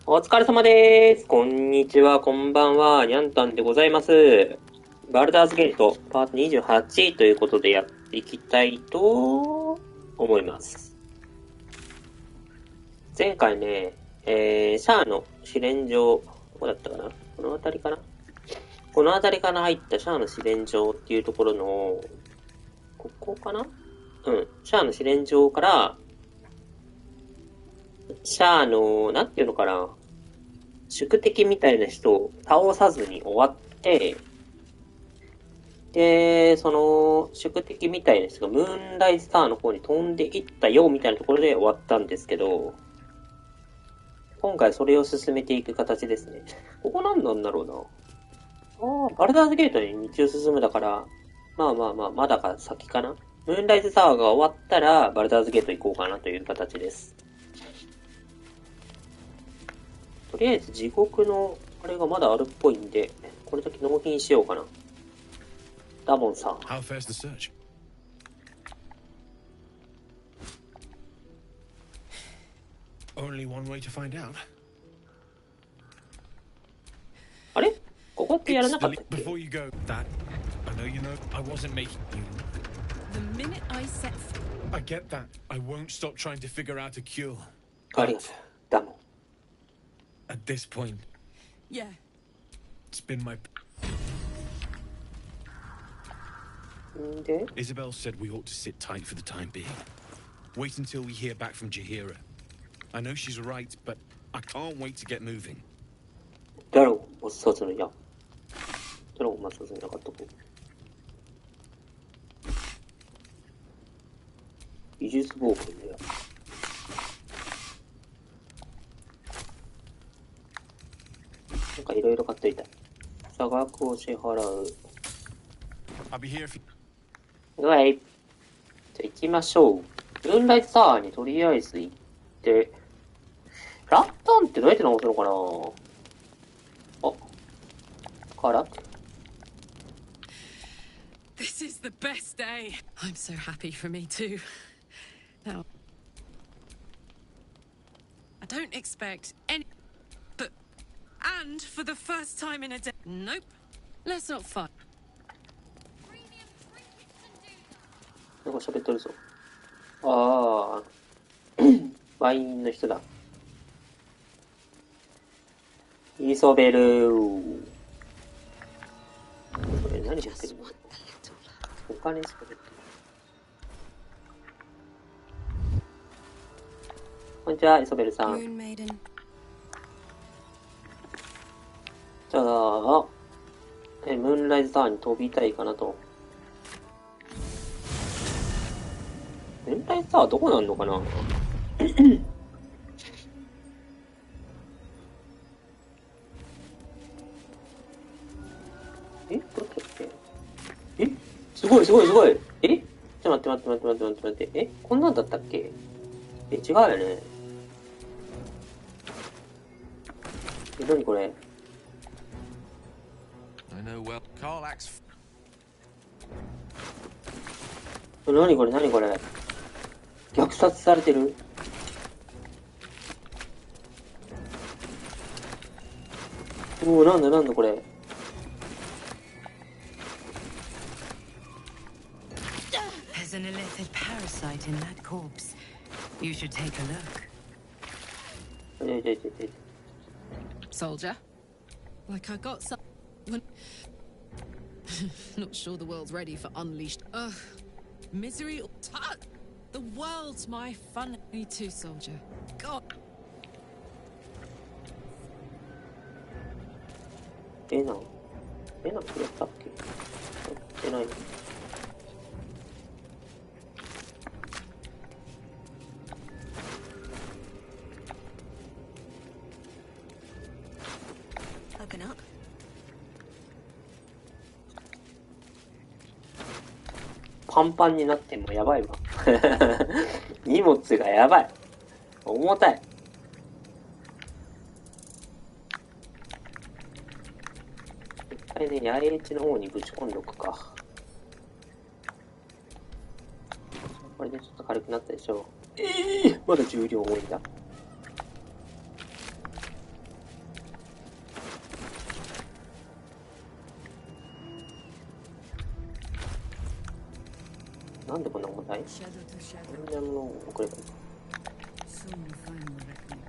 お疲れ様です。こんにちは、こんばんは、にゃんたんでございます。バルダーズゲートパート28ということでやっていきたいと思います。前回ね、シャアの試練場、どこだったかな？この辺りかな？この辺りから入ったシャアの試練場っていうところの、ここかな？シャアの試練場から、シャアの、なんていうのかな、宿敵みたいな人を倒さずに終わって、で、その、宿敵みたいな人がムーンライスターの方に飛んでいったよ、みたいなところで終わったんですけど、今回それを進めていく形ですね。ここ何なんだろうな。バルダーズゲートに道を進むだから、まだか先かな。ムーンライスターが終わったら、バルダーズゲート行こうかなという形です。とりあえず地獄のあれがまだあるっぽいんで、これだけ納品しようかな。ダモンさん。How fares the search? Only one way to find out. あれ？ここってやらなかったっけ？ Before you go, that I know you know I wasn't making you. The minute I set. I get that. I won't stop trying to figure out a cure. ありがとう。ダモン。At this point, Yeah. it's been my. んで Isabel said we ought to sit tight for the time being. Wait until we hear back from Jahira. I know she's right, but I can't wait to get moving. だろう、抹殺の矢。だろう、抹殺の矢かっとこう。美術暴君の矢。なんかいろいろ買っといた。差額を支払う。I'll be here if you... はい。じゃあ行きましょう。ムーンライトタワーにとりあえず行って、ランタンってどうやって直すのかなあ、からThis is the best day. I'm so happy for me too. Now, I don't expect any, but and for the first time in a day. Nope. Let's not fight. なんか喋っとるぞ。ああ、ワインの人だ。イソベルー。これ何してるの？お金しか出てない。こんにちは、イソベルさん。じゃあ、ムーンライズタワーに飛びたいかなと。ムーンライズタワーどこなんのかなどっちだっけ？すごいすごいすごい。ちょっと待って。こんなんだったっけ？違うよね。何これ？ I know well. Carlax. 何これ虐殺されてる？なんだこれ。There's an illicit parasite in that corpse. You should take a look. Soldier. Like I got some. Not sure the world's ready for unleashed. Ugh. Misery. The world's my fun. Me too, soldier. God. なんかやったっけ？やってない。Open up. パンパンになってもやばいわ。荷物がやばい。重たい。一回ね、野営地の方にぶち込んどくか。これでちょっと軽くなったでしょ。まだ重量重いんだ。なんでこんな重たい？ Shadow to shadow. こんなものを送ればいいか。 Soon the final reckoning.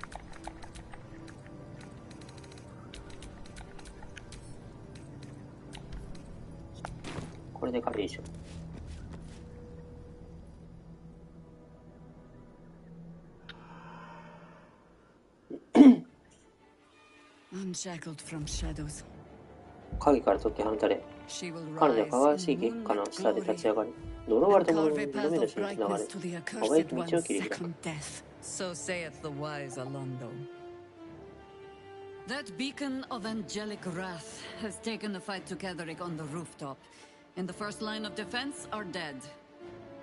これで軽いでしょ。Unshackled from shadows. 影から解き放たれ、 She will 彼女は rise 輝かしい in 月下の moonlit 下で立ち glory 上がり、呪われ and た者 carve の a 色 path 目の of 死につながれ、 brightness to the 輝 accursed き道を one's 切り開く。 second death. So saith the wise Alondo. That beacon of angelic wrath has taken the fight to Ketheric on the rooftop, and the first line of defense are dead.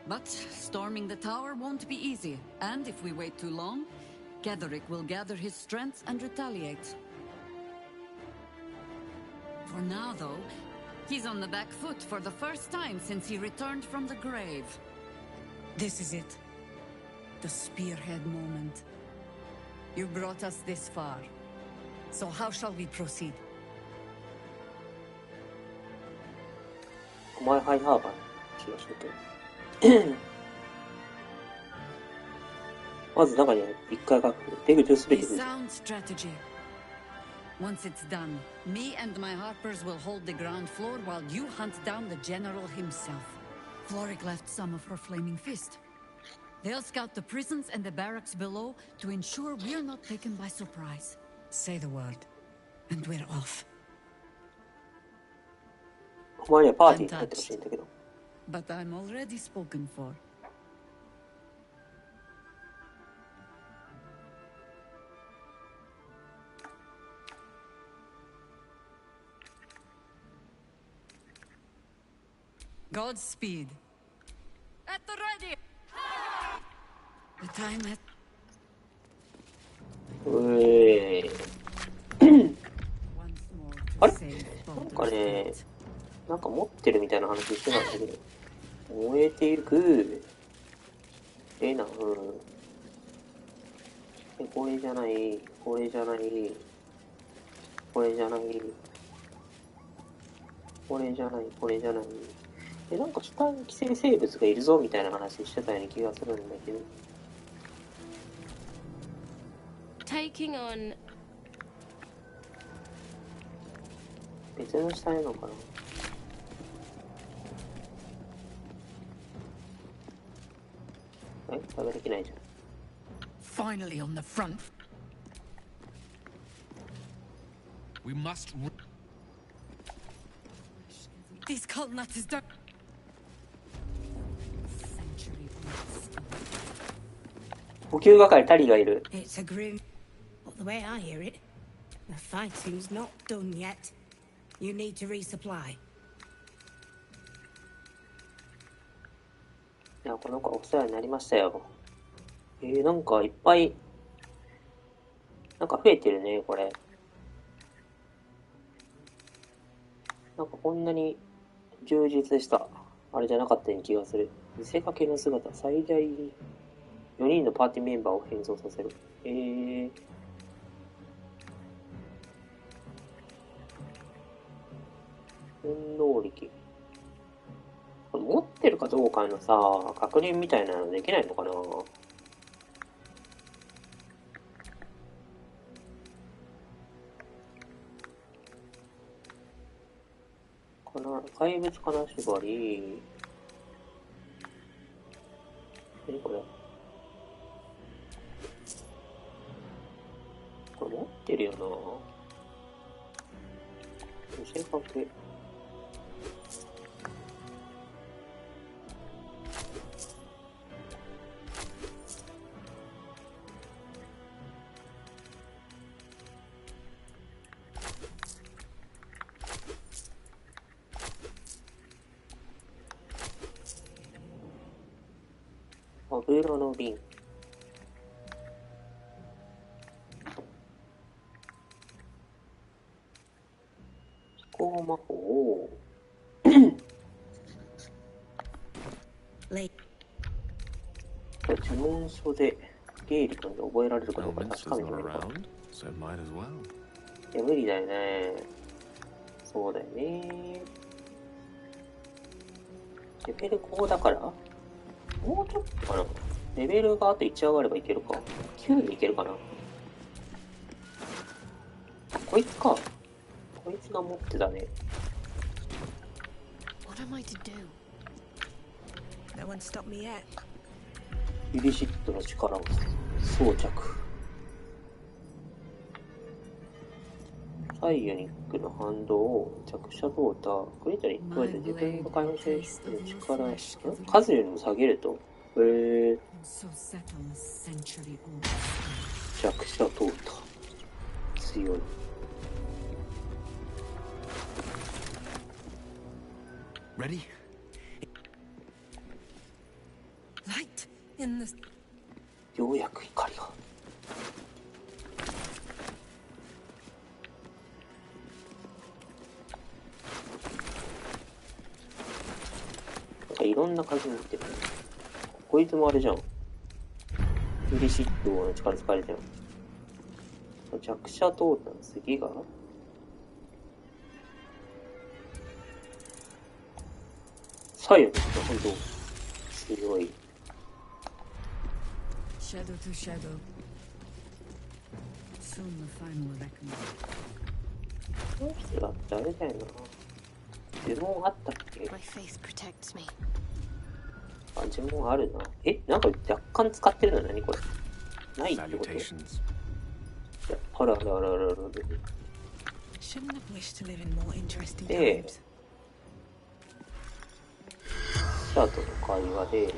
But storming the tower won't be easy, and if we wait too long, Ketheric will gather his strength and retaliate. For now, though, he's on the back foot for the first time since he returned from the grave. This is it. The spearhead moment. You brought us this far. So how shall we proceed? お前ハイハーバー気がするけど。まず中に一回書く。出口をすべ A て封じ。 sound strategy. Once it's done, me and my harpers will hold the ground floor while you hunt down the general himself. Floric left some of her flaming fist. They'll scout the prisons and the barracks below to ensure we're not taken by surprise. Say the word, and we're off. お前にはパーティーに入ってほしいんだけど。 But I'm already spoken for. Godspeed. At the ready. The time has. うえー。 Once more to あれ save なんか Baldur's ね、 Gate. なんか持ってるみたいな話してたんだけど。燃えていく。な、うん。これじゃない、これじゃない、これじゃない、これじゃない、これじゃない。なんか下に寄生生物がいるぞみたいな話してたような気がするんだけど。Taking on 別の下なのかな。食べできないじゃん。 Finally on the front. We must. These cult nuts is done. Century old. 補給係タリがいる。 It's a grim. But the way I hear it, the fighting's not done yet. You need to resupply. いや、この子お世話になりましたよ。なんかいっぱい、なんか増えてるね、これ。なんかこんなに充実した、あれじゃなかったような気がする。見せかけの姿、最大4人のパーティーメンバーを変装させる。運動力。これ持ってるかどうかのさ、確認みたいなのできないのかな？怪物金縛り。何これ？これ持ってるよな。見せかけ。油の瓶。飛行魔法をLate. 呪文書でゲイリ君で覚えられるかどう Well, か確か Minster's めて not みるか。 around, so might as well. いや、無理だよね。そうだよね。レベル5だからもうちょっとかな。レベルがあと1上がればいけるか。9でいけるかな。こいつか。こいつが持ってたね。What am I to do? No one stopped me yet. ユリシットの力を装着。サイユニックの反動を着射トーター、クリートに加えて自分が解放している力、数よりも下げると。So set on the century old. 着射トーター。強い。Ready? Light in the... ようやく怒りが。いろんな感じになってる。こいつもあれじゃん。ユリシットの力使われてる。弱者トータの次が左右ですか、ほんと。強い。Shadow to shadow. Soon the final reckoning. この人だってあれだよな。呪文あったっけ？ My faith protects me. あ、呪文あるな。なんか若干使ってるの何これ？ないってこと？ Salutations. あらあらあらあらあら。 Shouldn't have wished to live in more interesting で、 times. シャートの会話で、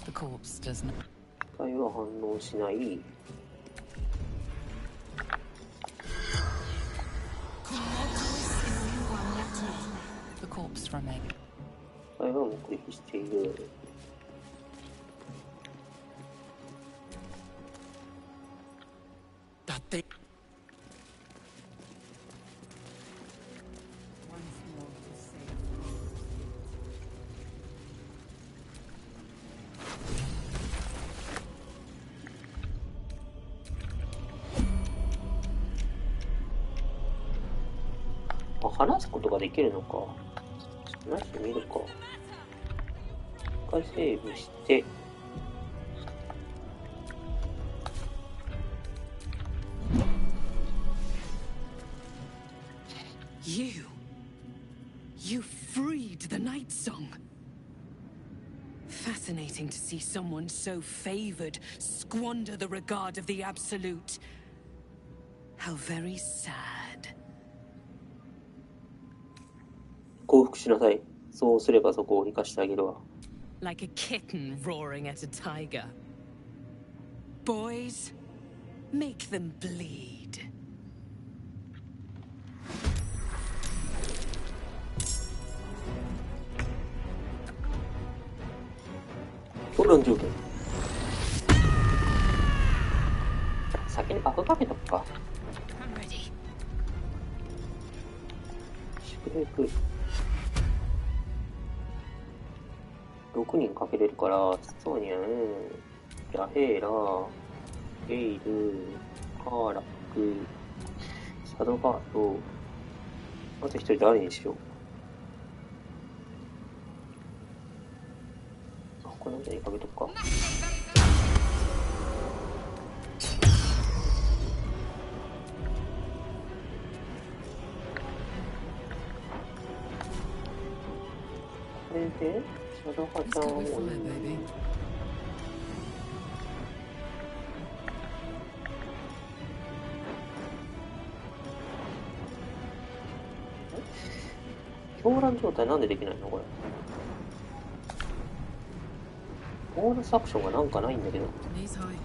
The corpse does not. 会話反応しない。 The corpse remain. 会話を目撃している。だって。話すことができるのか。話してみるか。一回セーブして、You freed the night song. Fascinating to see someone so favored squander the regard of the absolute. How very sad. 降伏しなさい。そうすればそこを生かしてあげるわ。Like a kitten roaring at a tiger. Boys, make them bleed. 討論条件。先にバフかけとくか。 I'm ready. 祝福。6人かけれるから、ソニャン、ラヘーラ、エイル、カーラック、シャドウバート、あと一人誰にしよう。あ、この辺にかけとくか。これで、シャドウハちゃんを、 baby. 狂乱状態なんでできないのこれ。ボーナスアクションがなんかないんだけど。 Knees high.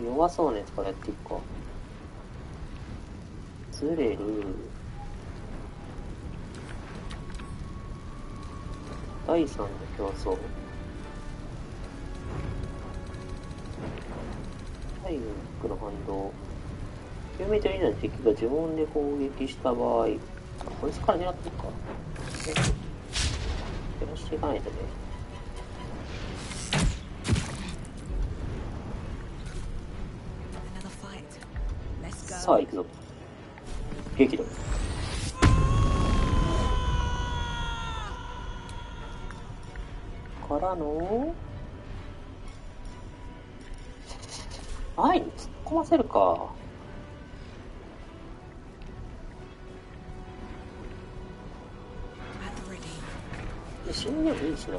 弱そうなやつからやっていくか。ずれる。第3の競争。タイムックの反動。9メートル以内の敵が呪文で攻撃した場合、あ、こいつから狙っていくか。減らしていかないとね。さあ行くぞ。激怒。からの前に突っ込ませるか。死んでもいいしな。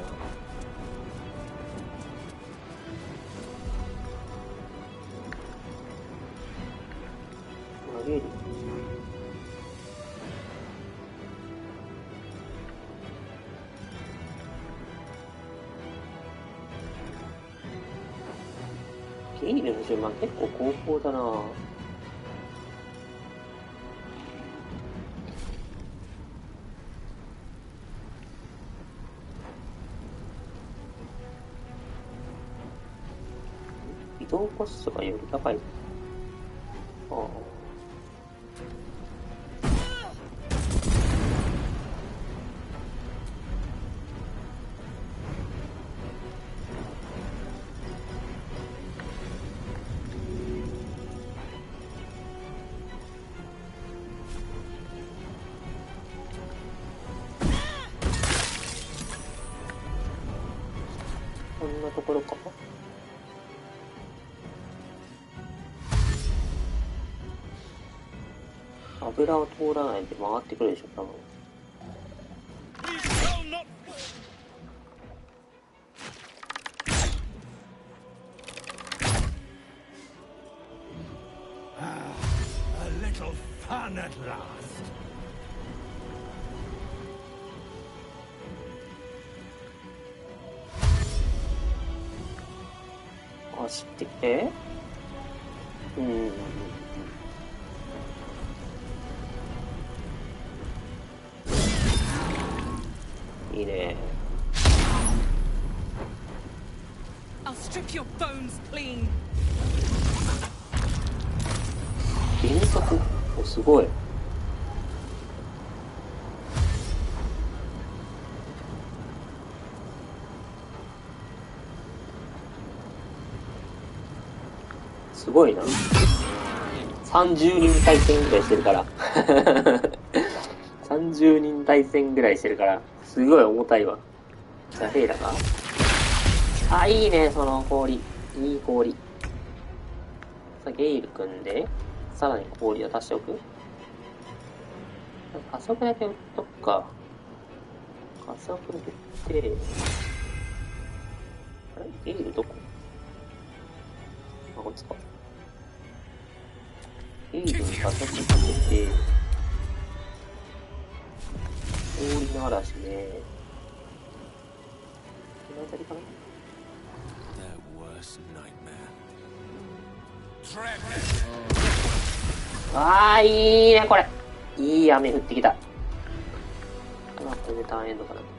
投げる。ゲイルの順番結構高校だな。移動コストがより高い。ああ。こんなところか。油を通らないで回ってくるでしょ、多分。A little fun at last. 走ってきて。いいね。I'll strip your bones clean. 減速。お、すごい。すごいな。30人対戦ぐらいしてるから。30人対戦ぐらいしてるから、すごい重たいわ。ザフェイラが。あ、いいね、その氷。いい氷。さあ、ゲイル組んで、さらに氷を足しておく。加速だけ打っとくか。加速打って、あれゲイルどこ？あ、こっちか。ゲイルに加速させて、氷の嵐ね。この辺りかな。あー、いいね、これ。いい雨降ってきた。まあ、これでターンエンドかな。この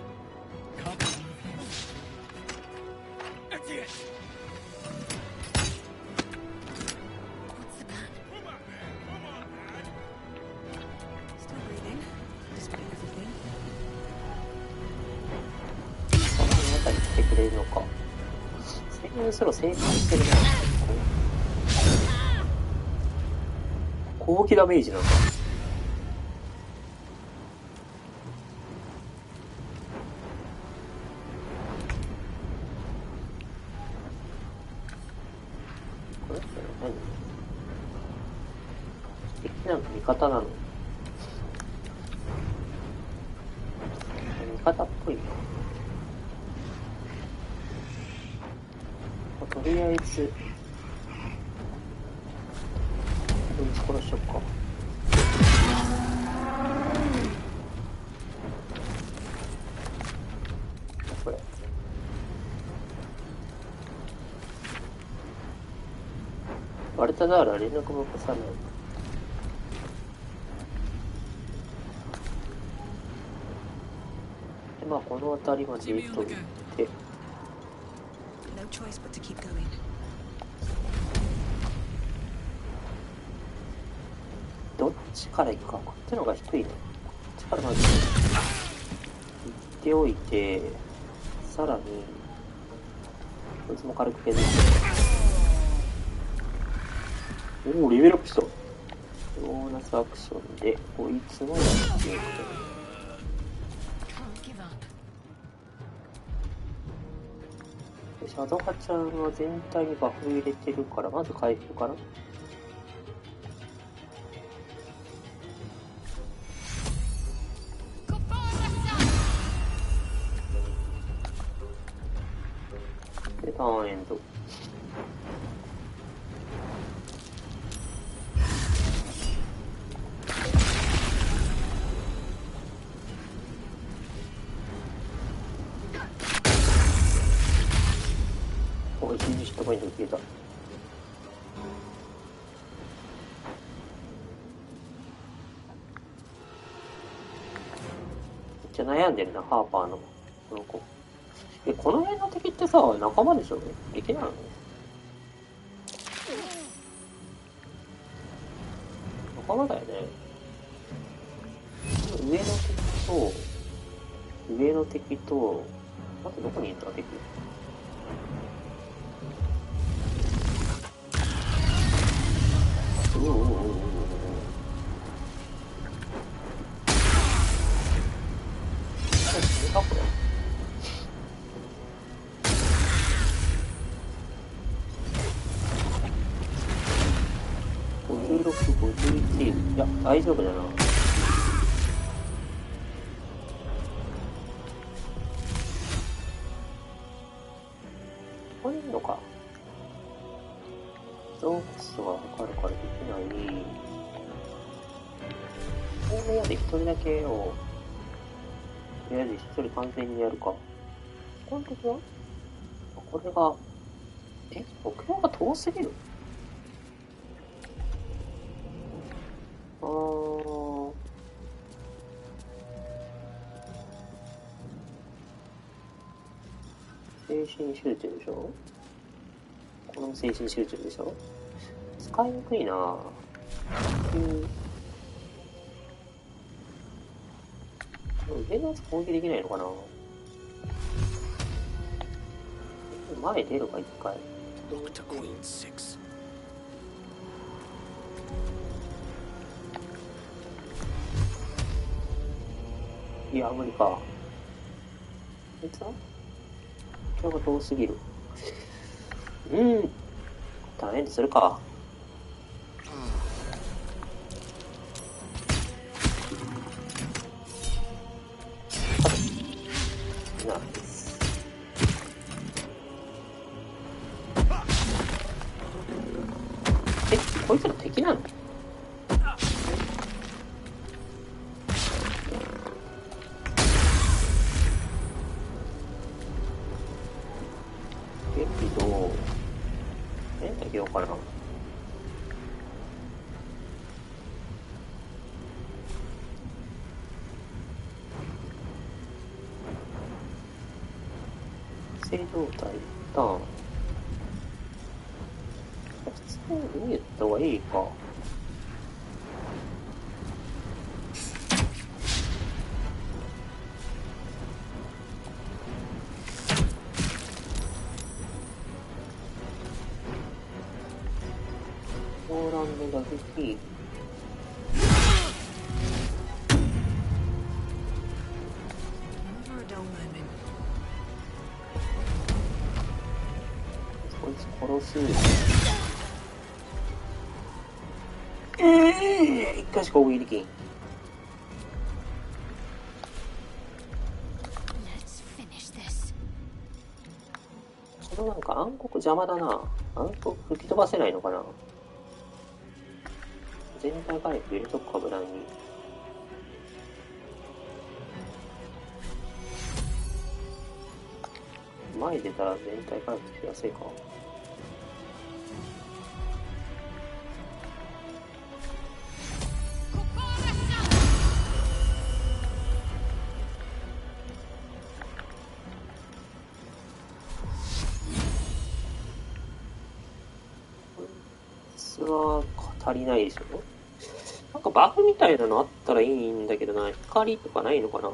辺り来てくれるのか。潜入スロー正解してるな。攻撃ダメージなんだ。これって何？敵なの？味方なの？味方っぽいな。とりあえずこいつ殺しよっか。これバルタザールは連絡も起こさない。で、まあこの辺りまで行っといて、No choice but to keep going. どっちから行くか。こっちの方が低いね。こっちからまず行っておいて、さらにこいつも軽く削って、おお、レベルアップした。ボーナスアクションでこいつのやっていく。 Can't give up. シャドハちゃんは全体にバフ入れてるから、まず回復かな。で、ターンエンド。おいしいヒットポイント消えた。めっちゃ悩んでるな、ハーパーのこの子。この辺の敵ってさ、仲間でしょ？敵なの？仲間だよね。上の敵と、あとどこにいるんだ、敵。おおおおおお。これ。56、51。いや、大丈夫だな。ここにいるのか。ゾークスは分かるからできない。この部屋で一人だけを、とりあえず一人完全にやるか。この時はこれが、目標が遠すぎる？精神集中でしょ？この精神集中でしょ？使いにくいなぁ。上のやつ攻撃できないのかな？前出るか、一回。いや、無理か。こいつは今日が遠すぎる。ダメにするか。ナイス。こいつら敵なの？あげようかな。正状態ターン。普通に逃げた方がいいか。ポーランド打撃。こいつ殺す。一回しか攻撃できん。このなんか暗黒邪魔だな。暗黒吹き飛ばせないのかな。全体回復入れとくか、無難に。前出たら全体回復しやすいか。こいつは足りないでしょ。なんかバフみたいなのあったらいいんだけどな。光とかないのかな。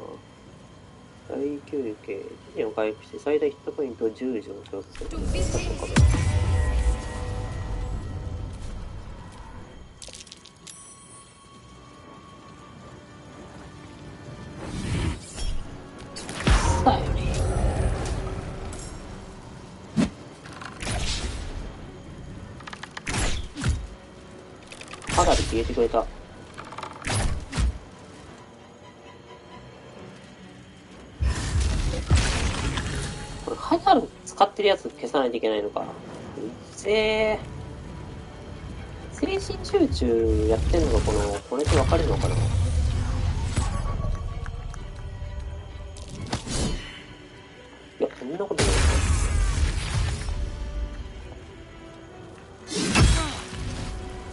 大休憩、期限を回復して最大ヒットポイントを10上昇する。消えてくれた。これハザード使ってるやつ消さないといけないのか。うっせー。精神集中やってんのがこれと分かれるのかな。いや、そんなことない。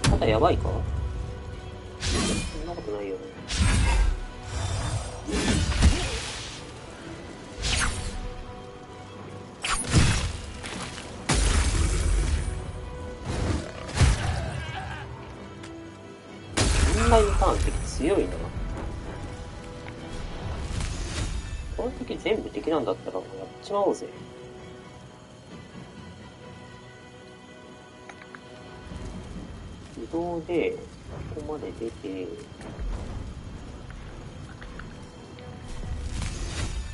ただやばいか？そんなことないよね。問題のターン敵強いな。この敵全部敵なんだったらもうやっちまおうぜ。移動でここまで出て、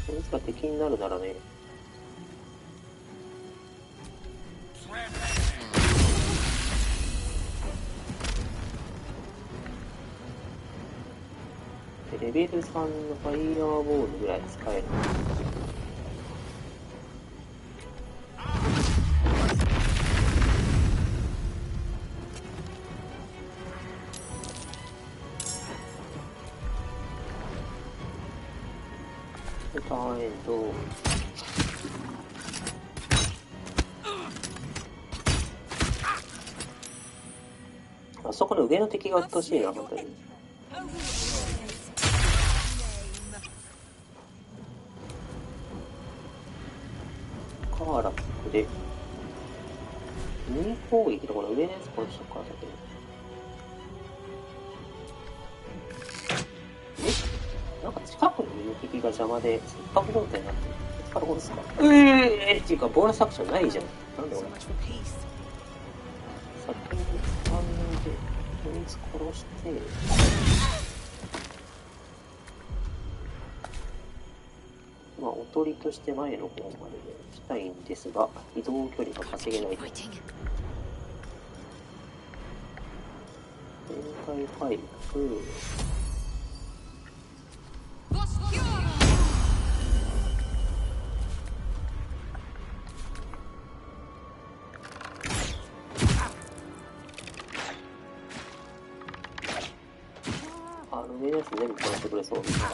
こいつが敵になるならね、レベル3のファイヤーボールぐらい使える。ターンエンド。あそこの上の敵がうっとうしいな、本当に。カーラックで二攻撃とこの上のやつ殺しとくか、先に。なんか近くの上敵が邪魔で切迫状態になってる。いつから殺すか。っていうかボーナスアクションないじゃん。なんで俺先に掴んでこいつ殺してまあおとりとして前の方まで行きたいんですが、移動距離が稼げないと。全体回復。上のやつ全部殺してくれそうですが。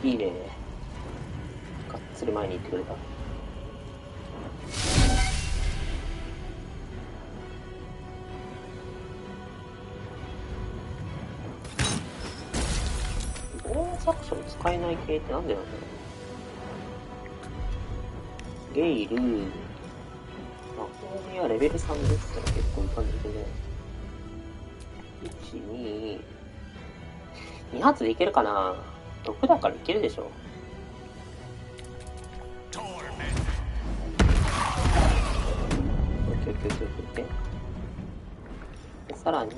いいね。がっつり前に行ってくれた。ボーナスアクション使えない系ってなんでなんだろう。ゲイル、魔法にはレベル3ですから結構いい感じでね。1、2、2発でいけるかな。6だからいけるでしょ。でさらに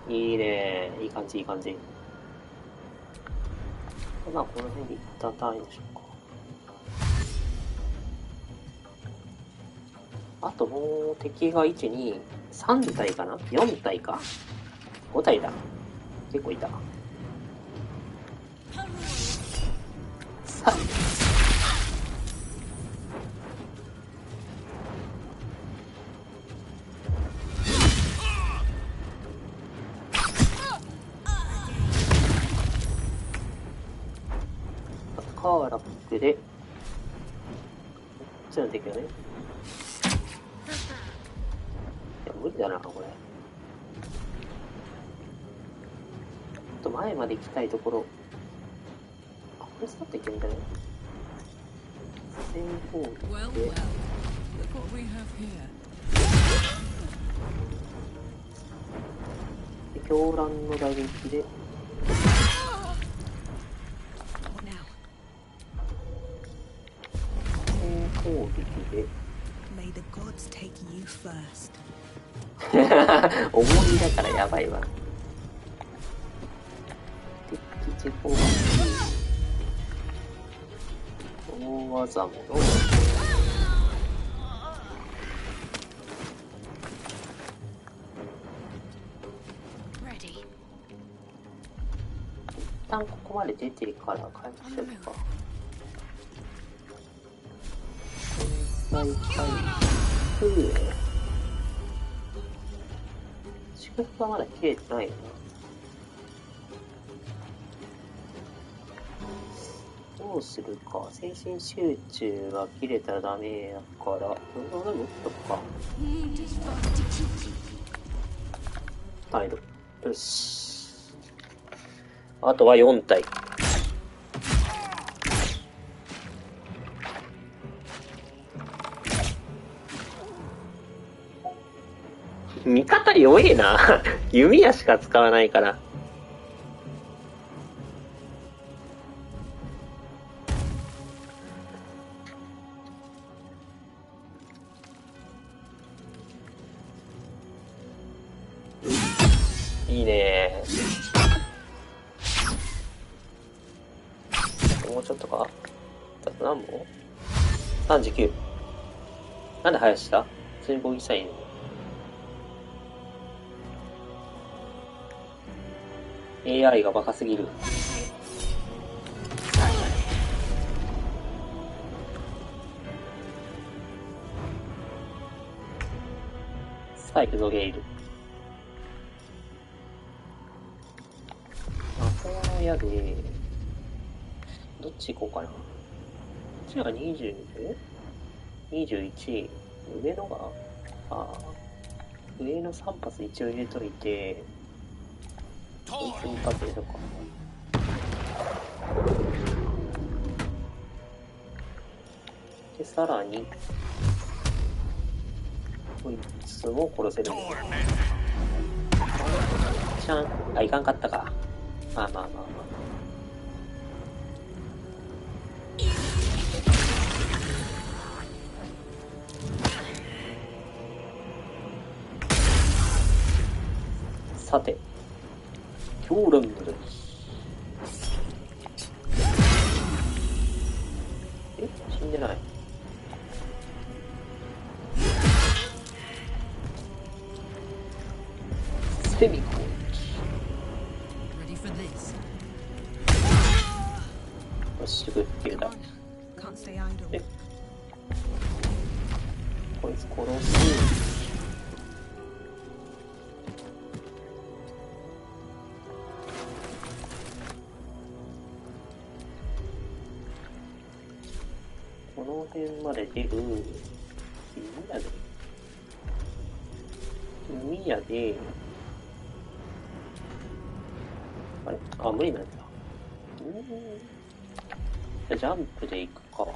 いいね、いい感じいい感じ。まあこの辺で一旦単位でしょうか。あともう敵が1、2、3体かな ?4 体か ?5 体だ。結構いた。さあ。カーラックで、こっちの敵はね。無理だな、これ。ちょっと前まで行きたいところ。あ、これスタッといけるんだね。先方で。狂乱の打撃で先攻撃でMay the gods take you first. 重りだからやばいわ。敵地攻撃大技もの一旦ここまで出てから回復しようか。回復祝福はまだ切れてないよな。どうするか。精神集中が切れたらダメやから、でも打っとくか。態度。よし。あとは4体。味方弱えな。弓矢しか使わないから。いいね。もうちょっとか。何も ?39。なんで生やした？普通に攻撃したらいいの？AI がバカすぎる。さあ行くぞゲイル。魔法の矢でどっち行こうかな。こっちが20、21、上のが上の3発一応入れといて。こいつに勝ってるのか。で、さらに、こいつも殺せるんですよ。あ、いかんかったか。まあまあまあまあ。さて。狂乱の打撃。死んでない。セミ攻撃。よし、グッて言うだ。こいつ殺す。この辺まで出る。弓矢で。あれ？あ、無理なんだ。じゃあジャンプで行くか。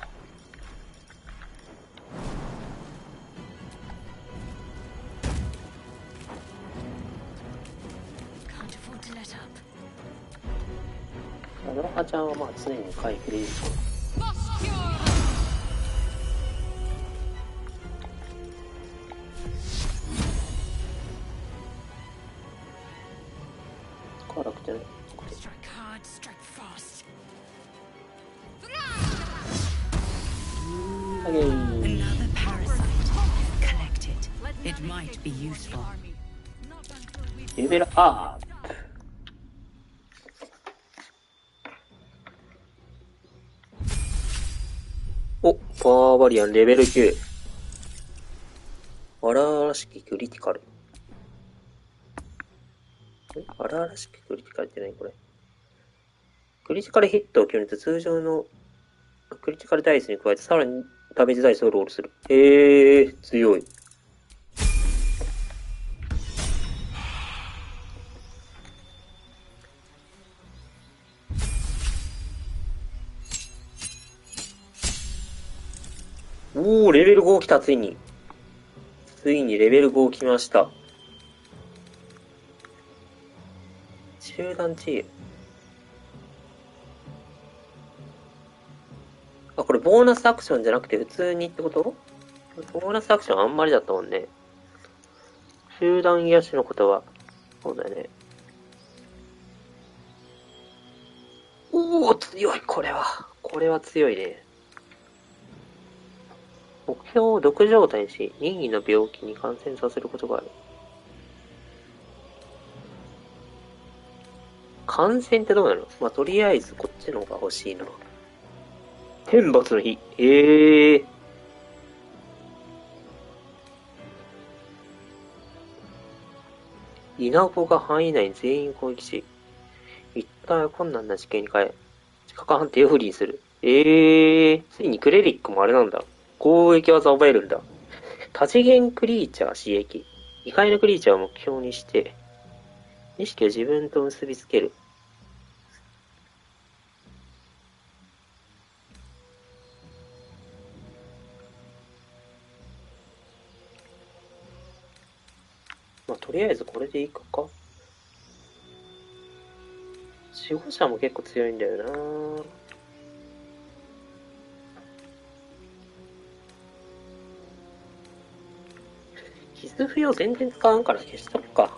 アドラハちゃんはまあ常に回復でいいですね。辛くてね。レベルアップ。お、パワーバリアンレベル9。荒々しきクリティカル。荒々しきクリティカルって何これ。クリティカルヒットを決めると通常のクリティカルダイスに加えてさらにダメージダイスをロールする。強い。おー、レベル5来た、ついに。ついにレベル5来ました。集団治癒。あ、これボーナスアクションじゃなくて普通にってこと？ボーナスアクションあんまりだったもんね。集団癒しのことは。そうだよね。おー、強い、これは。これは強いね。目標を毒状態にし、任意の病気に感染させることがある。感染ってどうなの？まあ、とりあえずこっちの方が欲しいな。天罰の日。稲子が範囲内に全員攻撃し、一体困難な事件に変え、地下鑑定を不利にする。ついにクレリックもあれなんだ。攻撃技を覚えるんだ。多次元クリーチャー刺激。異界のクリーチャーを目標にして、意識を自分と結びつける。まあ、とりあえずこれでいくか。守護者も結構強いんだよな。傷不要全然使わんから消しとくか。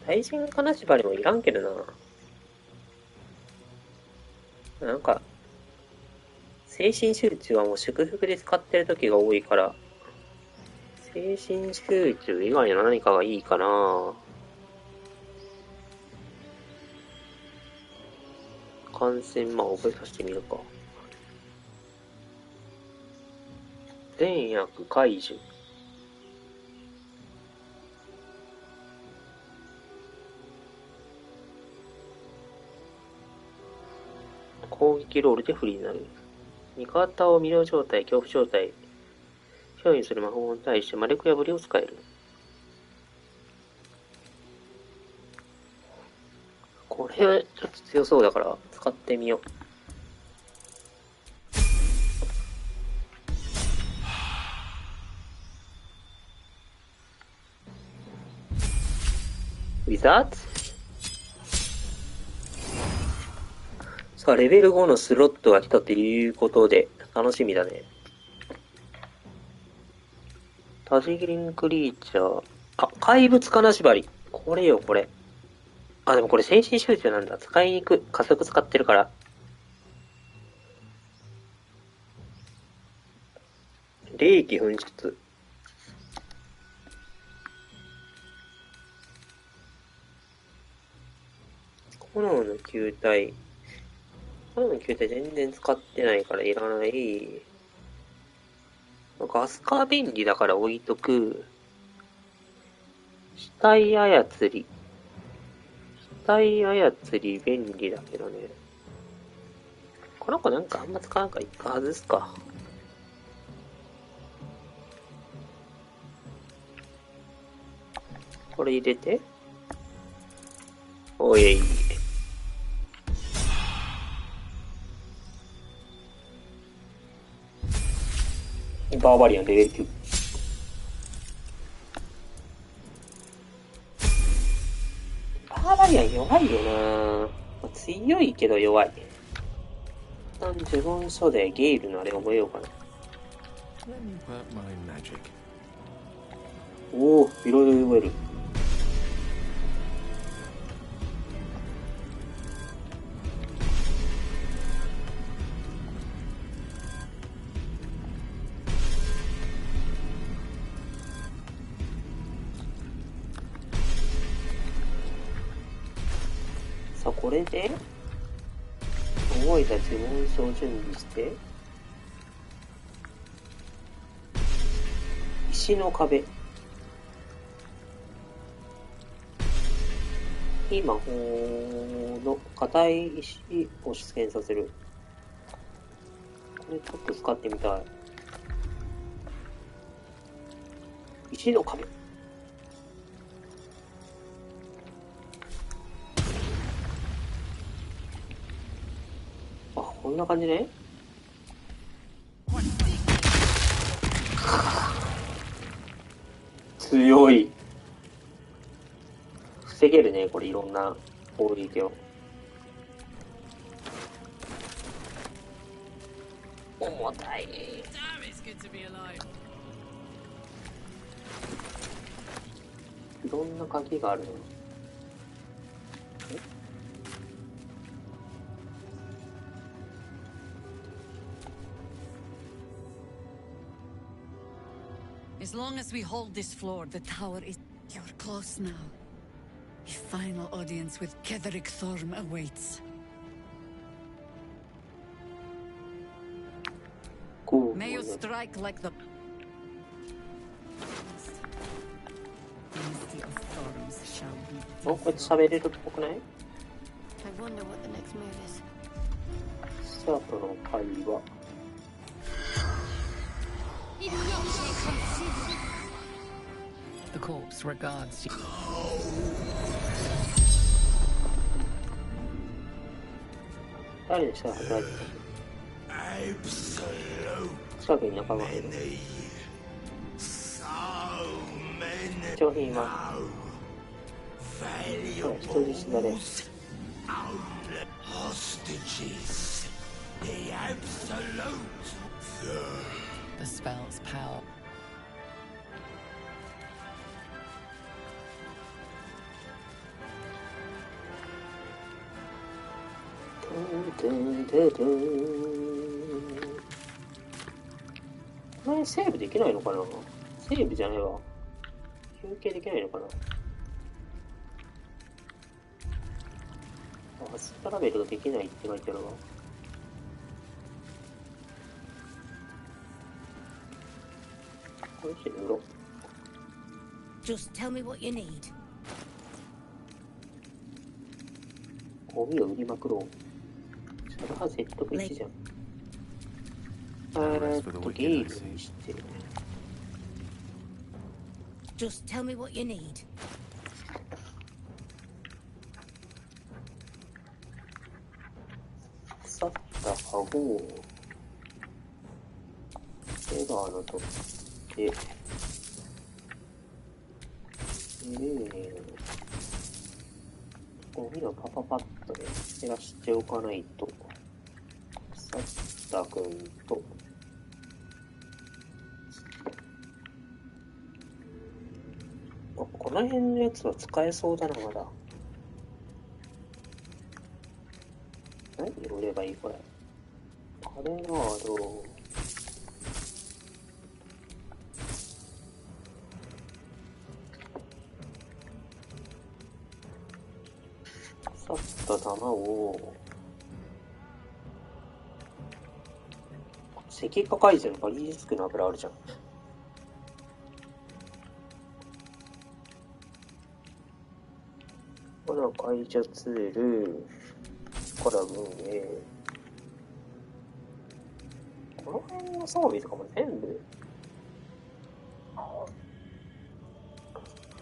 対人金縛りもいらんけどな。なんか、精神集中はもう祝福で使ってる時が多いから、精神集中以外の何かがいいかな。感染、まあ覚えさせてみるか。善悪解除。攻撃ロールで不利になる。味方を魅了状態、恐怖状態、憑依する魔法に対して魔力破りを使える。これはちょっと強そうだから使ってみよう。ウィザーズ？さあ、レベル5のスロットが来たということで、楽しみだね。多次元クリーチャー。あ、怪物金縛り。これよ、これ。あ、でもこれ精神集中なんだ。使いにくい。加速使ってるから。霊気噴出。炎の球体。炎の球体全然使ってないからいらない。ガスカー便利だから置いとく。死体操り。死体操り便利だけどね。この子なんかあんま使わんから一回外すか。これ入れて。おい。バーバリアンレベル9。バーバリアン弱いよな。強いけど弱い。一旦呪文書でゲイルのあれ覚えようかな。おお、いろいろ覚える。さあ、これで覚えた呪文書を準備して、石の壁。非魔法の硬い石を出現させる。これちょっと使ってみたい。石の壁。あ、こんな感じね。強い。防げるね、これいろんな攻撃を。重たい。いろんな鍵があるの。As long as we hold this floor, the tower is... You're close now. A final audience with Ketheric Thorm awaits. Cool. May you strike like the... Dynasty of Thorms shall be... お、こいつ喋れるっぽくない？ I wonder what the next move is. スタートの会話。The corpse regards you. 誰でしたら働いてた？近くに仲間がいる。貴重品は人質だね。The spell's power. これセーブできないのかな？セーブじゃないわ。休憩できないのかな？あ、ストラベルができないって書いてあるわ。これして売ろう。Just tell me what you need. ゴミを売りまくろう。それは説得一じゃん。ゲームにして。Just tell me what you need. 腐ったカゴをエバーの取ってゴミをパパパッとね減らしておかないと。腐ったくんとこの辺のやつは使えそうだな。まだ何売ればいいこれ。カレナード。腐った玉を石化改善のバリーリスクの油あるじゃん。この解除ツールから運営。この辺の装備とかも全部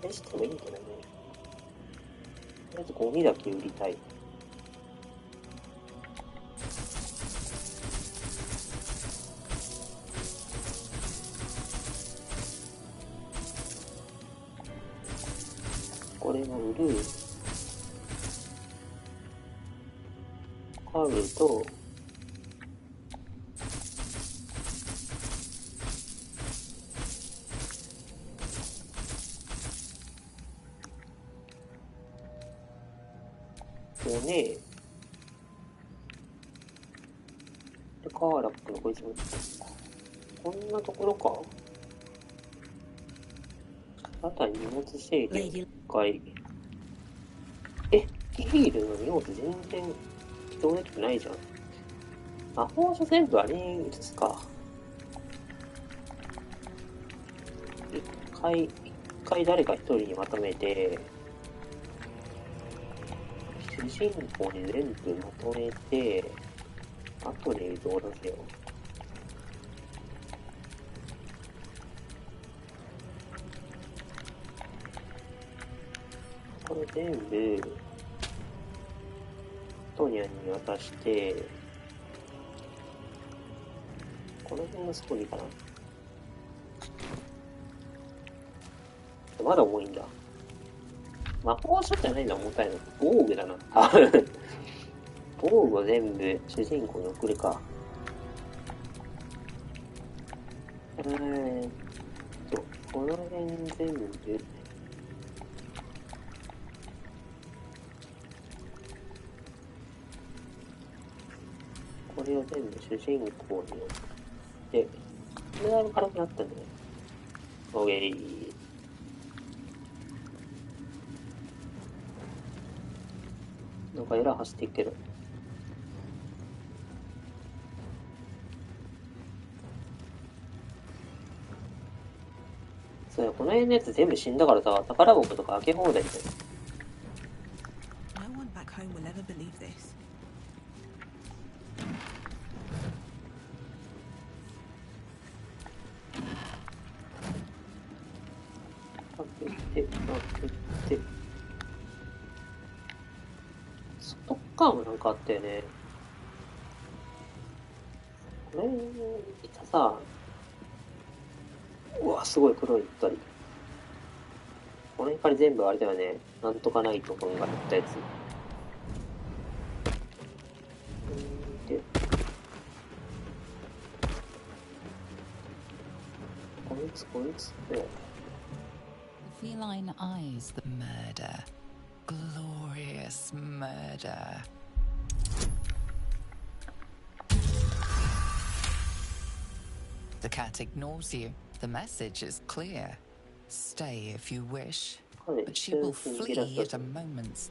試してもいいけどね。とりあえずゴミだけ売りたい。これも売る。買うとねでカーラックのこいつもこんなところか。あとは荷物制限1回。ヒールの荷物全然起動できてないじゃん。魔法書全部あれに移すか。一回誰か一人にまとめて主人公に全部まとめて後で移動出せよ。これ全部トニャンに渡して、この辺のストーリーかな。まだ重いんだ。魔法書じゃないんだ、重たいの。防具だな。多分。防具を全部主人公に送るか。この辺全部。これを全部主人公に送って、これだいぶ軽くなったんだね。オーケー。なんかエラー走っていくけど。そうや、この辺のやつ全部死んだからさ、宝箱とか開け放題みたいな。No one back home will ever believe this. 開けて。外側もなんかあったよね。これ、いたさ、うわ、すごい黒い光。この光全部あれだよね。なんとかないところが入ったやつ。で、こいつって。The feline eyes, the murder. Glorious murder. The cat ignores you. The message is clear. Stay if you wish, but she will flee at a moment's.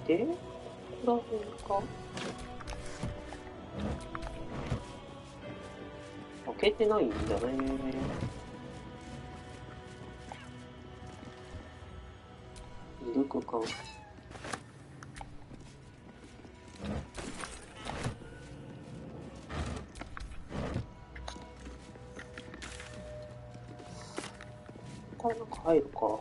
De? ここら辺か。開けてないんだね。ミルク缶。これなんか入るか。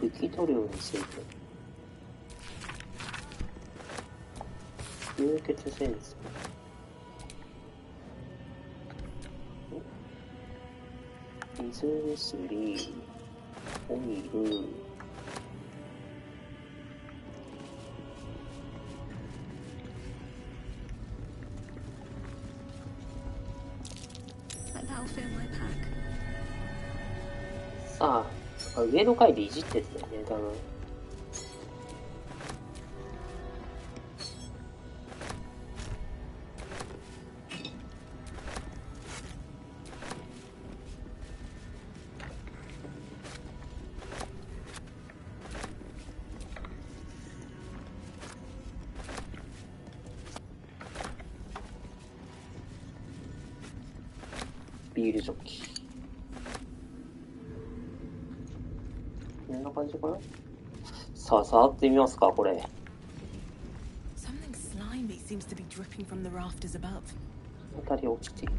武器塗料について。流血センス。水薬、オイル。さあ、上の階でいじってたよね、多分。ビールジョッキ。こんな感じかな。さあ、触ってみますか、これ。Something slimy seems to be dripping from the rafters above. 当たり落ちている。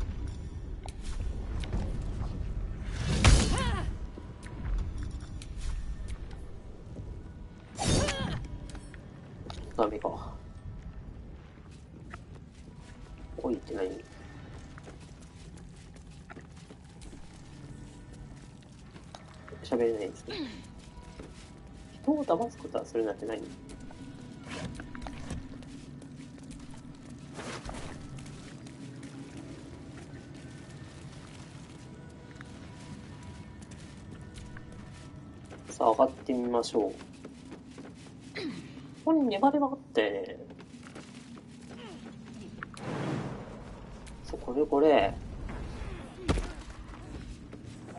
ダメか。おいって何？喋れないですね。人を騙すことはするなんて何？さあ、上がってみましょう。ここにネバネバあったよね。そう、こ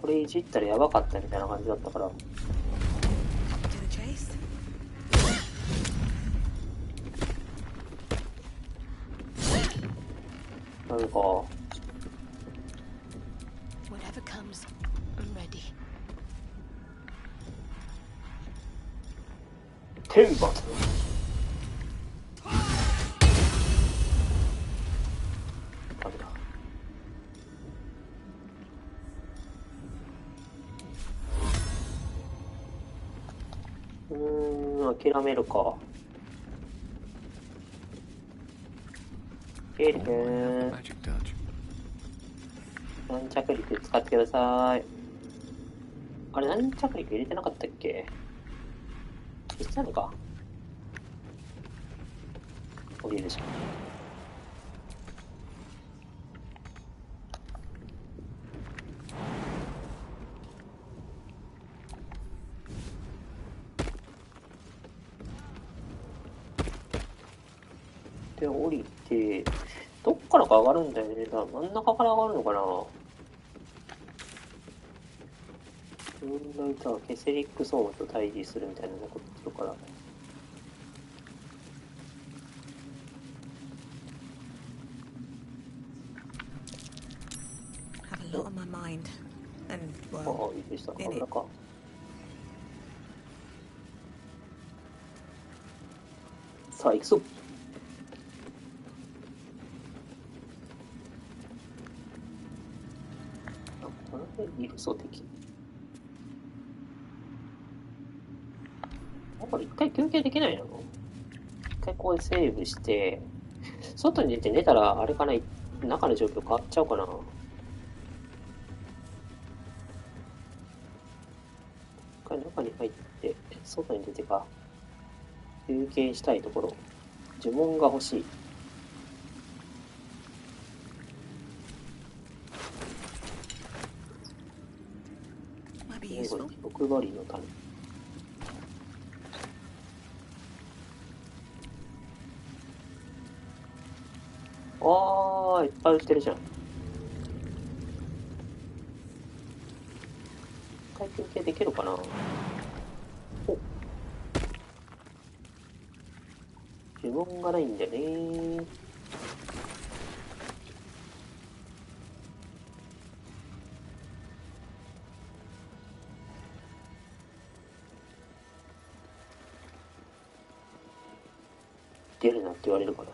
れいじったらやばかったみたいな感じだったから。なんか Whatever comes, I'm ready. 天罰。ダメだ。諦めるか。いけるね。軟着陸使ってください。あれ、軟着陸入れてなかったっけ？消したのか。降りるじゃん。で、降りて、どっからか上がるんだよね。真ん中から上がるのかな。ムーンライトはケセリックソームと対峙するみたいなこと言ってるから。Have a lot on my mind. And, well, いいでした。真 in ん it. 中。さあ、行くぞ。この辺いるぞ、敵。これ一回休憩できないの？一回ここでセーブして、外に出て寝たら、あれかな、中の状況変わっちゃうかな。一回中に入って、外に出てか、休憩したいところ。呪文が欲しい。欲張りの種。いっぱい売ってるじゃん。一回休憩できるかな。お、呪文がないんだよね。出るなって言われるかな。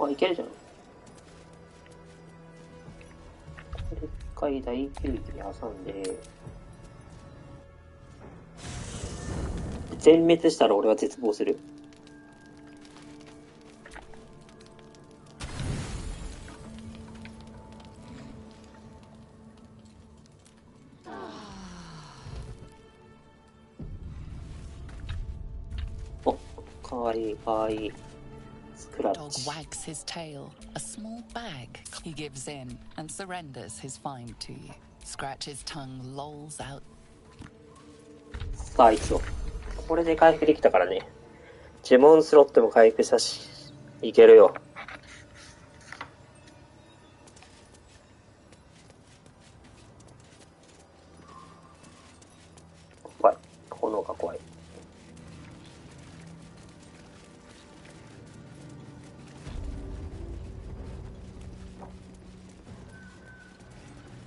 あ、いけるじゃん。これ一回大休憩挟んで、全滅したら俺は絶望する。お、かわいいかわいい。Dog wags his tail, a small bag. He gives in and surrenders his find to you. Scratch his tongue, lolls out. さあ、一応。これで回復できたからね。呪文スロットも回復したし、いけるよ。怖い。炎が怖い。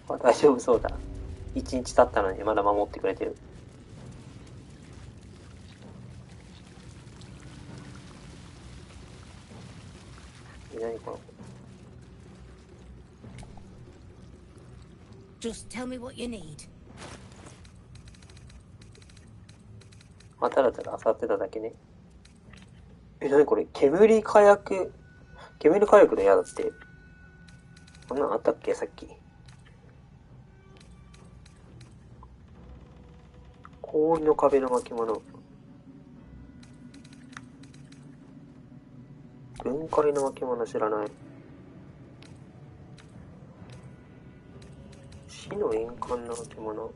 大丈夫そうだ。一日経ったのにまだ守ってくれてる。何この。Just tell me what you need. ただただ漁ってただけね。何これ、煙火薬の矢だって。こんなのあったっけさっき。氷の壁の巻物。分解の巻物知らない。死の円環の巻物。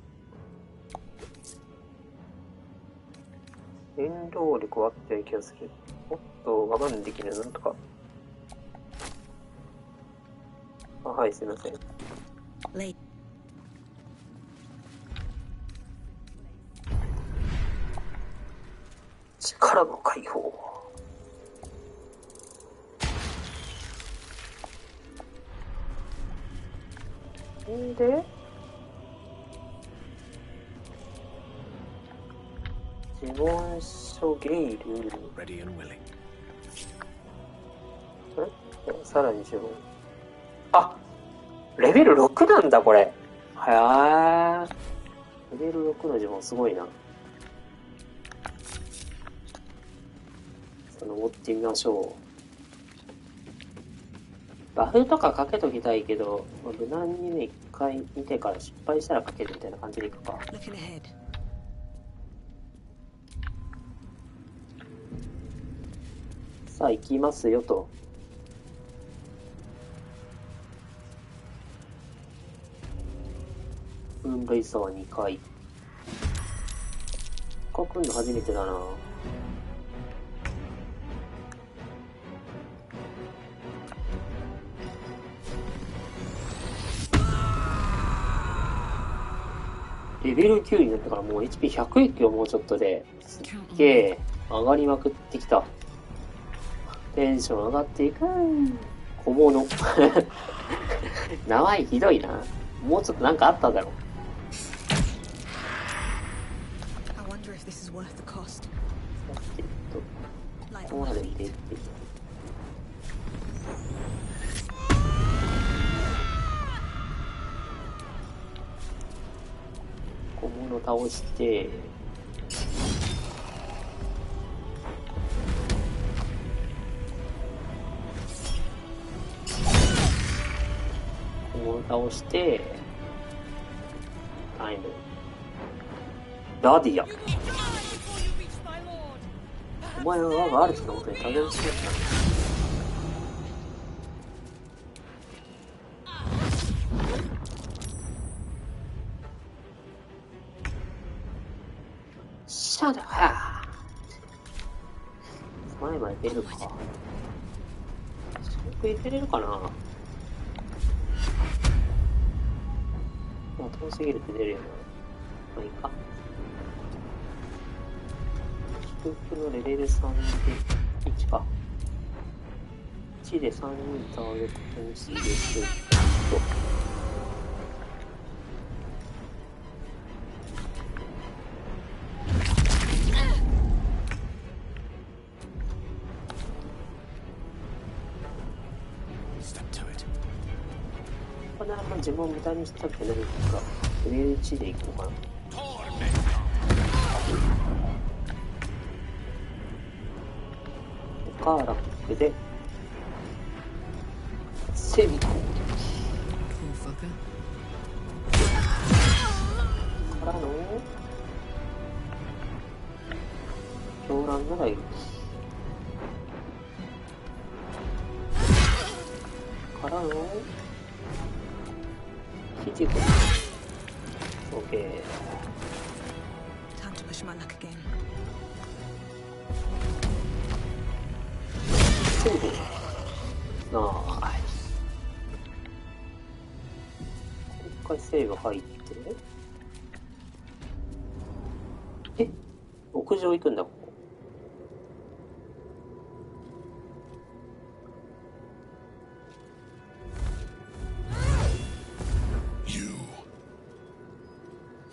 原動力はあったような気がする。もっと我慢できるなんとか。あ、はい、すいません。力の解放。んで呪文書ゲイル Ready and willing. さらに呪文。あ、レベル6なんだこれ。はやー。レベル6の呪文すごいな。登ってみましょう。バフとかかけときたいけど、無難にね、一回見てから失敗したらかけるみたいな感じでいくか。さあ、行きますよと。ムーンライサー2回。ここ来るの初めてだな。レベル9になったからもう HP100 駅をもうちょっとですっげえ上がりまくってきた。テンション上がっていく。小物。名前ひどいな。もうちょっとなんかあっただろう。ここまで出てきた。小物倒して小物倒してタイムダディア、お前は我が主のもとにたどり着けた。シャドハー前まで出るか。四国行けれるかな。まあ遠すぎると出るよな。まあいいか。祝福のレベル3で1か。1で3人ターゲットにすると自分を無駄にしたくないからレベル1でいこうかな。カーラックでセミコからの狂乱ならいいからのオッケー。ナイス。一回セーブ入って。え？屋上行くんだここ。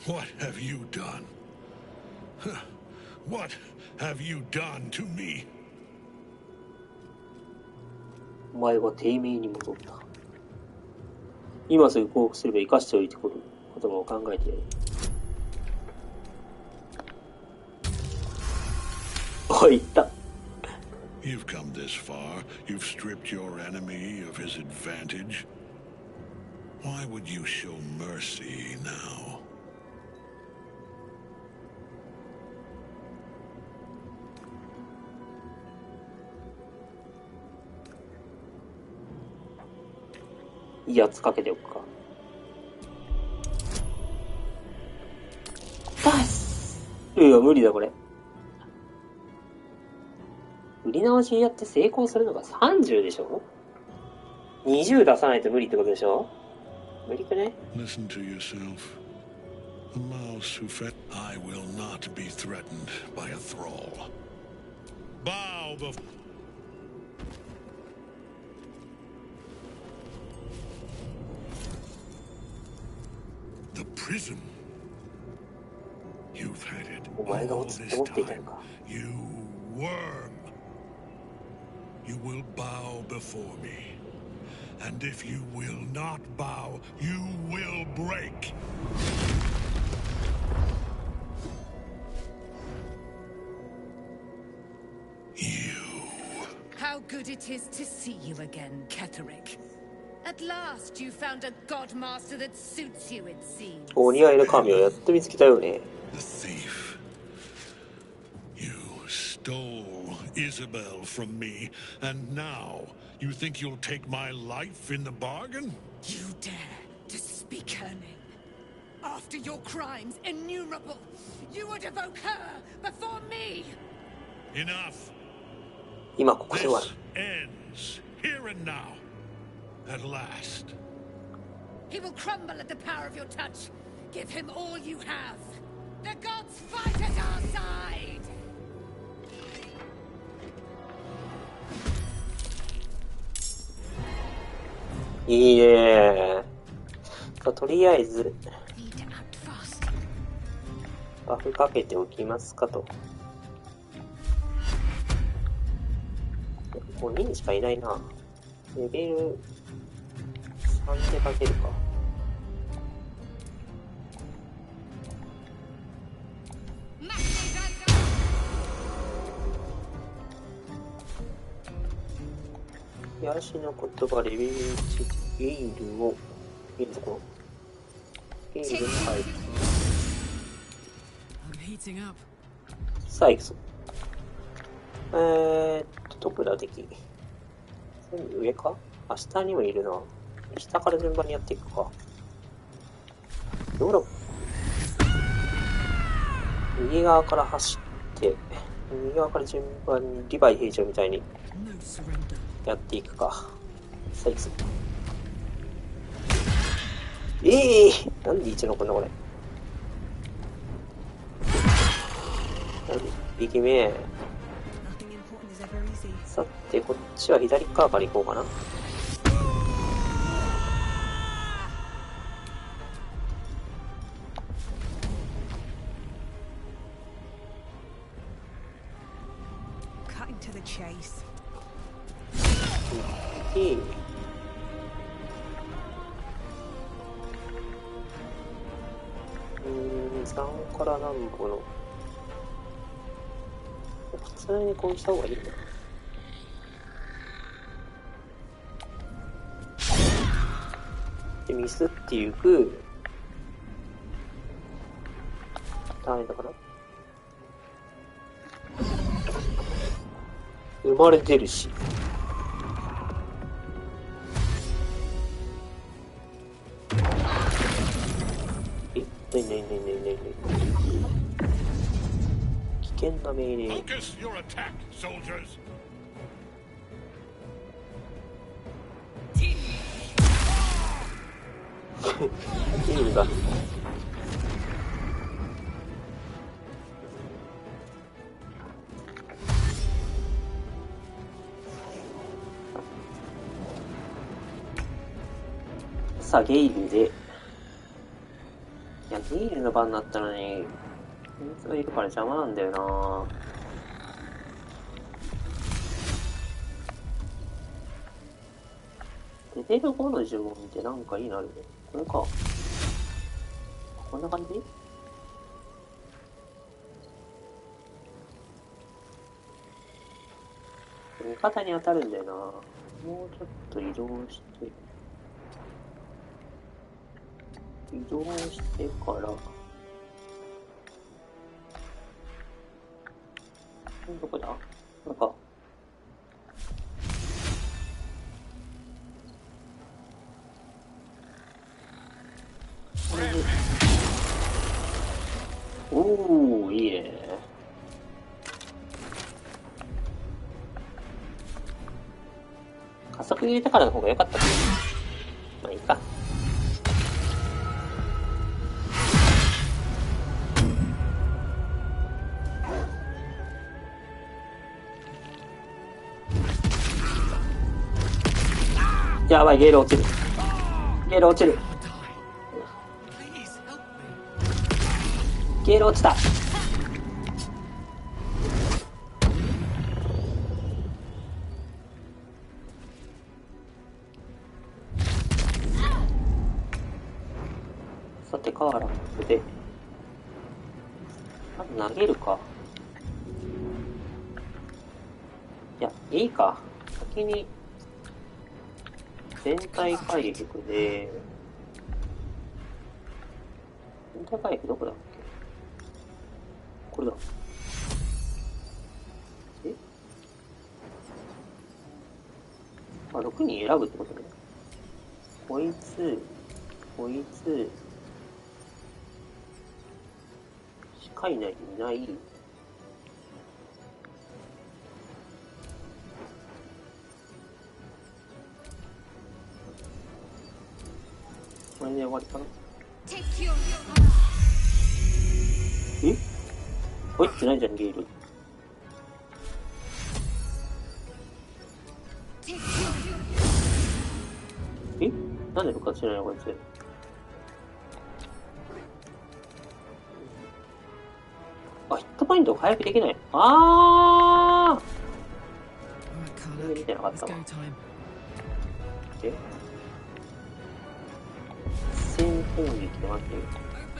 What have you done? What have you done to me? お前は低迷に戻った。今すぐ降伏すれば生かしておいてくる言葉を考えてやる。おい、言った。You've come this far. You've stripped your enemy of his advantage. Why would you show mercy now?いやつかけておくか。バス。無理だこれ。売り直しやって成功するのが30でしょ。20出さないと無理ってことでしょ。無理くね。 Listen to yourself. A mouse who fed. I will not be threatened by a thrall. Bow before. こ prison. You've had it お前が all ずっ this と持っていたの time. か。 You worm. You will bow before me. And if you will not bow, you will break. How good it is to see you again, Ketherick. At last you found a godmaster that suits you, it seems. お似合いの神をやっと見つけたよね。 The thief. You stole Isabel from me, and now you think you'll take my life in the bargain? You dare to speak her name. After your crimes innumerable, you would evoke her before me. Enough. 今ここで終わる。 This ends here and now. At last. He will crumble at the power of your touch. Give him all you have. The gods fight at our side. いいね。さあ、とりあえず Need to act fast. バフかけておきますかと。5人しかいないな。レベル3でかけるか。癒しの言葉レベル1ゲイルを見るところ。ゲイルに入る。さあ行くぞ。どこだ敵。全部上か？あ、下にもいるな。下から順番にやっていくか。どうだ？右側から走って、右側から順番にリヴァイ兵長みたいにやっていくか。さあ行くぞ。なんで一のこんなこれ。なんで一匹目。さて、こっちは左側から行こうかな。3から何歩の普通にこうした方がいいな。で、ミスっていく。ダメだかな。生まれてるし。ね危険な命令。Focus your attack, soldiers. いいんだ。さあ、ゲイルで。いや、ゲイルの番になったのに、秘密がいるから邪魔なんだよな。レベル5の呪文ってなんかいいのあるね。これか。こんな感じ？味方に当たるんだよな。もうちょっと移動して。移動してから、どこだ？これか。おー、いいね。加速入れたからの方が良かったかな。まあいいか。やばい、ゲール落ちる。ゲール落ちる。ゲール落ちた。さて、カーラップで。まず投げるか。いや、いいか。先に、全体回復で、全体回復どこだっけ？これだ。あ、6人選ぶってことね。こいつ、こいつ、視界内にいない。これで終わりかな。え？入ってないじゃん、ゲール。え？なんで復活しないのこいつ。あ、ヒットポイントを回復できない。あー！見てなかったわ。で先攻撃で待ってる。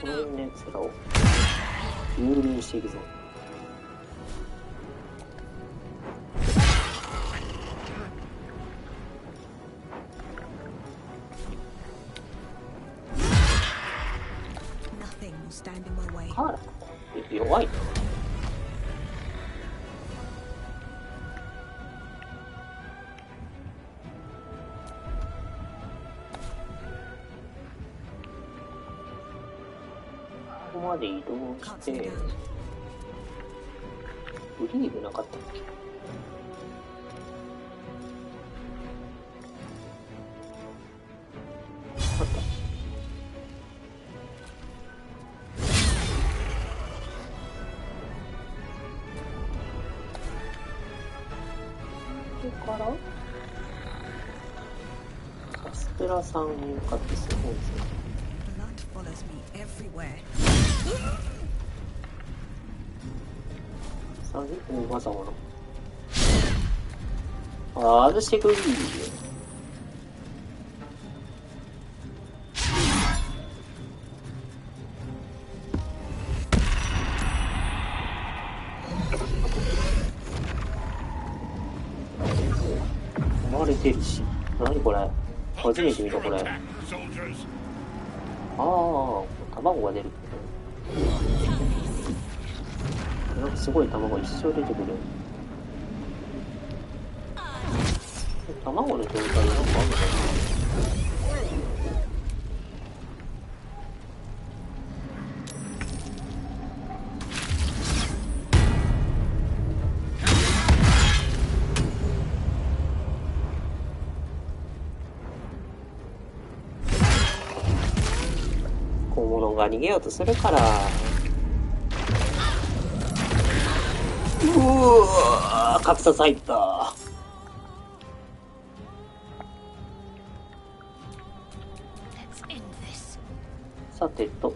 この辺のやつらを有利にしていくぞ。カーラ弱い。ここまで移動して、グリーブなかったっけ？あった。ここからカステラさんに向かってすごいですね。わざわざ。あ、外してくる。生まれてるし。何これ？初めて見たこれ。ああ、卵が出る。なんかすごい卵一生出てくる。卵の状態なんかあるのかな？小物が逃げようとするから。うわー、格差入った。さてと、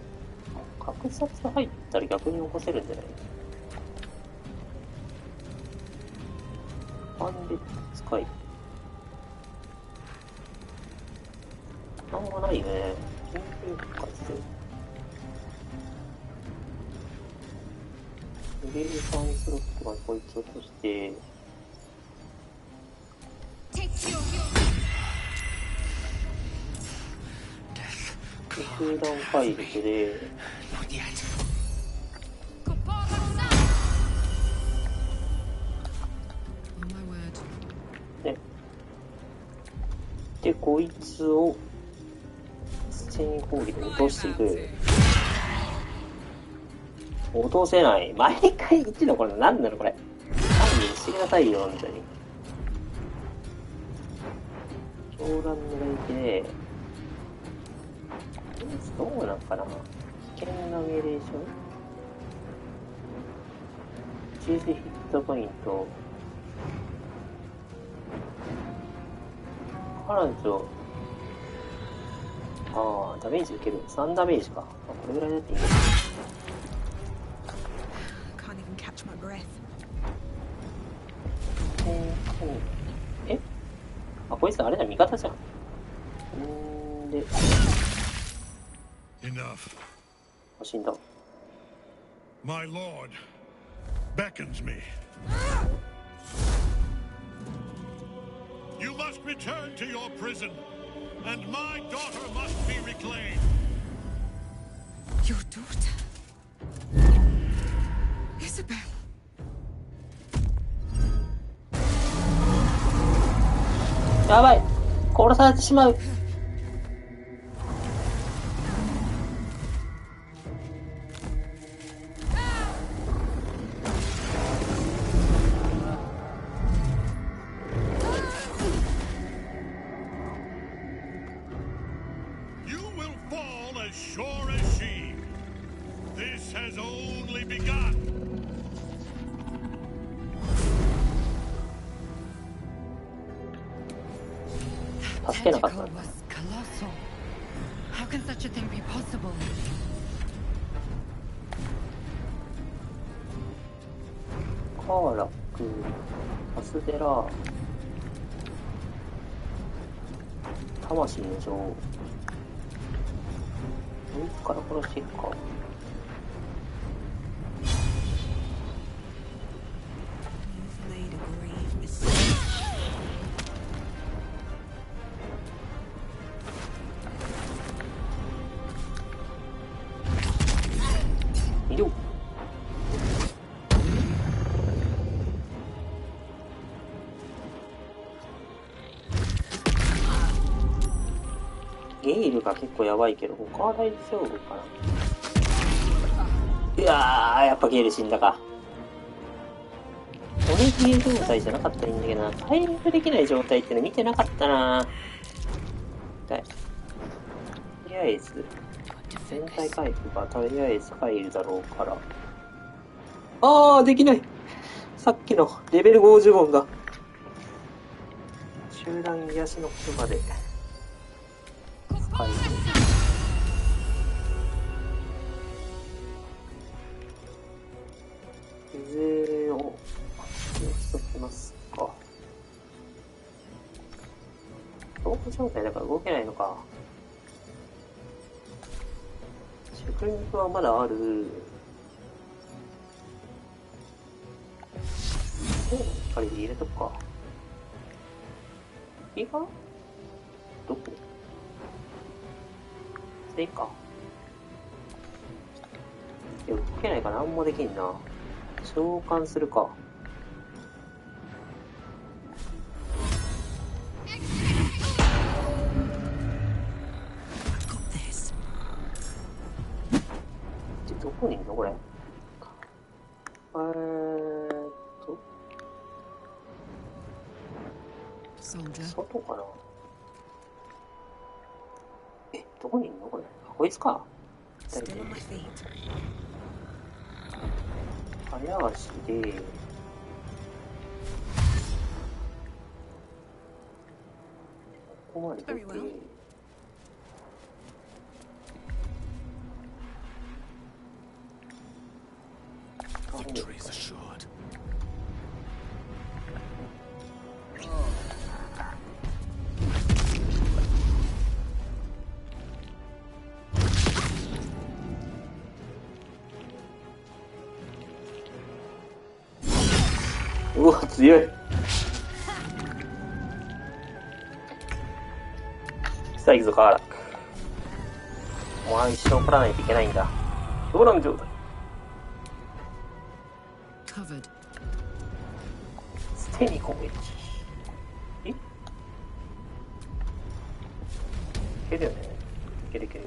格殺入ったら逆に起こせるんじゃない？ハンデ使い。なんもないね。緊急復活で。レール3スロットがこいつを落として、空弾回復で、ね。で、こいつを、先攻撃で落としていく。落とせない。毎回1のこれ何なのこれ。勘弁してくださいよ、本当に。狂乱狙いで、どうなんかな。危険な命令書チーズヒットポイント。彼女、ダメージ受ける。3ダメージか。これぐらいだっていいんだ。え、あ、こいつあれだ、味方じゃん。で、死んだ。My lord beckons me. You must return to your prison, and my daughter must be reclaimed. Your daughter? Isabel. やばい、殺されてしまう。助けなかった。カーラック、アスデラ、魂の女王。もう一から殺していくか。ゲイルが結構やばいけど、他は大丈夫かな。うわー、やっぱゲイル死んだか。俺ゲイル状態じゃなかったらいいんだけどな。回復できない状態っての見てなかったな。痛い。とりあえず、全体回復がとりあえず入るだろうから。あー、できない。さっきのレベル50音が。集団癒しの言葉で。はい。水をしときますか。動作状態だから動けないのか。食肉はまだある。光で入れとくか。いいか？どこ？いいか。いや、動けないから何もできんな。召喚するか。どこにいんのこれ。外かな。どこにいんのこれ。あ、こいつか。早足で。ここまで出て。うわ、強い。さあ、行くぞ、カーラック。お前一生取らないといけないんだ。動乱状態。捨てに攻撃。いけるよね。いけるいける。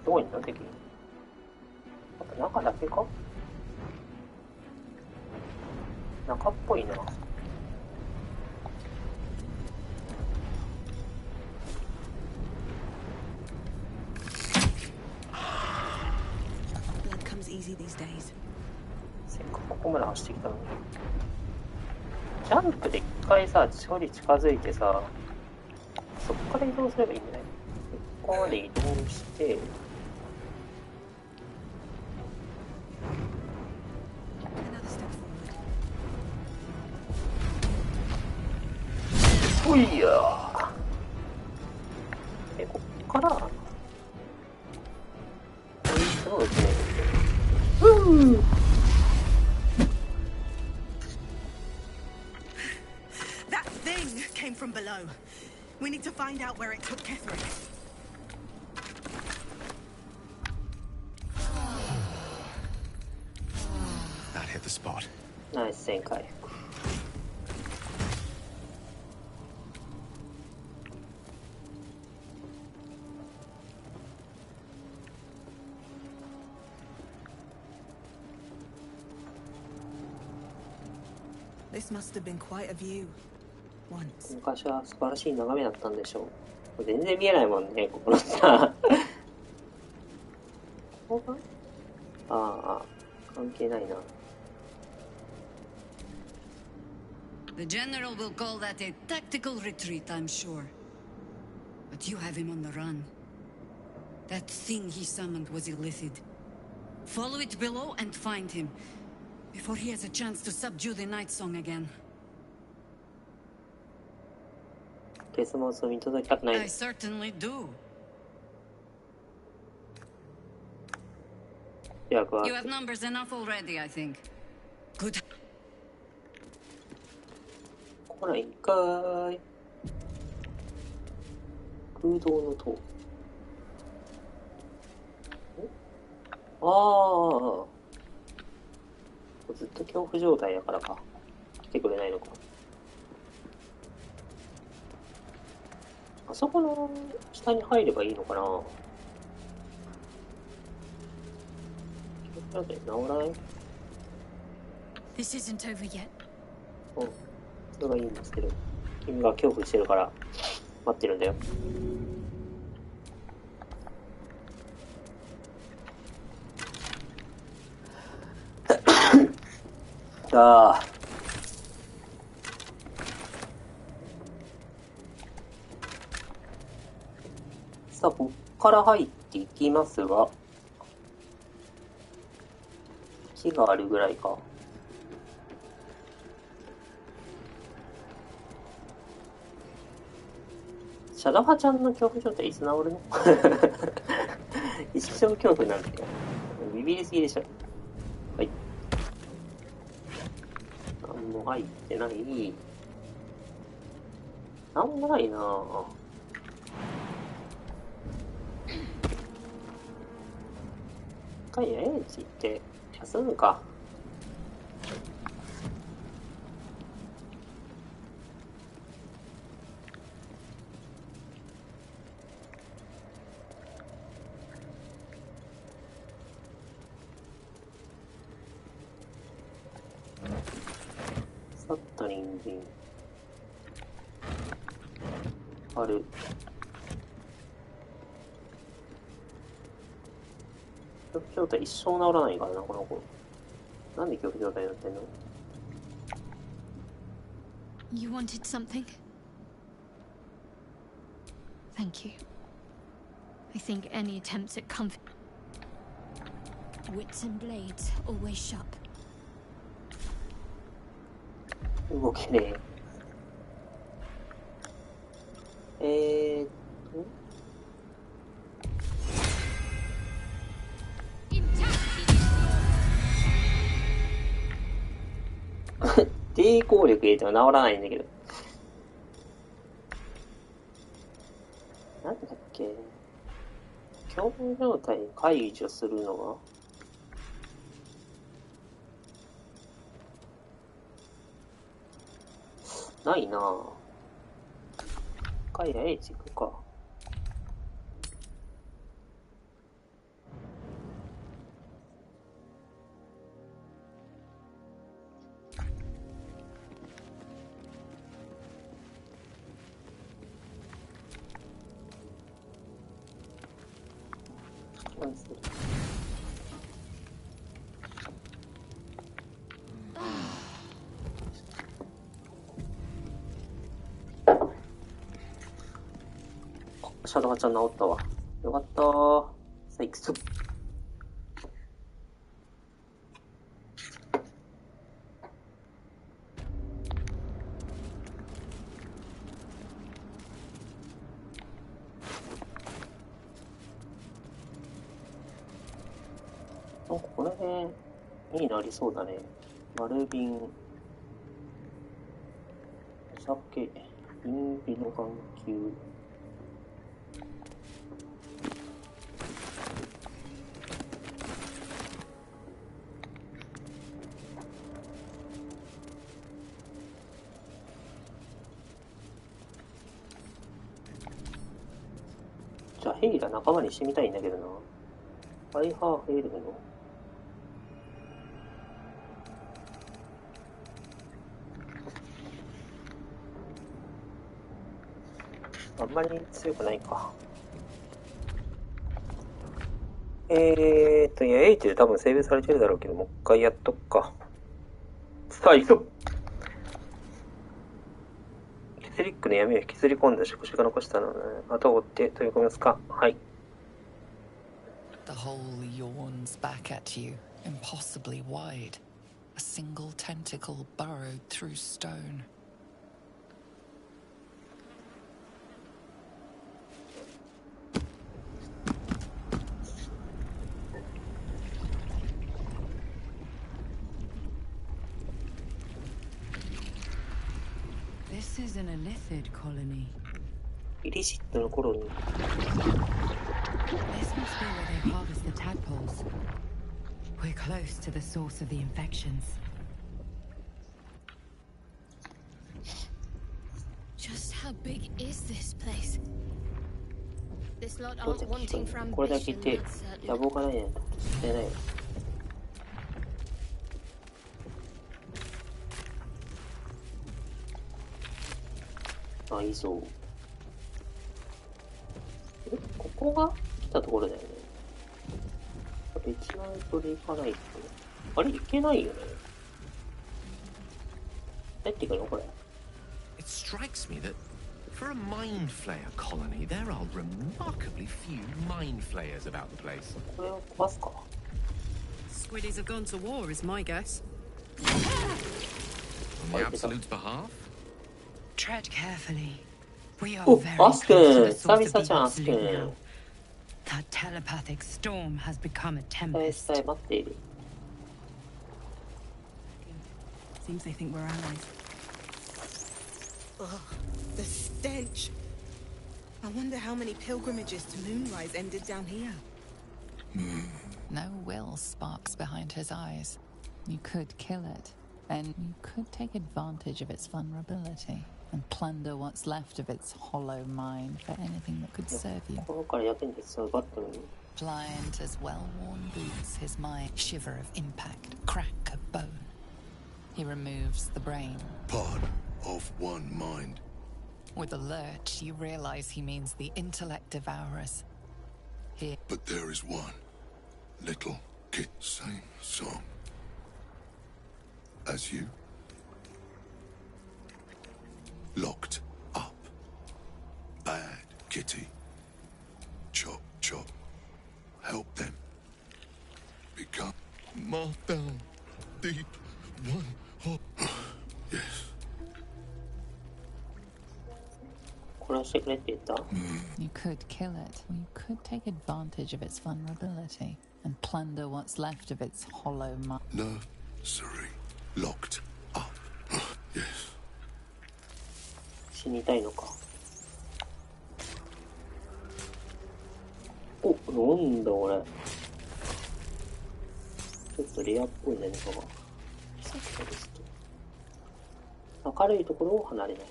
どこにいんの敵？中だけか？中っぽいな。せっかくここまで走ってきたのに。ジャンプで一回さ、距離近づいてさ、そこから移動すればいいんじゃない？ここまで移動して、おいやー。こっからそうですね。That thing came from below. We need to find out where it took Catherine. That hit the spot. Nice 旋回。This must have been quite a view. Once. 昔は素晴らしい眺めだったんでしょう。全然見えないもんね、ここのさ。ここがああ、関係ないな。The general will call that a tactical retreat, I'm sure. But you have him on the run. That thing he summoned was illicit. Follow it below and find him, before he has a chance to subdue the night song again. デスモンスを見届けたくない。 I certainly do. 予約は You have numbers enough already, I think. Good. 来ないんかーい。空洞の塔。ああ。ずっと恐怖状態だからか。来てくれないのか。あそこの下に入ればいいのかな。治らない？ This isn't over yet. うん。それがいいんですけど。君が恐怖してるから待ってるんだよ。さあ。さあ、こっから入っていきますが、木があるぐらいか。シャドハちゃんの恐怖状態いつ治るの？一生恐怖なんてビビりすぎでしょ。はい。なんも入ってない。なんもないなぁ。一回エンジって休むか。さっと人参。ある。恐怖状態一生治らないからな、この子。なんで恐怖状態になってんの？ You wanted something? Thank you. I think any attempts at comfort... Wits and blades, always sharp. 動けねえ。抵抗力入れても治らないんだけど。なんだっけ？恐怖状態に解除するのはないなぁ。カイラエイジ行くか。シャドウちゃん治ったわ。よかったー。さあ、行くぞ。この辺いいのありそうだね。丸瓶、お酒、銀火の眼球。じゃあヘイラ仲間にしてみたいんだけどな。アイハーヘイルのあんまり強くないか。いや、エイチで多分セーブされてるだろうけど、もう一回やっとくか。さあ、行く。キスリックの闇を引きずり込んだ宿主が残したので、後を追って飛び込みますか。はい。The hole yawns back at you, impossibly wide. A single tentacle burrowed through stone. This is an Illithid colony. イリシットの頃に This must be where they harvest the tadpoles. We're close to the source of the infections. Just how big is this place? This lot aren't wanting for これだけ ambition, で that's 野 certain. 望がないなんてしてない。あ、いいぞ。ここが来たところだよね。別なルートで行かないと。あれ、行けないよね。入ってくるのこれ。It strikes me that for a mind flayer colony, there are remarkably few mind flayers about the place. これを壊すか。Squiddies have gone to war, is my guess. On the Absolute's behalf? Tread carefully. We are お、 very ア close ス to 君、 the 久 source 々 of the じゃん、アス Absolute 君。 now. That telepathic storm has become a 伝え tempest. 伝え待っている。Seems they think we're allies. Ugh, the stench. I wonder how many pilgrimages to Moonrise ended down here. No will sparks behind his eyes. You could kill it, and you could take advantage of its vulnerability and plunder what's left of its hollow mind for anything that could serve you. 心から役に立つそう奪ったのに。 Pliant as well-worn boots, his mind shiver of impact, crack of bone. He removes the brain. Part of one mind. With a lurch, you realize he means the intellect devourers. Here, But there is one little kid, same song as you. Locked up. Bad kitty. Chop, chop. Help them. Become marked down. Deep. One hot. Yes. 殺してくれって言った you could kill it, or you could take advantage of its vulnerability and plunder what's left of its hollow mind. Nursery. Locked up. Yes. 死にたいのか。お、なんだこれ。ちょっとレアっぽい何かが。さっきのですと。明るいところを離れない。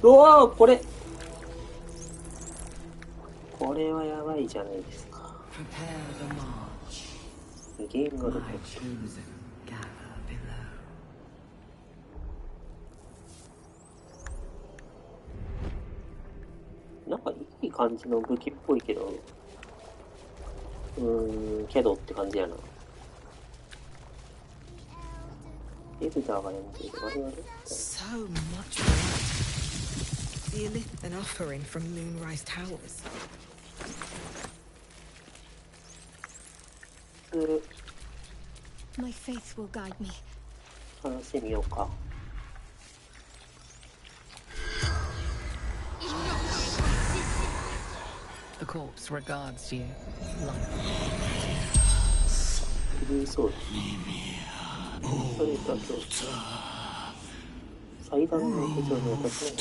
うわー、これはやばいじゃないですか。 Prepare the march. ゲームがどこ My chosen gather below. なんかいい感じの武器っぽいけど、けどって感じやな。エルダーが呼んでいる。我々 So much blood. The Illith an offering from Moonrise Towers. My faith will guide me. 話してみようか。The corpse regards you like そうだ。それだけ祭壇の屋上に渡すね。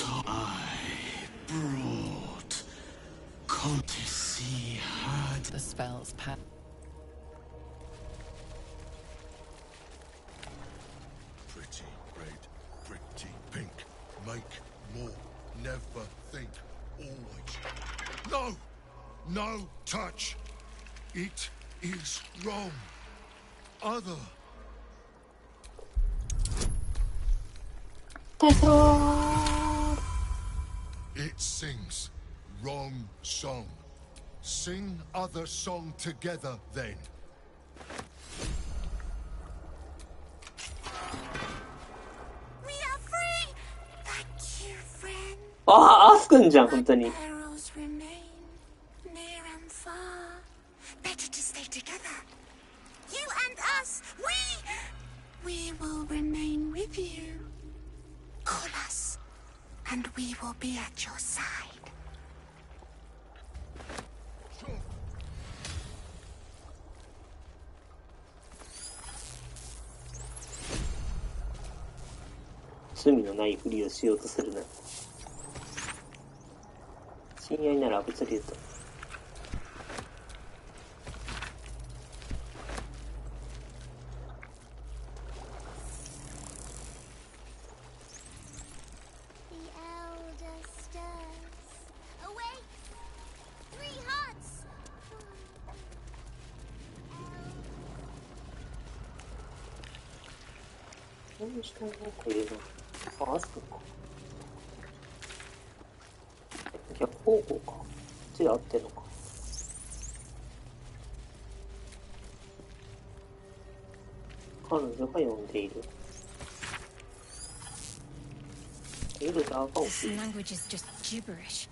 the spell's power. Pretty red, pretty pink. Make more. Never think. Always. No! No touch! It is wrong. Other. It sings wrong song. Sing other song together then. We are free! Thank you, friend. あ、アスくんじゃん、本当に。 Arrows remain near and far. Better to stay together. You and us, we will remain with you. Call us, and we will be at your side. 罪のないふりをしようとするな。親愛ならアブソリュート。The elder stirs. Awake! 3 hearts! 何をしたのこれな。あ、アスくんか。逆方向か。こっちで合ってんのか。彼女が呼んでいる。エルダーが起 This きる。 language is just gibberish.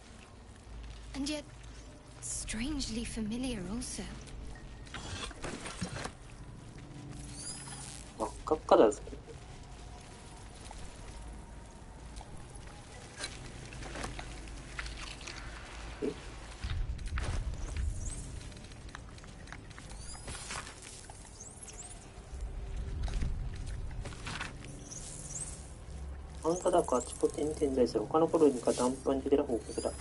And yet, strangely familiar also. 真っ赤っかだぜ。アンカダークあちこちに点在する他のコロニーが断片的な報告だ。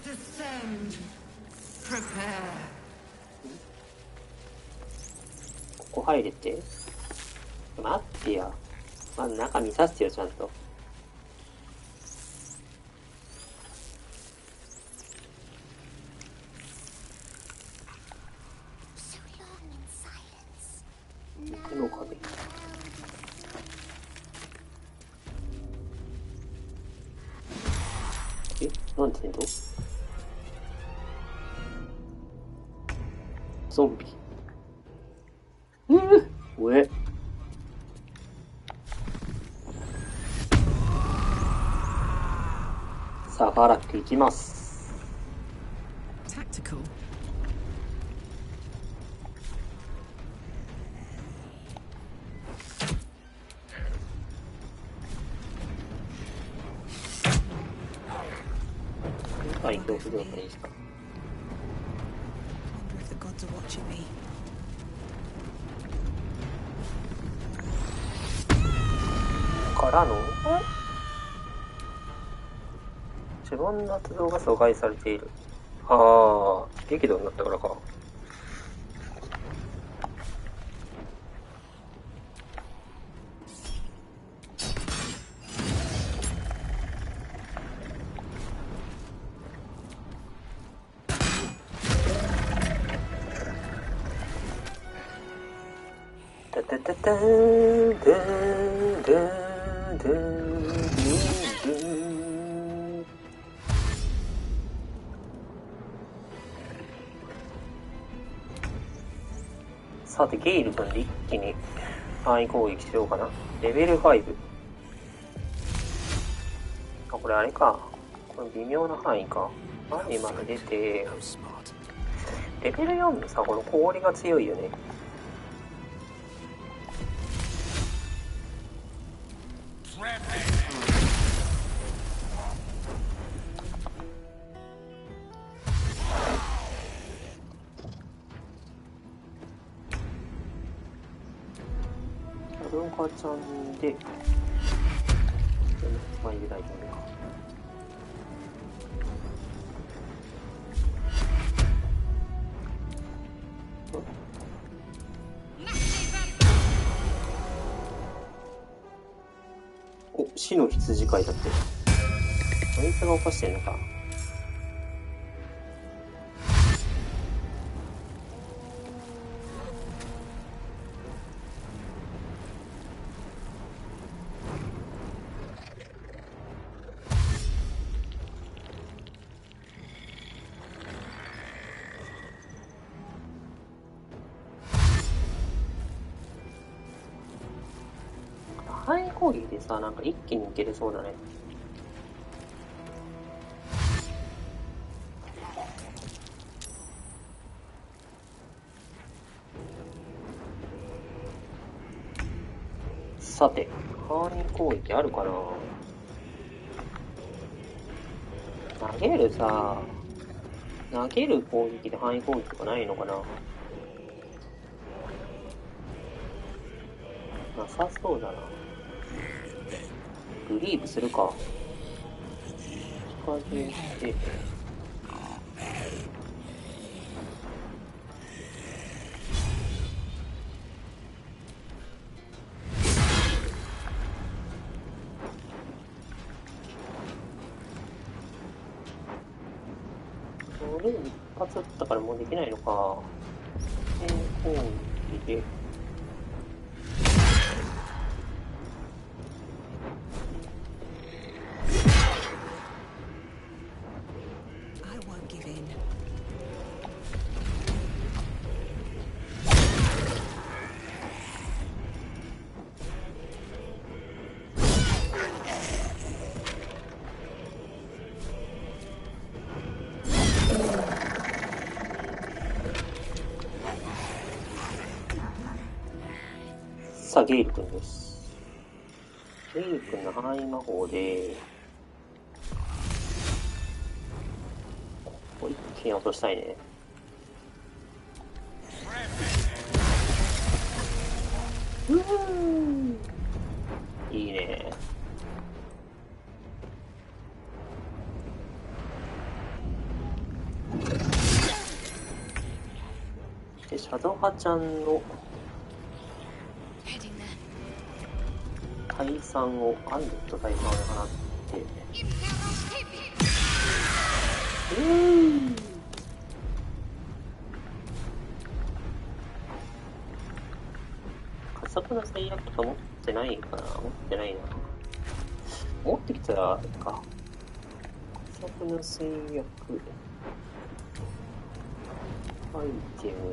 Descend. Prepare. ここ入れて。待ってや。まず中見させてよ、ちゃんと。So long in silence. 手の壁。なんて言うんだゾンビ。おえ。さあ、バラック行きます。Tactical. はい、恐怖状態でした。 Wonder if the gods are watching me. からの自分の活動が阻害されている。ああ、激怒になったからか。タタタターンダーンダーンダーンダーン。さてゲイル君で一気に範囲攻撃しようかな。レベル5。あ、これあれか。これ微妙な範囲か。範囲まで出てレベル4のさ、この氷が強いよね。赤ちゃんで、まあ入れないといけないか。お、死の羊飼いだって。あいつが犯してんのか。範囲攻撃でさ、なんか一気にいけるそうだね。さて、範囲攻撃あるかな。投げるさ、投げる攻撃で範囲攻撃とかないのかな。なさそうだな。グリーブするか。近づいて。これ一発だったからもうできないのか。攻撃で。さあ、ゲイル君です。ゲイル君の範囲魔法で、ここ一気に落としたいね。いいね。で、シャドハちゃんの退散を、アンデッド退散を放って、加速の制約とか持ってないかな。持ってないな。持ってきたら、か。加速の制約。アイテムを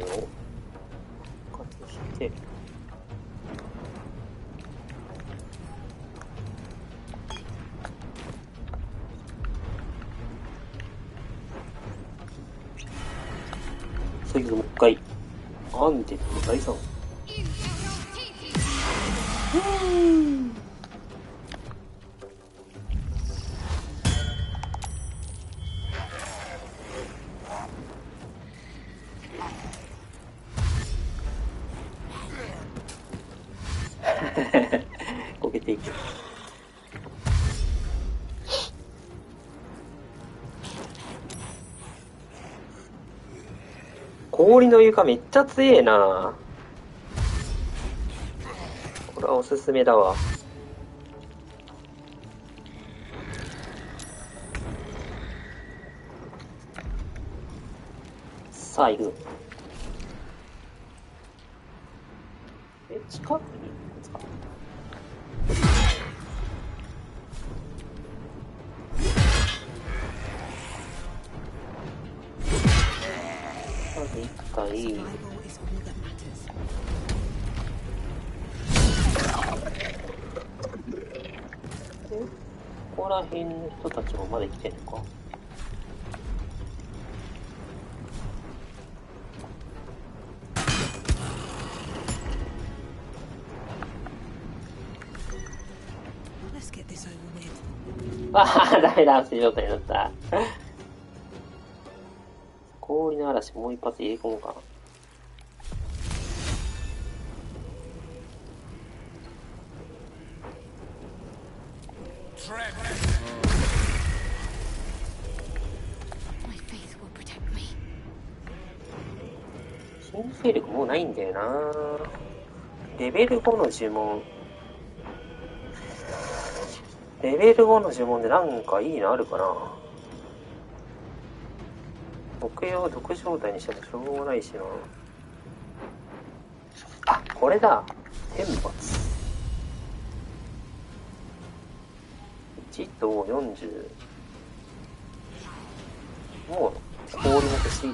復活して、それでもう一回、アンデッド第3。こけていく。氷の床めっちゃ強えな。これはおすすめだわ。さあ行く。近くにですか。まず一回。ここら辺の人たちもまだ来てんのか。ああ、ダメだ、足状態になった。氷の嵐もう一発入れ込もうかな。新勢力もうないんだよな。レベル5の呪文。レベル5の呪文でなんかいいのあるかな。毒状態にしてもしょうがないしな。あ、これだ。天罰。1と40。もう、氷も欲しい。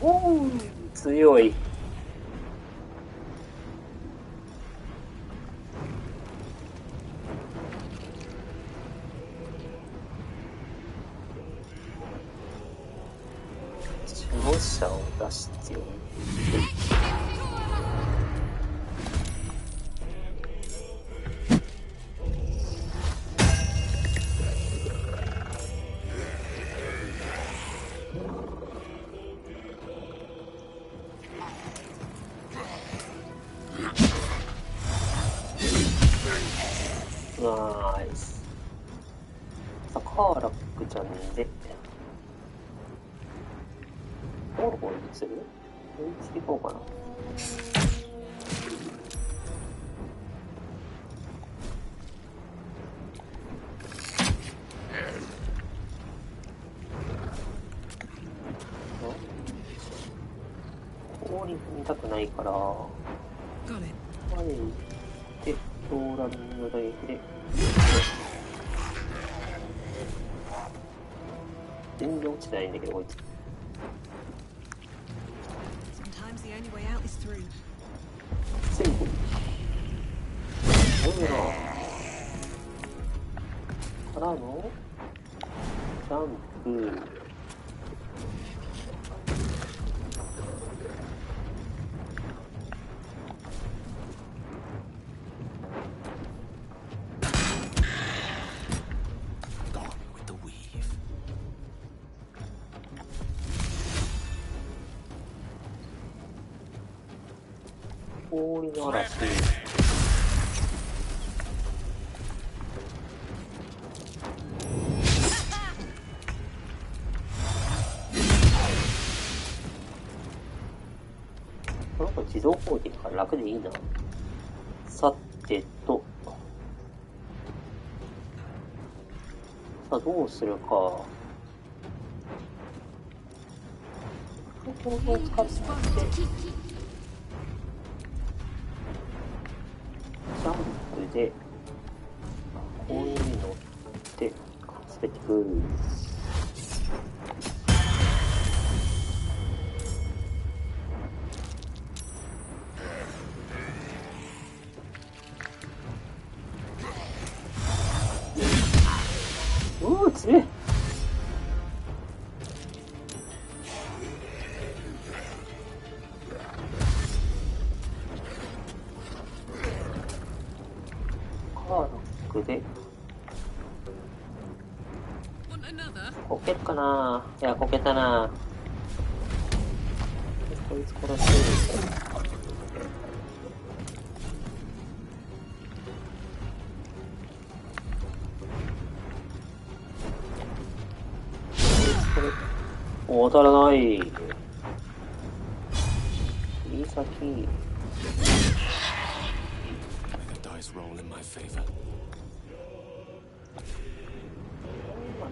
おお、強い。守護者を出す必要。ナイス。さあ、カーラックちゃんで、どこにする？追いつけこうかな。氷踏みたくないから、前に行って、ローラリングライフで、全然落ちてないんだけど、こいつ。Sometimes the only way out is through. 全部。からの、ジャンプ。氷の嵐。なんか自動攻撃だから楽でいいな。さてと。さあどうするか。ここを使って。ジャンプで、こういうのって滑ってくる。強い。でこけるかな。いや、こけたな。こいつ殺してる。当たらない。いい先。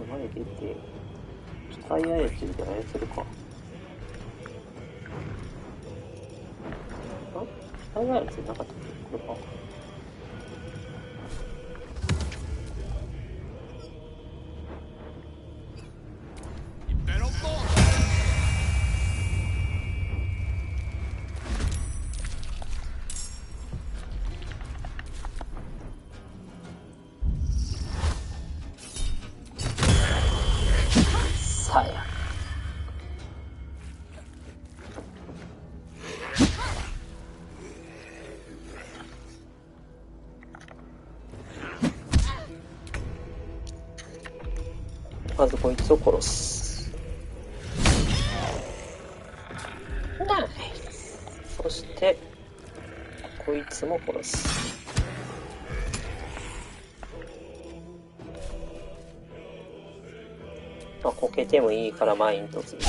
前出て、機械操りで操るか。機械操りなかったっけ？これか。まずこいつを殺す。ナイス。そしてこいつも殺す。まあこけてもいいからマイン突撃。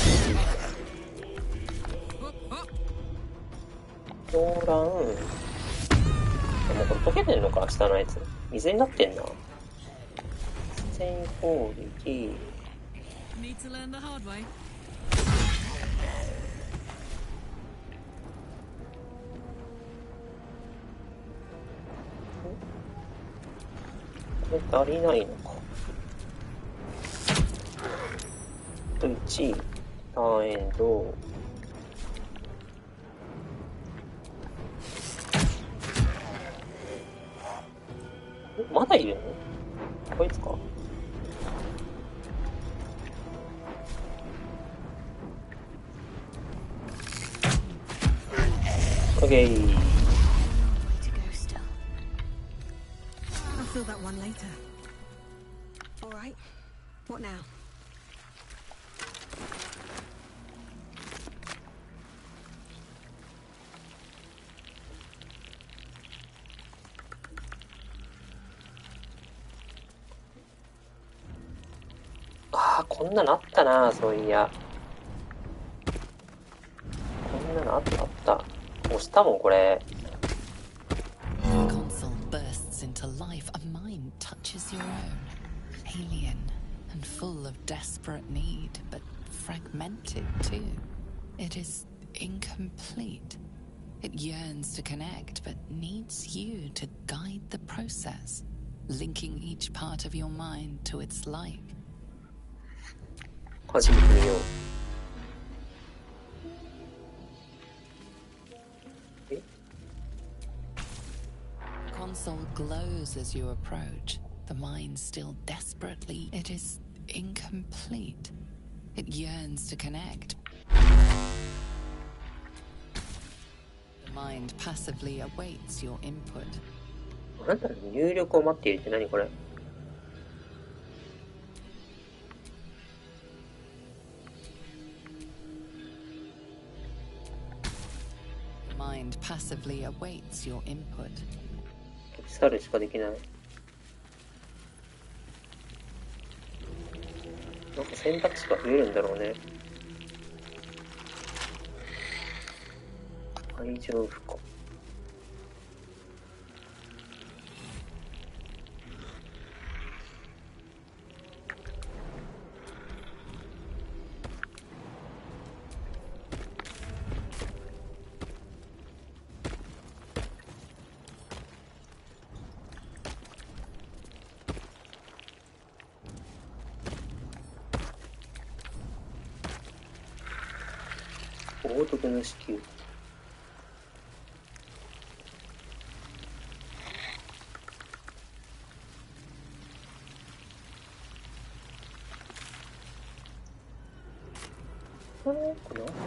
狂乱。でもこれ溶けてんのか、下のやつ。水になってんな。全攻撃。Need to learn the hard way. これ足りないのか。1、ターンエンド。まだいるの？こいつか。オッケー。Way to go still. I'll fill that one later. All right. What now? Ah, こんなのあったな、そういや。こんなのあった。押したもん、これ。The console bursts into life. A mind touches your own. Alien and full of desperate need, but fragmented too. It is incomplete. It yearns to connect, but needs you to guide the process, linking each part of your mind to its like. 初めて見よう。Console glows as you approach. The mind still desperately. It is incomplete. It yearns to connect. The mind passively awaits your input. なんだろう、入力を待っているって何これ。The mind passively awaits your input. 去るしかできない。なんか選択肢が増えるんだろうね。大丈夫か。冒涜の支給。これなんかあるのかな。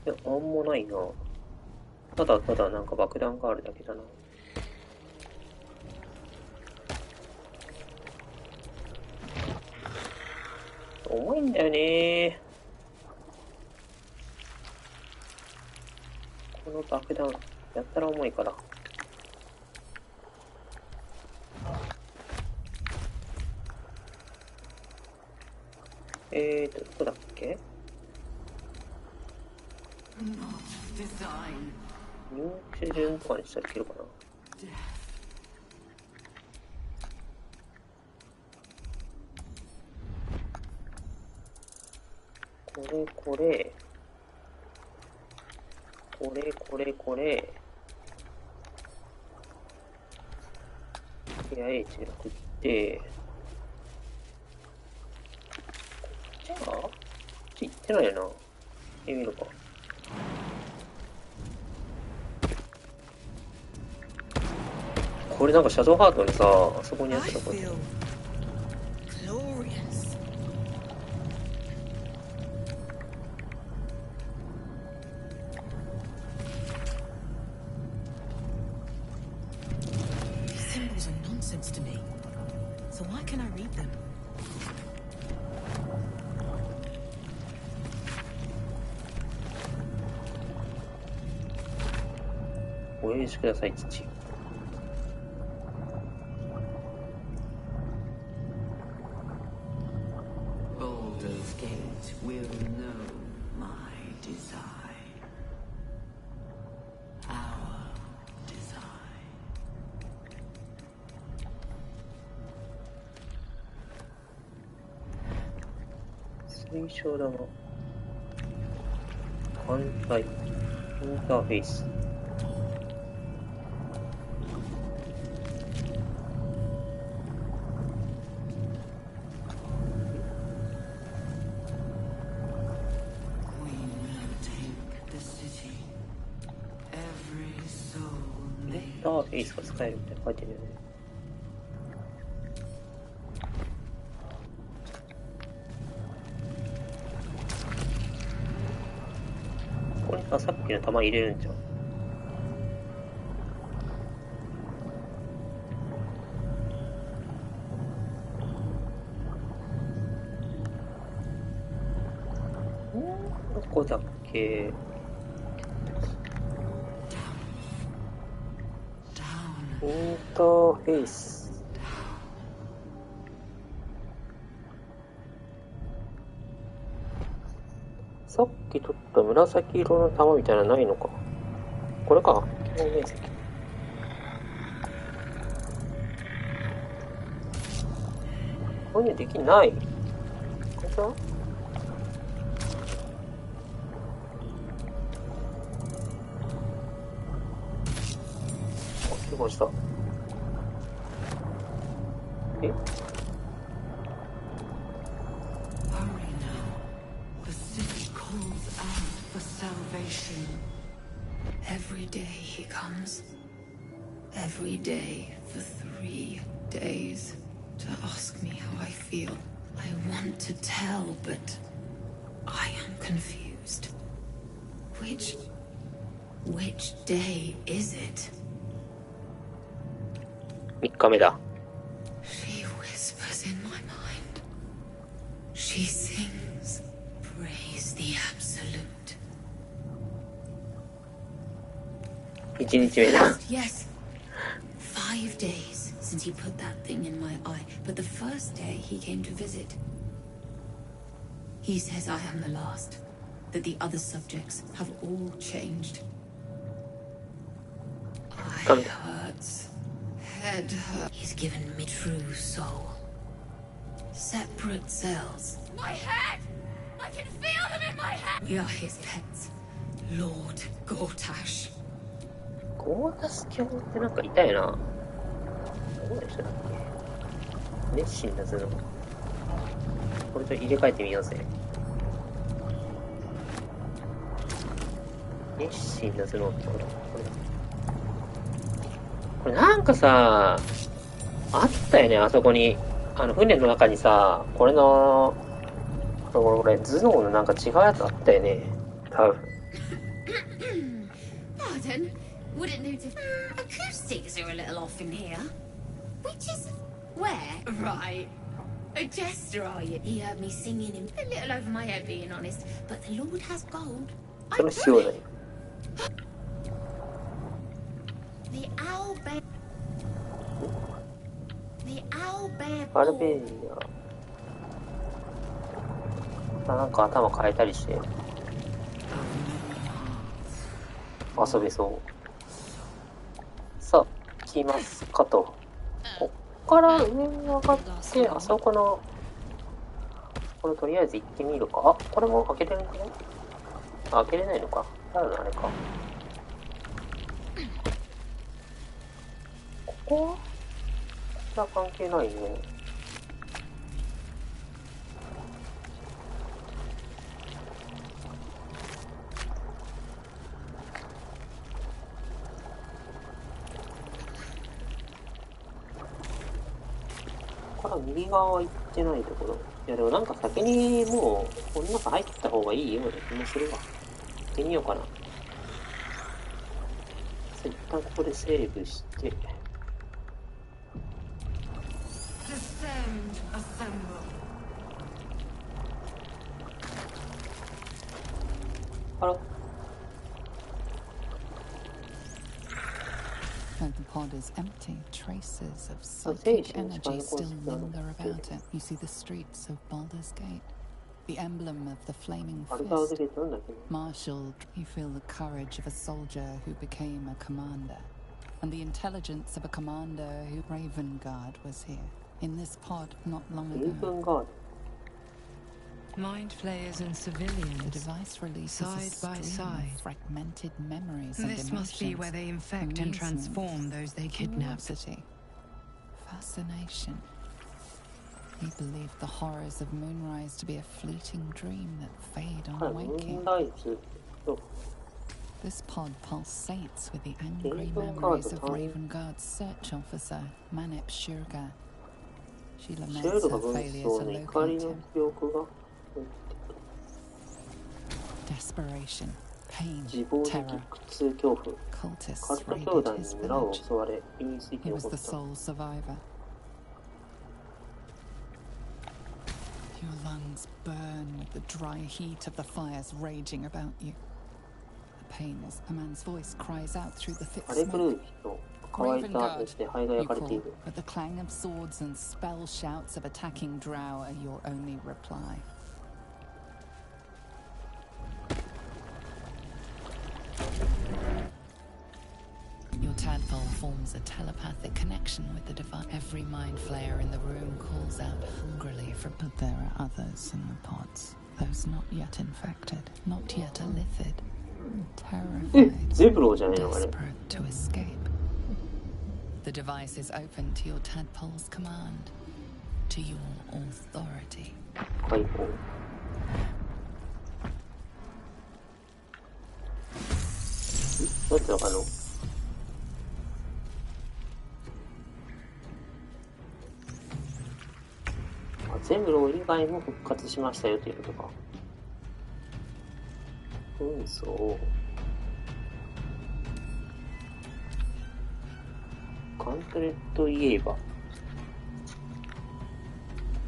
いや、なんもないな。ただただなんか爆弾があるだけだな。重いんだよね。この爆弾やったら重いから。どこだっけ？入手順とかにしたらいけるかな。これ。で、H を送って、じゃあ、こっち行ってないよな。行ってみるか。これなんかシャドウハートにさ、あそこにあったとこ。To me. So why can I read them? お許しください、父。gate will know my design. Our design. 水晶玉艦隊インターフェースインターフェースが使えるみたいな書いてるよね。これさ、さっきの弾入れるんじゃん。どこだっけ。インターフェース。さっき取った紫色の玉みたいなのないのか。これか。基本面積。こういうのできない。これか。あ、結構した。え？Every day he comes. Every day for 3 days to ask me how I feel. I want to tell, but I am confused. Which day is it? 3日目だ。She whispers in my mind. She sings, praise the absolute. 1日目だ。Yes. 5 days since he put that thing in my eye, but the first day he came to visit. He says I am the last, that the other subjects have all changed. Eye hurts, head hurts. He's given me true soul. Separate cells. My head! I can feel them in my head! We are his pets. Lord Gortash. ゴータス教ってなんか痛いな。どうでしたっけ。熱心な頭脳。これと入れ替えてみようぜ。熱心な頭脳ってこれなんかさ、あったよね、あそこに。船の中にさ、これの、これ、頭脳のなんか違うやつあったよね。多分。Pardon? Wouldn't know if acoustics are a little off in here. Which is where? Right. A jester, are you? He heard me singing him a little over my head, being honest. But the Lord has gold. I know it. The owl bear. The owl bear. バルベーリア。なんか頭変えたりして遊べそう。さあ、行きますかと。こっから上に上がって、あそこの、これとりあえず行ってみるか。あ、これも開けれるのかな。開けれないのか。ただのあれか。ここはこれは関係ないね。ここから右側は行ってないところ。いやでもなんか先にもうこの中入った方がいいような気もするわ。行ってみようかな。一旦ここでセーブして。あら。Though the pod is empty, traces of psychic energy still linger about it. You see the streets of Baldur's Gate. The emblem of the flaming バルダーズ fist. ゲートなんだっけね。 Marshaled, you feel the courage of a soldier who became a commander, and the intelligence of a commander who Raven Guard was here, in this pod not long レイブ ago. ンガード。 Mind flayers and The civilians. device releases a Side by stream side. of fragmented memories and This must be where they infect and transform those they kidnap. Curiosity, fascination. He believed the horrors of Moonrise to be a fleeting dream that fade はい、 on ムー waking. ンライズと This pod pulsates with the angry Raven memories Guard of time. Raven Guard's search officer, Manip Shurga. She シュー laments ルが her 分 failure 層 to の怒り locate の him. 記憶が Desperation, pain, 自暴自棄 terror. 苦痛恐怖 Cultists カルト兄 raided 弟 his に村を village. 襲われ唯一生き He was 残 the った sole survivor. Your lungs burn with the dry heat of the fires raging about you. The pain as a man's voice cries out through the thick 荒れ狂 smoke. う人乾いたそして灰が You 焼かれてい call, る but the clang of swords and spell shouts of attacking drow are your only reply. Your tadpole forms a telepathic connection with the divine. Every mind flayer in the room calls out hungrily for. But there are others in the pods. Those not yet infected, not yet illithid, え terrified, ゼブローじゃねえのあれ desperate to escape. The device is open to your tadpole's command, to your authority. 解放どうやってわかるのゼブロー以外も復活しましたよということか。運送ガントレット言えば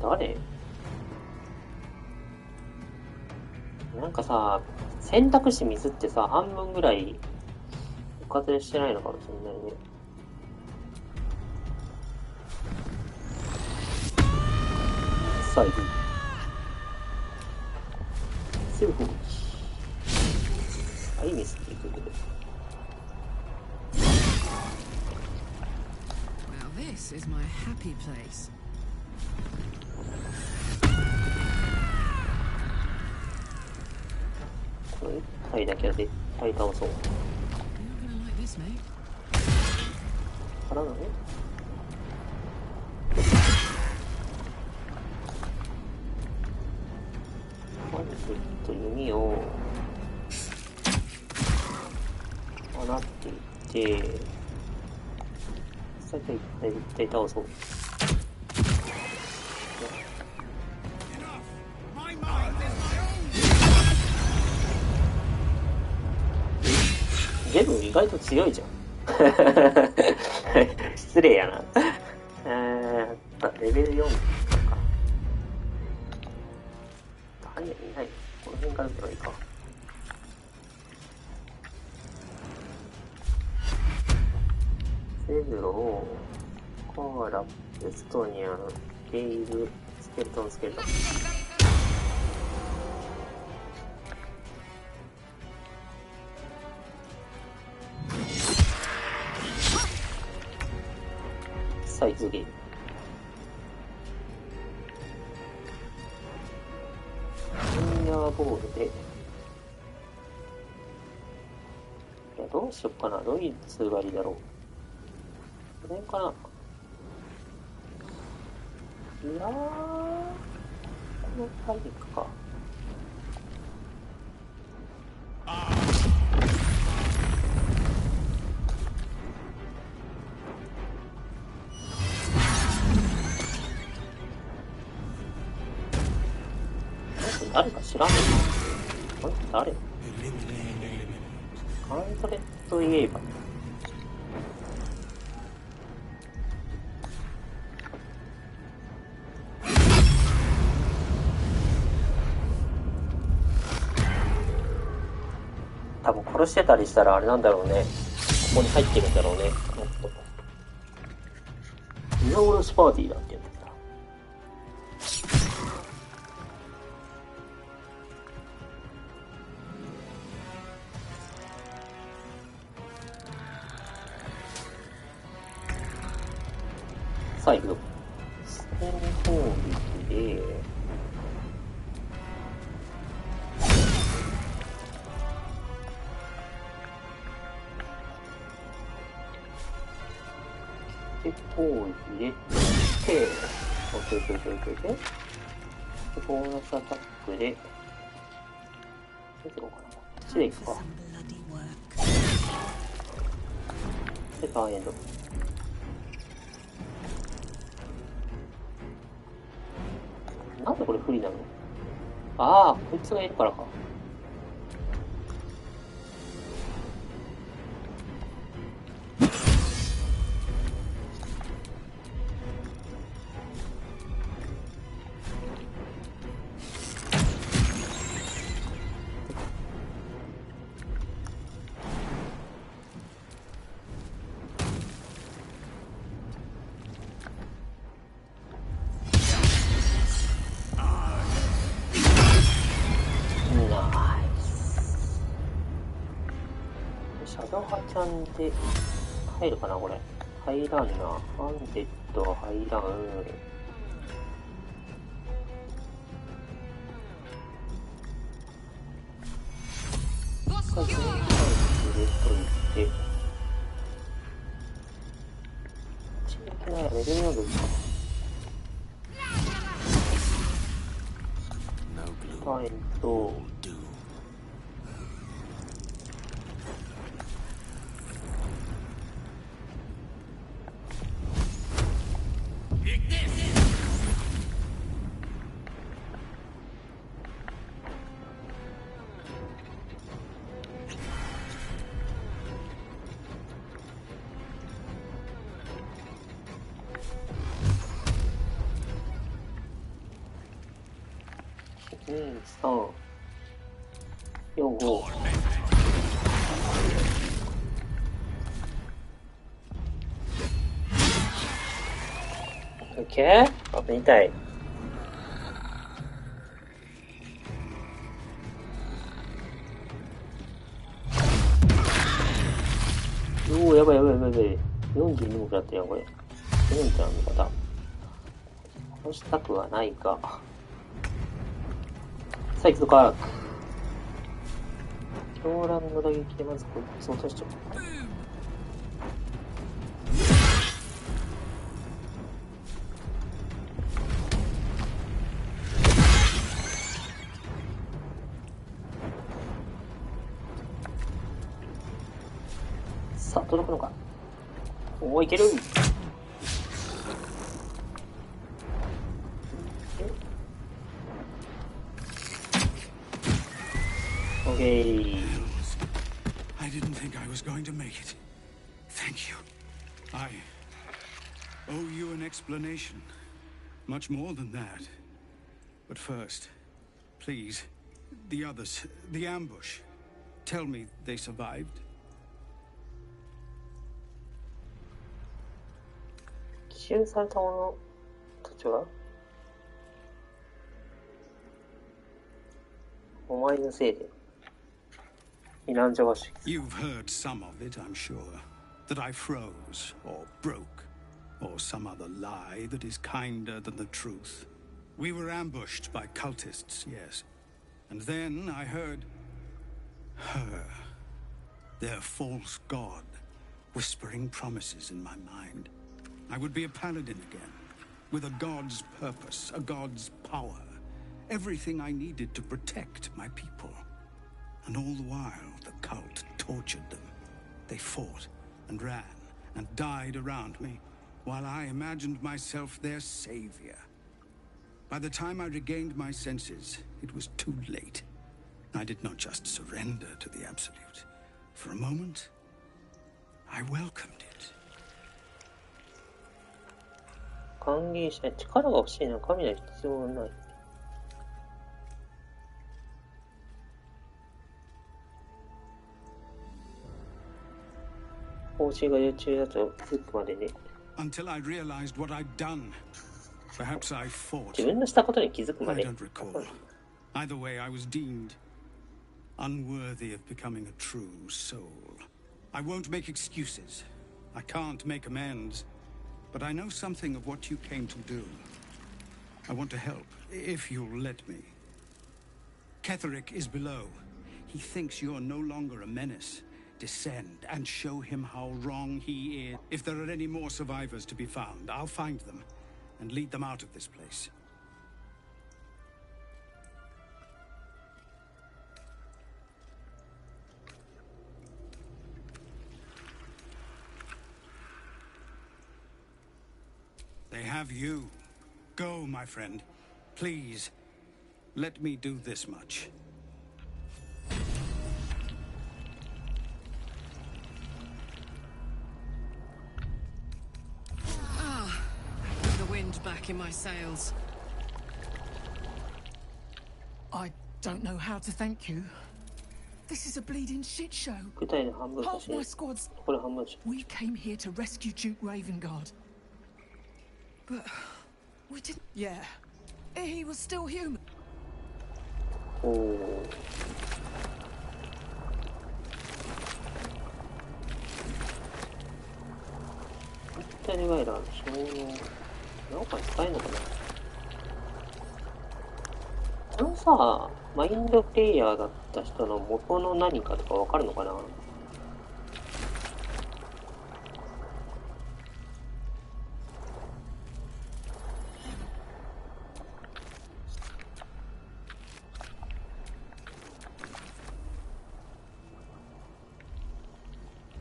誰？なんかさ、選択肢ミスってさ、半分ぐらい復活してないのかもしれないね。最後セルフあいミスっていくけど Well, this is my happy place. この一体だけは絶対倒そう You're gonna like this, mate. からのねまず弓を放っていってさっきは絶対倒そうゼブ意外と強いじゃん失礼やなレベル4かはいないこの辺から打てばいいかセブロコーラエストニアンゲイルスケルトンスケルトンサイズゲームフィンガーボールでいやどうしよっかなドイツがいいだろうこれかないやーこの体力か誰か知らんのこれ誰カントレット言えば多分殺してたりしたらあれなんだろうねここに入ってるんだろうね見殺しパーティーだってやってたさあ行くぞ。先攻撃で、で、こう入れて、で、ボーナスアタックで、どうしようかな。こっちでいくか。で、ターンエンド。なんでこれ不利なの？ああ、こいつがいるからか。シャドウハちゃんで入るかなこれ。入らんな。ハンデッドは入らん。さあ、全体入れといて。ちなみにレベル4度か。2、3、4、5。オッケー？あと2体。おー、やばい。42も食らってるやん、これ。4ちゃんの方。殺したくはないか。さあ、行くぞか。狂乱の打撃でまずこいつを落としちゃおう。さあ、届くのか。おー、いける。Okay. I didn't think I was going to make it. Thank you. I owe you an explanation. Much more than that. But first, please, the others, the ambush. Tell me they survived. 奇襲された者たちはお前のせいで。You've heard some of it, I'm sure. That I froze, or broke, or some other lie that is kinder than the truth. We were ambushed by cultists, yes. And then I heard her, their false god, whispering promises in my mind. I would be a paladin again, with a god's purpose, a god's power. Everything I needed to protect my people. And all the while, the cult tortured them. They fought and ran and died around me, while I imagined myself their savior. By the time I regained my senses, it was too late. I did not just surrender to the Absolute. For a moment, I welcomed it. 歓迎しない。力が欲しいな。神は必要ない。報酬が予中だと気づくまでね。Until I realized what I'd done. Perhaps I fought. 自分のしたことに気づくまで。I don't recall. Either way, I was deemed unworthy of becoming a true soul. I won't make excuses. I can't make amends. but I know something of what you came to do. I want to help, if you'll let me. Ketherick is below. He thinks you're no longer a menace. Descend and show him how wrong he is. If there are any more survivors to be found, I'll find them and lead them out of this place. They have you. Go, my friend. Please, let me do this much. The wind back in my sails. I don't know how to thank you. This is a bleeding shit show. 具体の半分か Half しら my squad's... これ半分し We came here to rescue Duke Ravengard. But we didn't... Yeah. He was still human. おお。ミッドワイラーの小脳なんか使えるのかな。このさ、マインドプレイヤーだった人の元の何かとかわかるのかな。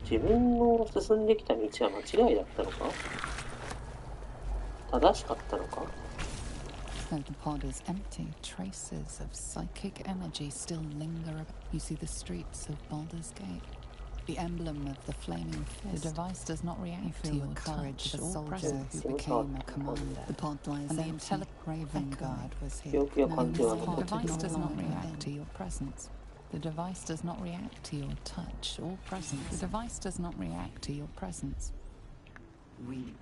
自分の進んできた道は間違いだったのか、正しかったのか。 Though the pod is empty, traces of psychic energy still linger. You see the streets of Baldur's Gate. The emblem of the flaming fist. The device does not react to your courage. The soldier who became a commander. The pod lies and empty. Ravengard was here. The device does not react to your presence. The device does not react to your touch or presence. The device does not react to your presence. We...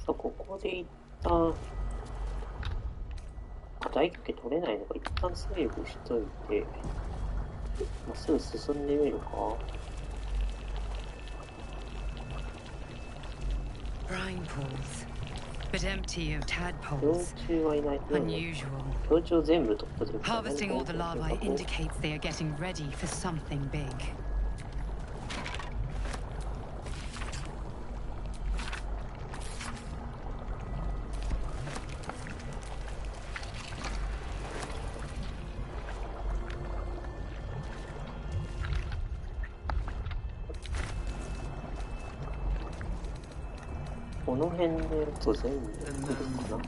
ここで一旦大拠点取れないのか、一旦セーブしといてまっすぐ進んでみるか。 Brine pools, but empty of 幼 tadpoles. 虫はいない。 Unusual. 幼虫を全部取ったというか、 Harvesting all the larvae indicates they are getting ready for something big. この辺のやつを全部来るかな。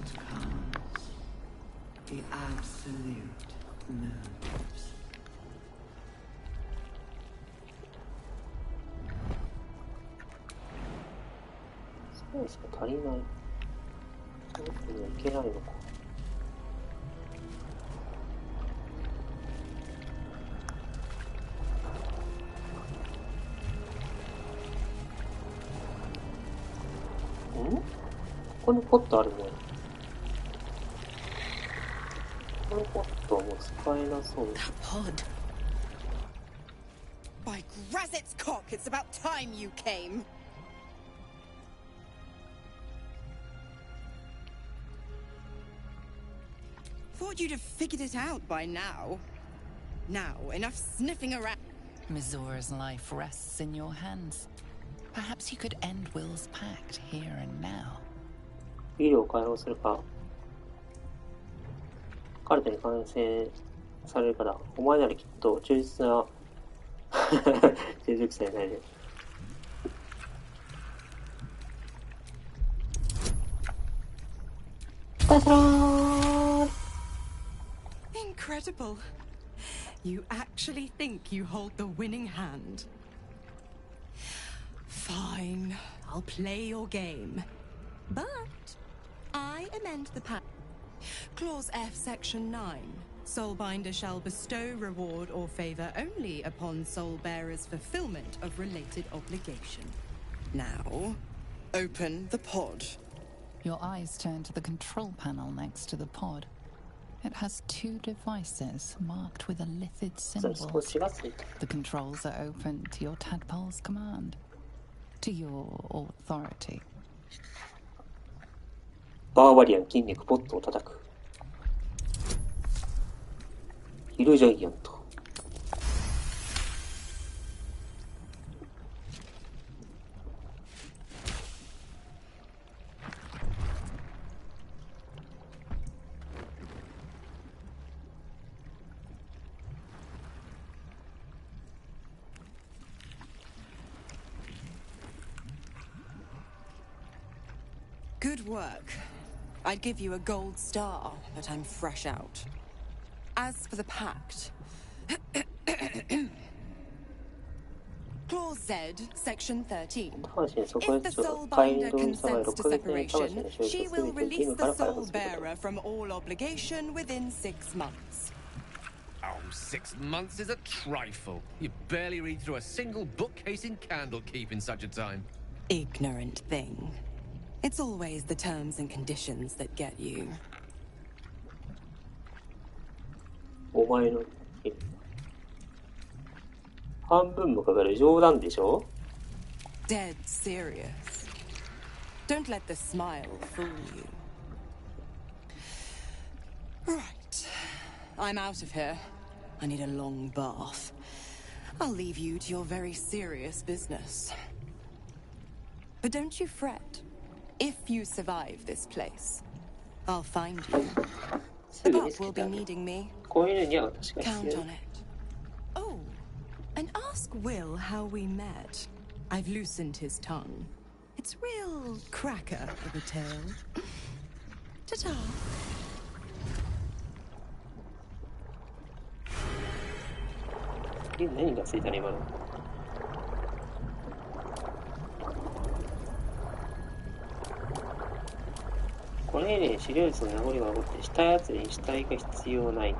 The absolute moves. スペースが足りない。ここにはいけないのか。ここにポットあるね。このポットはもう使えなそう。 Pod. By Grazit's cock, it's about time you came. Thought you'd have figured it out by now. Now, enough sniffing around. Mizora's life rests in your hands. Perhaps you could end Will's pact here and now. 医療を解放するか。カルテに感染されるから、お前ならきっと忠実な忠熟さになれる。Incredible. You actually think you hold the winning hand. Fine, I'll play your game. But I amend the pact. Clause F, Section 9. Soulbinder shall bestow reward or favor only upon soul bearers' fulfillment of related obligation. Now, open the pod. Your eyes turn to the control panel next to the pod. It has two devices marked with a lithid symbol. The controls are open to your tadpole's command, to your authority. バーバリアン筋肉ポットを叩く。ヒルジャイアント。Good work. I'd give you a gold star, but I'm fresh out. As for the pact... Clause Z, Section 13. If the Soulbinder consents to separation, she will release the Soul Bearer from all obligation within 6 months. Oh, 6 months is a trifle. You barely read through a single bookcase in Candlekeep in such a time. Ignorant thing. It's always the terms and conditions that get you. お前の半分もかかる冗談でしょ Dead serious. Don't let the smile fool you. Right. I'm out of here. I need a long bath. I'll leave you to your very serious business. But don't you fret. If you survive this place, I'll find you. The Bob will be needing me. Count on it. Oh, and ask Will how we met. I've loosened his tongue. It's real cracker of a tale. Ta-ta. 何がついたの今の。このエリアに資料率の名残が残って死体集めに死体が必要ない。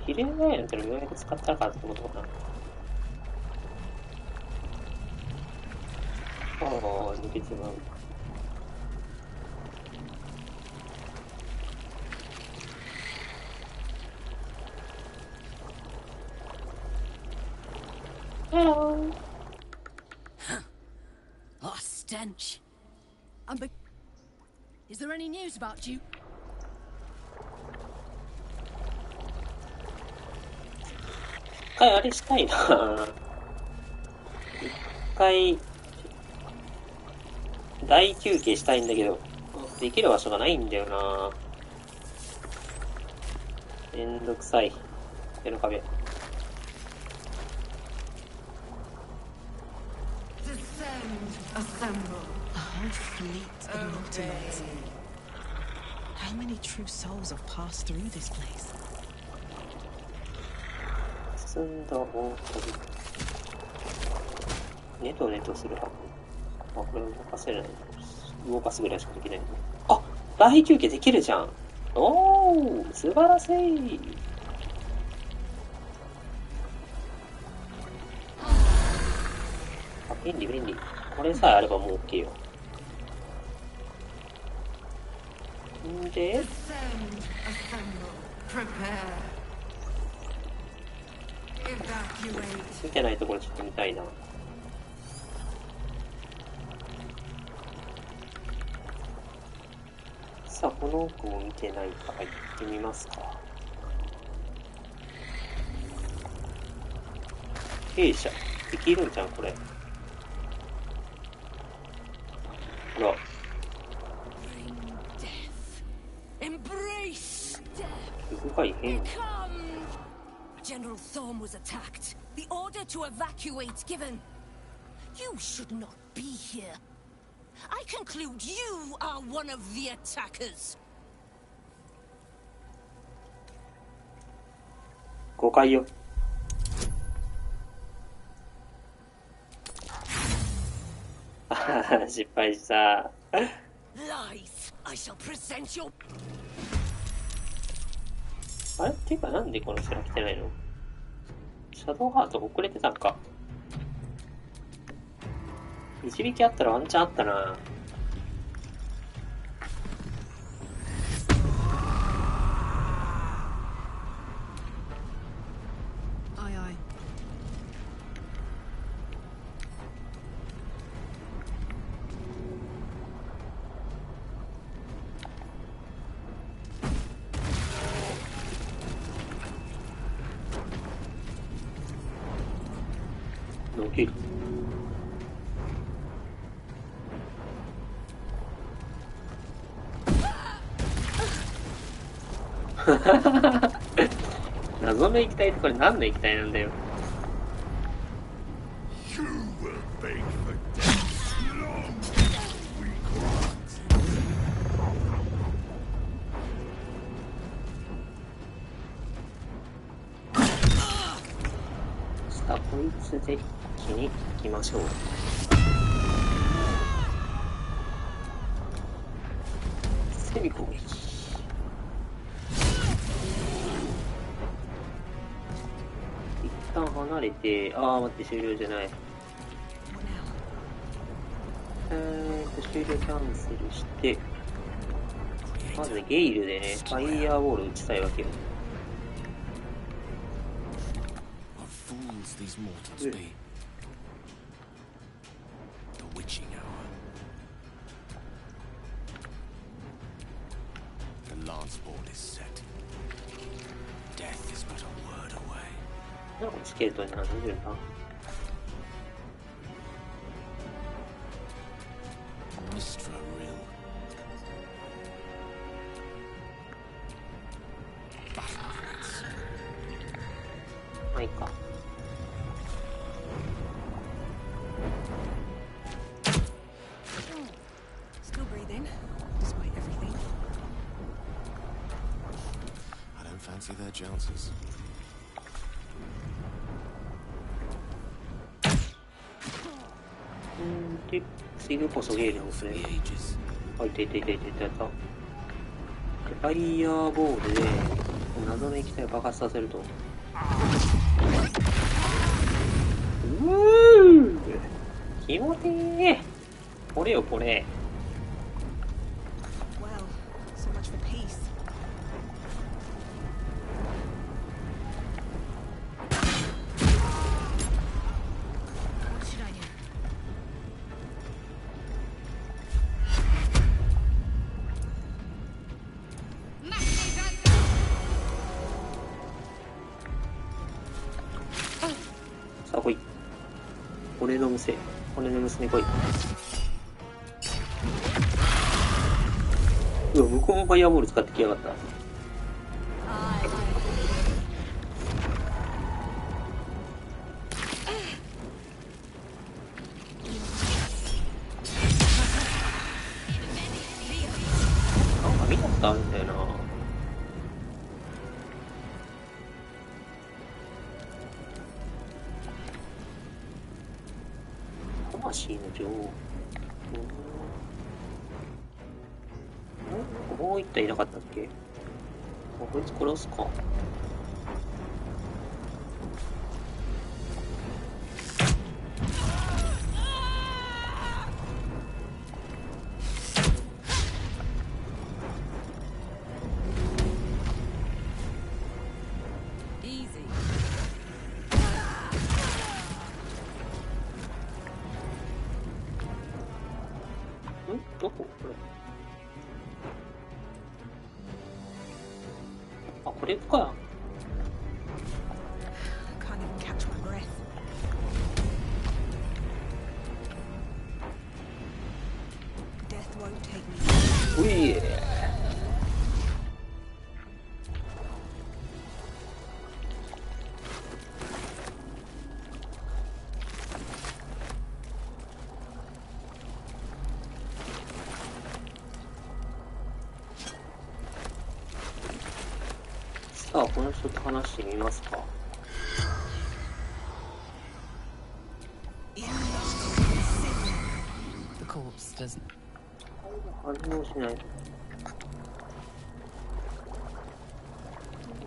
比例ガイアンってのをようやく使ったかってことかな。ああ、抜けてまう。Hello. Oh, stench. Is there any news about you? 一回あれしたいな。一回大休憩したいんだけど、できる場所がないんだよな。めんどくさい。手の壁。Assemble. A whole fleet of Nautilus. How many true souls have passed through this place? 進んだ大鳥。ネトネトする箱。あ、これ動かせない。動かすぐらいしかできない。あ、大休憩できるじゃん。おー、素晴らしい。あ、便利便利。これさえあればもう OK よ。んで見てないところちょっと見たいな。さあ、この奥も見てないから行ってみますか。弊社できるんじゃんこれ。ほら。深い変。General Thorm was attacked. The order to evacuate given. You should not be here. I conclude you are one of the attackers. 誤解よ。失敗した。Lies. I shall present your. あれっていうかなんでこの人ら来てないの？シャドウハート遅れてたんか。導きあったらワンチャンあったな。のける。謎の液体ってこれ何の液体なんだよ。さあ、こいつで一気に行きましょう。セミ攻撃。一旦離れて、待って、終了じゃない。終了キャンセルして、まずゲイルでね、ファイヤーボール打ちたいわけよ。These mortals be the witching hour. The lance board is set. Death is but a word away. なんかスケルトンに話せるな。Mistra Rill. Battlements. まあいいか。Still breathing, despite everything. I don't fancy their chances. で、次こそゲールですね。あ、いたいたいたいたいたいた。ファイヤーボールで謎の液体を爆発させると。気持ちいい。これよこれ。Well, so much for peace. What should I do? さあ来い。俺の娘来い。うわ、向こうもファイヤーボール使ってきやがった。なんか見たことあるんだよな。魂の女王。もう一体いなかったっけ？こいつ殺すか。どここれ。あ、これか。Can't even catch my breath. Death won't take me. ういえ。さあ、この人と話してみますか。The corpse doesn't. 反応しない。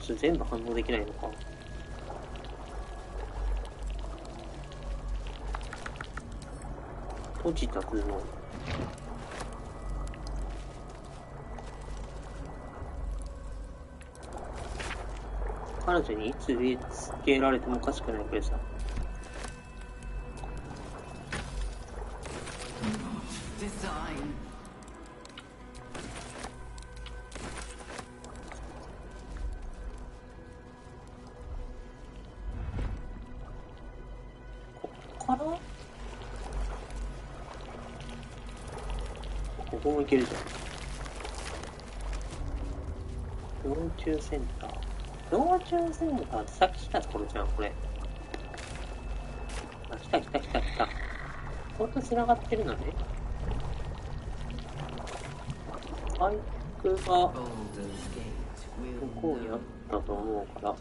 それ全部反応できないのか。閉じた布。彼女にいつ植え付けられてもおかしくないプレッシャー。ここもいけるじゃん。幼虫センター。幼虫センターってさっき来たところじゃん、これ。あ、来た。ほんと繋がってるのね。パイプが、向こうにあったと思うから。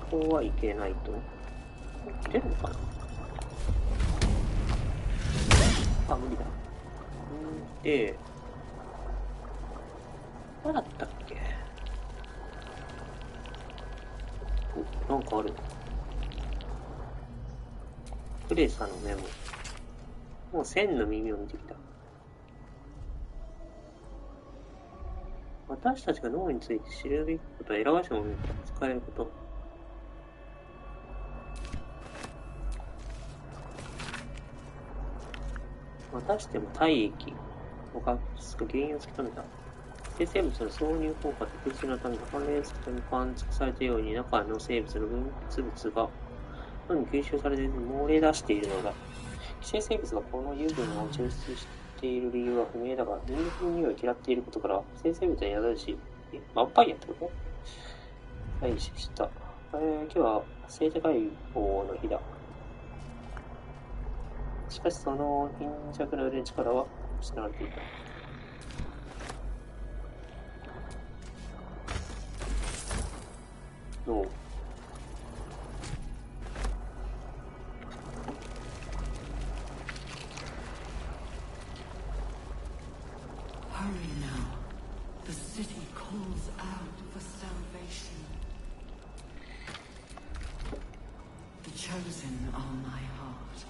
ここはいけないと。出るのかな。あ、無理だ。何だったっけ。お、なんかある。クレサのメモ。もう千の耳を見てきた。私たちが脳について知るべきことは選ばしものに使えること。またしても体液を隠す原因を突き止めた。生成物の挿入効果と空中のために関連するために観測されたように中の生物の分泌物が脳に吸収されて漏れ出しているのだ。寄生生物がこの油分を抽出している理由は不明だが、人間の匂いを嫌っていることから、寄生生物に宿るし、ヴァンパイアってこと？採取した。今日は生体解剖の日だ。しかしその貧弱な腕の力は失われていた。のう。Hurry now. The city calls out for salvation. The chosen are my heart,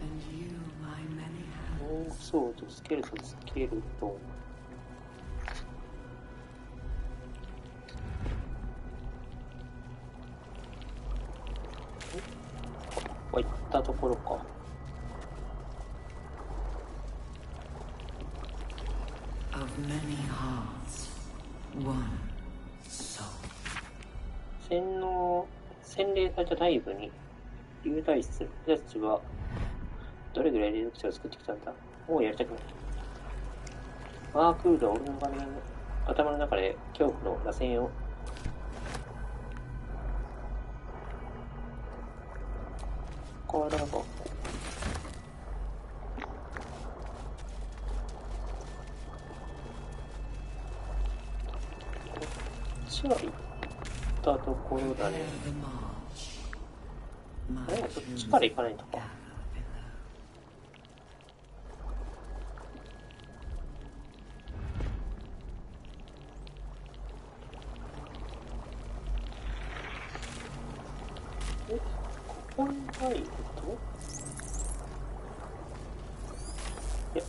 and you my many hands. そうとスケルトンスケルトン。こういったところか。Of many hearts, one soul. 洗礼された内部に流体室。私たちはどれぐらい連続者を作ってきたんだ。もうやりたくない。マークールは俺の頭の中で恐怖の螺旋をこれだこっちは行ったところだね。そっちから行かないとか。ここに入るといや、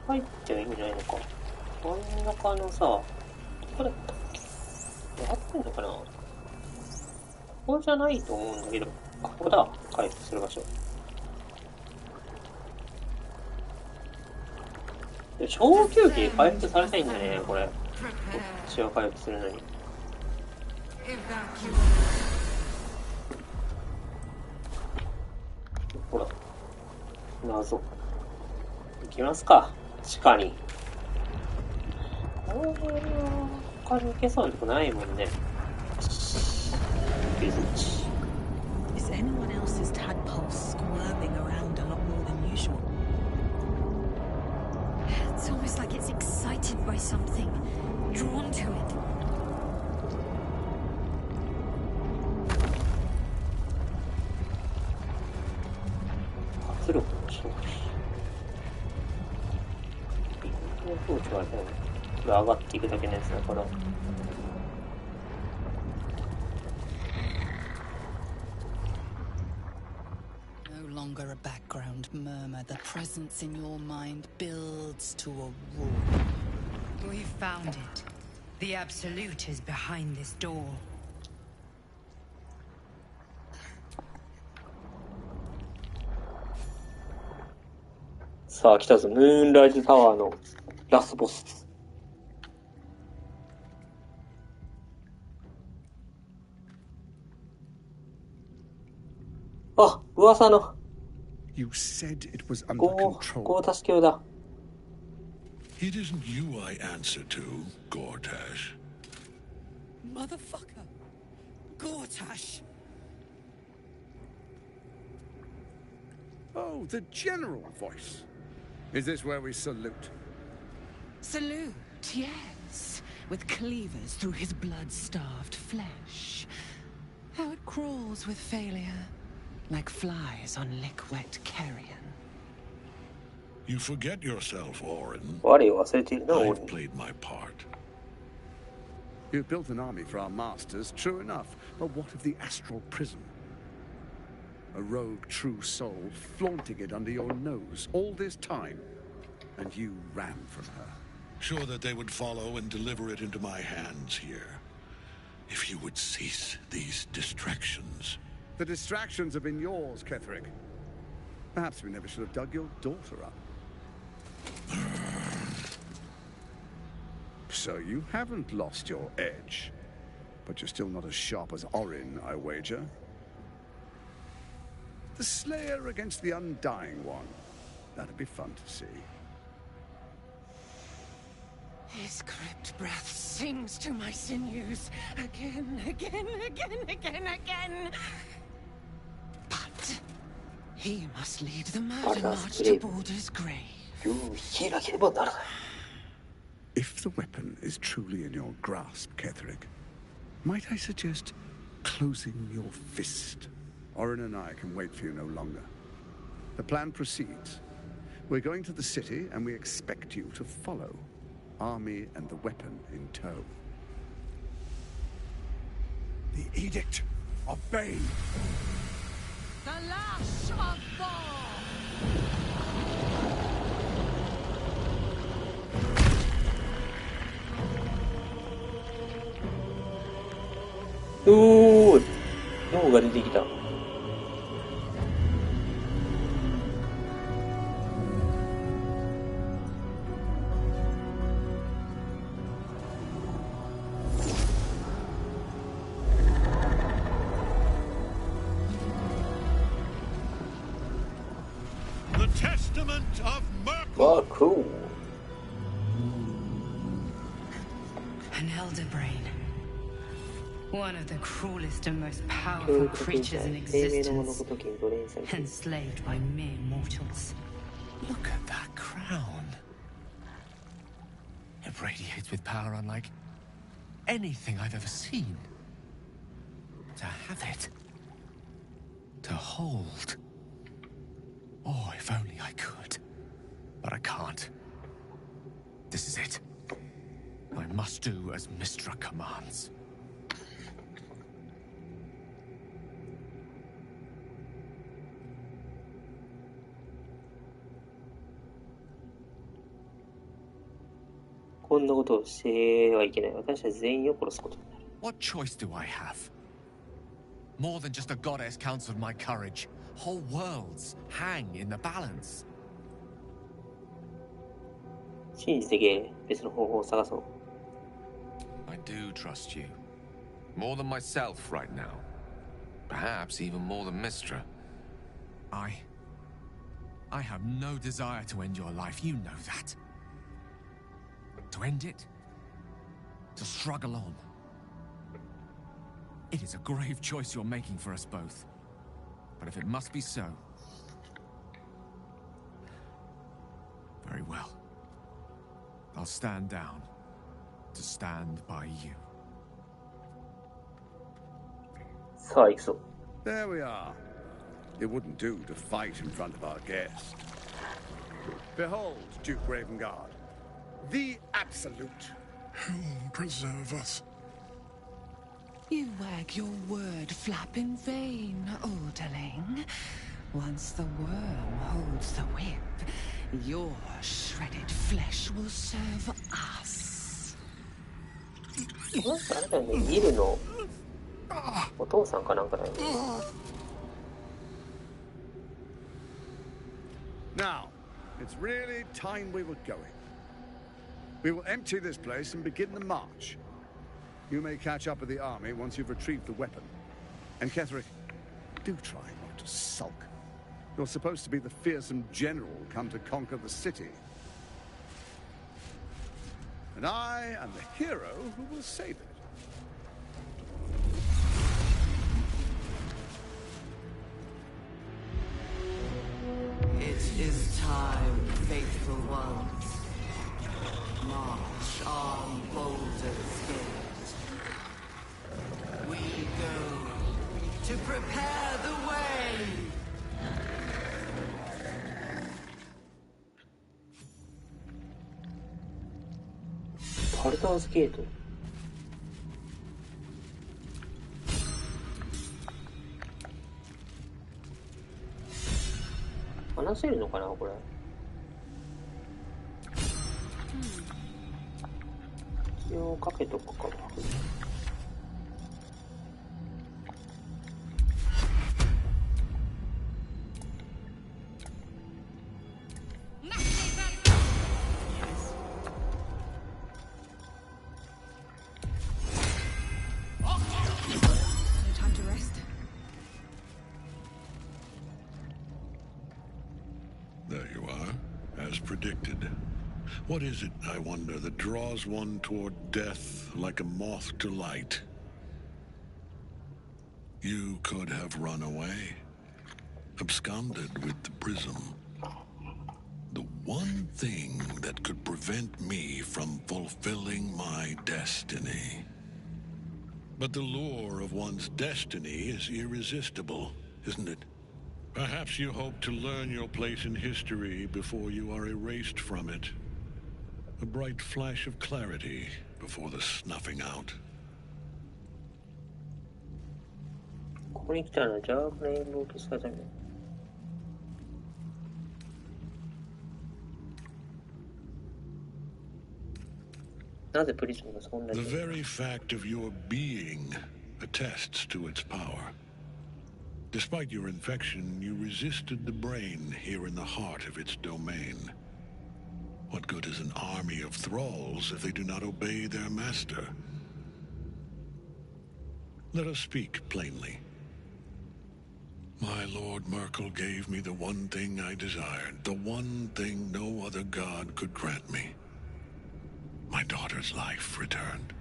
入ってはいいんじゃないのか。真ん中のさ、どこだったっけ。合ってんのかな。ここじゃないと思うんだけど。あ、ここだ。回復する場所。小休憩回復されたいんだね、これ。こっちは回復するのに。ほら。謎。行きますか。地下に。他に行けそうなとこないもんね。Is anyone else's tadpole squirming around a lot more than usual? It's almost like it's excited by something, drawn to it. 圧力の消費。装置はね、これ上がっていくだけのやつだから。No longer a background murmur. The presence in your mind builds to a roar. We found it. The Absolute is behind this door. さあ来たぞ、ムーンライズタワーのラスボス。あ、噂の You said it was under control. ゴータス教だ。It isn't you I answer to, Gortash. Motherfucker! Gortash! Oh, the general voice. Is this where we salute? Salute, yes. With cleavers through his blood-starved flesh. How it crawls with failure, like flies on lick-wet carrion. You forget yourself, Orin. 我を忘れているな、オリン。 I've played my part. You've built an army for our masters, true enough. But what of the astral prison? A rogue true soul flaunting it under your nose all this time. And you ran from her. Sure that they would follow and deliver it into my hands here. If you would cease these distractions. The distractions have been yours, Ketherick. Perhaps we never should have dug your daughter up. So you haven't lost your edge. But you're still not as sharp as Orin, I wager. The Slayer against the Undying One. That'd be fun to see. His crypt breath sings to my sinews. Again, again, again, again, again. But he must lead the murder march to Balder's grave. If the weapon is truly in your grasp, Ketherick, might I suggest closing your fist? Orin and I can wait for you no longer. The plan proceeds. We're going to the city, and we expect you to follow. Army and the weapon in tow. The Edict of Bane. The Lash of Thor!おー、脳が出てきた。The Testament of Merkel. Oh, cool. An elder brain. One of the cruelest and most powerful creatures in existence, enslaved by mere mortals. Look at that crown. It radiates with power unlike anything I've ever seen. To have it. To hold. Oh, if only I could. But I can't. This is it. I must do as Mystra commands. What choice do I have? More than just a goddess counseled my courage. Whole worlds hang in the balance. I do trust you. More than myself right now. Perhaps even more than Mystra. I have no desire to end your life, you know that. To end it? To struggle on? It is a grave choice you're making for us both. But if it must be so... very well. I'll stand down to stand by you. There we are. It wouldn't do to fight in front of our guest. Behold, Duke Ravengard. The Absolute. Preserve us. You wag your word flap in vain, Orderling. Once the worm holds the whip, your shredded flesh will serve us. この人あれだよね、ギルのお父さんかなんかだよね。Now, it's really time we were going. We will empty this place and begin the march. You may catch up with the army once you've retrieved the weapon. And Ketherick, do try not to sulk. You're supposed to be the fearsome general come to conquer the city. And I am the hero who will save it. It is time, faithful ones. March on Baldur's Gate. We go to prepare the way. Baldur's Gate. 話せるのかなこれ。一応かけとくか。What is it, I wonder, that draws one toward death like a moth to light? You could have run away, absconded with the prism. The one thing that could prevent me from fulfilling my destiny. But the lure of one's destiny is irresistible, isn't it? Perhaps you hope to learn your place in history before you are erased from it. A bright flash of clarity before the snuffing out. ここに来たら邪悪な陰謀を消すため。なぜプリズムがそんなに。 The very fact of your being attests to its power. Despite your infection, you resisted the brain here in the heart of its domain. What good is an army of thralls if they do not obey their master? Let us speak plainly. My Lord Merkel gave me the one thing I desired, the one thing no other god could grant me. My daughter's life returned.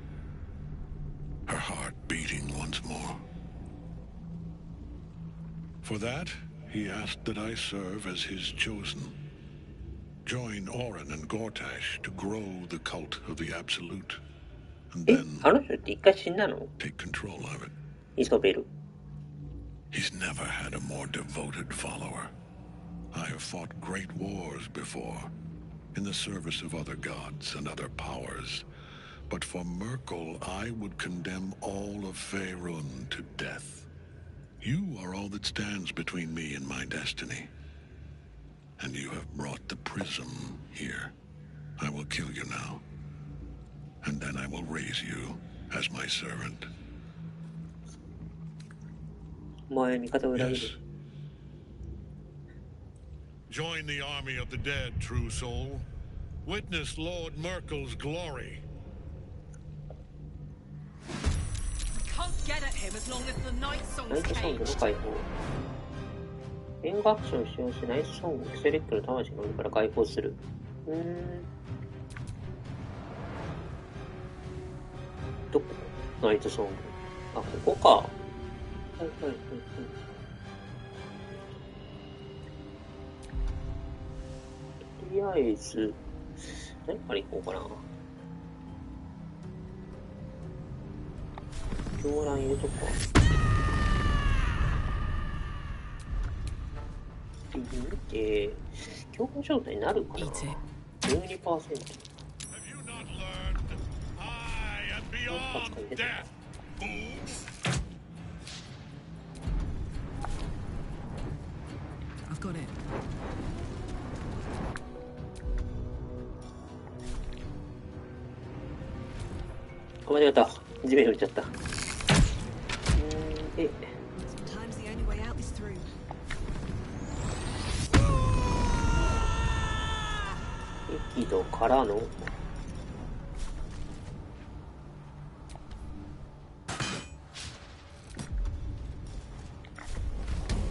Her heart beating once more. For that, he asked that I serve as his chosen. Join Orin and Gortash to grow the cult of the Absolute. And then あの人って一回死んだの？ take control of it. イソベル。 He's never had a more devoted follower. I have fought great wars before, in the service of other gods and other powers. But for Merkel, I would condemn all of Faerun to death. You are all that stands between me and my destiny. And you have brought the prism here. I will kill you now. And then I will raise you as my servant. Yes. Join the army of the dead, true soul. Witness Lord Merkel's glory. We can't get at him as long as the night ナイ song's トソングの caged. 解放。援護アクションを使用してナイトソングをキセレックの魂の檻から解放する。どこ？ナイトソング。あ、ここか。はいはいはいはい。とりあえず、何から行こうかな。狂乱入れとくか。見て、強化状態になるかな。12%。beyond death, fools. I've got it. 間違った。地面に降りちゃった。で、Sometimes the only way out is through. 適度からの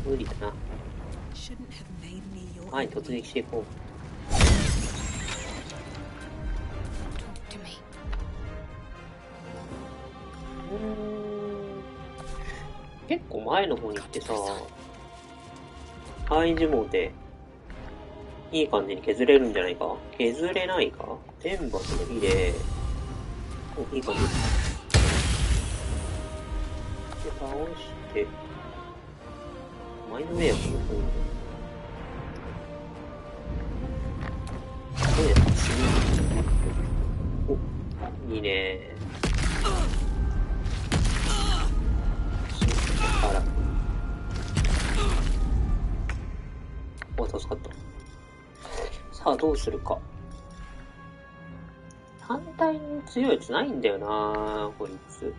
無理だな。前に突撃していこう。結構前の方に行ってさ、範囲呪文でいい感じに削れるんじゃないか。削れないか。天罰の火で、お、いい感じ。で、倒して、マインドウェアこの方に。お、いいねー。あら。お、助かった。さあ、どうするか。反対に強いやつないんだよなこいつ。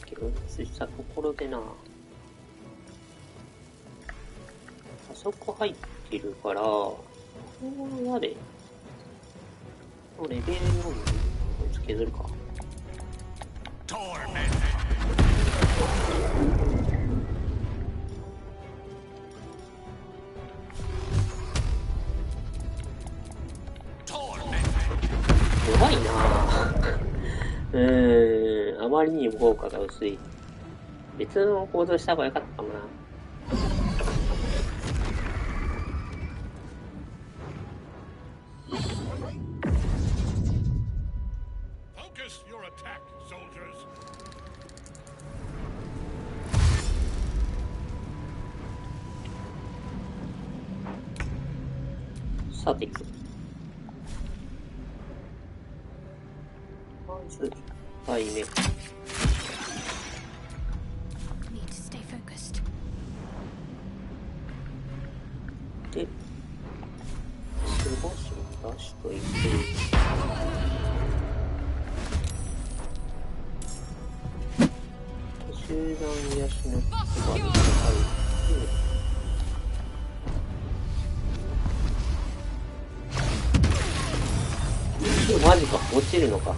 教室したところでな。あそこ入ってるから、この矢で、レベル4にこいつ削るか。弱いなぁ。あまりにも効果が薄い。別の構造した方が良かったかもな。さていく。まず、1回目。で、守護神を出しといて、集団癒しの言葉に書いて、マジか、落ちるのか。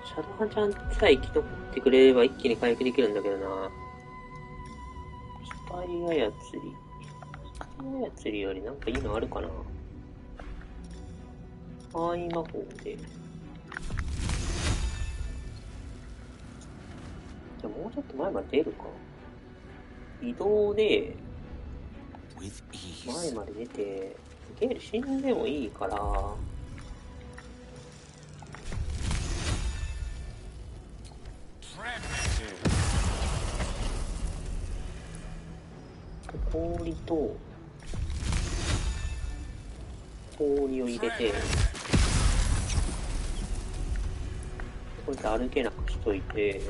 シャドウハンちゃんさえ生き残ってくれれば一気に回復できるんだけどな。機体操り。機体操りよりなんかいいのあるかな。範囲魔法で。じゃあもうちょっと前まで出るか。移動で、前まで出て、ゲール死んでもいいから、氷と、氷を入れて、これで歩けなくしといて、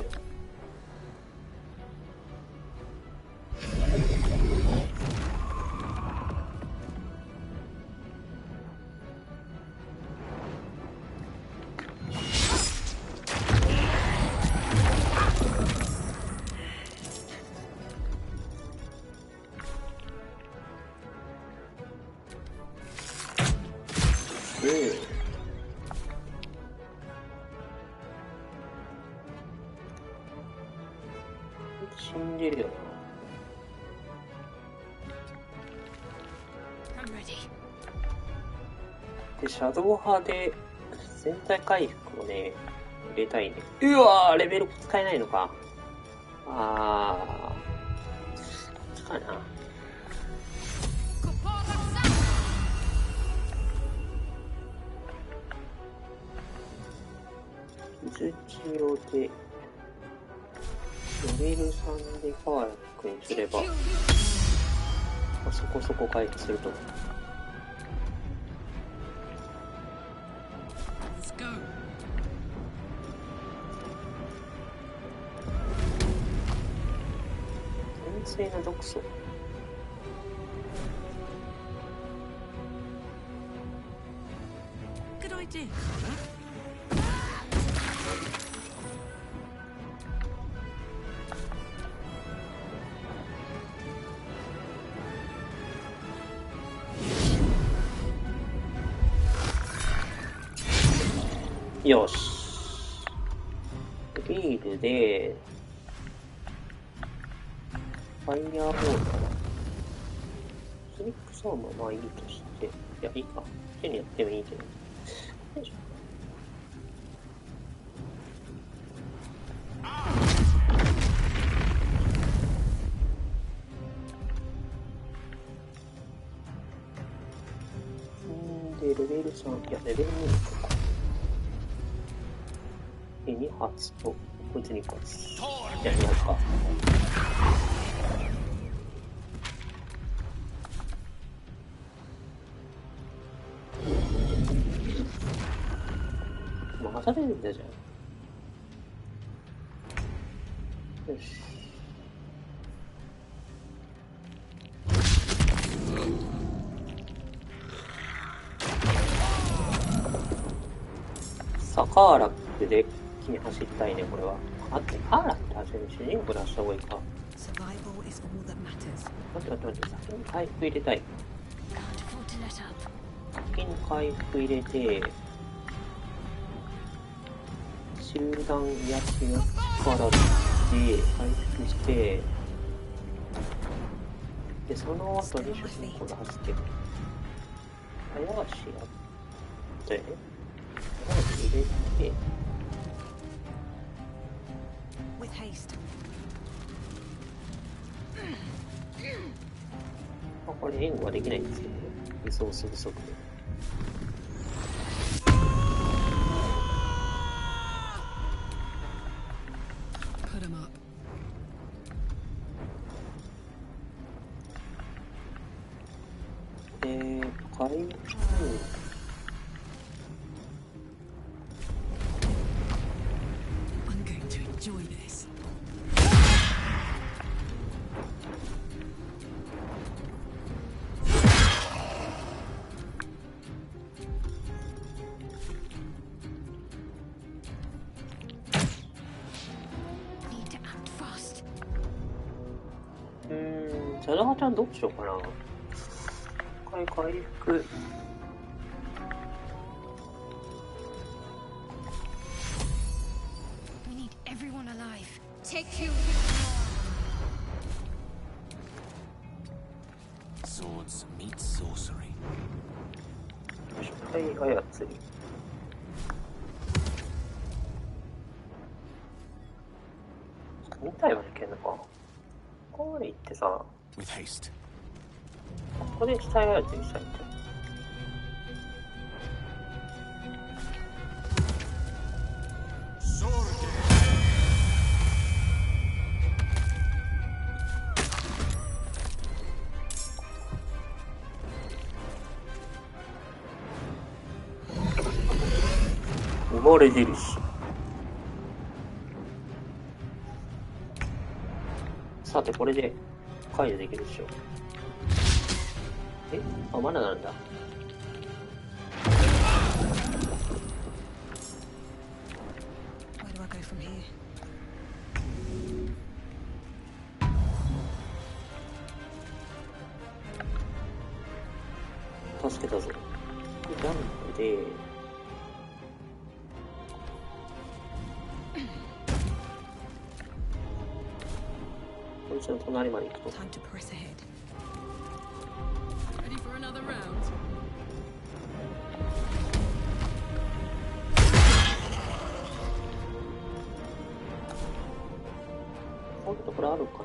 死んでるよな。で、シャドウ派で全体回復をね、入れたいね。うわー、レベル使えないのか。こっちかな。用で、レベル3でカーラックにすれば、まあ、そこそこ回復すると思う。純粋な毒素。Good idea. よし。ビールで、ファイヤーボールかな。スリックサーもまあいいとして、いや、いいか。手にやってもいいけど。よいしょ。で、レベル3、いや、レベル2か。2発と、こいつ2発。じゃあ2発か。任されるんだじゃん。よし。さあ、カーラックで木に走りたいね、これは。あって、カーラック走る主人公出した方がいいか。待って、先に回復入れたい。先に回復入れて、集団癒しの力で回復して、で、その後に主人公が走ってくる。早足やって、早足入れて、まあ、これ援護はできないんですけどね。リソース不足で。回復。I'm going to enjoy this. ザダガちゃんどうしようかな。回復。We need everyone alive. Take you. Swords meet sorcery. 初回操り。2体はいけんのか。ここまで行ってさ。With haste. ここで死体操りしたいんだ。埋もれ印。さてこれで解除できるでしょう。あ、まだなんだ。Where do I go from here? 助けたぞ。ジャンプで。こいつの隣まで行くと。Time to press ahead. Ready for another round? こんなところあるかな。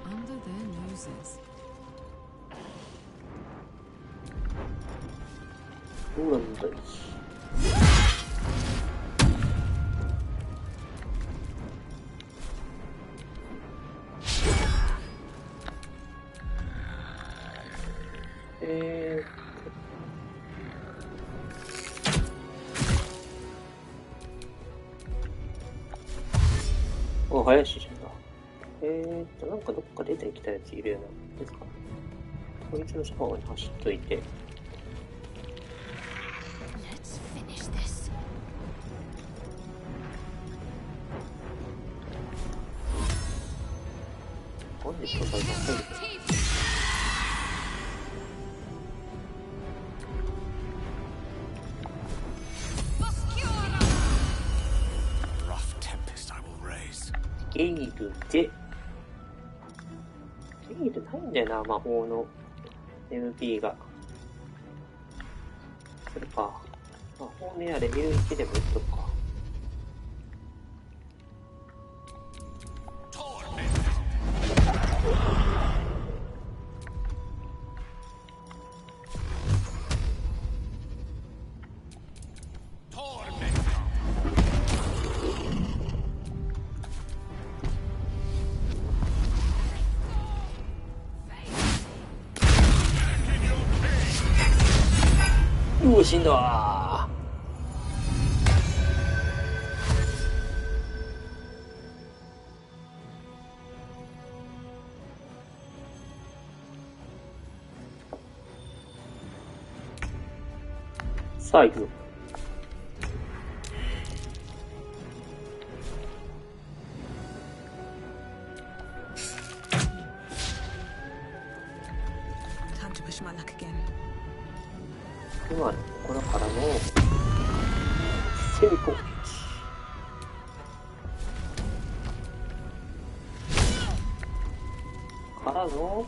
Under their noses. どうなんだい。お、林じゃんだ。なんかどっか出てきたやついるよな。ですか。こいつのそばに走っといて。Let's finish this. なんで素材が入るのゲイルで、ゲイルないんだよな、魔法の MP が。それか。魔法ね、レベル1でも打っとくか。うわ、死んだわー。さあ、行くぞ。今のところからの攻め攻撃からの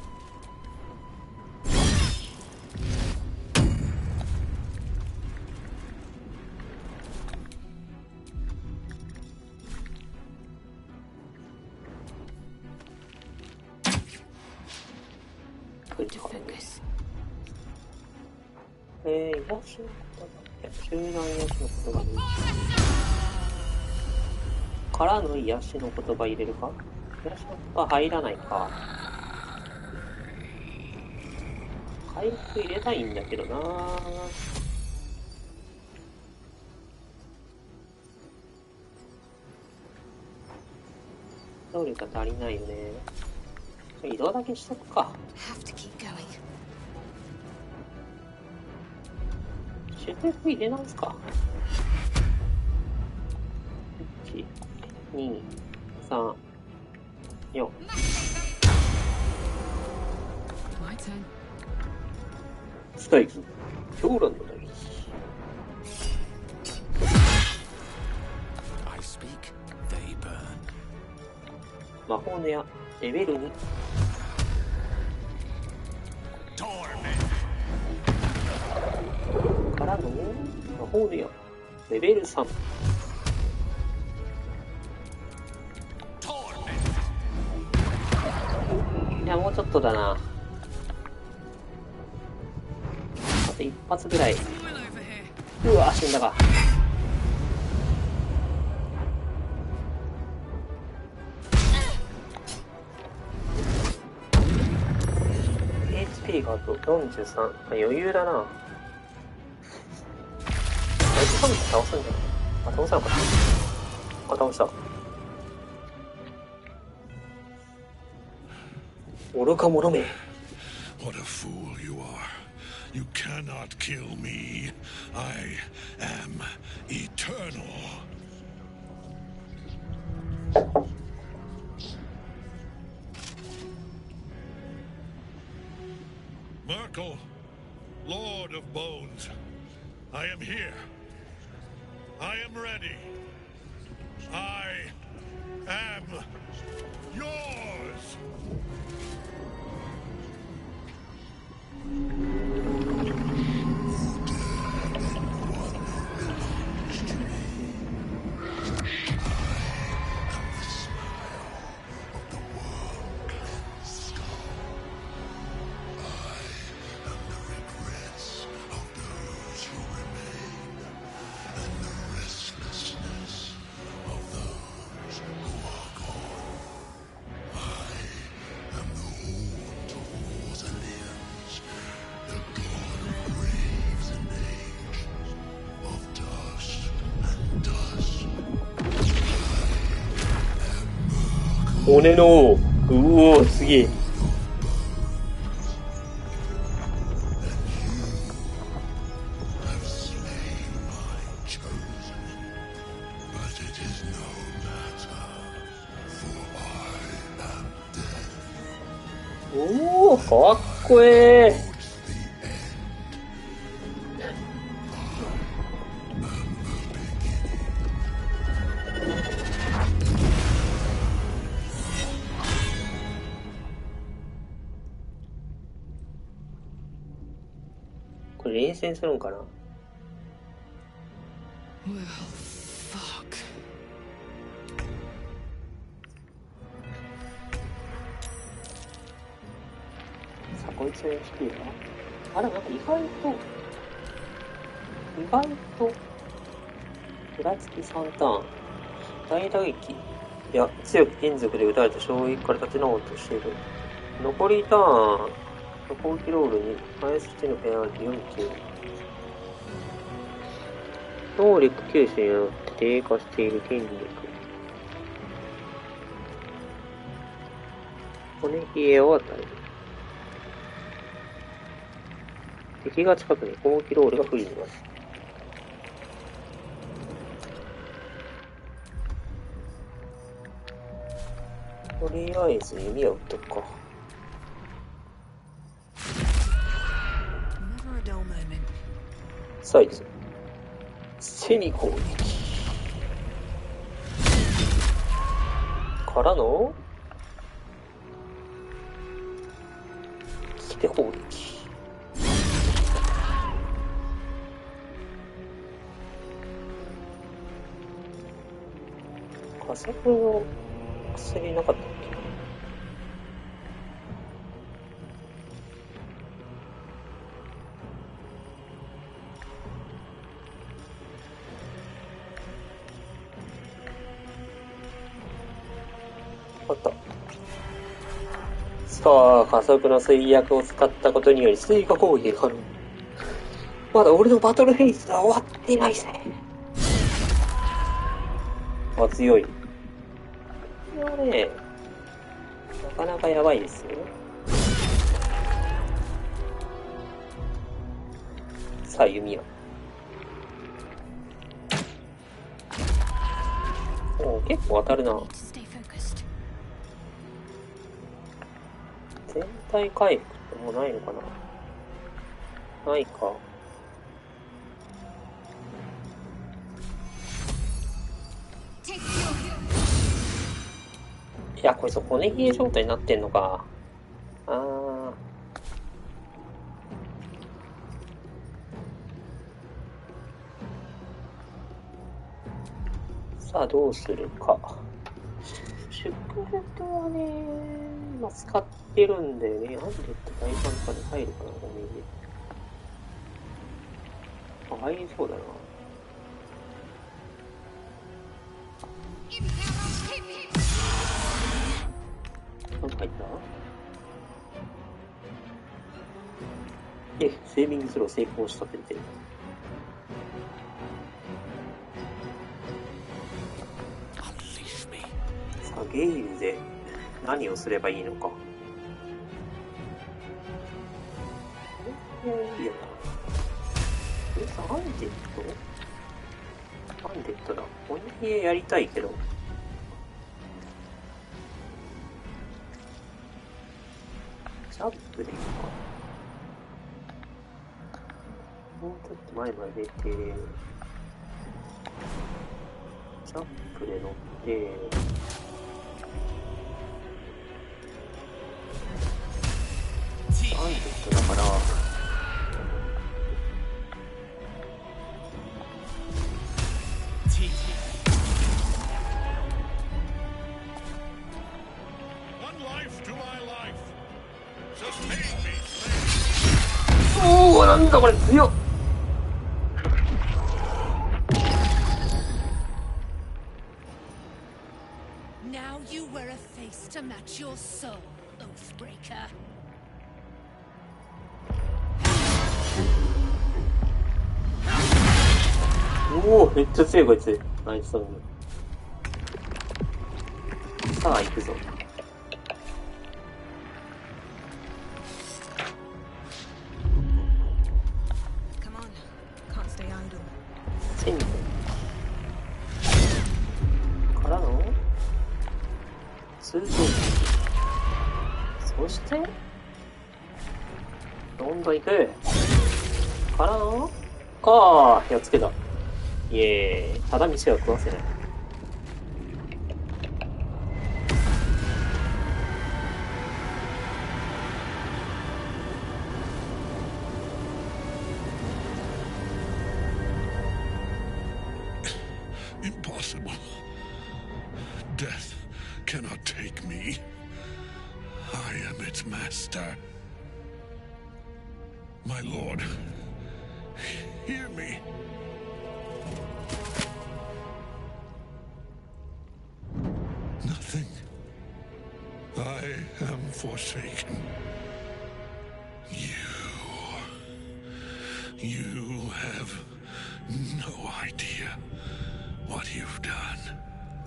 癒しの言葉、集団癒しの言葉にからの癒しの言葉入れるか。癒しの言葉入らないか。回復入れたいんだけどな。能力が足りないよね。移動だけしとくか。シュテフ入れ直すか。1、2、3、4。スタイク、狂乱の打撃。魔法の矢、レベル2。からの魔法の矢、レベル3。いや、もうちょっとだな。あと一発ぐらい。うわ、死んだか。HP があと43。余裕だな。あいつ倒すんじゃない？あ、倒さなかった。あ、倒した。愚か者め。What a fool you are. You cannot kill me. I am eternal. Merkel, Lord of Bones, I am here. I am ready. I am yours. 骨の王。うおー、すげえ。おー、かっこええ。これ連戦するんかな。さあ、こいつに来てるか。あれ、なんか意外と、ふらつき3ターン。大打撃。いや、強く金属で撃たれた衝撃から立ち直ろうとしている。残りターン、攻撃ロールに返すしてのペナルティ49。能力吸収によって低下している筋力。骨冷えを与える。敵が近くに攻撃ロールが不利になる。とりあえず弓は撃っとくか。サイズ。セミ攻撃。からの利き手攻撃。加速の薬なかったっけ。あった。さあ、加速の水薬を使ったことにより追加攻撃が可能。まだ俺のバトルフェイスは終わっていないぜ。あ、強い。これはね、なかなかやばいですよ。さあ、弓矢。おー、結構当たるな。全体回復ってもうないのかな。ないか。いや、こいつ骨冷え状態になってんのか。さあ、どうするか。祝福はね、今使ってるんだよね。アンデッド大胆化に入るかな、この右。入りそうだな。なんか入った？セービングスロー成功したって言ってる。さあ、ゲームで何をすればいいのか。いいよな。アンデッドだ。鬼冷えやりたいけど。ジャンプでいいか。もうちょっと前まで出て、ジャンプで乗って、アンデッドだから、おお、なんだこれ強っ。Now you wear a face to match your soul, Oathbreaker. おお、めっちゃ強いこいつ。ナイスソング。さあ、行くぞ。戦力からの通常機。そしてどんどん行くからのかー、やっつけた。イエーイ。ただ道は食わせない。Impossible. Death cannot take me. I am its master. My lord, hear me. Nothing. I am forsaken. You have no idea what you've done.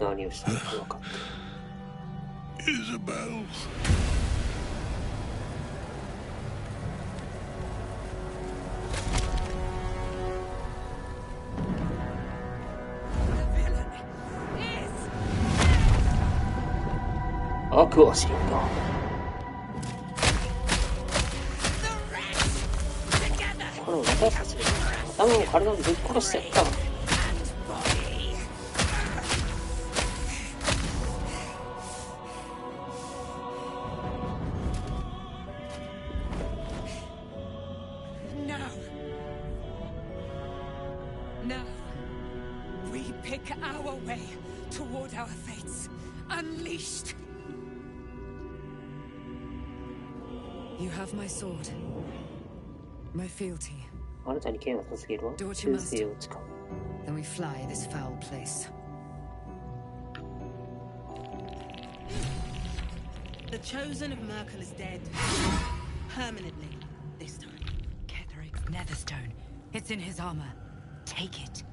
何をしたのか分かった。Isabel.「悪は死んだ」。この私たちに頭を体をぶっ殺してやった。Now, we pick our way toward our fates, unleashed. You have my sword, my fealty. あなたに剣を捧げるわ。 Do what 忠 you must. 誠を誓う。 Then we fly this foul place. The chosen of Merkel is dead. Permanently, this time. Ketheric's netherstone. It's in his armor. Take it.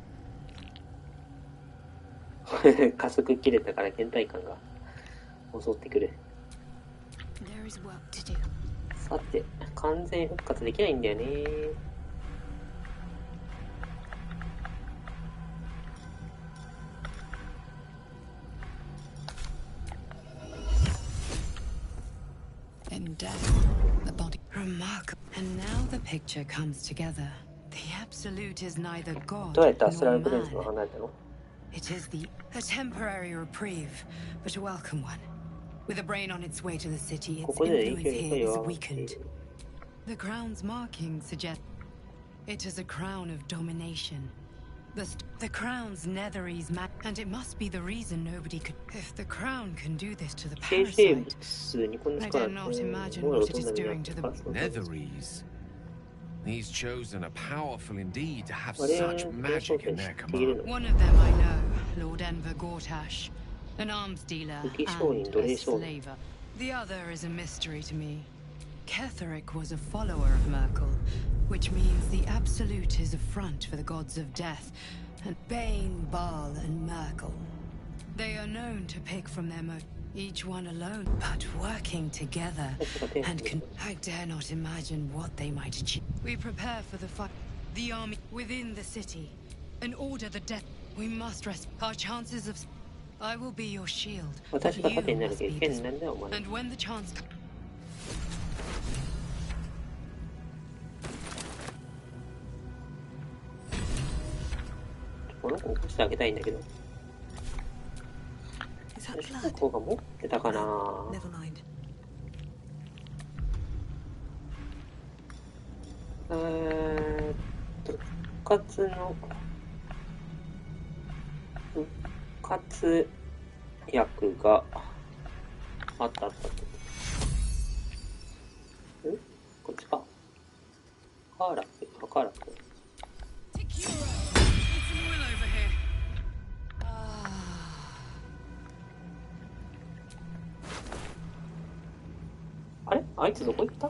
加速切れたから倦怠感が襲ってくる。 There is work to do. さて、完全復活できないんだよね。In death, the body. Remarkable. And now the picture comes together. The Absolute is neither God どうやってアストラ nor ルプレイス man. が離れたの？ It is a temporary reprieve, but a welcome one. With a brain on its way to the city, its ここで influence 影響 here 力 is が弱まってい weakened. る。 The crown's marking suggests it is a crown of domination. The crown's netherese and it must be the reason nobody could. If the crown can do this to the 生生 parasite, 物にこんな I 力 dare っ not て imagine もう what ど it ん is なにな doing っ to た the. か。 Netherese. These chosen are powerful indeed to have 我々 such の伝承 magic 権 in 知 their っている command. の？ One of them I know, Lord Enver Gortash, an arms dealer 武器商人、 and 奴 a 隷商人。 slaver. The other is a mystery to me. Ketheric was a follower of Merkel, which means the Absolute is a front for the gods of death, and Bane, Baal, and Merkel. They are known to pick from their each one alone, but working together, and I dare not imagine what they might achieve. We prepare for the fight. The army within the city, and order the death. We must rest our chances of. I will be your shield. 私が You 盾になる must けど be 剣 this. なんだよお前。 And when the chance comes. この子起こしてあげたいんだけど。 Is that この blood? 子が持ってたかな。 Never mind. 復活の復活薬があった。こっちか。カーラク。あれ？あいつどこ行った？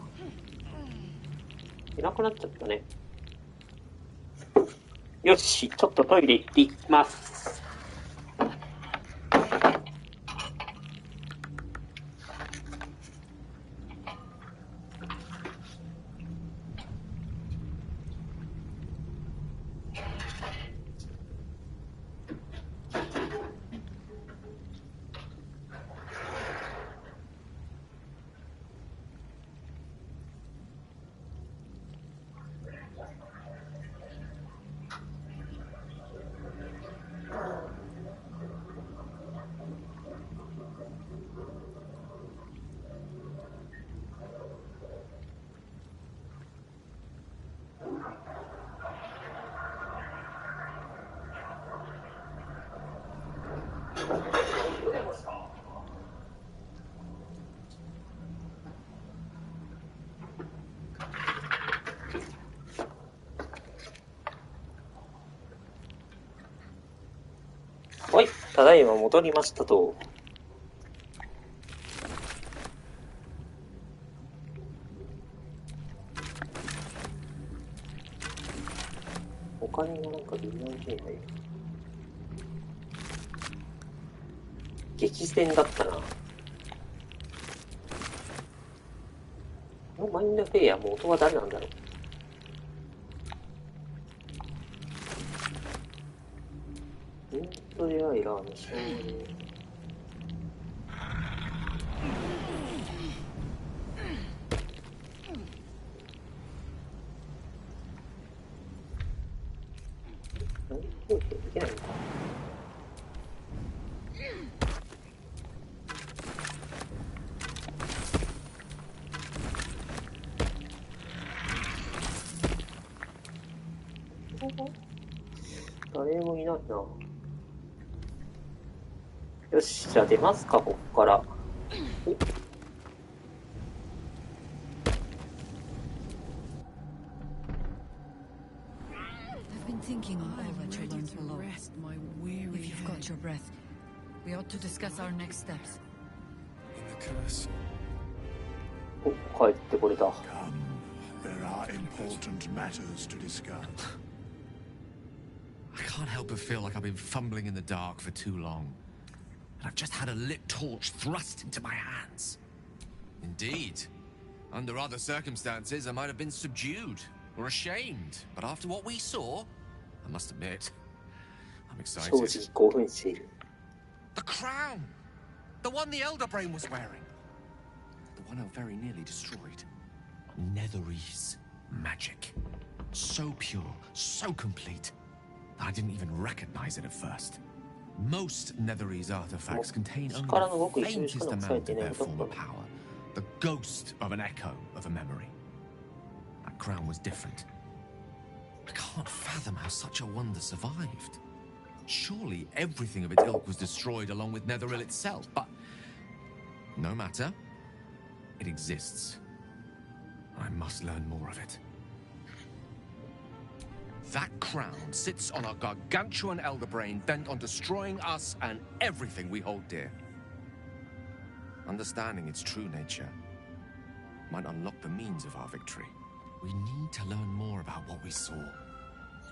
いなくなっちゃったね。よし、ちょっとトイレ行ってきます。ただいま戻りましたと。お金がなんか微妙に入る。激戦だったな。このマインドフェイヤー元は誰なんだろう。イントレアイラーの少年。できないのか。誰もいないな。よし、じゃあ出ますか、こっから。I've been thinking of all that you learned below. If you've got your breath, we ought to discuss our next steps. The curse. お、帰ってこれた。There are important matters to discuss. I can't help but feel like I've been fumbling in the dark for too long. And I've just had a lit torch thrust into my hands. Indeed. Under other circumstances, I might have been subdued or ashamed. But after what we saw, I must admit, I'm excited. The crown! The one the Elder Brain was wearing. The one I very nearly destroyed. Netherese magic. So pure, so complete, that I didn't even recognize it at first. Most Netherese artifacts contain only the faintest amount of their former power. The ghost of an echo of a memory. That crown was different. I can't fathom how such a wonder survived. Surely everything of its ilk was destroyed along with Netheril itself, but no matter. It exists. I must learn more of it. That crown sits on a gargantuan elder brain bent on destroying us and everything we hold dear. Understanding its true nature might unlock the means of our victory. We need to learn more about what we saw.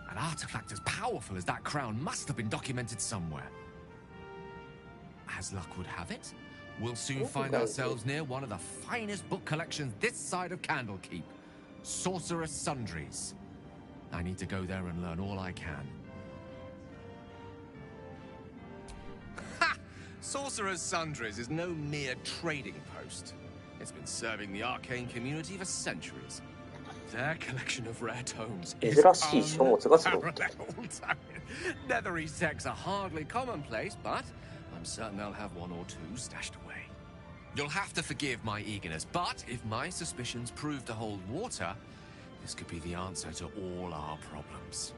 An artifact as powerful as that crown must have been documented somewhere. As luck would have it, we'll soon find ourselves near one of the finest book collections this side of Candlekeep. Sorcerer's Sundries. I need to go there and learn all I can. Ha! Sorcerer's Sundries is no mere trading post. It's been serving the arcane community for centuries. Their collection of rare tomes is unparalleled. Netherese texts are hardly commonplace, but I'm certain they'll have one or two stashed away. You'll have to forgive my eagerness, but if my suspicions prove to hold water, this could be the answer to all our problems.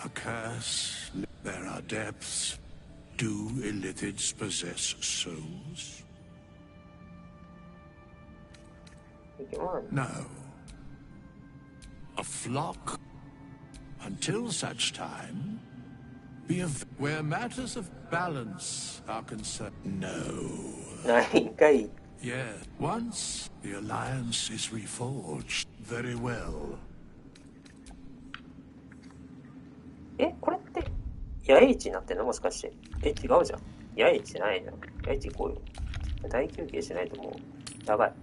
A curse. There are depths. Do illithids possess souls? No. A flock? Until such time, be of where matters of balance are concerned. No. Yeah. Once the alliance is reforged, very well. これって野営地になってんのもしかして。違うじゃん。野営地じゃないじゃん。野営地行こうよ。大休憩しないともう、やばい。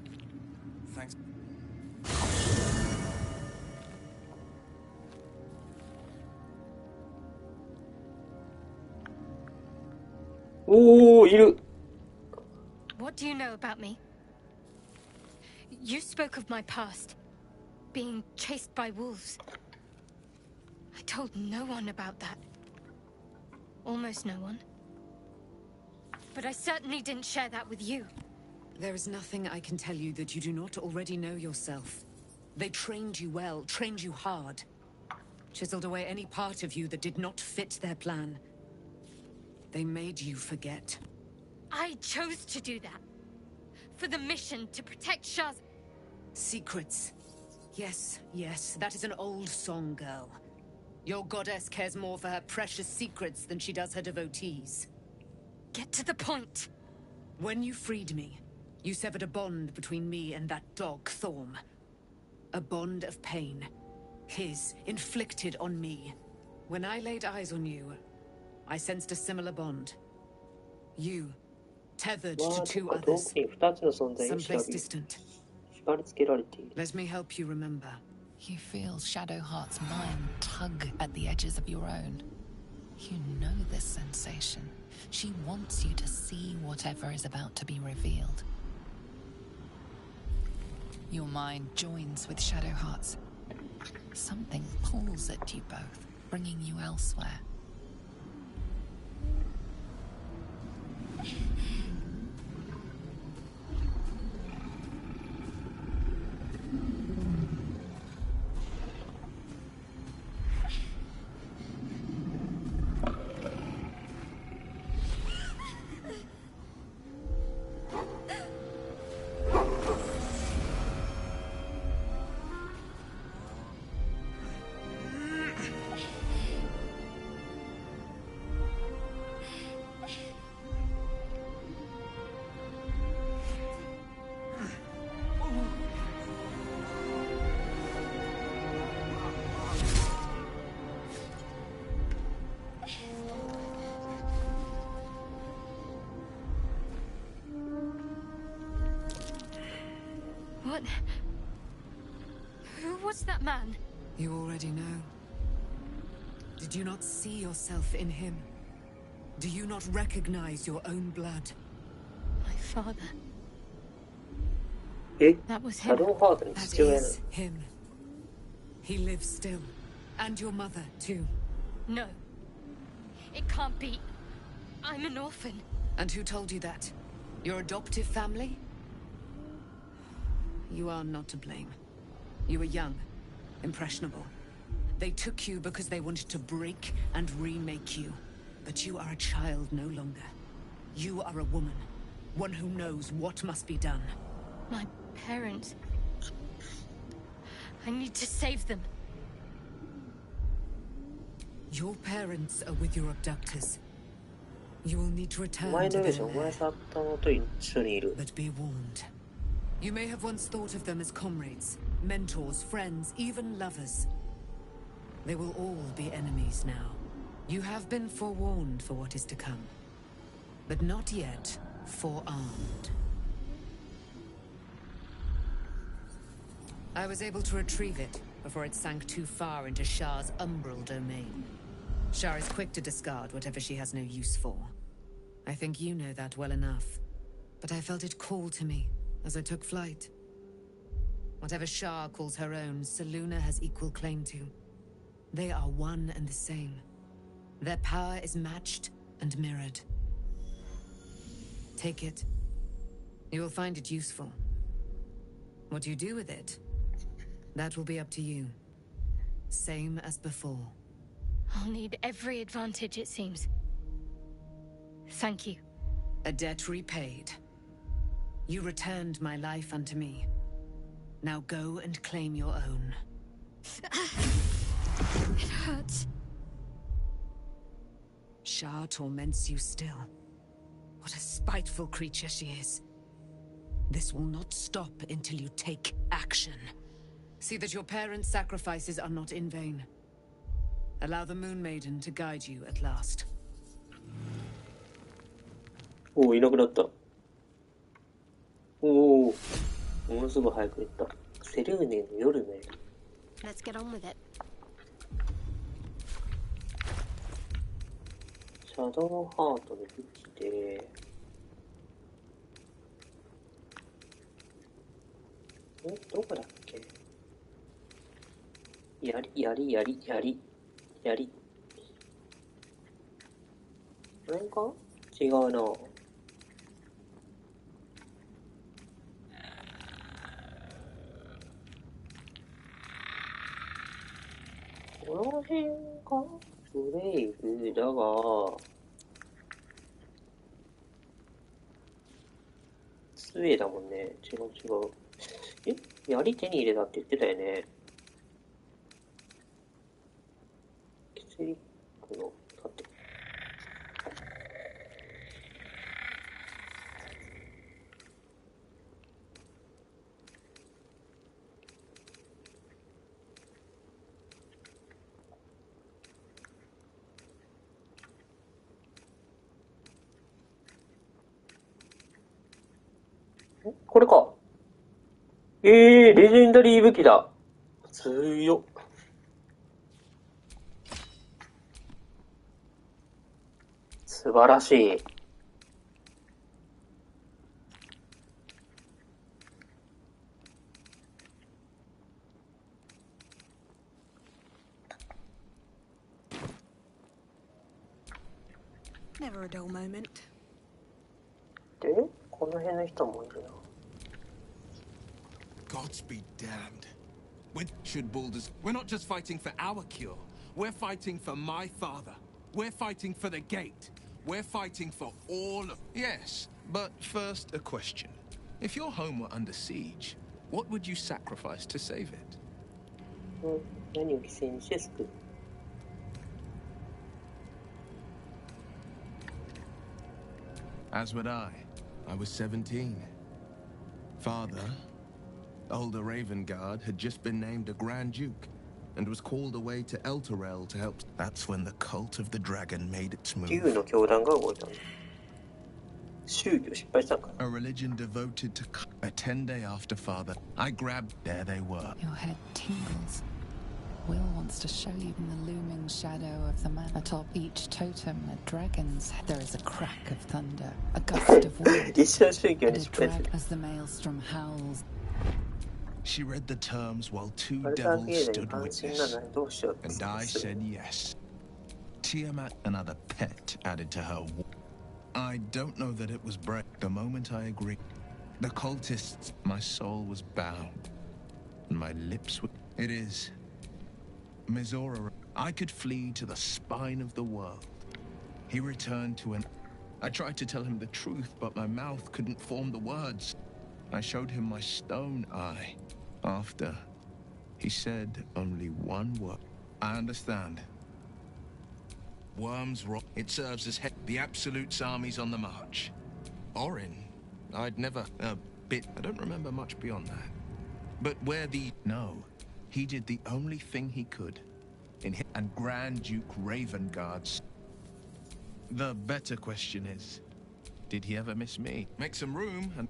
おー、いる。 What do you know about me? You spoke of my past, being chased by wolves. I told no one about that. Almost no one. But I certainly didn't share that with you. There is nothing I can tell you that you do not already know yourself. They trained you well, trained you hard. Chiseled away any part of you that did not fit their plan. They made you forget. I chose to do that. For the mission to protect Shaz. Secrets. Yes, yes, that is an old song, girl. Your goddess cares more for her precious secrets than she does her devotees. Get to the point. When you freed me, you severed a bond between me and that dog, Thorm. A bond of pain. His, inflicted on me. When I laid eyes on you, I sensed a similar bond. You, tethered to two others, someplace distant. Let me help you remember. You feel Shadowheart's mind tug at the edges of your own. You know this sensation. She wants you to see whatever is about to be revealed. Your mind joins with Shadowheart's. Something pulls at you both, bringing you elsewhere. What? Who was that man? You already know. Did you not see yourself in him? Do you not recognize your own blood? My father. That was him. That is him. He lives still. And your mother, too. No. It can't be. I'm an orphan. And who told you that? Your adoptive family? You are not to blame. You were young, impressionable. They took you because they wanted to break and remake you. But you are a child no longer. You are a woman. One who knows what must be done. My parents. I need to save them. Your parents are with your abductors. You will need to return to them. But be warned. You may have once thought of them as comrades, mentors, friends, even lovers. They will all be enemies now. You have been forewarned for what is to come, but not yet forearmed. I was able to retrieve it before it sank too far into Shah's umbral domain. Shah is quick to discard whatever she has no use for. I think you know that well enough, but I felt it call to me as I took flight. Whatever Shah calls her own, Selûne has equal claim to. They are one and the same. Their power is matched and mirrored. Take it. You will find it useful. What you do with it, that will be up to you. Same as before. I'll need every advantage, it seems. Thank you. A debt repaid. You returned my life unto me. Now go and claim your own. It hurts. Shah torments you still. What a spiteful creature she is. This will not stop until you take action. See that your parents' sacrifices are not in vain. Allow the Moon Maiden to guide you at last. おお、いなくなった。おお、ものすごい早く行った。セルーネの夜の夜。Let's get on with it. シャドウハートで武器で。どこだっけ？やり。なんか違うな。この辺か？ブレイブだが、杖だもんね。違う。槍手に入れたって言ってたよね。血リックの盾。これか。レジェンダリー武器だ。強っ。素晴らしい。Never a dull moment. で、この辺の人もいるな。Gods be damned. Should Baldur's... We're not just fighting for our cure. We're fighting for my father. We're fighting for the gate. We're fighting for all of... Yes, but first a question. If your home were under siege, what would you sacrifice to save it? 何を犠牲にして救う? As would I. I was 17. Father, older Ravengard, had just been named a Grand Duke and was called away to Elturel to help. That's when the cult of the dragon made its move. 竜の教団が動いたの。宗教失敗したか。A religion devoted to... A 10-day after father, I grabbed... There they were. Your head tingles. Will wants to show you in the looming shadow of the man. Atop each totem, a dragon's head. There is a crack of thunder, a gust of wind, and a drag as the maelstrom howls. She read the terms while two devils stood witness, and I said yes. Tiamat, another pet, added to her. I don't know that it was brave. The moment I agreed, the cultists, my soul was bound, and my lips were... It is... Mizora, I could flee to the spine of the world. He returned to an... I tried to tell him the truth, but my mouth couldn't form the words. I showed him my stone eye. After, he said only one word. I understand. Worms rot. It serves as the Absolute's army's on the march. Orin, I'd never... I don't remember much beyond that. But where the... No. He did the only thing he could. And Grand Duke Ravengard's... The better question is, did he ever miss me? Make some room and...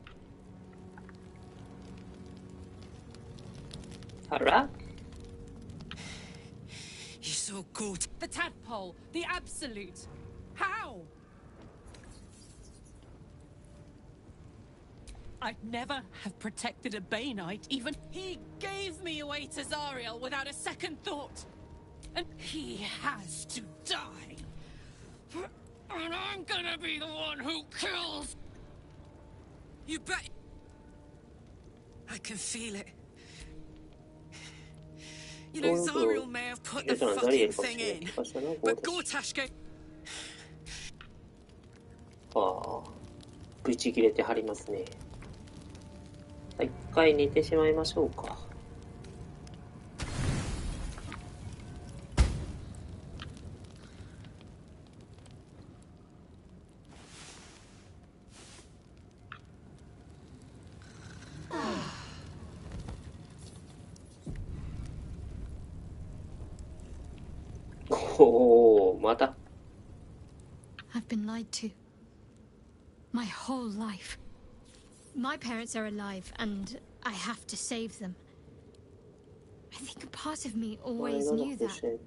Alright. You're so good. The tadpole, the Absolute. How? I'd never have protected a Bainite, even... He gave me away to Zariel without a second thought. And he has to die. And I'm gonna be the one who kills... You bet... I can feel it. You know, Zariel may have put the fucking thing in, but Gortash gave... ああ、ブチ切れてはりますね。一回寝てしまいましょうか。おお、また。I've been lied to. My whole life. My parents are alive, and I have to save them. I think a part of me always knew that.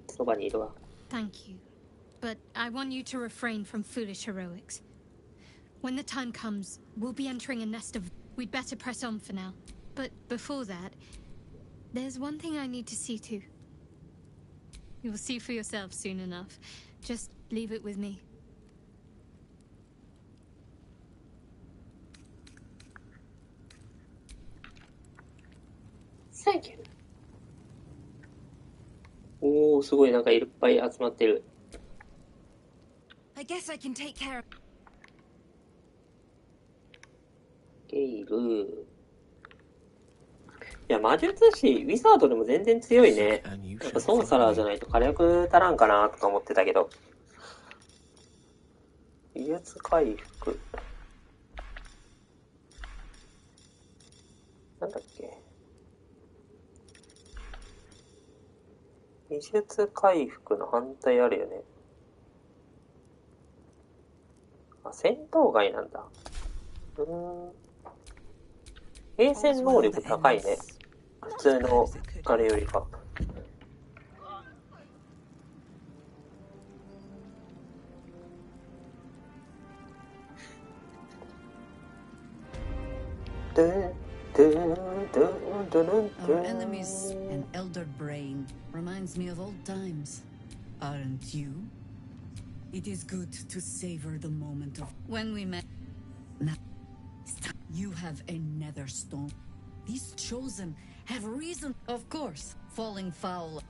Thank you. But I want you to refrain from foolish heroics. When the time comes, we'll be entering a nest of... We'd better press on for now. But before that, there's one thing I need to see to. You'll see for yourself soon enough. Just leave it with me. Thank you. おー、すごいなんかいっぱい集まってる。I guess I can take care of... ゲイル。いや、魔術師、ウィザードでも全然強いね。やっぱソーサラーじゃないと火力足らんかなとか思ってたけど。技術回復。なんだっけ。技術回復の反対あるよね。あ、戦闘外なんだ。平戦能力高いね。普通のあれよりか。Our enemies, an elder brain, reminds me of old times. Aren't you? It is good to savor the moment of when we met. Now, you have a nether stone. These chosen have reason, of course, falling foul.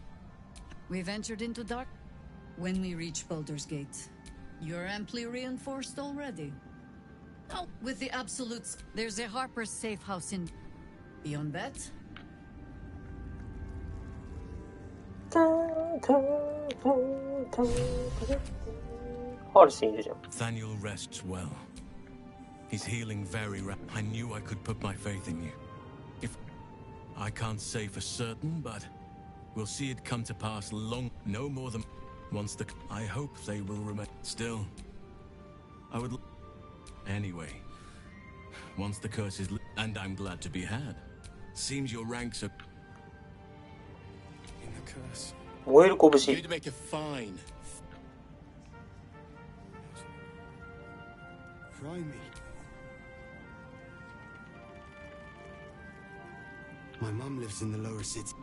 We've entered into dark. When we reach Baldur's Gate, you're amply reinforced already. Oh, with the absolutes, there's a Harper's safe house in. Beyond that, Nathaniel rests well. He's healing very rapidly. I knew I could put my faith in you. If I can't say for certain, but we'll see it come to pass long, no more than once the. I hope they will remain. Still, I would. Anyway, once the curse is, and I'm glad to be had. Seems your ranks are. In the curse. You'd make a fine. Fry me. My mum lives in the lower city.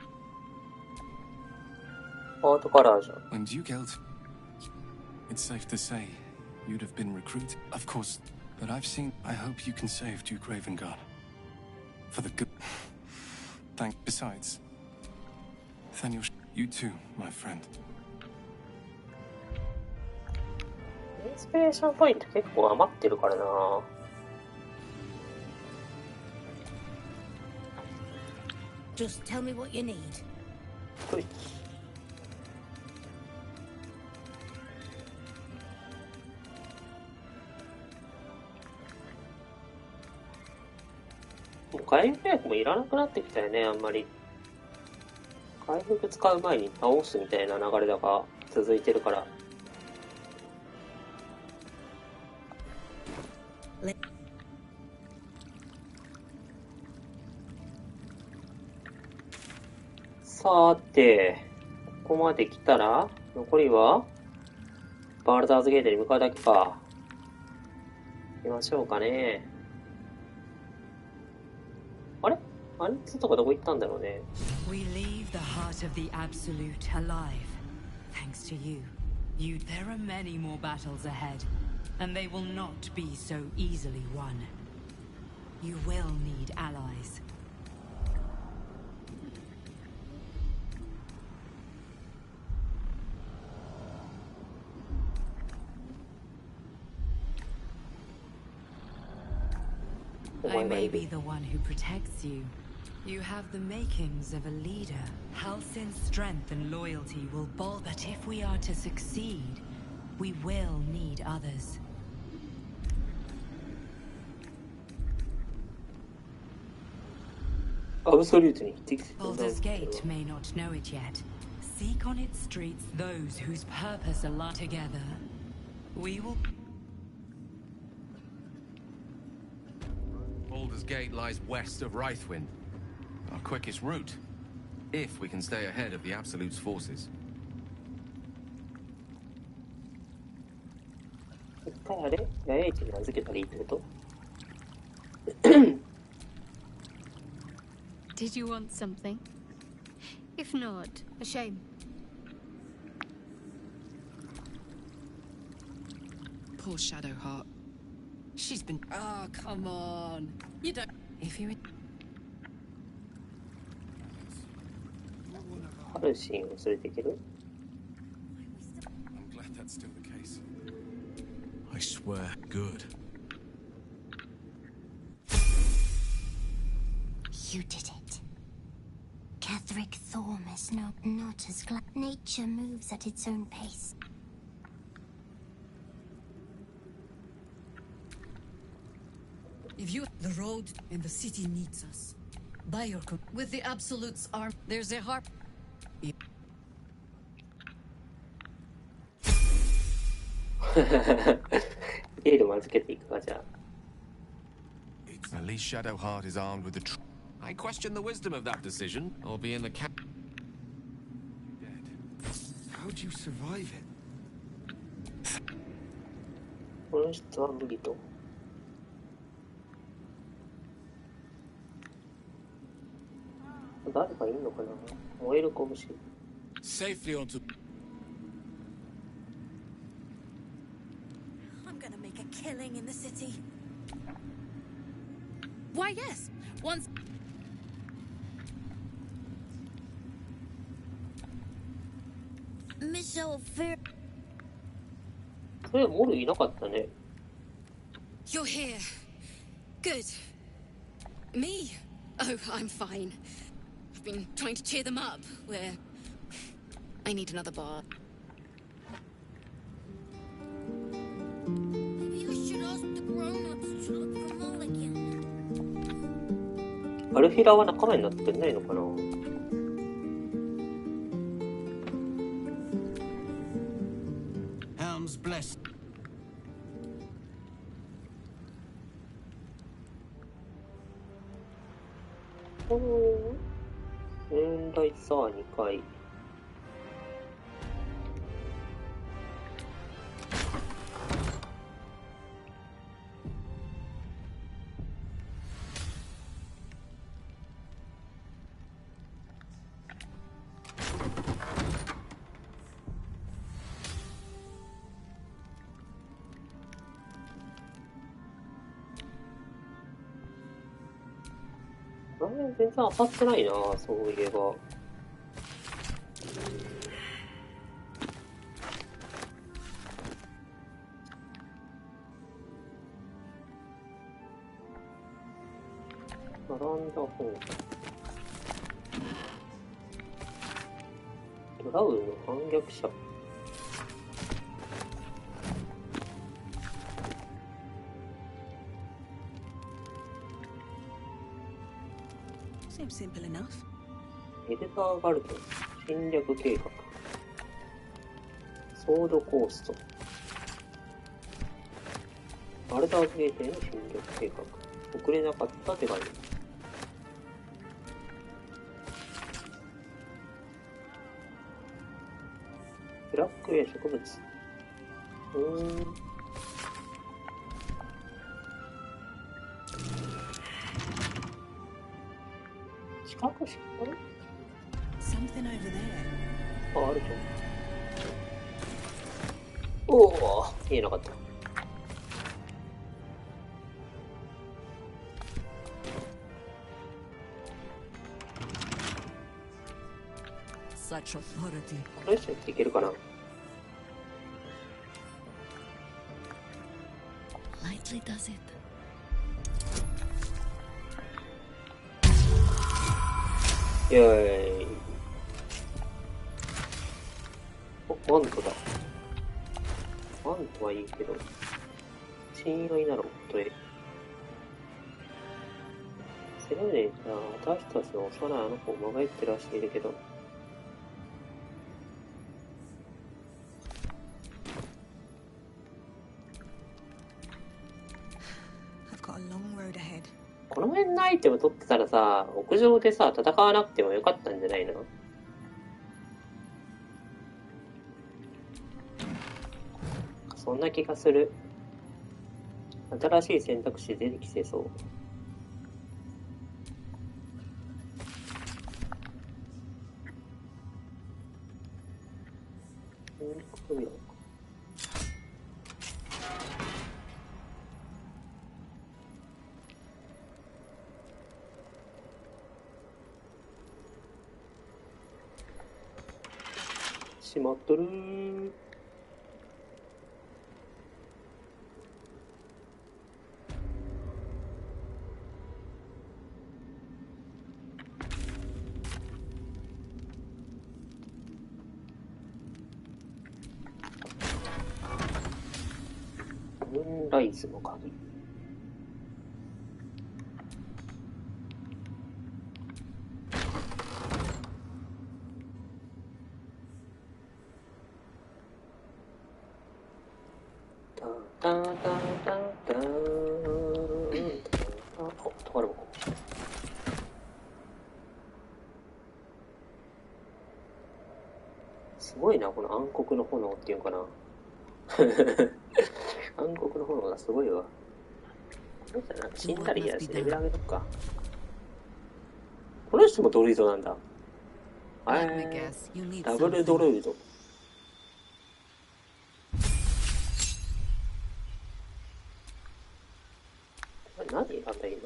And you killed. It's safe to say you'd have been recruited. Of course, but I've seen. I hope you can save Duke Ravengard. For the good. Besides, Nathaniel, you too, my friend. インスピレーションポイント結構余ってるからな。Just tell me what you need. はい。もう回復薬もいらなくなってきたよね、あんまり。回復使う前に倒すみたいな流れだが続いてるから。さて、ここまで来たら、残りは、バルダーズゲートに向かうだけか。行きましょうかね。あれ？アニツとかどこ行ったんだろうね。We leave the heart of the Absolute alive, thanks to you. There are many more battles ahead, and they will not be so easily won. You will need allies. I may be the one who protects you. You have the makings of a leader. Halsin's strength and loyalty will ball. But if we are to succeed, we will need others. Baldur's Gate may not know it yet. Seek on its streets those whose purpose align together. We will. Baldur's Gate lies west of Wraithwind. Our quickest route, if we can stay ahead of the Absolute's forces. Did you want something? If not, a shame. Poor Shadowheart. She's been. Oh, come on. You don't. If you. ハルシンを連れていける？ I'm glad that's still the case. I swear, good. You did it. Ketherick Thorm is not as glad. Nature moves at its own pace. If you... The road and the city needs us. By your... With the Absolute's arm, there's a harp... At least Shadowheart is armed with the I question the wisdom of that decision. Or be in the camp. Dead. How'd you survive it? この人は無理と。誰かいんのかな。燃える拳。Safely onto. I'm gonna make a killing in the city. Why, yes. Once... Michelle Fair. それモルいなかったね。You're here. Good. Me? Oh, I'm fine. I've been trying to cheer them up. I need another bar. Maybe I should ask the grown-ups to look for Mulligan. アルフィラは仲間になってないのかな。Helm's blessed. この年代さ2回。全然当たってないな、そういえば。並んだ方。ドラウンの反逆者。Seems simple enough. エルダーガルド侵略計画。ソードコースト。バルダーズゲートへの侵略計画。遅れなかった手紙。ブラックウェイ植物。近くしかない Something over there. あ、あるじゃん。おお、見えなかった。Such authority. これ以上っていけるかな。Lightly does it. イェーイ。お、マントだ。マントはいいけど、親愛なる夫へ。セレブネーが私たちの幼いあの子をもがいてらしているけど、I've got a long road ahead. この辺のアイテム取ってたらさ、屋上でさ、戦わなくてもよかったんじゃないの？そんな気がする。新しい選択肢出てきてそう。しまっとるー。ライズの鍵。タンタンタンタンタン。あ、とあるもん。すごいな、この暗黒の炎っていうのかな。暗黒の炎がすごいわ。この人はなんか死んだりやし、レベル上げとくか。この人もドルイドなんだ。ダブルドルイド。何選んだらいいの？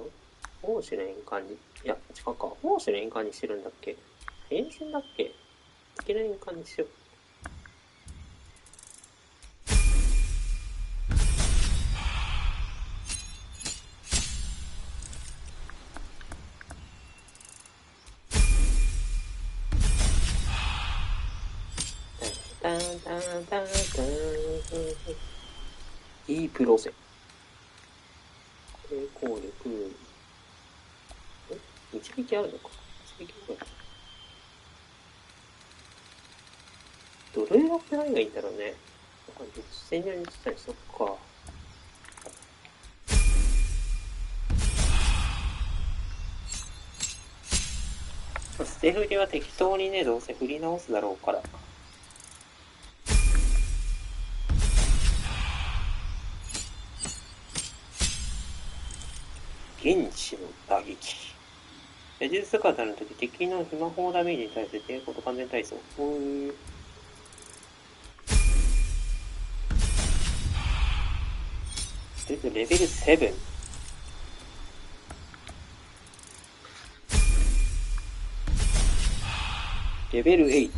奉仕の円環に。いや、違うか。奉仕の円環にしてるんだっけ？変身だっけ？月の円環にしよう。タンタンタンタン。いいプロセ。抵抗力。一撃あるのか。一撃ぐらい。どれぐらい何がいいんだろうね。実践にしたりそっか。捨て振りは適当にね、どうせ振り直すだろうから。原始の打撃。矢印姿の時、敵のスマホダメージに対する抵抗と完全体操。レベル7。レベル8。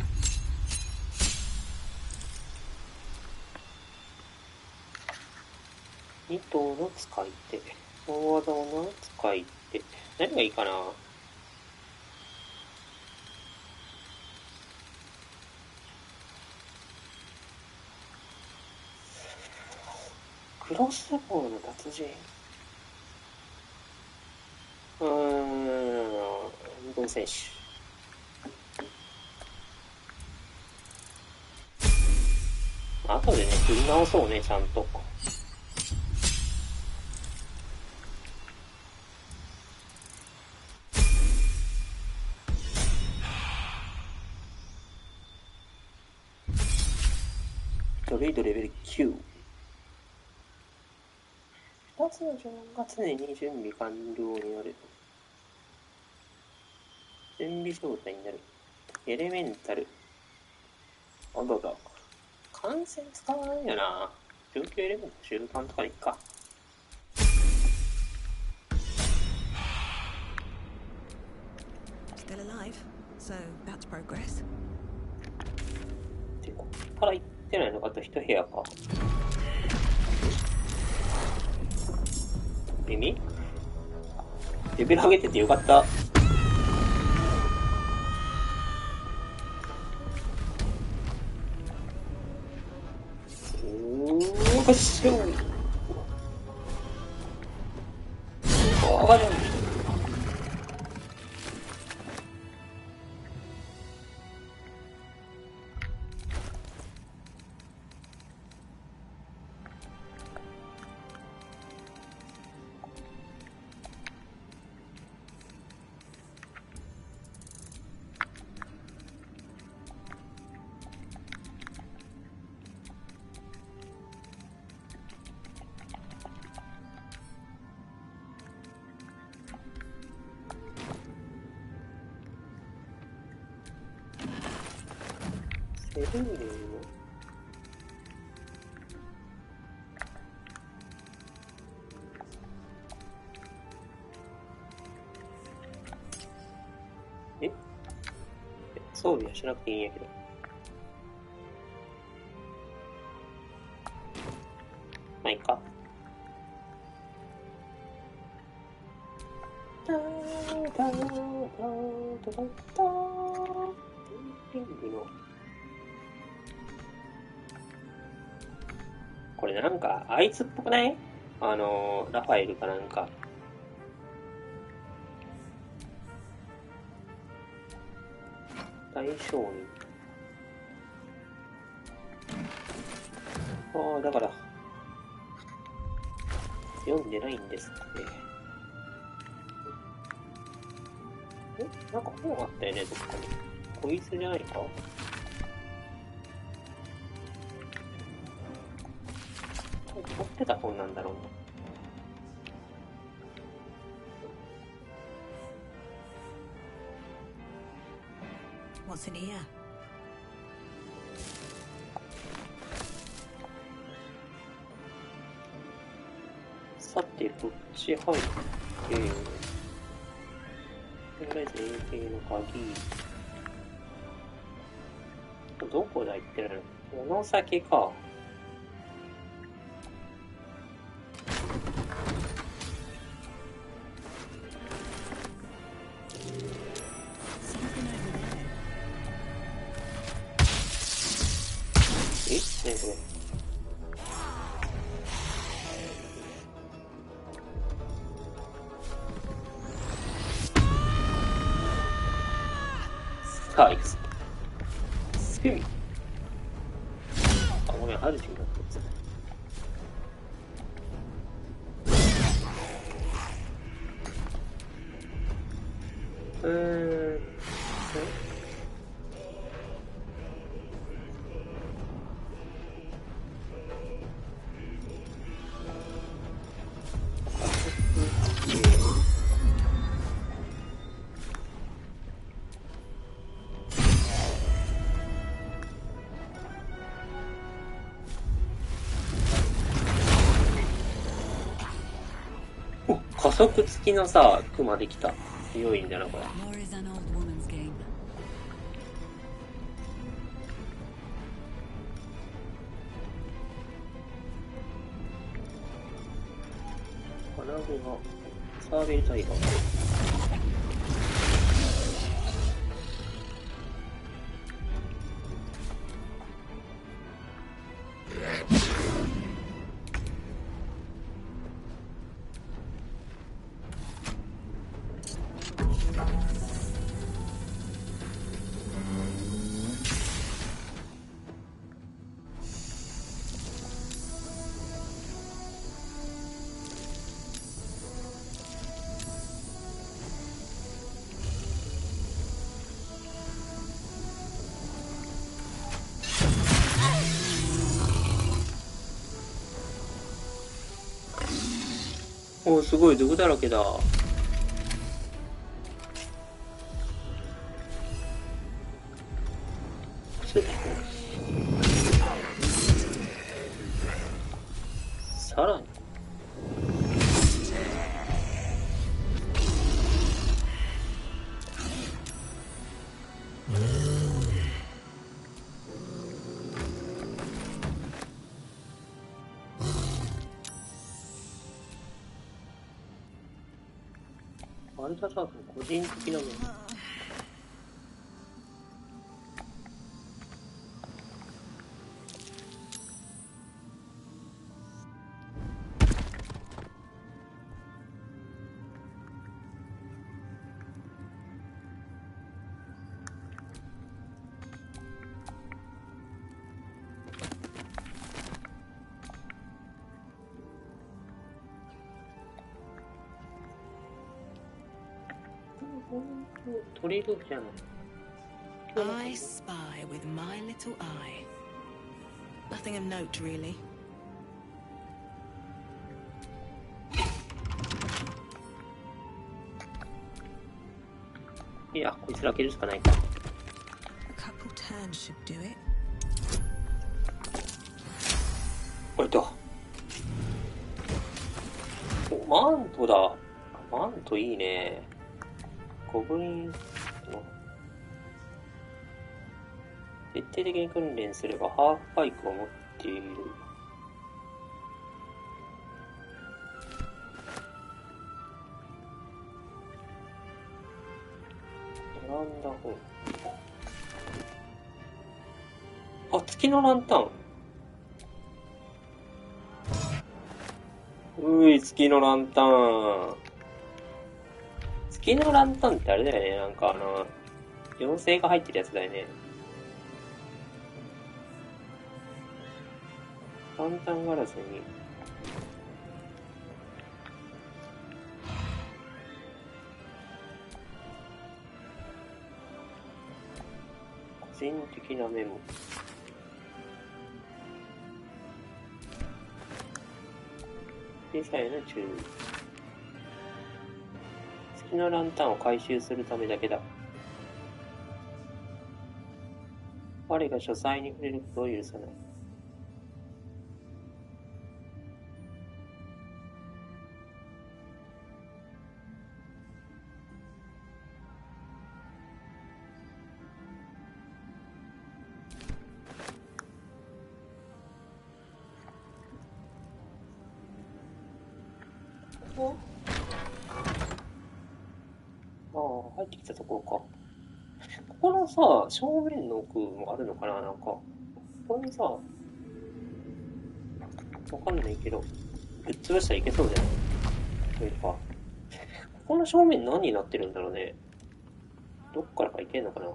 2頭の使い手。大技の使い手。何がいいかな？クロスボウの達人。運動選手。後でね、振り直そうね、ちゃんと。ドルイドレベル9。2つの呪文が常に準備完了になる。準備状態になる。エレメンタル。あだだ。感染使わないよな。状況エレメント習慣とかでいっか。Still alive, so that's progress. で、こっから行ってないのかと一部屋か。耳？レベル上げててよかった。よっしょ。上がる。セルーレの装備はしなくていいんやけど。まあいいか。これなんかあいつっぽくない？ラファエルかなんか。大商人。ああ、だから、読んでないんですって。なんか本あったよね、どっかに。こいつじゃないか？持ってた本なんだろうな。What's in here? さて、こっち入って、とりあえず衛兵の鍵。どこだ行ってるの？この先か。何これ。スカイス。スピリ。あ、ごめん、ハルチになってます。加速付きのさ、クマできた。強いんだな、これ。金具が、サーベルタイガー。おー、すごい、毒だらけだ。さらにバルダーズの個人的なもの。取れるじゃない。I spy with my little eye. Nothing of note, really. いや、こいつら開けるしかないか。A couple turns should do it. これと。お、マントだ。マントいいね。ゴブリンの徹底的に訓練すればハーフパイクを持っている。選んだ本。あ、月のランタン。月のランタン。月のランタンってあれだよね、なんか妖精が入ってるやつだよね。ランタンガラスに。個人的なメモ。小さいの注意。月のランタンを回収するためだけだ。我が書斎に触れることを許さない。入ってきたところか。ここのさ、正面の奥もあるのかな、なんか。ここにさ、わかんないけど、ぶっ潰したらいけそうじゃない？というか、ここの正面何になってるんだろうね。どっからか行けんのかな。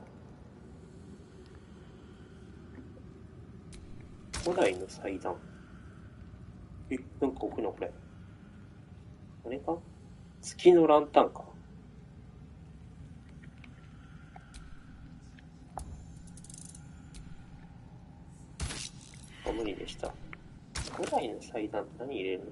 古代の祭壇。なんか置くのこれ。あれか？月のランタンか。無理でした。古代の祭壇って何入れる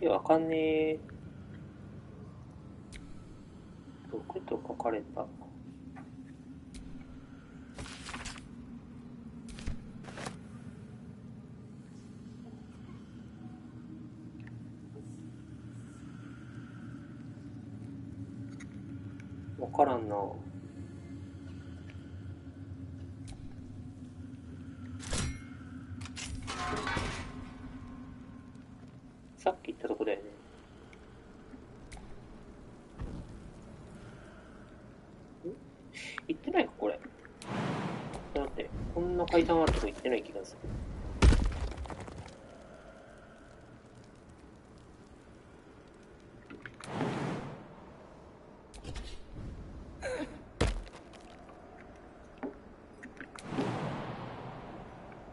の？わかんねえ。毒と書かれた。わからんな。さっき言ったとこだよね。行ってないかこれ。だってこんな階段あるとこ行ってない気がする。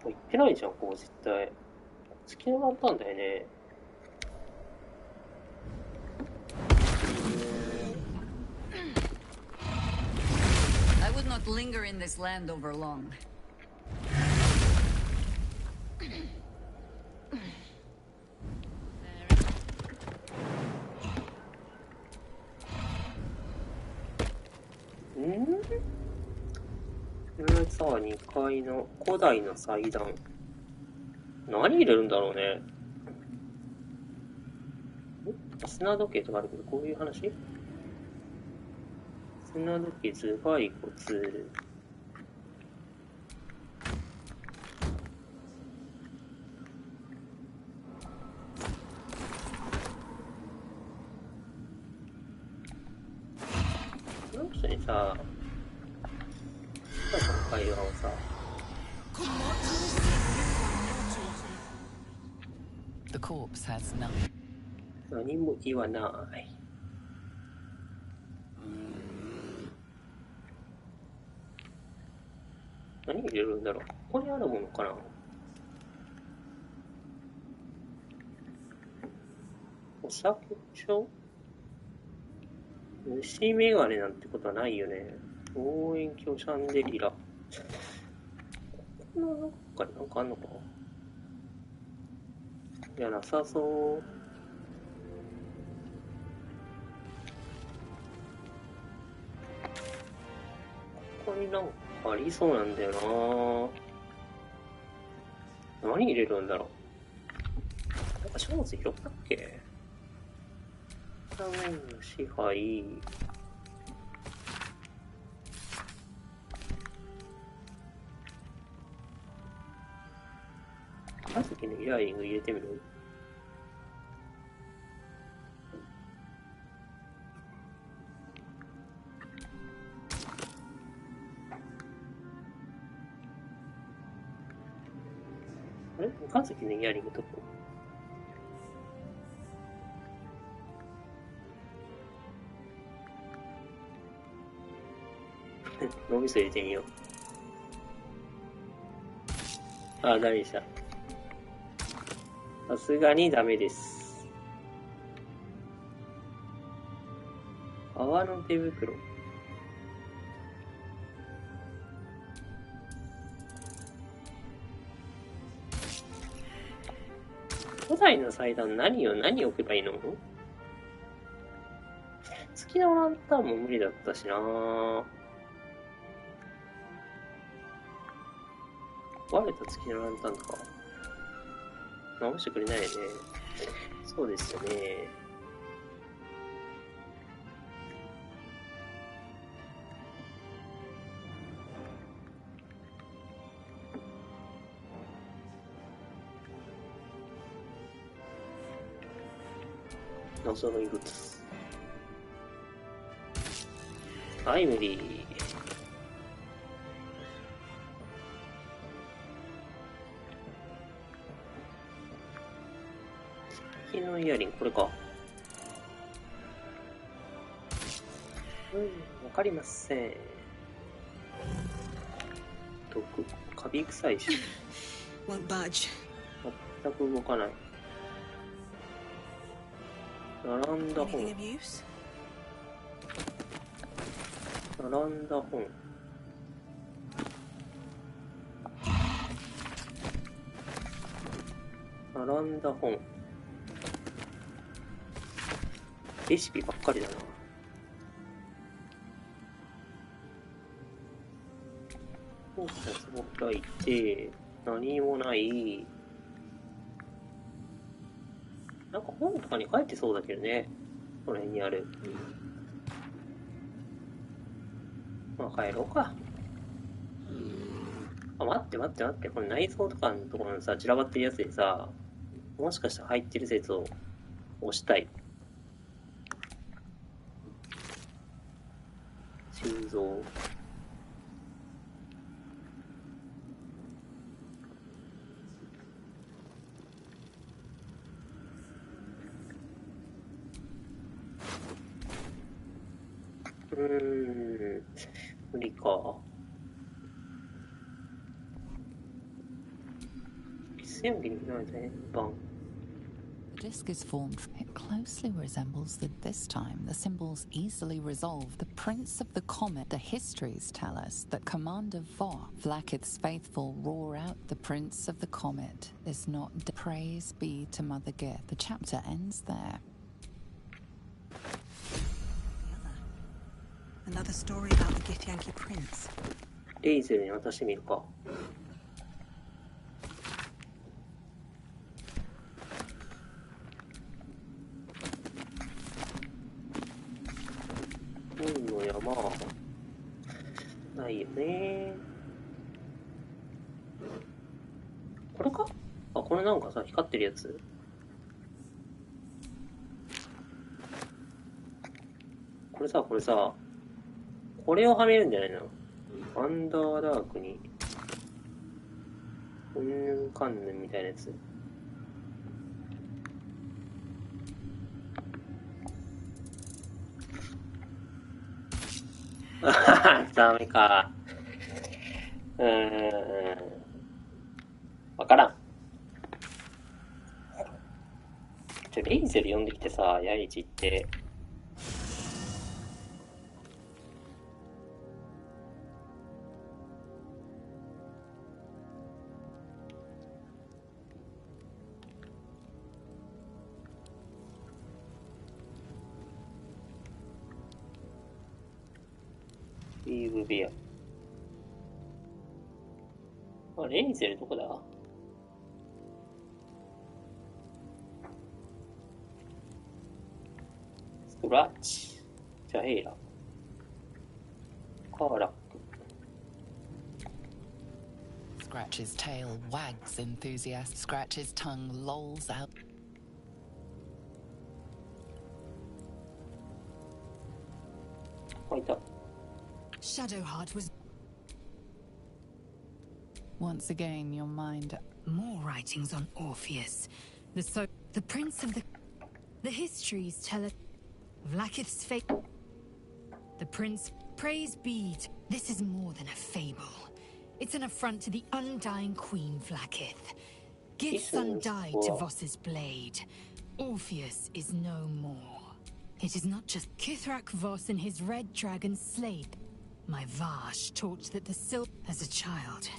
行ってないじゃん、ここ絶対。月のランタンだよね。I would not linger in this land over long.さあ、2階の古代の祭壇。何入れるんだろうね。砂時計とかあるけど、こういう話？砂時計、頭蓋骨。この人にさ、会話をさ、The corpse has none. 何も言わない。何入れるんだろう。ここにあるものかな。お酒でしょ？虫眼鏡なんてことはないよね。望遠鏡、シャンデリラ。この中になんかあんのか？いや、なさそう。ここになんかありそうなんだよな。何入れるんだろう。なんか書物拾ったっけ？画面の支配。葉月のイヤリング入れてみる？あれ三日月のイヤリングどこ？脳みそ入れてみよう。あ、ダメでした。さすがにダメです。泡の手袋。古代の祭壇何置けばいいの？月のランタンも無理だったしなぁ。割れた月のランタンとか直してくれないよね。そうですよね。謎の異物。タイムリー。月のイヤリング、これか。わかりません。毒、カビ臭いし。Won't budge. 全く動かない。並んだ本。Anything of use? 並んだ本。並んだ本。レシピばっかりだな。そうですね、そこ開いて、何もない。なんか本とかに書いてそうだけどね。この辺にある。まあ帰ろうか。あ、待って。これ内装とかのところにさ、散らばってるやつでさ、もしかしたら入ってる説を押したい。心臓。無理か。線日にないね、バン。The disc is formed. It closely resembles this time, the symbols easily resolve. The Prince of the Comet. The histories tell us that Commander Vought, Vlaakith's faithful, roar out, the Prince of the Comet is not dead. Praise be to Mother Gith. The chapter ends there. Another story about the Githyanki prince. レイゼルに渡してみるか。本の山ないよね。これか？あ、これなんかさ、光ってるやつ。これさ、これをはめるんじゃないの？アンダーダークに、うんぬんかんぬんみたいなやつ。ダメか。わからん。レイゼル呼んできてさ、ヤイチ行って。リーブベア。あ、レイゼルどこだ？スクラッチ。じゃあヘイラ。カーラック。Scratch's tail wags enthusiast. Scratch's tongue lolls out. Oh, I thought. Shadowheart was... Once again, your mind... More writings on Orpheus. The prince of the histories tell us Vlaakith's fate. The prince, praise be to... This is more than a fable. It's an affront to the undying Queen Vlaakith. Gith's son died to Voss's blade. Orpheus is no more. It is not just Kithrak Voss and his red dragon slayed. My Vash taught that the silk as a child.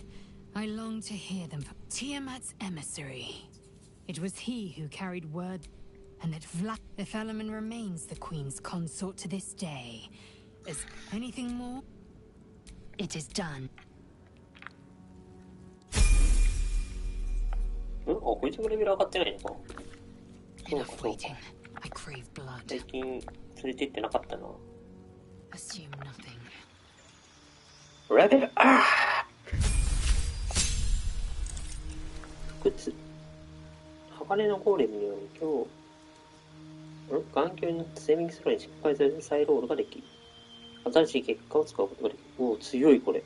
I long to hear them from Tiamat's emissary. It was he who carried word, and that if Elemen remains the Queen's consort to this day. Is anything more? It is done. あ、こいつもレベル上がってないのか。そうか、そうか。 I crave blood. 最近連れてってなかったな。Assume nothing. レベル靴。鋼のゴーレムによる眼球にセーミングスローに失敗される再ロールができ、新しい結果を使うことができる。おお、強いこれ。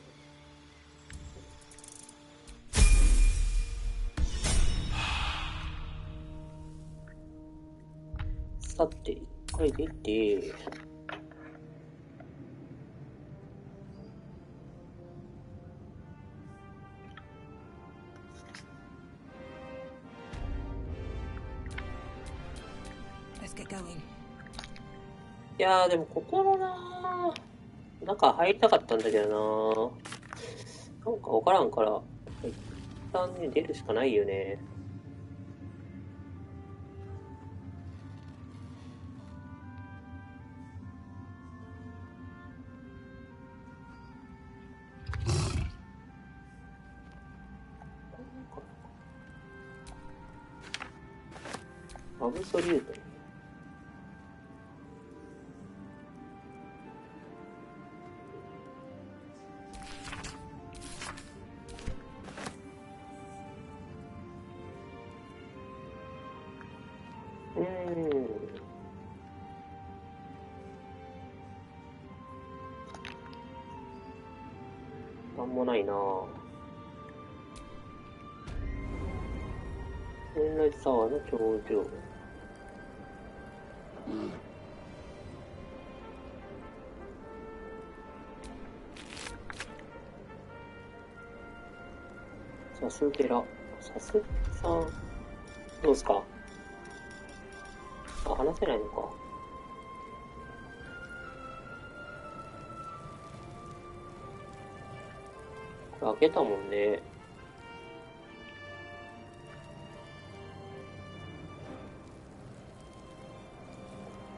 さて、一回出て、いやーでもここの中入りたかったんだけどな、なんかわからんから一旦ね出るしかないよね。アブソリュート。なんもないなぁ。ムーンライトタワーの頂上。さす寺。さすさん。どうすか？あ、話せないのか。これ開けたもんね。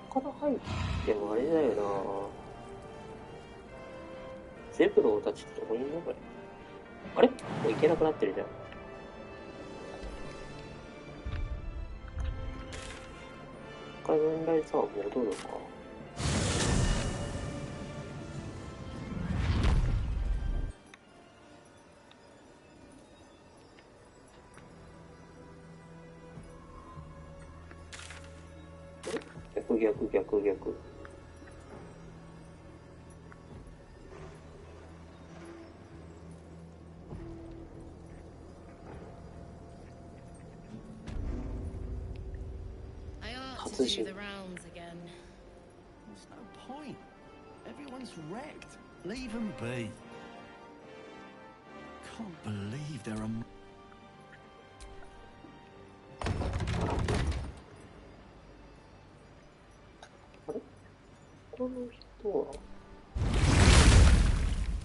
ここから入ってもあれだよな。ゼブローたちってどこにいんのこれ。あれ？もう行けなくなってるじゃん。一回ムーンライトタワー戻るか。逆。To do the rounds again. There's no point. Everyone's wrecked. Leave them be. Can't believe there are. あれ？この人は？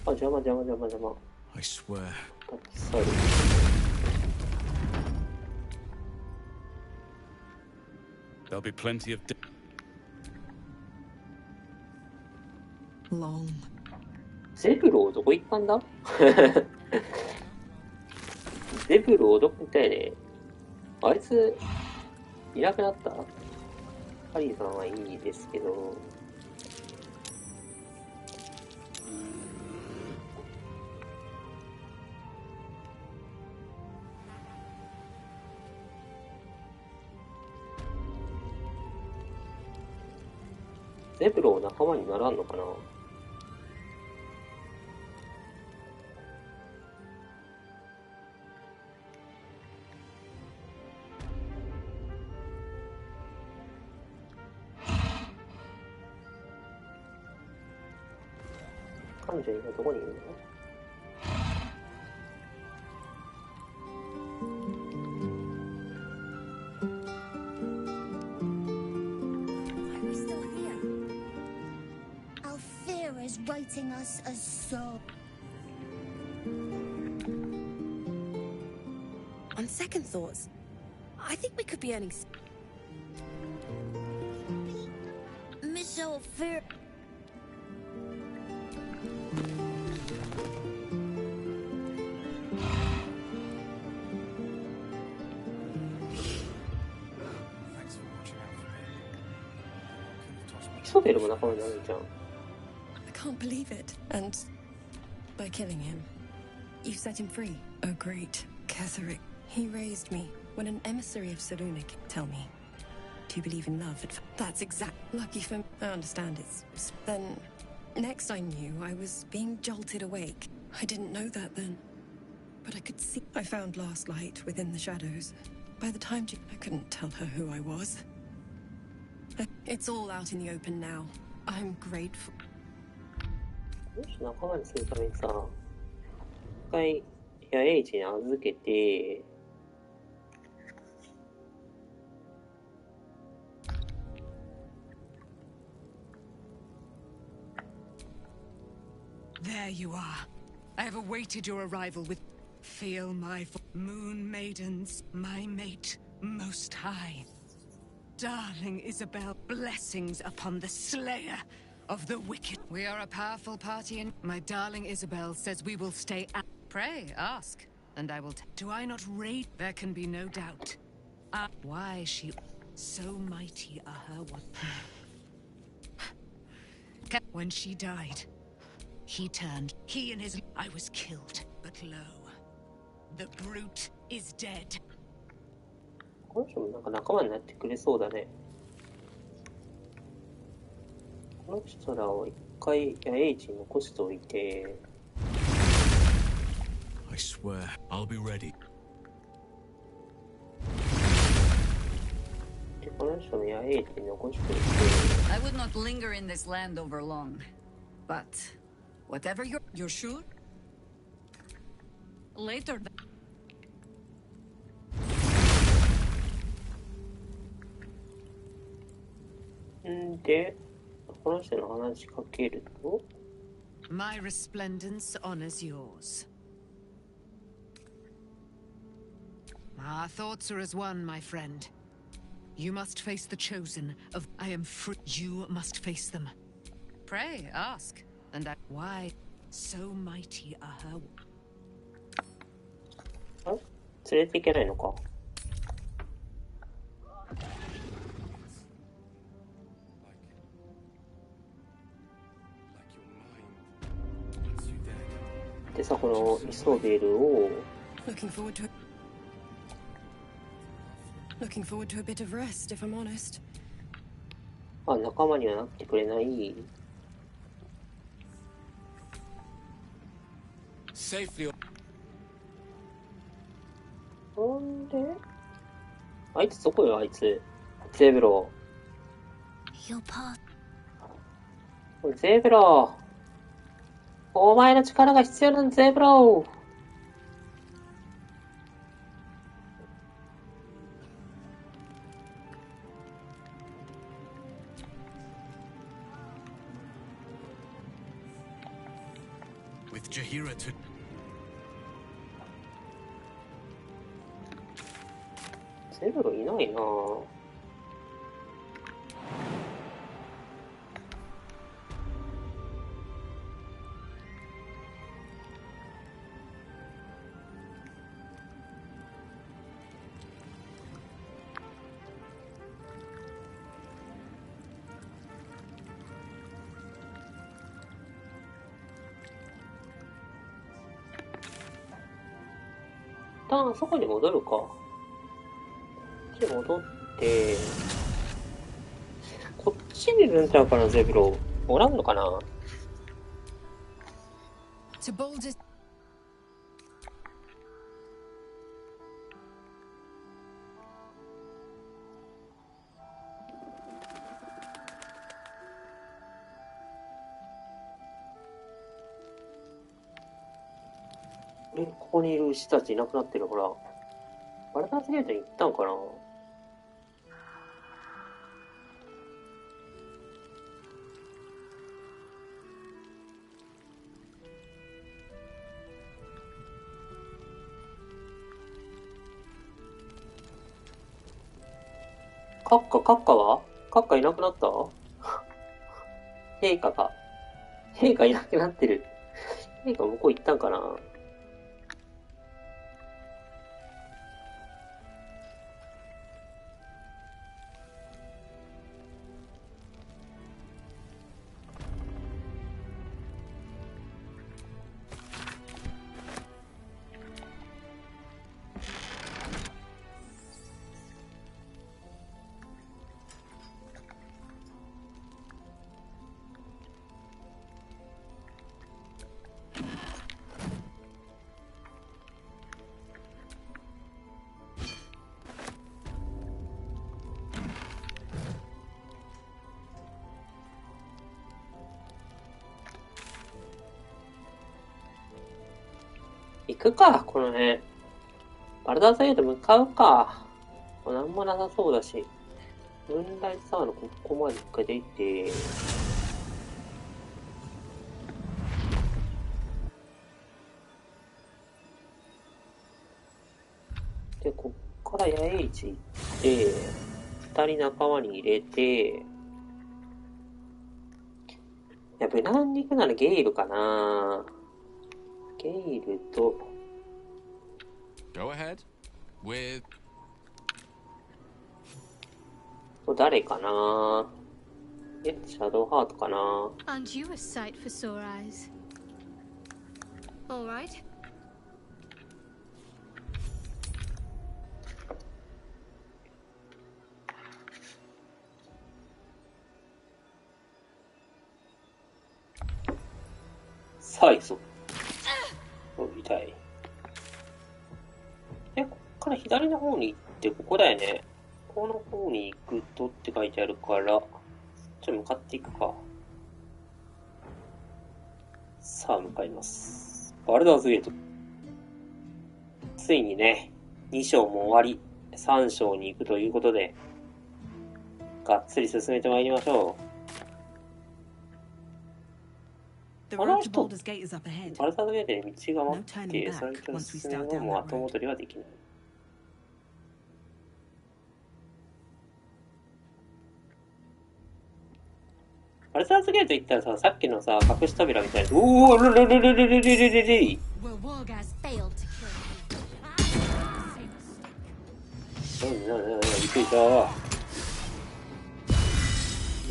あ、邪魔。I swear. Sorry. There'll be plenty of long. ゼブローどこ行ったんだ？ゼブローどこ行ったよね。あいついなくなった？ハリーさんはいいですけど。ゼブロー仲間にならんのかな。32がどこにいるの？Writing us a song. On second thoughts, I think we could be earning. Miss Alfira. Isabel も仲間になるじゃん。I can't believe it. And by killing him, you set him free. Oh, great. Ketheric. He raised me when an emissary of Sarunic. Tell me, do you believe in love? That's exact. Lucky for me. I understand it's. Then, next I knew, I was being jolted awake. I didn't know that then. But I could see. I found last light within the shadows. By the time I couldn't tell her who I was. It's all out in the open now. I'm grateful. もし仲間にするためにさ、一回野営地に預けて、There you are. I have awaited your arrival with... Feel my moon maidens, my mate, most high. Darling Isabel, blessings upon the slayer of the wicked. We are a powerful party and my darling Isabel says we will stay at... Pray, ask, and I will do I not raid? There can be no doubt. Why she... So mighty are her what... When she died, he turned. He and his... I was killed, but lo, the brute is dead. この人もなんか仲間になってくれそうだね。この人らを一回野営地に残しておいて。I swear, I'll be ready. で、この人の野営地に残しておいて。I would not linger in this land over long, but whatever you're sure. Later. んで、この人の話しかけると My resplendence honors yours. Our thoughts are as one, my friend. You must face the chosen of... I am free. You must face them. Pray, ask. And I... Why so mighty are her... あ、連れていけないのか。でさ、このイソベルを Looking forward to a bit of rest, if I'm honest. あ、仲間にはなってくれない。Safely. なんであいつどこよ、あいつ。ゼブロ。ゼブロ。お前の力が必要なんだ、ゼブロ。With Jahira to... ゼブロいないなぁ。あそこに戻るか。こっちに戻って、こっちにいるんちゃうかな、ゼブロ。おらんのかな。ここにいる牛たちいなくなってる。ほら。バルダーズゲートに行ったんかな。カッカは？カッカいなくなった？陛下か。陛下いなくなってる。陛下向こう行ったんかな。行くか、この辺。バルダーズゲート向かうか。なんもなさそうだし。ムーンライトサワーのここまで一回出て。で、こっから八重市行って、二人仲間に入れて、いや、無難に行くならゲイルかな。ゲイルと、Go ahead with 誰かな。シャドウハートかな。Aren't you a sight for sore eyes? All right. さいぞ。痛い。こっから左の方に行って、ここだよね。この方に行くとって書いてあるから、ちょっと向かっていくか。さあ、向かいます。バルダーズゲート。ついにね、2章も終わり、3章に行くということで、がっつり進めてまいりましょう。あの人、バルダーズゲートに道が待って、それと進めばもう後戻りはできない。バルダーズゲート行ったらさ、さっきのさ、隠し扉みたいな。おー、ルルルルルルルルルルル。びっくりした。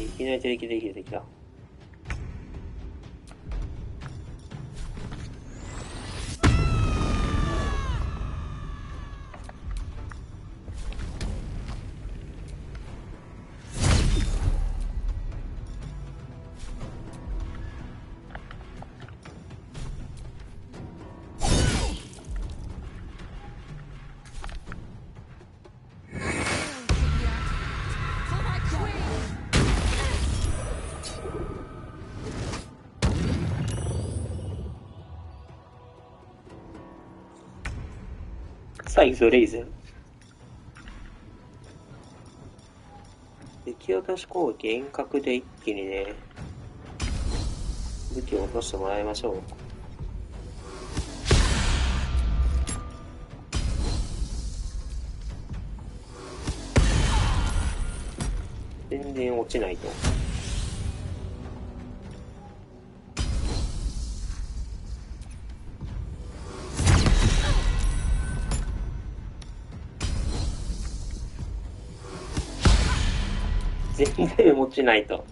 いきなりできた。サイズレイゼン。撃き落とし攻撃遠隔で一気にね、武器を落としてもらいましょう。全然落ちないと。全然落ちないと。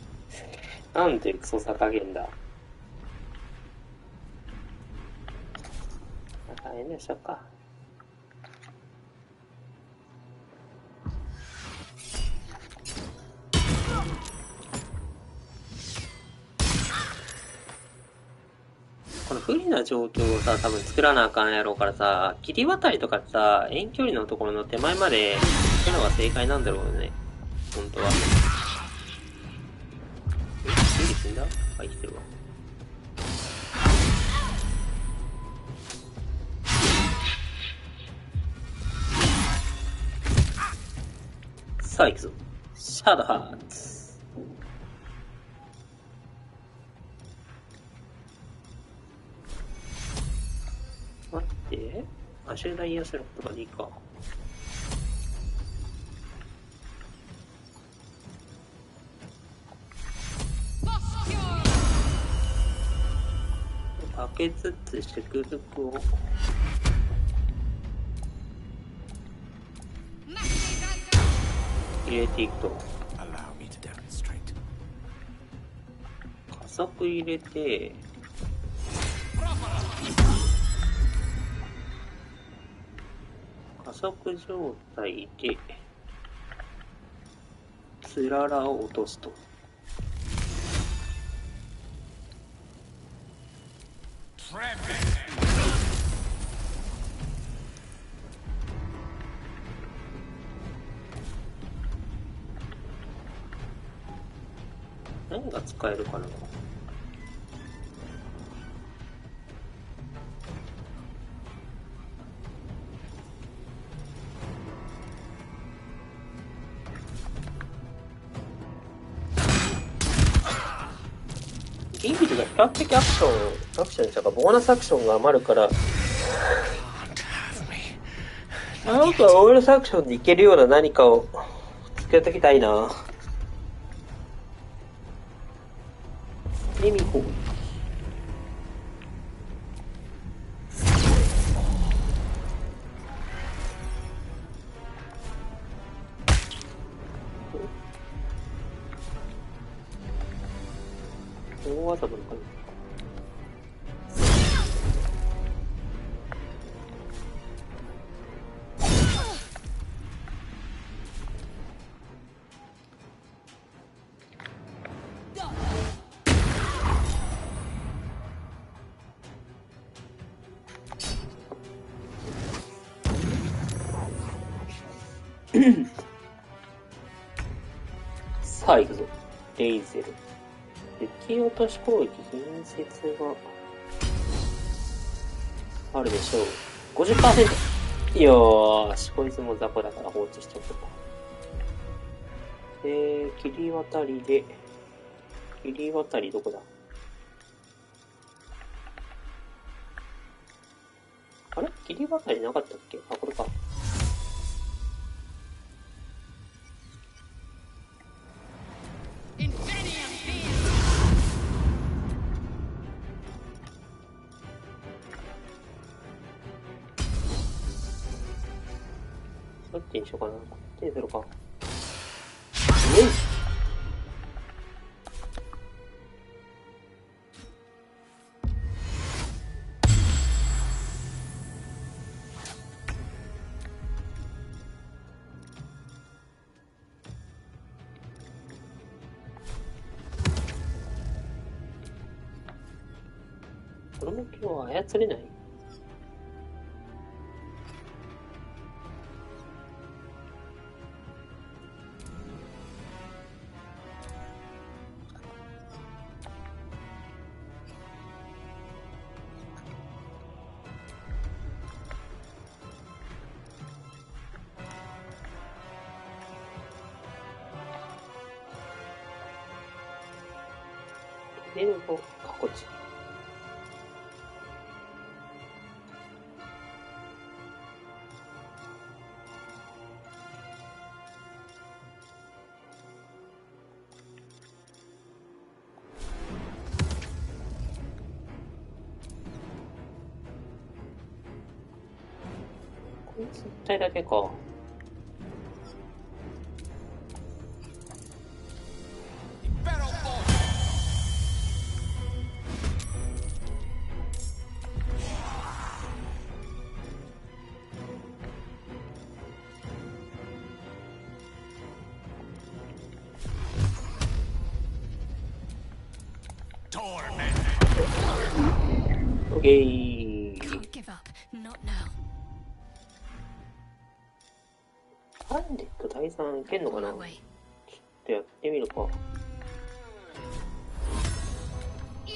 なんてクソさ加減だ。大変でしたか。この不利な状況をさ、多分作らなあかんやろうからさ、切り渡りとかさ、遠距離のところの手前まで行くのが正解なんだろうね。本当は。死んだ？生きてるわ。さあ行くぞ。シャドウハーツ。待って。アシュライアスロットがいいか。開けつつ祝福を。入れていくと。加速入れて。加速状態でつららを落とすと。何が使えるかな。インビルが比較的アクションしたか、ボーナスアクションが余るから、なんかボーナスアクションでいけるような何かを作っておきたいな。ミコ大技もかな。さあ行くぞ。レイゼル。敵落とし攻撃、近接があるでしょう。50%。よーし、こいつも雑魚だから放置しとく。切り渡りで、切り渡りどこだ？あれ？切り渡りなかったっけ？あ、これか。どっちにしようかな。こっちにするか。この目標は操れない？レルゴ過去値。こいつ一体だけか。オッケー。ハンデット第3いけんのかな？ちょっとやってみるか。じ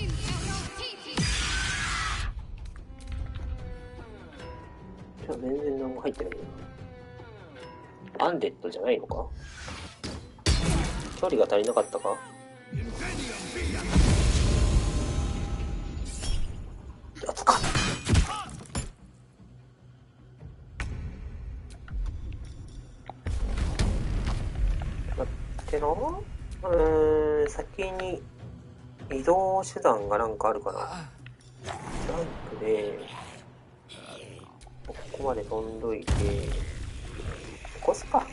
ゃあ全然何も入ってないな。アンデッドじゃないのか？距離が足りなかったか？やつか。待ってな。先に移動手段がなんかあるかな。ジャンプでここまで飛んどいて起こすか。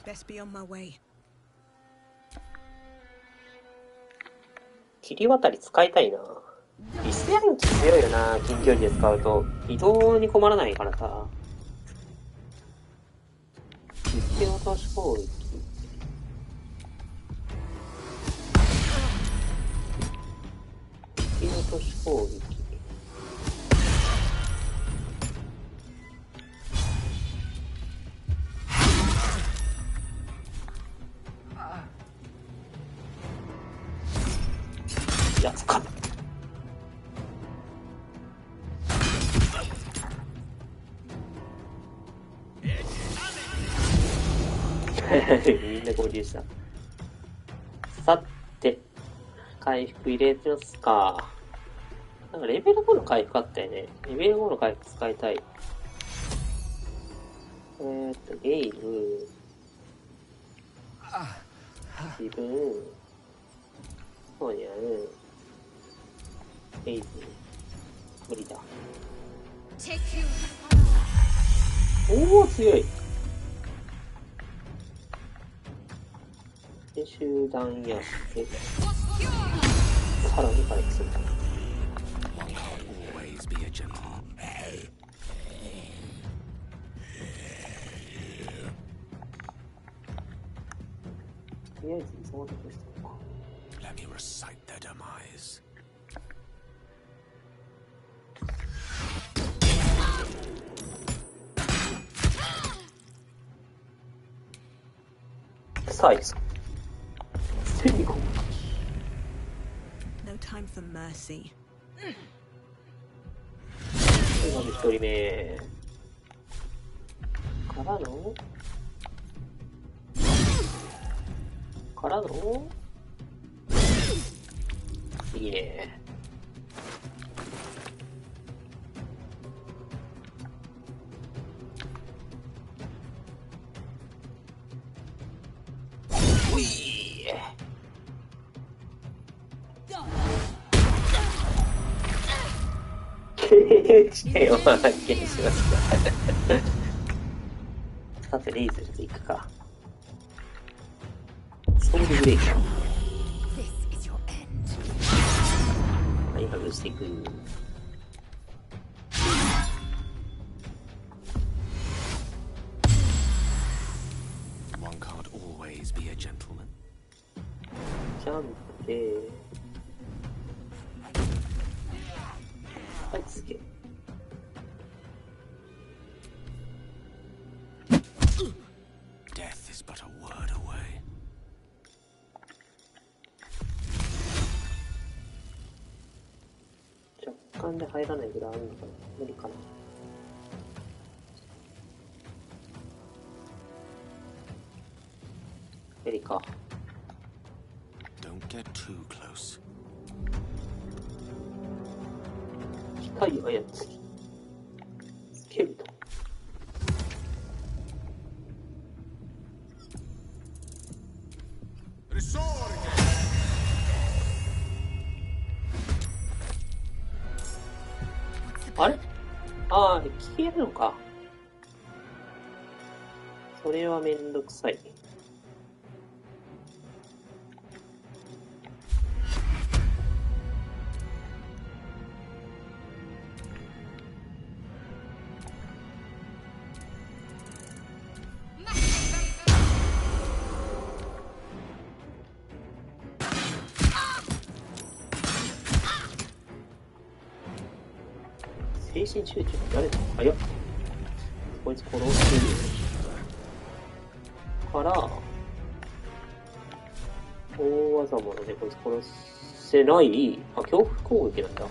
Best be on my way. 切り渡り使いたいな。リスヤンキ強いよな、近距離で使うと。移動に困らないからさ。実験落とし攻撃。実験落とし攻撃。やつか。みんな合流した。さて、回復入れますか。なんかレベル5の回復あったよね。レベル5の回復使いたい。ゲイム。自分。そうにゃん。ゲイズ。無理だ。おお、強い。で、集団やって、さらに回復する。とりあえずそのとこしておこう。Let me recite their demise. さあ、いいぞ。No time for mercy. まず一人目からのいいね。うい経験を発見しましたさてレイズルでいくか。ソウルブレイクはい外していく。ジャンプではいつけ若干で入らないぐらいあるのかな。無理かな。無理か。Don't get too close. 光操りスケルトンあれ？ああ、消えるのか。それはめんどくさい。精神集中誰だ？あ、いやこいつ殺してるから大大技物でこいつ殺せない。あ、恐怖攻撃なんだ。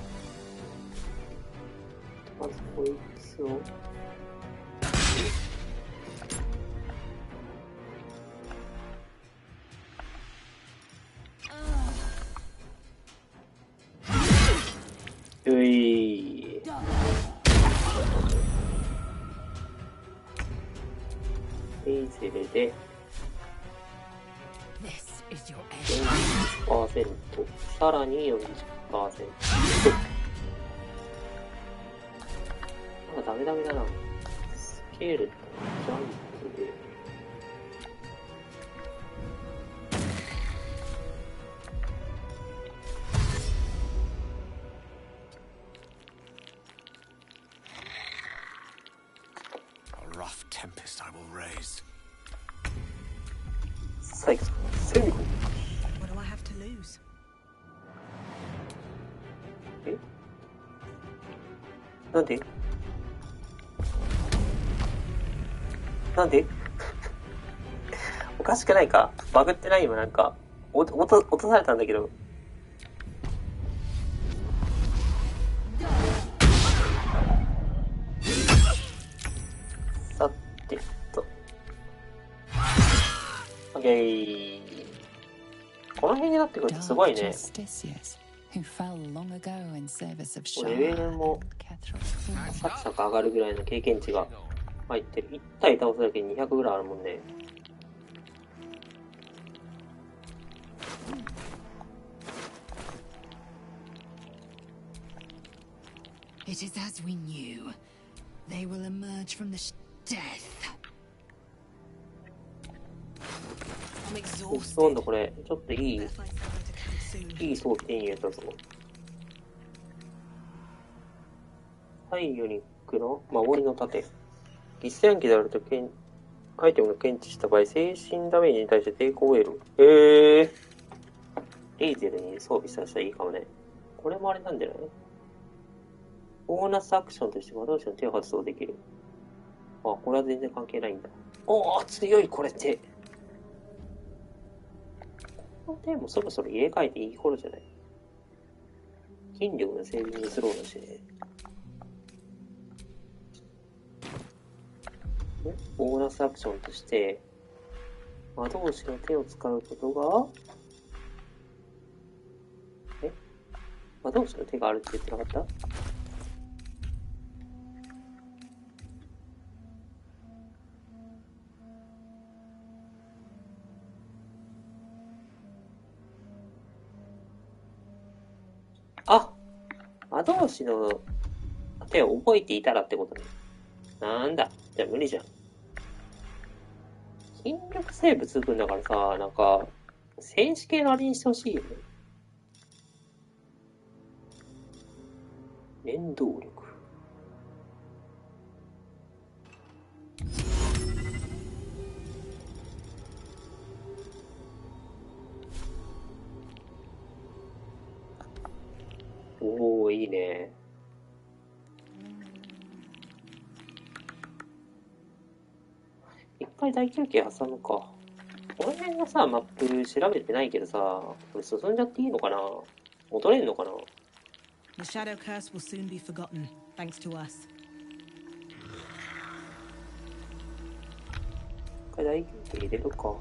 まずこいつを。うい。ヘイゼルで。40%、さらに 40%。あ、ダメだな。スケールとジャンプで。A rough tempest I will raise. 最後、セミコ。What do I have to lose? え？なんでおかしくないか？バグってない？今なんか、落とされたんだけど。さてと。オッケー。この辺になってくるとすごいね。レベルもサクサク上がるぐらいの経験値が入ってる。1体倒すだけで200ぐらいあるもんね。It is as we knew. They will emerge from the death. 今度これちょっといい装備手に入れたぞ。サイオニックの守りの盾。実戦暗記であるとアイテムが検知した場合、精神ダメージに対して抵抗を得る。レイゼルに装備させたらいいかもね。これもあれなんじゃない？ボーナスアクションとして魔導士の手を発動できる。あ、これは全然関係ないんだ。おー、強いこれ手。この手もそろそろ入れ替えていい頃じゃない？筋力のセービングスローだしね。ボーナスアクションとして魔導士の手を使うことが魔導士の手があるって言ってなかった？あ、魔導士の手を覚えていたらってことね。なんだ、じゃあ無理じゃん。筋力セーブつくんだからさ、なんか、戦士系のあれにしてほしいよね。念動力。おー、いいね。一回大休憩挟むか。この辺のさ、マップ調べてないけどさ、これ進んじゃっていいのかな？戻れんのかな？ The shadow curse will soon be forgotten, thanks to us. 一回大休憩入れるか。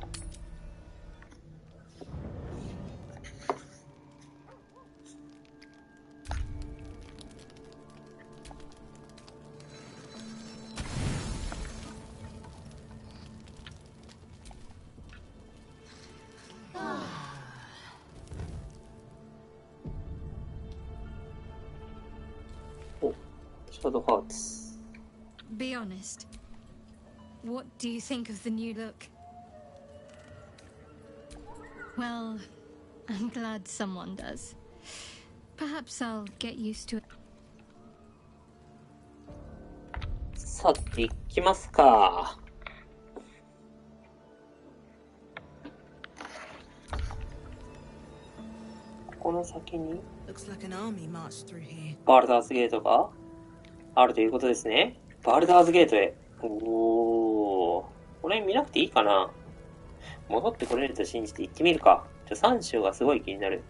Be honest. What do you think of the new look? Well, I'm glad someone does. Perhaps I'll get used to it. さて、行きますか。この先に Looks like an army marched through here. バルダーズゲートがあるということですね。バルダーズゲートへ。おー。これ見なくていいかな？戻ってこれると信じて行ってみるか。助産師がすごい気になる。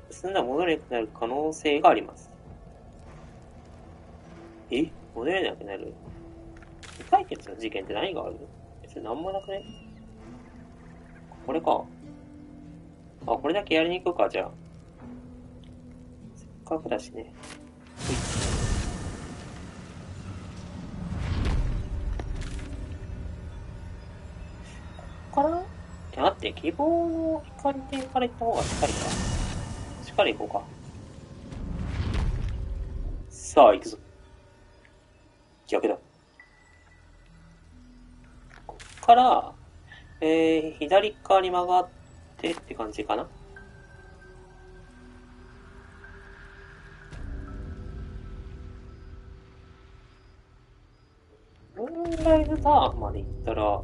進んだら戻れなくなる可能性があります。戻れなくなる？未解決の事件って何がある？別に何もなくね？これか。これだけやりに行くか、じゃあ。せっかくだしね。ここから待って、希望の光点から行った方がしっかりか。しっかり行こうか。さあ、行くぞ。逆だ。こっから、左側に曲がってって感じかな。ムーンライズターンまで行ったら、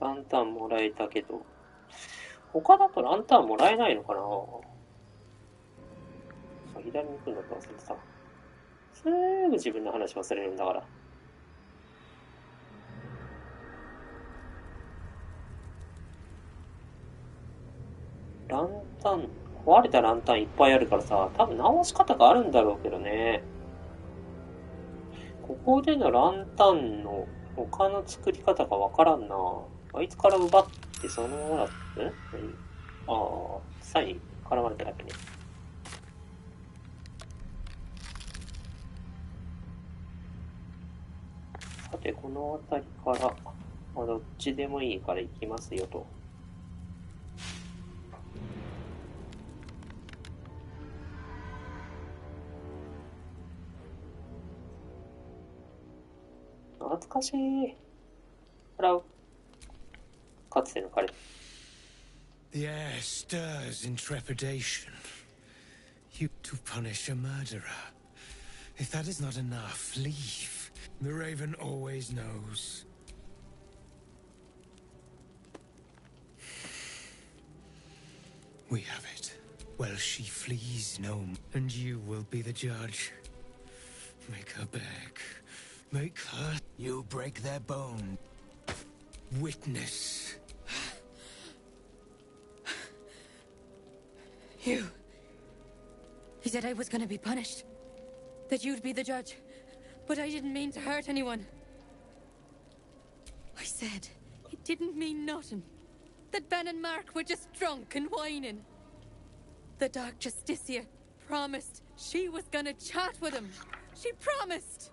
ランタンもらえたけど、他だとランタンもらえないのかな？左に行くんだって忘れてた。すぐ自分の話忘れるんだから。ランタン、壊れたランタンいっぱいあるからさ、多分直し方があるんだろうけどね。ここでのランタンの他の作り方がわからんな。あいつから奪ってそのままだって、サイン絡まれただけね。さて、この辺りから、どっちでもいいから行きますよと。懐かしい。払う。かつての彼。The air stirs in trepidation. You to punish a murderer. If that is not enough, leave. The Raven always knows. We have it. Well, she flees no, and you will be the judge. Make her beg. Make her. You break their bone. Witness. You said I was gonna be punished. That you'd be the judge. But I didn't mean to hurt anyone. I said it didn't mean nothing. That Ben and Mark were just drunk and whining. The Dark Justicia promised she was gonna chat with him. She promised.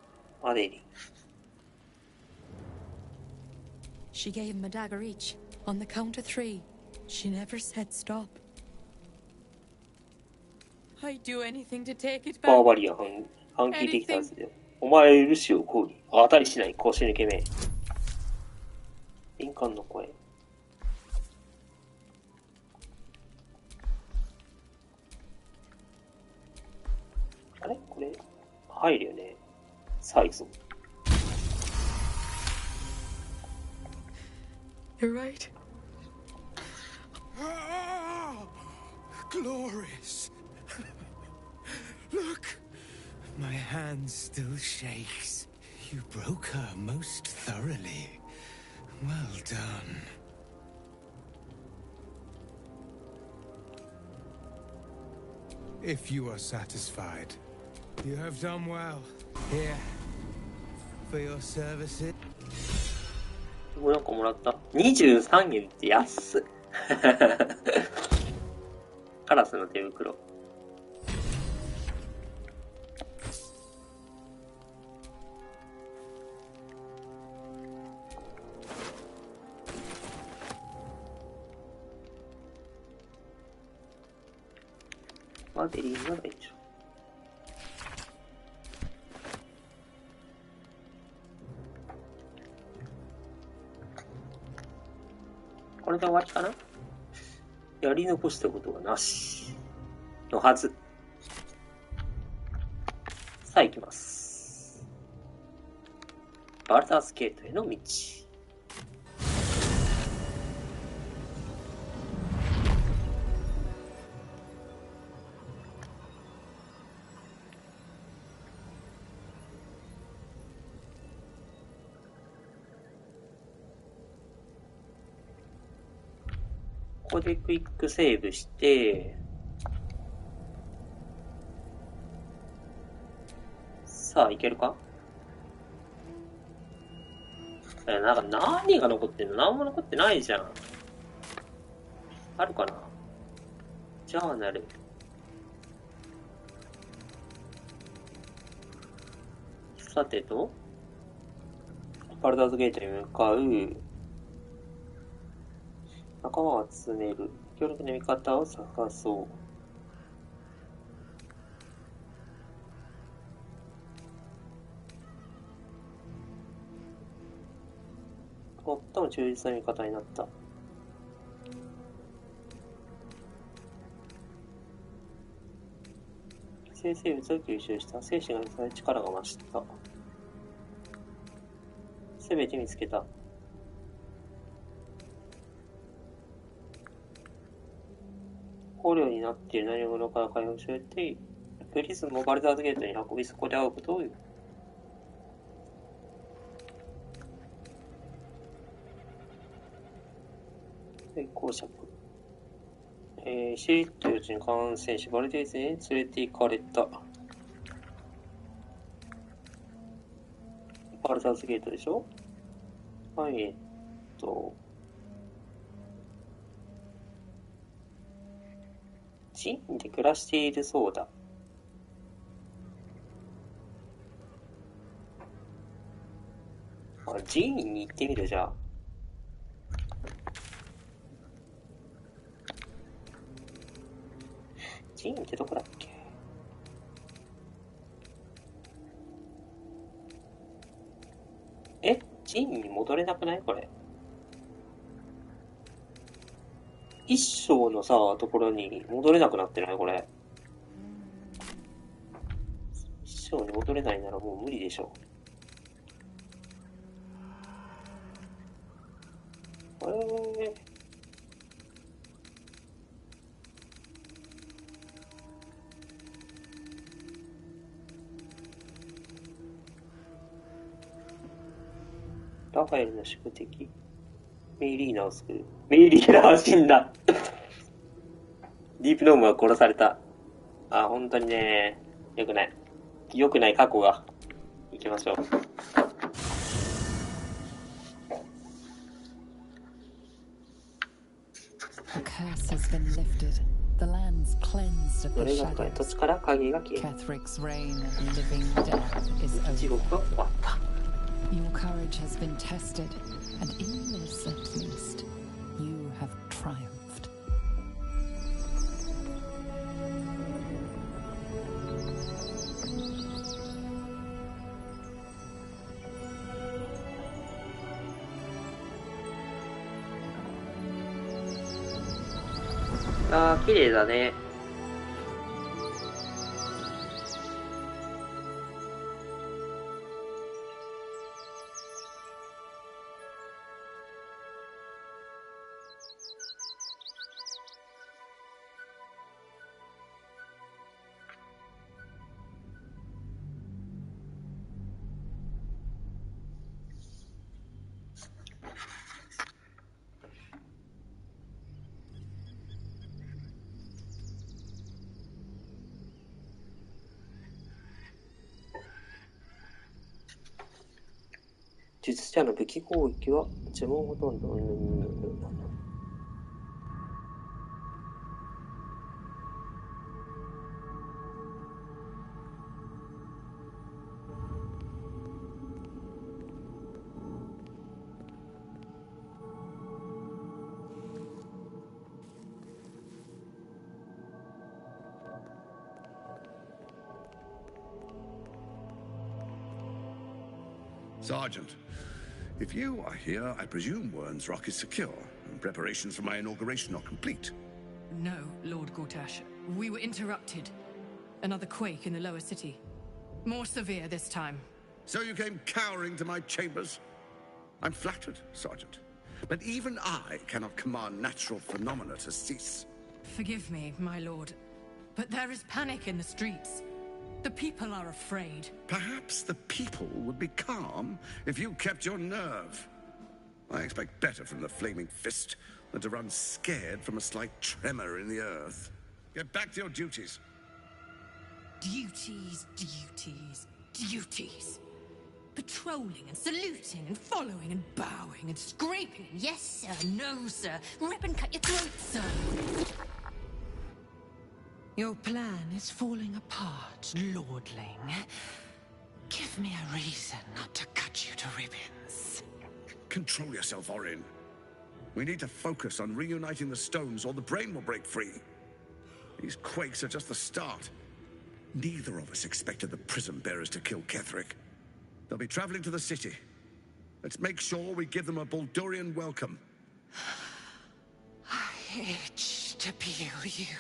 She gave him a dagger each, on the count of 3. She never said stop. I'd do anything to take it back. バーバリアン反撃できたはずだよ。お前ルシを抗議。当たりしない腰抜け目。敏感の声。あれこれ入るよね。さあ行くぞ。You're right. Glorious. Look, my hand still shakes. You broke her most thoroughly. Well done. If you are satisfied, you have done well. Here, for your services. なんかもらった。23円って安っ。カラスの手袋。マデリーならいいでしょ。これで終わりかな？やり残したことがなしのはず。さあ行きます。バルダーズゲートへの道。こでクイックセーブして、さあ、いけるか？なんか何が残ってんの？何も残ってないじゃん。あるかな？ジャーナル。さてと、バルダーズゲートに向かう。仲間を集める。強力な味方を探そう。最も忠実な味方になった。寄生生物を吸収した。精子がされ力が増した。すべて見つけた。捕虜になっている何者から解放されて、プリズムをバルダーズゲートに運び、そこで会うことを言う。公爵。シリット幼稚に感染し、バルデーズに連れて行かれた。バルダーズゲートでしょ？はい、寺院で暮らしているそうだ。寺院に行ってみるじゃあ。寺院ってどこだっけ？寺院に戻れなくない？これ。一章のさ、ところに戻れなくなってない？これ。一章に戻れないならもう無理でしょ。ラファエルの宿敵。メイリーナを救う。メイリーナは死んだ。ディープノームは殺された。本当にね、良くない。良くない過去が。行きましょう。The curse has been lifted. The land's cleansed of the shadows. Catheric's reign of living death is over. Your courage has been tested, and in this at least, you have triumphed. Ah, 綺麗だね。術者の武器攻撃は呪文ほとんどSergeant, if you are here, I presume Wern's Rock is secure, and preparations for my inauguration are complete. No, Lord Gortash. We were interrupted. Another quake in the lower city. More severe this time. So you came cowering to my chambers? I'm flattered, Sergeant. But even I cannot command natural phenomena to cease. Forgive me, my lord. But there is panic in the streets. The people are afraid. Perhaps the people would be calm if you kept your nerve. I expect better from the flaming fist than to run scared from a slight tremor in the earth. Get back to your duties. Duties, duties, duties. Patrolling and saluting and following and bowing and scraping. Yes, sir. No, sir. Rip and cut your throat, sir. Your plan is falling apart, lordling. Give me a reason not to cut you to ribbons. Control yourself, Orin. We need to focus on reuniting the stones or the brain will break free. These quakes are just the start. Neither of us expected the prison bearers to kill Ketherick. They'll be traveling to the city. Let's make sure we give them a Baldurian welcome. I itch to peel you,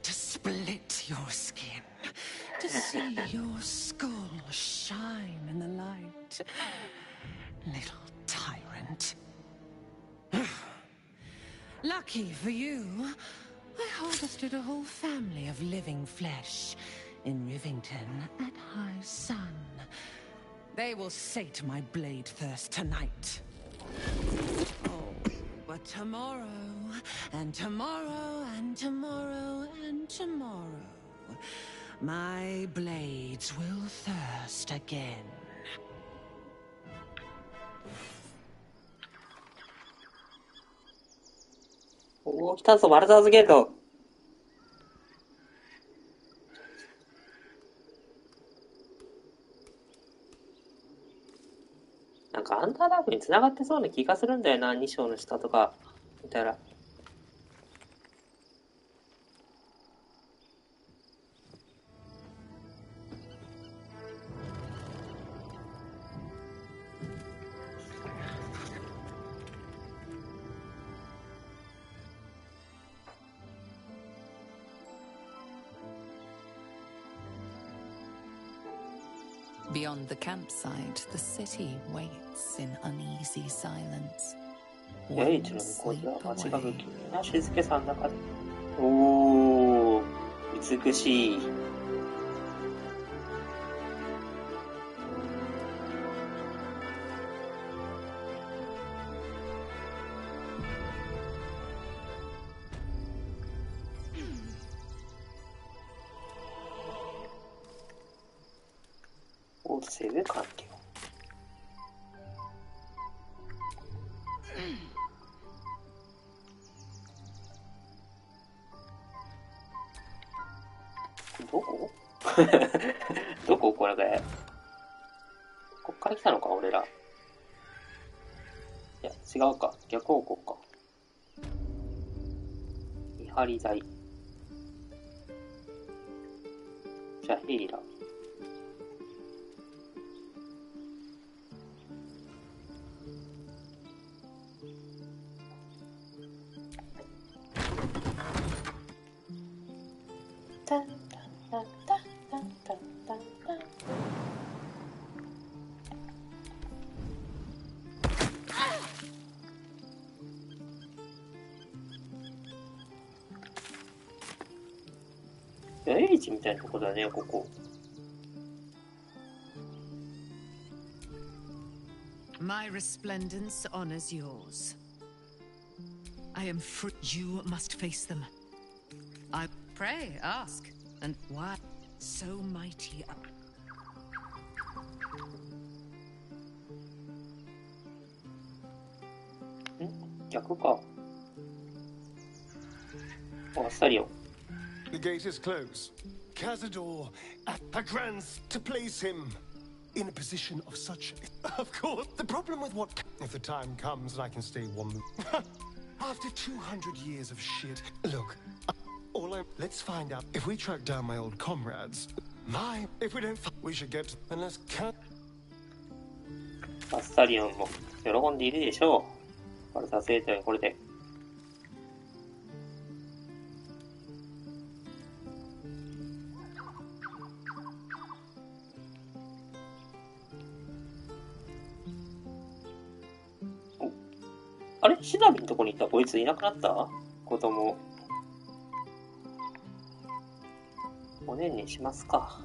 to split your skin, to see your skull shine in the light. Little tyrant. Lucky for you, I harvested a whole family of living flesh in Rivington at high sun. They will sate my blade thirst tonight. Oh, but tomorrow, and tomorrow, and tomorrow, and tomorrow, my blades will thirst again.おー、来たぞ、バルダーズゲート。なんかアンダーダークに繋がってそうな気がするんだよな、2章の下とか見たら。Beyond the campsite, the city waits in uneasy silence. ヤエイチの向こうには街が不気味な静けさの中で。おー、美しい。セーブ完了。どこどここれで。こっから来たのか、俺ら。いや、違うか。逆方向か。見張り台。じゃあ、ヘイラ。エリチみたいなとこだね、ここ。My resplendence honors yours. I am free. You must face them. I pray, ask, and why so mighty? 逆か。あっさりよ。The gate is closed. Cazador grants to place him in a position of such. Of course, the problem with what if the time comes and I can stay one. After 200 years of shit. Look, let's find out if we track down my old comrades. If we don't, we should get unless cat. アスタリオンも喜んでいるでしょう。バルサセーターこれで。あれシナビのとこに行ったこいついなくなった子供。おねんねしますか。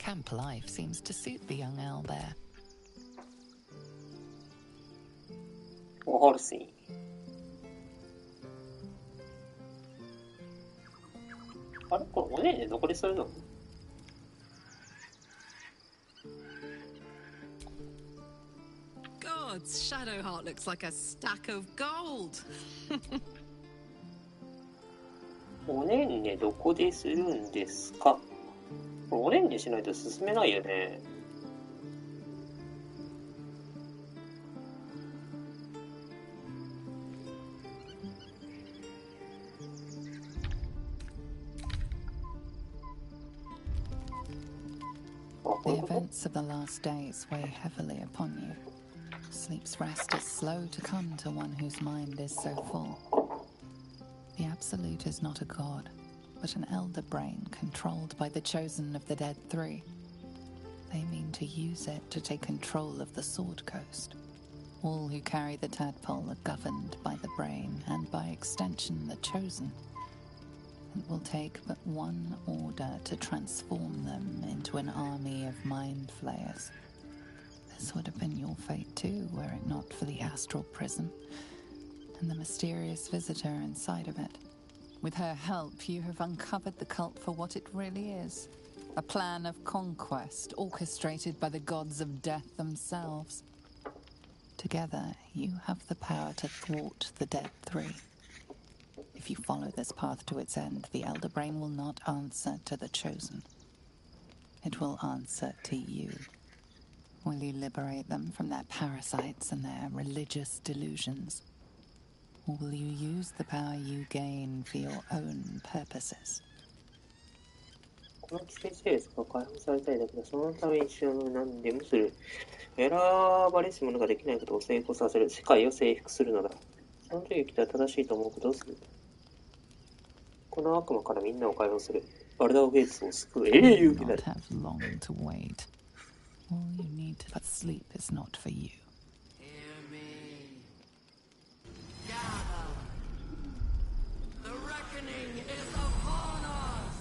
Camp life seems to suit the young owlbear. We'll see. あれこれおねえね残りするのGods, Shadowheart looks like a stack of gold. おねんねどこでするんですか？これおねんねしないと進めないよね。The events of the last days weigh heavily upon you. Sleep's rest is slow to come to one whose mind is so full. The Absolute is not a god, but an elder brain controlled by the chosen of the Dead Three. They mean to use it to take control of the Sword Coast. All who carry the tadpole are governed by the brain, and by extension the chosen. It will take but one order to transform them into an army of mind flayers. This would have been your fate too, were it not for the astral prison and the mysterious visitor inside of it. With her help, you have uncovered the cult for what it really is. A plan of conquest orchestrated by the gods of death themselves. Together, you have the power to thwart the Dead Three. If you follow this path to its end, the Elder Brain will not answer to the Chosen. It will answer to you. Will you liberate them from their parasites and their religious delusions? Or will you use the power you gain for your own purposes? この寄生生物が解放されたいだけど、そのために必要な何でもする。選ばれし者ができないことを成功させる。世界を征服するのだ。その時に来たら正しいと思うことをする。この悪魔からみんなを解放する。バルダーゲートを救う英雄になる。Have long to wait. All you need to but sleep is not for you. The reckoning is upon us!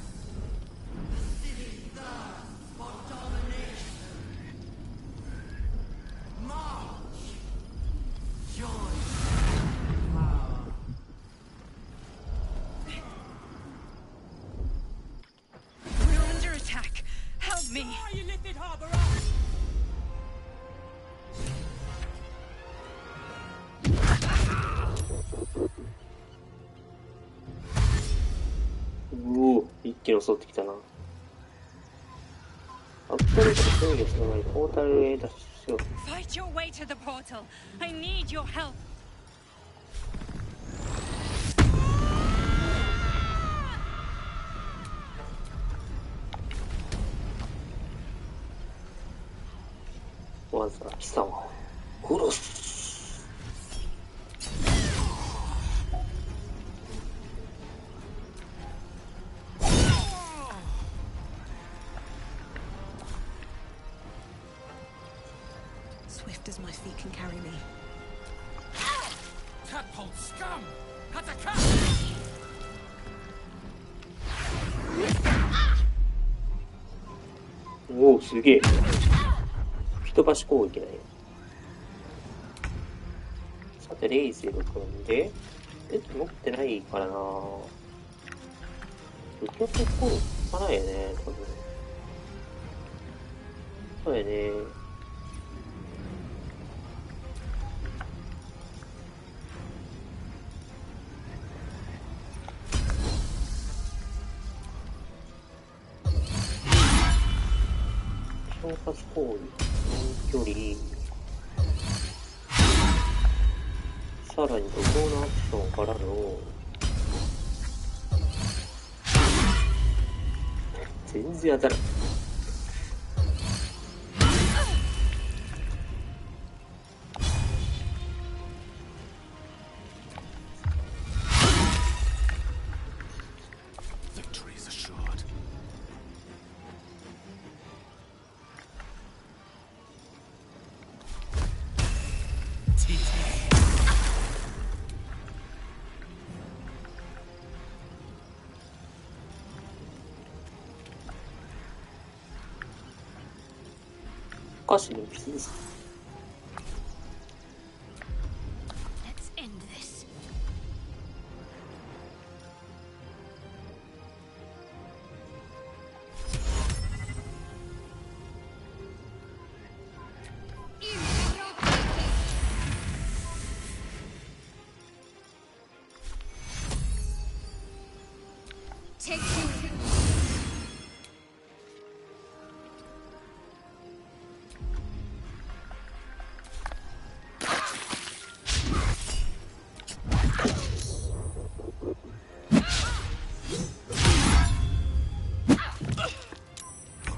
The city thirsts for domination. March! Join power. We're under attack. Help me! You lifted harbor up! うお、一気に襲ってきたな。アクトルと制御した前にポータルへ脱出しよう。Fight your way to the portal. I need your help. まずは貴様を殺す。Swift as my feet can carry me. Tadpole scum! Attack! おお、すげえ。吹き飛ばし攻撃だよ。さて、レイゼル君で、持ってないからな。受けてこうかないよね、多分。そうやね。衝突行為、遠距離、さらに怒涛のアクションからの全然当たらない。歌詞のキー。Let's end this.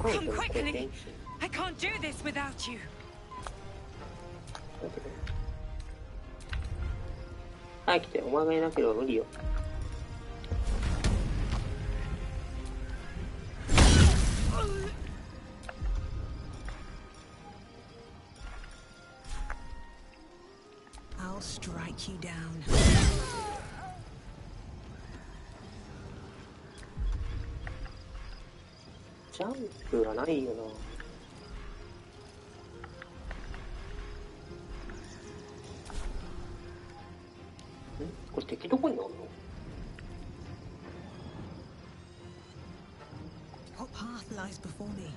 Come quickly! I can't do this without you. はい、来て。お前がいなければ無理よ。I'll strike you down. ジャンプがないよな。これ敵どこにおるの？ What path lies before me?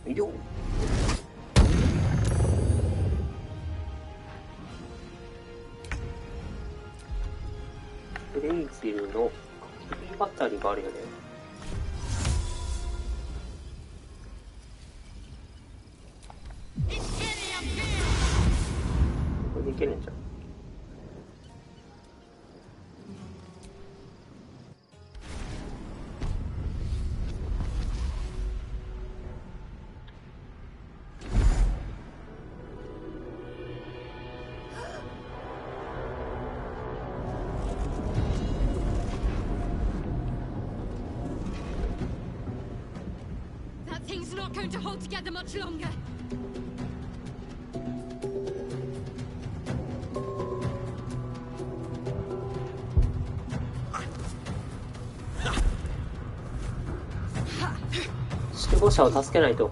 Yo. レイゼルの切り渡りがあるよね。これでいけるんじゃん。That thing's not going to hold together much longer.守護者を助けないと。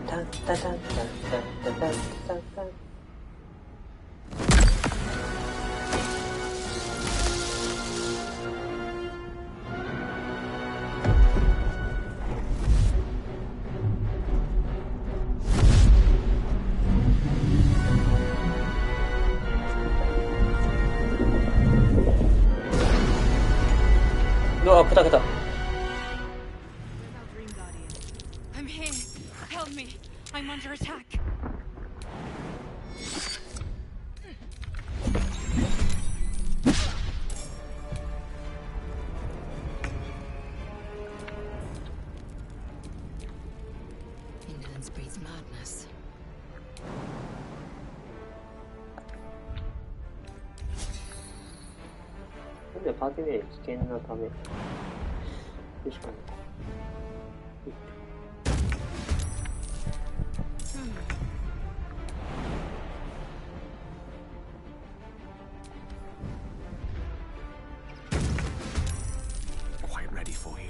タンタタンタンタンタンタンタンタン。うわ、来た来た。I'm here. Help me. I'm under attack. Indolence breeds madness. なんでパーティー名危険なため。確かに。Quite ready for you.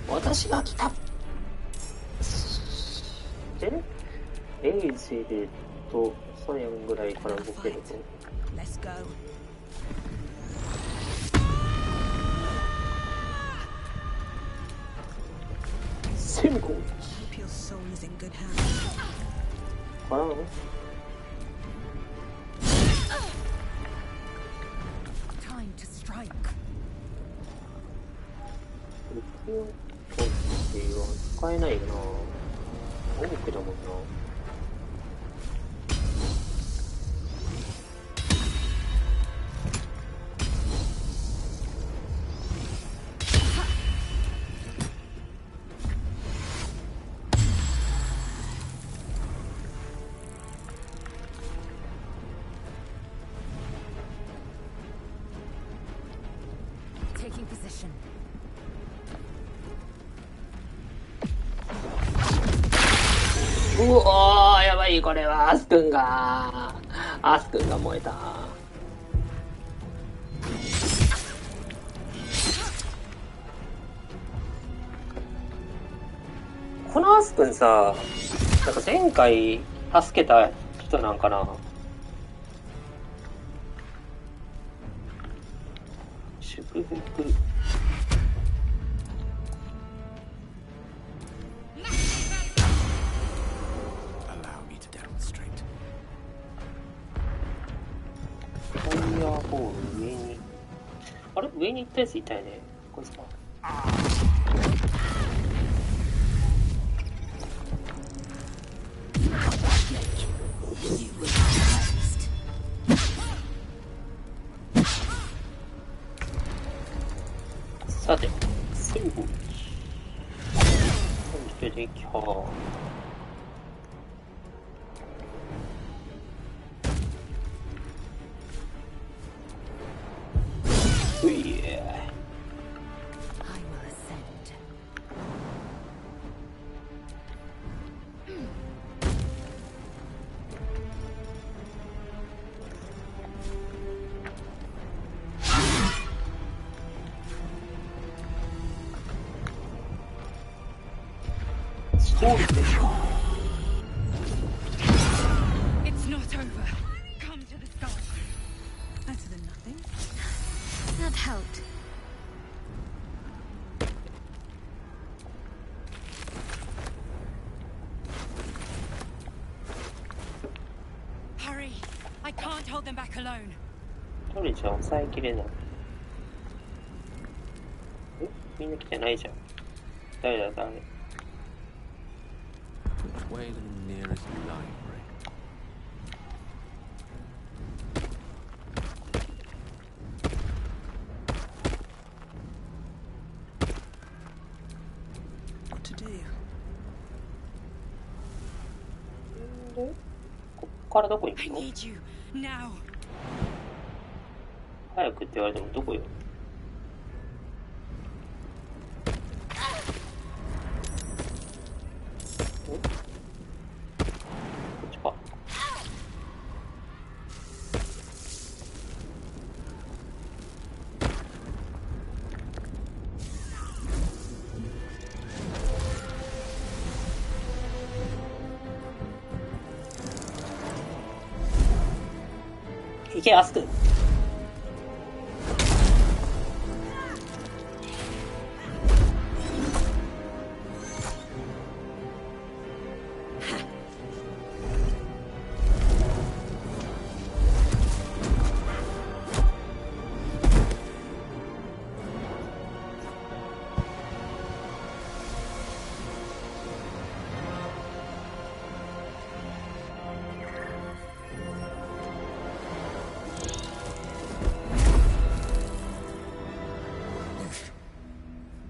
私が来た。で、レイゼルとソニャンぐらいから動けると。Let's go. 先行。 Hope your soul is in good hands. からの。Time to strike. 敵を取っては使えないよな。多くだもんな。direction. うおー、やばい、これはアス君が燃えた。このアス君さ、なんか前回助けた人なんかな。祝福。ファイヤーボール上に。あれ上に行ったやついたよね。こいつか。さて、すぐに出てきはういえ。そうでしょ。 It's not over. Come to the sky. Better than nothing. That helped. Hurry! I can't hold them back alone. 一人じゃ抑えきれない。みんな来てないじゃん。誰だ誰。 Which way to the nearest library? What to do? こっからどこ行く I の？ need you now. 早くって言われてもどこよ？こっちか。行け、アスク。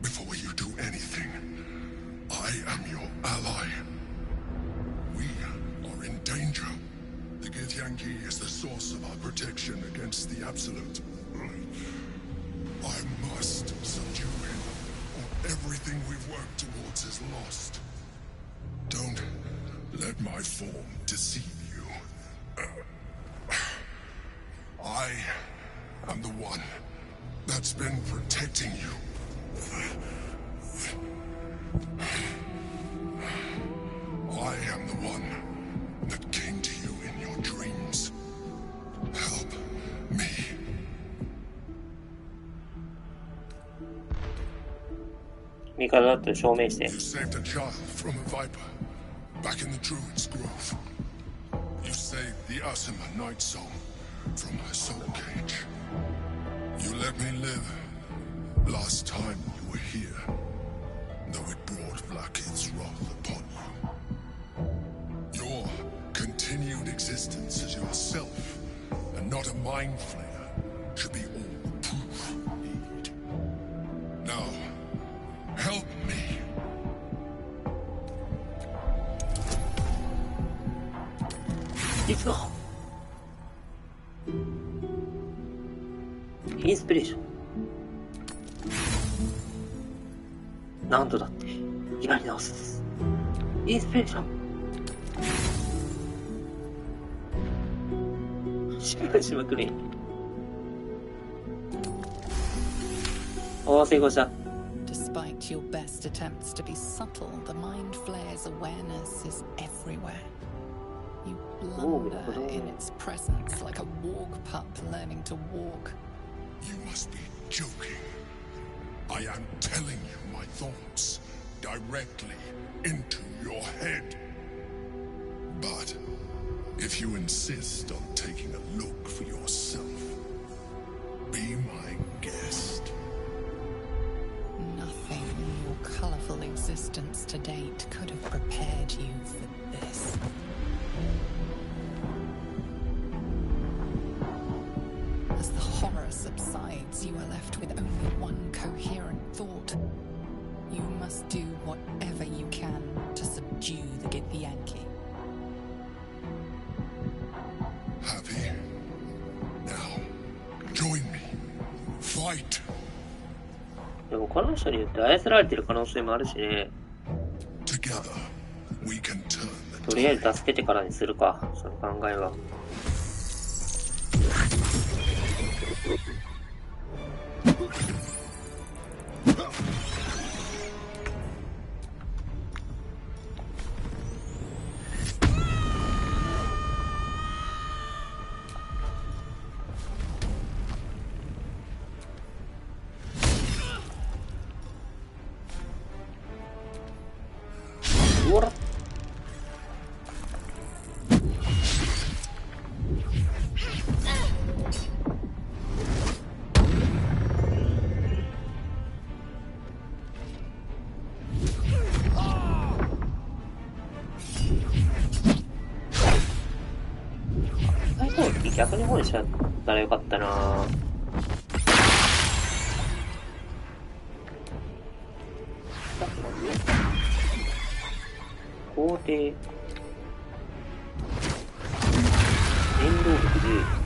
Before you do anything, I am your ally. We are in danger. The Githyanki is the source of our protection against the Absolute. I must subdue him, or everything we've worked towards is lost. Don't let my form deceive you. I am the one that's been protecting you. I am the one that came to you in your dreams. Help me. 味方だと証明して。 You saved a child from a viper back in the Druid's Grove. You saved the Asima Night Soul from her soul cage. You let me live last time you were here, though it brought Blackhead's wrath upon you. Your continued existence as yourself, and not a mind flayer, should be all the proof you need. Now, help me. Let's go. インスピレーション。何度だってやり直すです。インスピレーション。失敗しまくれ。おー、成功した。Despite your best attempts to be subtle, the mind flayer's awareness is everywhere. You blunder in its presence like a walk pup learning to walk. You must be joking. I am telling you my thoughts directly into your head. But if you insist on taking a look for yourself, be my guest. Nothing in your colourful existence to date could have prepared you for this. As the horror subsides, you are left with only one coherent thought. You must do whatever you can to subdue the Githyanki. Happy? Now, join me. Fight! でもこの人によって操られてる可能性もあるしね。とりあえず助けてからにするか、その考えは。逆に方にしちゃったらよかったなぁ。皇帝電動力10。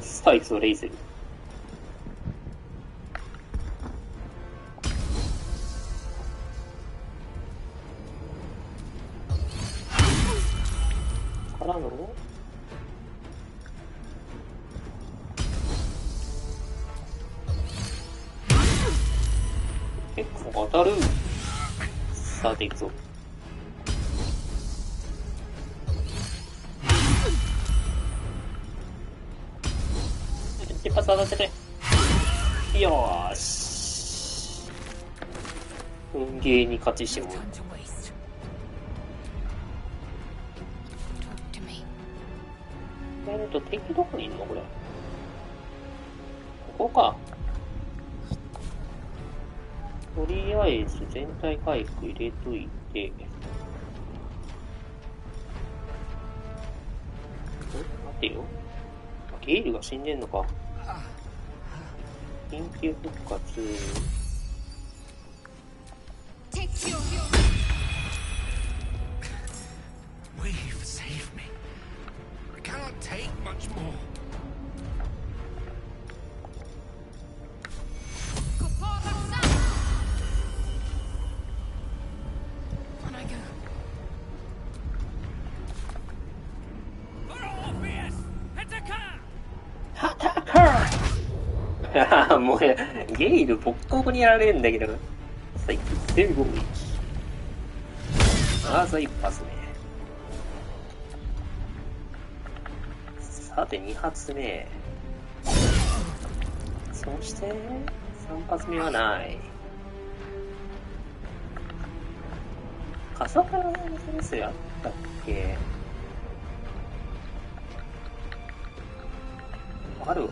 スパイスをレイズル。からの結構当たる。さていくぞ。一発当たってて。よーし。運ゲーに勝ちしてもらう。敵どこにいるのこれ。ここか。とりあえず全体回復入れといて。待てよ。ゲイルが死んでんのか。緊急復活。We've saved me. I cannot take much more. On I go.もうゲイルボッコボコにやられるんだけど。さい、全部まず一発目。さて2発目。そして3発目はない。笠原の店ですよ、あったっけ。あるわ。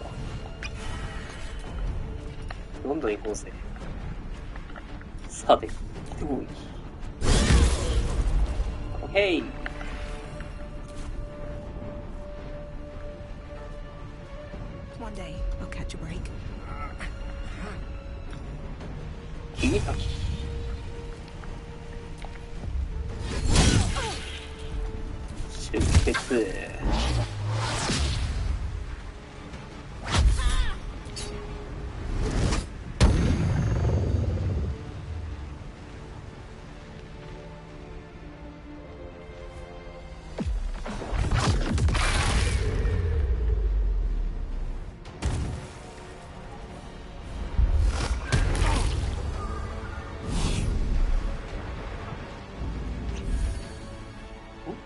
どんどん行こうぜ。さて、どうい。オッケー。One day, I'll catch a break. 切り裂き。出血。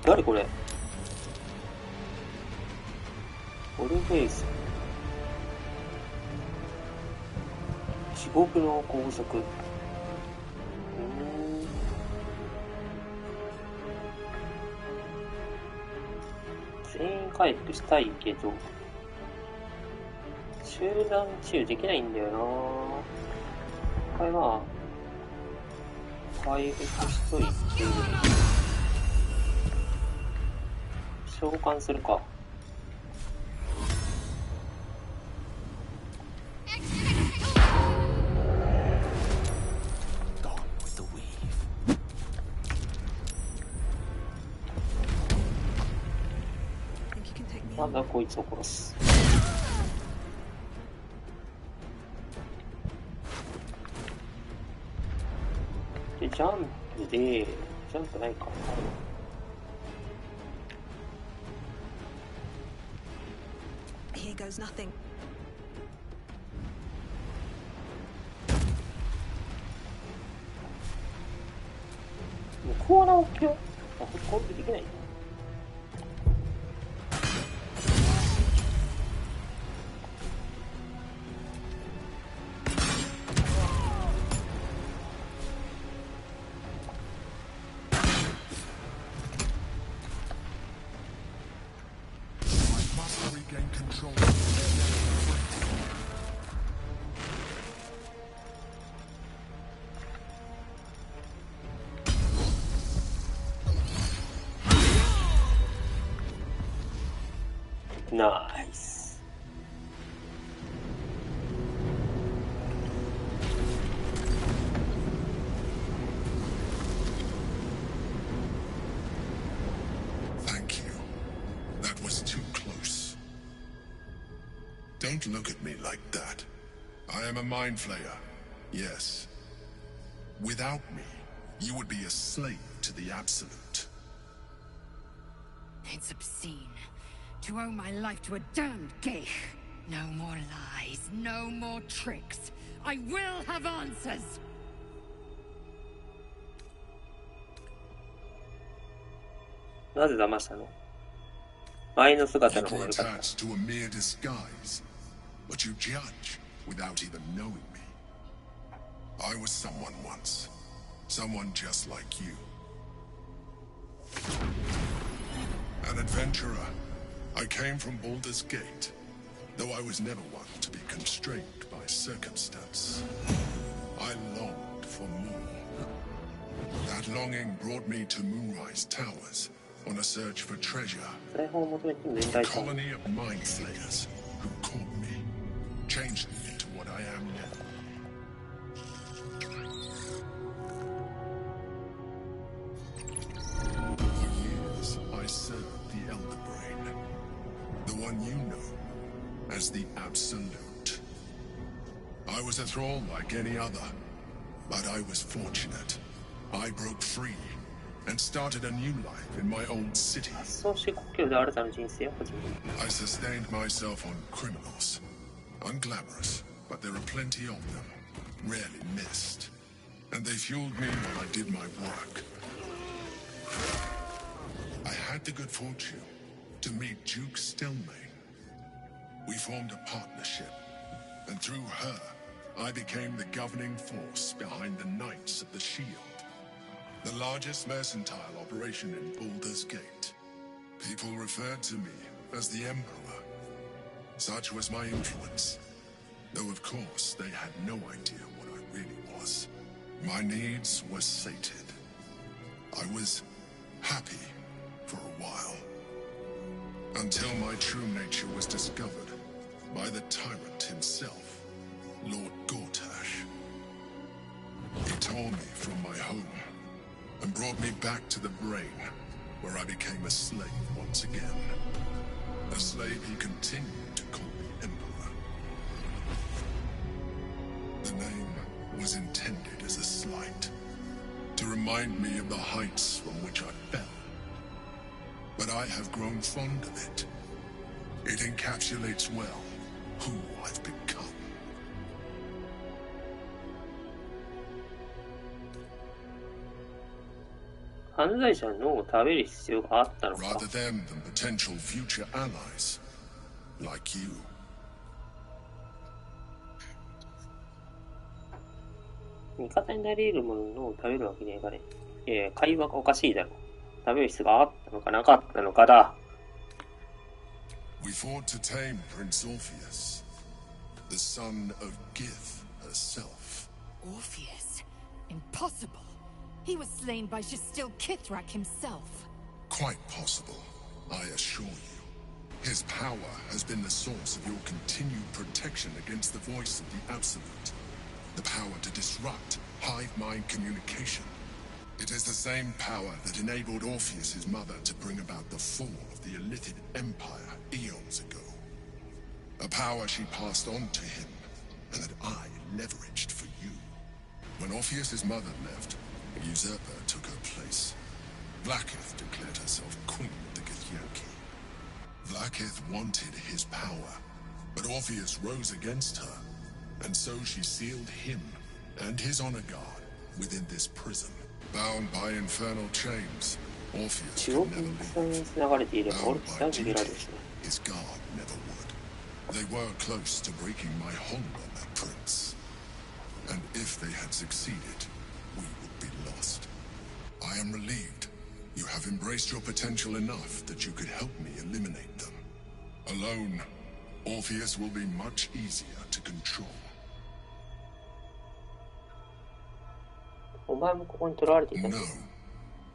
誰これ？オルフェイス。地獄の拘束。全員回復したいけど、集団治癒できないんだよな。これまあ、回復しといて、召喚するか。まだこいつを殺す。で、ジャンプないか。Here goes nothing. もうコーナー置きよ。あ、これできない。Nice. Thank you. That was too close. Don't look at me like that. I am a mind flayer. Yes. Without me, you would be a slave to the Absolute. It's obscene. To owe my life to a damned geich. No more lies, no more tricks. I will have answers! なぜ騙したの？前の姿の方が良かった。 Attached to a mere disguise, but you judge without even knowing me. I was someone once, someone just like you. An adventurer. I came from Baldur's Gate, though I was never one to be constrained by circumstance. I longed for more. That longing brought me to Moonrise Towers on a search for treasure. A colony of mind flayers who caught me, changed me into what I am now. For years, I served the Elder Brain. The one you know as the Absolute. I was a thrall like any other, but I was fortunate. I broke free and started a new life in my own city. I sustained myself on criminals. Unglamorous, but there are plenty of them, rarely missed. And they fueled me while I did my work. I had the good fortune to meet Duke Stelmane. We formed a partnership, and through her, I became the governing force behind the Knights of the Shield, the largest mercantile operation in Baldur's Gate. People referred to me as the Emperor. Such was my influence, though of course they had no idea what I really was. My needs were sated. I was happy for a while. Until my true nature was discovered by the tyrant himself, Lord Gortash. He tore me from my home and brought me back to the Brain, where I became a slave once again. A slave he continued to call the Emperor. The name was intended as a slight, to remind me of the heights from which I fell. But I have grown fond of it. It encapsulates well who I've become. Rather them than potential future allies, like you. 味方になり得るものを食べるわけにはいかない。会話がおかしいだろう。食べる必要があったのかなかったのかだ。We fought to tame Prince Orpheus, the son of Gith herself. Orpheus? Impossible. He was slain by Justil Kithrak himself. Quite possible, I assure you. His power has been the source of your continued protection against the voice of the Absolute. The power to disrupt hive mind communication. It is the same power that enabled Orpheus's mother to bring about the fall of the Illithid Empire eons ago. A power she passed on to him, and that I leveraged for you. When Orpheus's mother left, a usurper took her place. Vlaakith declared herself queen of the Githyanki. Vlaakith wanted his power, but Orpheus rose against her, and so she sealed him and his honor guard within this prison. Bound by infernal chains, Orpheus could never leave. Bound by duty, his guard never would. They were close to breaking my hold on that prince. And if they had succeeded, we would be lost. I am relieved. You have embraced your potential enough that you could help me eliminate them. Alone, Orpheus will be much easier to control. No.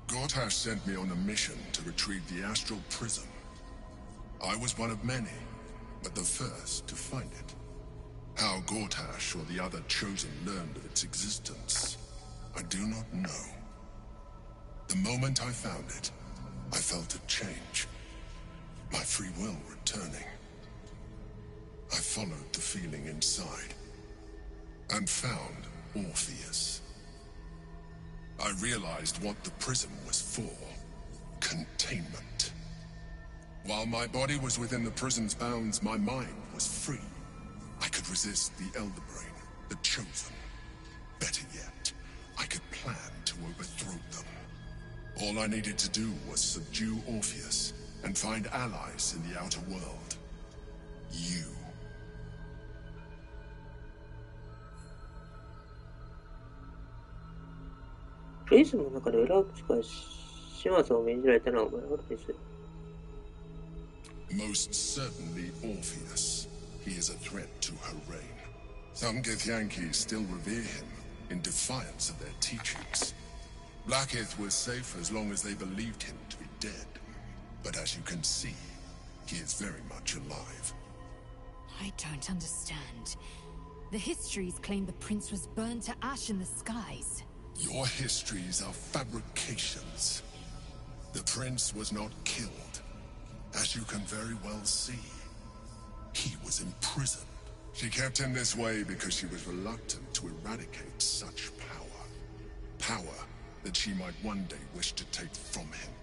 Gortash sent me on a mission to retrieve the astral prism. I was one of many, but the first to find it. How Gortash or the other chosen learned of its existence, I do not know. The moment I found it, I felt a change. My free will returning. I followed the feeling inside, and found Orpheus. I realized what the prism was for. Containment. While my body was within the prison's bounds, my mind was free. I could resist the Elder Brain, the Chosen. Better yet, I could plan to overthrow them. All I needed to do was subdue Orpheus and find allies in the outer world. You. Most certainly Orpheus. He is a threat to her reign. Some Githyanki still revere him, in defiance of their teachings. Vlaakith was safe as long as they believed him to be dead. But as you can see, he is very much alive. I don't understand. The histories claim the prince was burned to ash in the skies. Your histories are fabrications. The prince was not killed. As you can very well see, he was imprisoned. She kept him this way because she was reluctant to eradicate such power. Power that she might one day wish to take from him.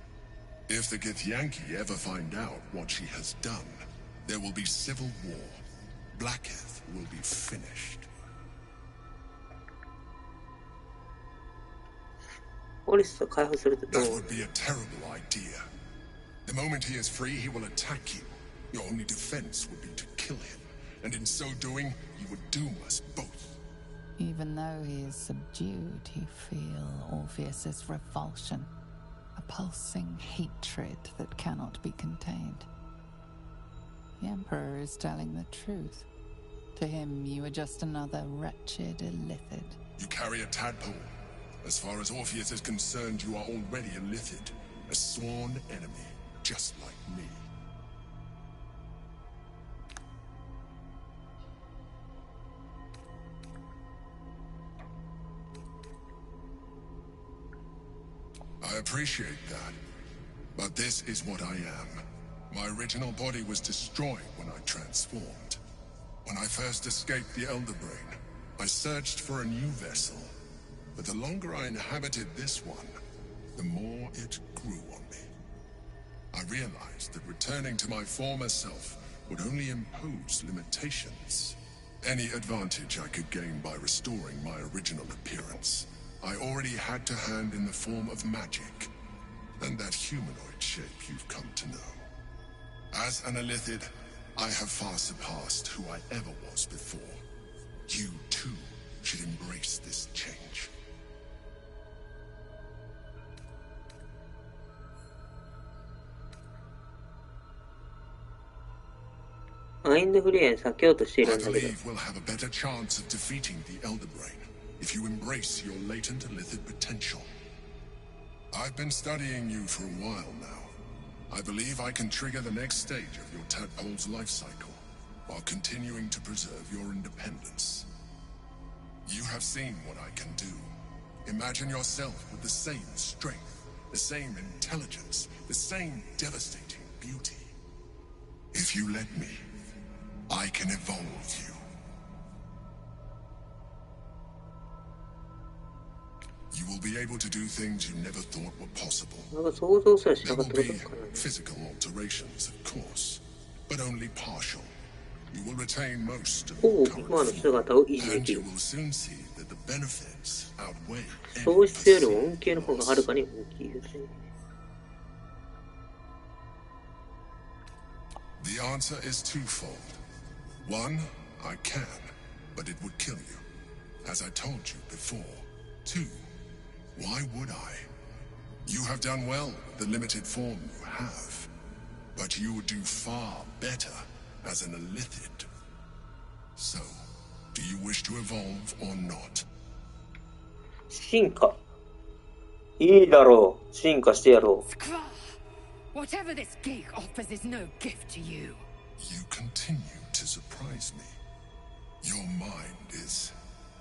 If the Githyanki ever find out what she has done, there will be civil war. Vlaakith will be finished. That would be a terrible idea. The moment he is free, he will attack you. Your only defense would be to kill him. And in so doing, you would doom us both. Even though he is subdued, you feel Orpheus's revulsion. A pulsing hatred that cannot be contained. The Emperor is telling the truth. To him, you are just another wretched Illithid. You carry a tadpole. As far as Orpheus is concerned, you are already a Illithid. A sworn enemy, just like me. I appreciate that, But this is what I am. My original body was destroyed when I transformed. When I first escaped the Elder Brain, I searched for a new vessel. But the longer I inhabited this one, the more it grew on me. I realized that returning to my former self would only impose limitations. Any advantage I could gain by restoring my original appearance, I already had to hand in the form of magic, and that humanoid shape you've come to know. As an Illithid, I have far surpassed who I ever was before. You, too, should embrace this change. I believe we'll have a better chance of defeating the Elder Brain if you embrace your latent Illithid potential. I've been studying you for a while now. I believe I can trigger the next stage of your tadpole's life cycle while continuing to preserve your independence. You have seen what I can do. Imagine yourself with the same strength, the same intelligence, the same devastating beauty. If you let me, I can evolve you. You will be able to do things you never thought were possible. There will be physical alterations, of course, but only partial. You will retain most of your current form, and you will soon see that the benefits outweigh any perceived loss. The answer is twofold. One, I can, but it would kill you, as I told you before. Two, why would I? You have done well with the limited form you have, but you would do far better as an Illithid. So, do you wish to evolve or not? 進化。いいだろう。進化してやろう。Whatever this gig offers is no gift to you. You continue to surprise me. Your mind is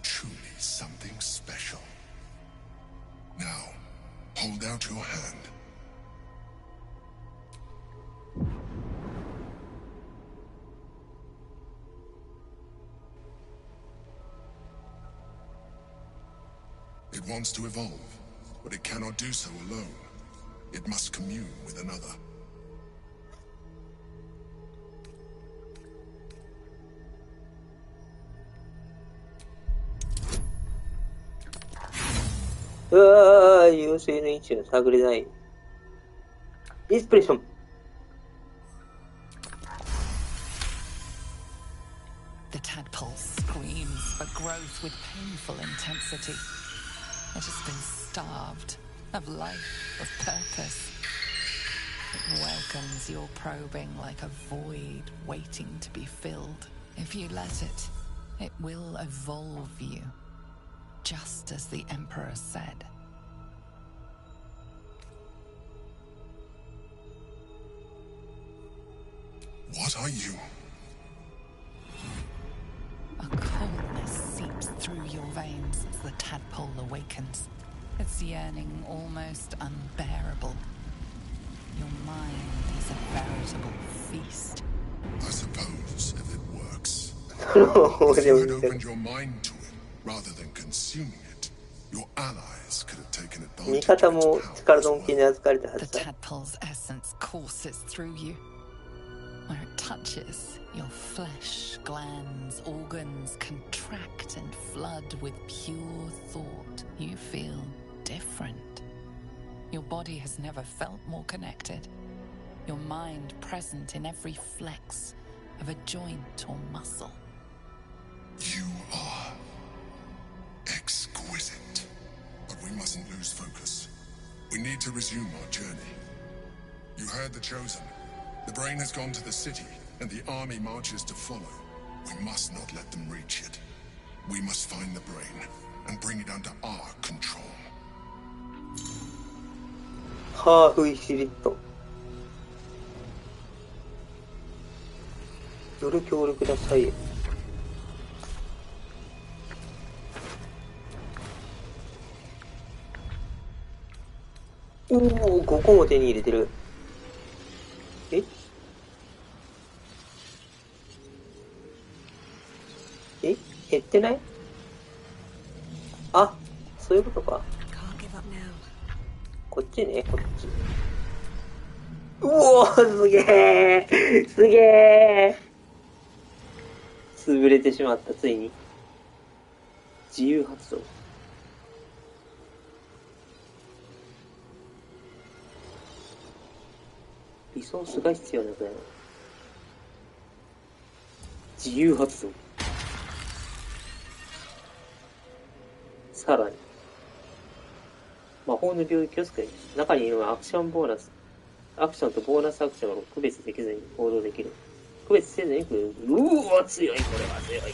truly something special. Now, hold out your hand. It wants to evolve, but it cannot do so alone. It must commune with another. Inspiration. The tadpole screams for growth with painful intensity. It has been starved of life, of purpose. It welcomes your probing like a void waiting to be filled. If you let it, it will evolve you, just as the Emperor said. What are you? A coldness seeps through your veins as the tadpole awakens. Its yearning almost unbearable. Your mind is a veritable feast. I suppose if it works. If you had opened your mind to it rather than consuming it, your allies could have taken advantage of its power as well. The tadpole's essence courses through you. Where it touches, your flesh, glands, organs contract and flood with pure thought. You feel different. Your body has never felt more connected. Your mind present in every flex of a joint or muscle. You are exquisite. But we mustn't lose focus. We need to resume our journey. You heard the Chosen. The brain has gone to the city, and the army marches to follow. We must not let them reach it. We must find the brain, and bring it under our control. ハーフイシリット。より協力ください。おお、5個も手に入れてる。ええ、減ってない？あ、そういうことか。こっちね、こっち。うおー、すげー、すげー。潰れてしまった、ついに。自由発動。リソースが必要なくなる。自由発動。さらに、魔法の領域を作ります。中にいるのはアクションボーナス。アクションとボーナスアクションを区別できずに行動できる。区別せずにうわ、強い、これは強い。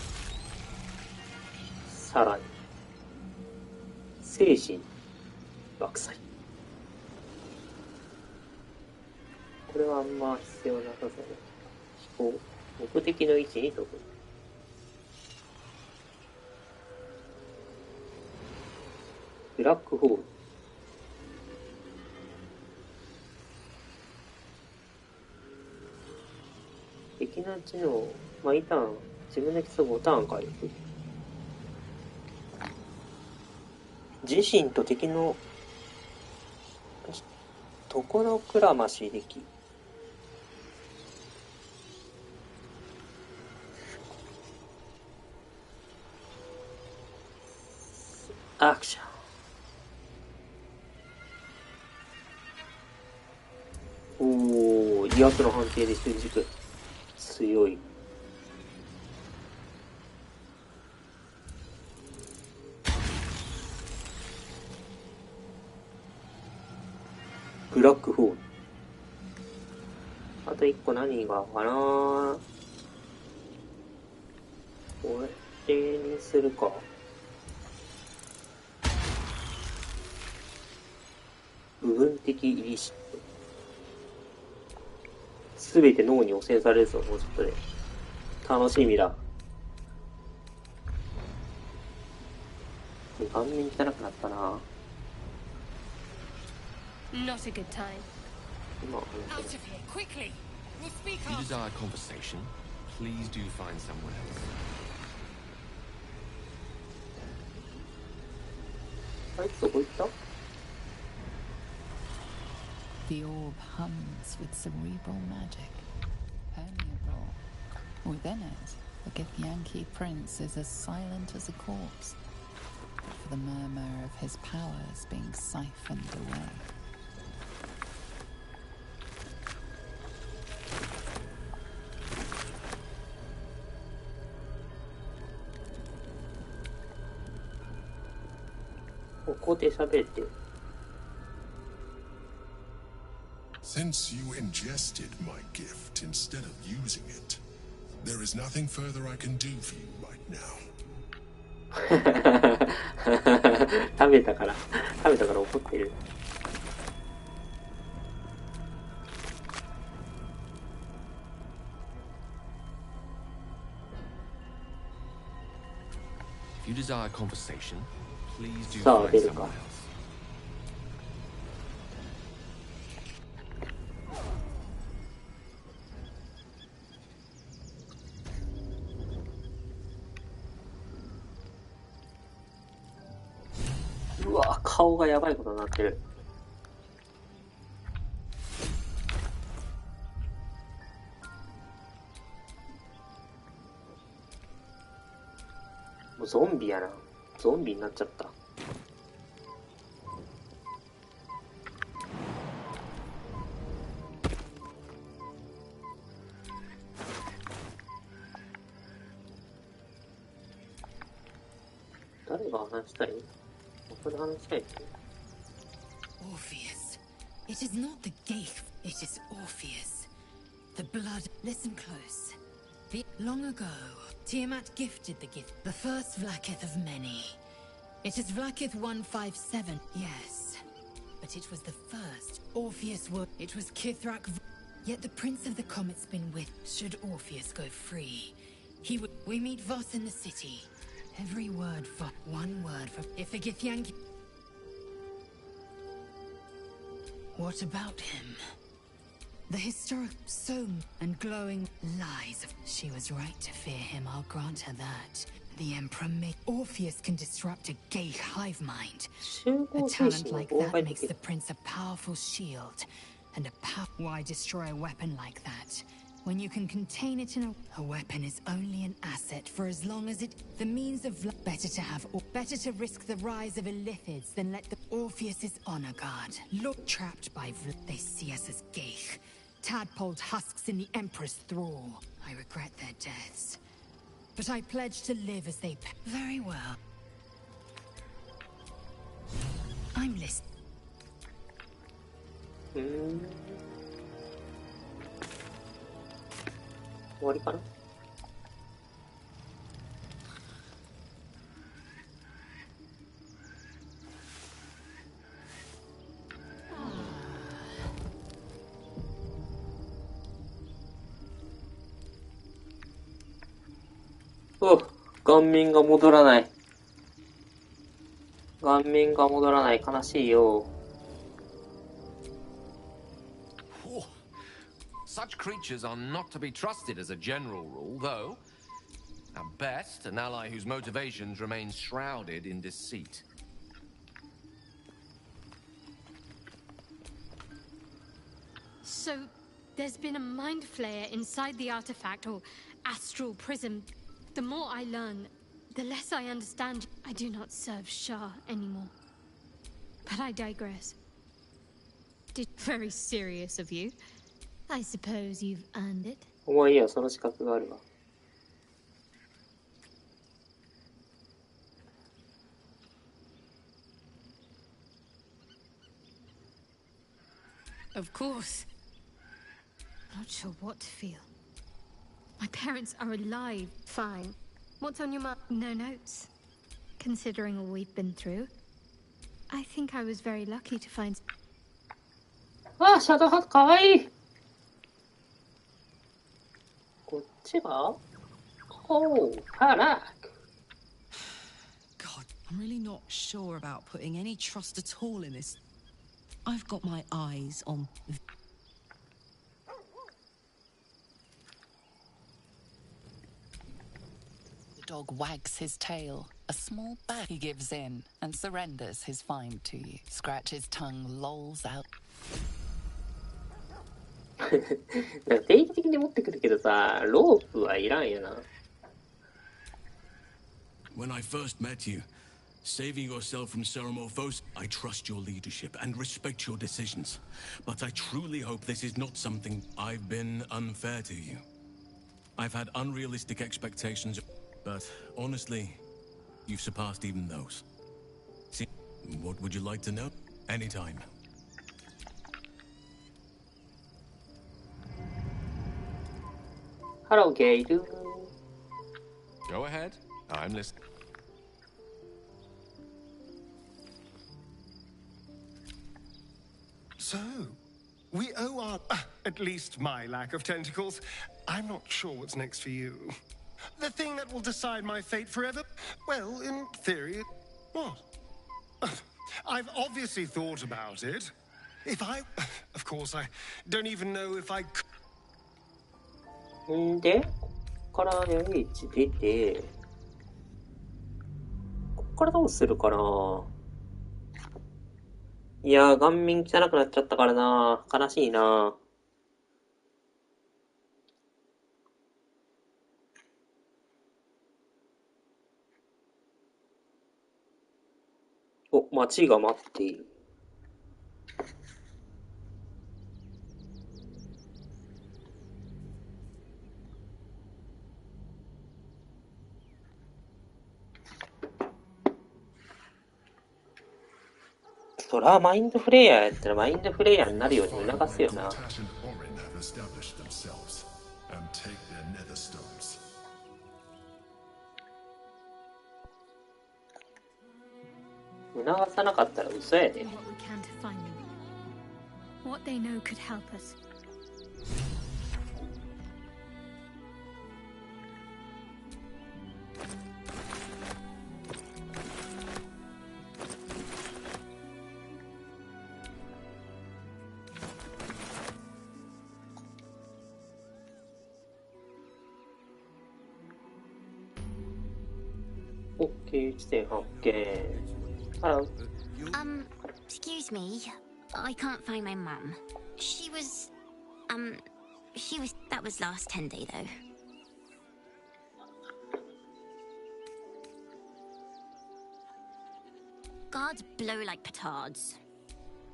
さらに、精神、爆砕。これはあんま必要なさそうね。飛行、目的の位置に飛ぶ。ブラックホール。敵の知能、毎ターン、自分で競う5ターン回復。自身と敵のところくらましでき。アクション。おー、威圧の判定で習熟。強い。ブラックホール。あと1個何がかな。これにするか。部分的イリシット。すべて脳に汚染されるぞ、もうちょっとで。楽しみだ。顔面汚くなったな。Not a good time. Out of here, quickly! We'll speak If you after. desire conversation, please do find someone else. あいつどこ行った？ The orb hums with cerebral magic, permeable. Within it, the Githyanki prince is as silent as a corpse, for the murmur of his powers being siphoned away. Since you ingested my gift instead of using it, there is nothing further I can do for you right now. 食べたから怒ってる。If you desire conversation, please do さあ find 出るか。 someone else. うわ、顔がやばいことになってる。もうゾンビやな。ゾンビになっちゃった。誰が話したい？これ話したいですね。 Orpheus. It is not the gate. It is Orpheus. The blood. Listen close. Long ago, Tiamat gifted the gift. The first Vlakith of many. It is Vlakith 157. Yes. But it was the first. Orpheus was. It was Kithrak. Yet the Prince of the Comet's been with. Should Orpheus go free, he would. We meet Voss in the city. Every word for. One word for. If the Githyanki. What about him? The historic sown and glowing lies of... She was right to fear him, I'll grant her that. The Emperor may... Orpheus can disrupt a gay hive mind. A talent like that makes the prince a powerful shield. And why destroy a weapon like that? When you can contain it in a weapon is only an asset for as long as it... The means of... Better to have... Or better to risk the rise of Illithids than let the... Orpheus's honor guard. Look trapped by... They see us as geich. Tadpoled husks in the Emperor's thrall. I regret their deaths. But I pledge to live as they... Very well. I'm listening. 終わりかな。顔面が戻らない。顔面が戻らない。悲しいよ。Such creatures are not to be trusted as a general rule, though, at best, an ally whose motivations remain shrouded in deceit. So, there's been a mind flayer inside the artifact, or astral prism. The more I learn, the less I understand. I do not serve Shah anymore. But I digress. Very serious of you. I suppose you've earned it. お前いや、その資格があるわ。Of course. Not sure what to feel. My parents are alive. Fine. What's on your mind? No notes. Considering all we've been through, I think I was very lucky to find... あ、シャドウハットかわいい。こっちはパラック。 God, I'm really not sure about putting any trust at all in this. I've got my eyes on... The dog wags his tail. A small back he gives in and surrenders his find to you. Scratch's tongue lolls out. なんか定期的に持ってくるけどさ、ロープはいらんよな。When I first met you, saving yourself from Ceremorphos, I trust your leadership and respect your decisions. But I truly hope this is not something I've been unfair to you. I've had unrealistic expectations, but honestly, you've surpassed even those. See, what would you like to know? Anytime. Hello, Gale. Go ahead. I'm listening. So, we owe our... at least my lack of tentacles. I'm not sure what's next for you. The thing that will decide my fate forever? Well, in theory, what? I've obviously thought about it. If I... Of course, I don't even know if I could... んで、こっからね、H 出て、こっからどうするかな。いやー、顔面汚くなっちゃったからな。悲しいな。お、街が待っている。そらマインドフレイヤーやったらマインドフレイヤーになるように促すよな。促さなかったら嘘やで。What they know could help us. 経由地点発見。Hello. Excuse me. I can't find my mum. She was, that was last 10 day though. Guards blow like petards.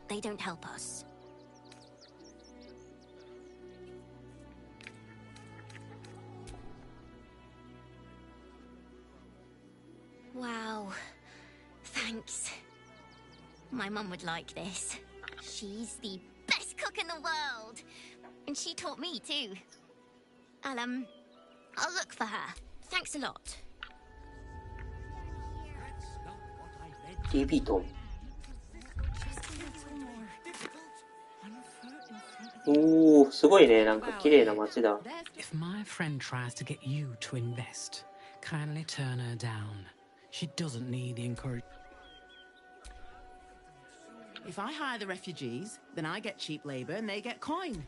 They don't help us. Wow. Thanks. My mum would like this. She's the best cook in the world. And she taught me too. I'll look for her. Thanks a lot. リビトン。おー、すごいね。なんか綺麗な街だ。If my friend tries to get you to invest, kindly turn her down. She doesn't need the encouragement. If I hire the refugees, then I get cheap labor and they get coin.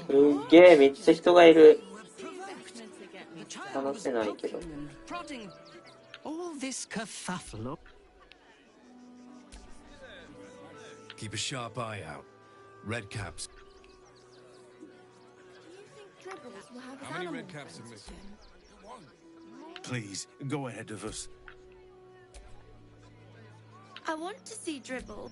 すっげえ、めっちゃ人がいる。話せないけど。All this kerfuffle. Keep a sharp eye out. Red caps. How many red caps are missing? Please, go ahead of us. I want to see Dribble.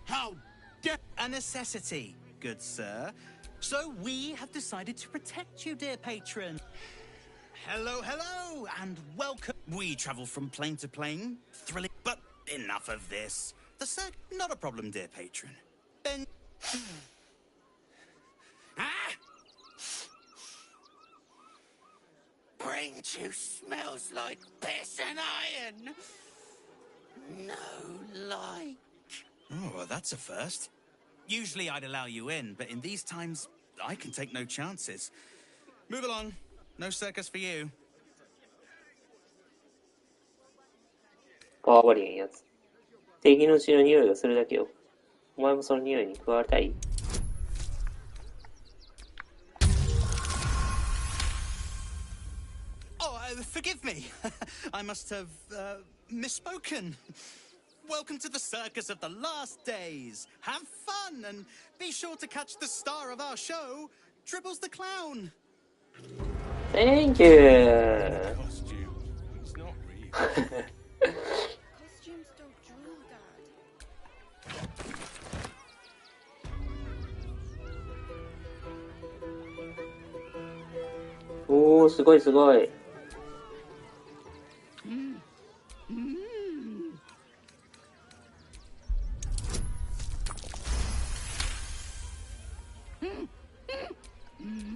How dare— A necessity, good sir. So we have decided to protect you, dear patron. Hello, hello, and welcome. We travel from plane to plane, thrilling, but enough of this. The circ— not a problem, dear patron. Then— Brain juice smells like piss and iron. No like. Oh, well, that's a first. Usually I'd allow you in, but in these times, I can take no chances. Move along. No circus for you. パワーバリエンやつ。敵の血の匂いがするだけよ。お前もその匂いに加わりたい？ Forgive me. I must have misspoken. Welcome to the circus of the last days. Have fun and be sure to catch the star of our show, Dribbles the Clown. Thank you. Costume. It's not real. Costumes don't drool, Dad. おー、すごいすごい。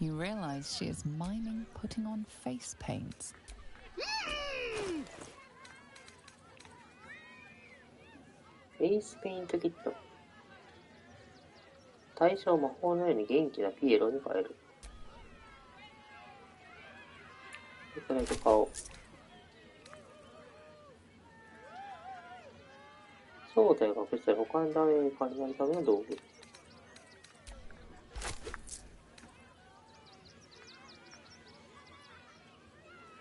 You realize she is miming putting on face paint. フェイスペイントキット。対象を魔法のように元気なピエロに変える。それと顔。正体を隠したり他のダメージになるための道具。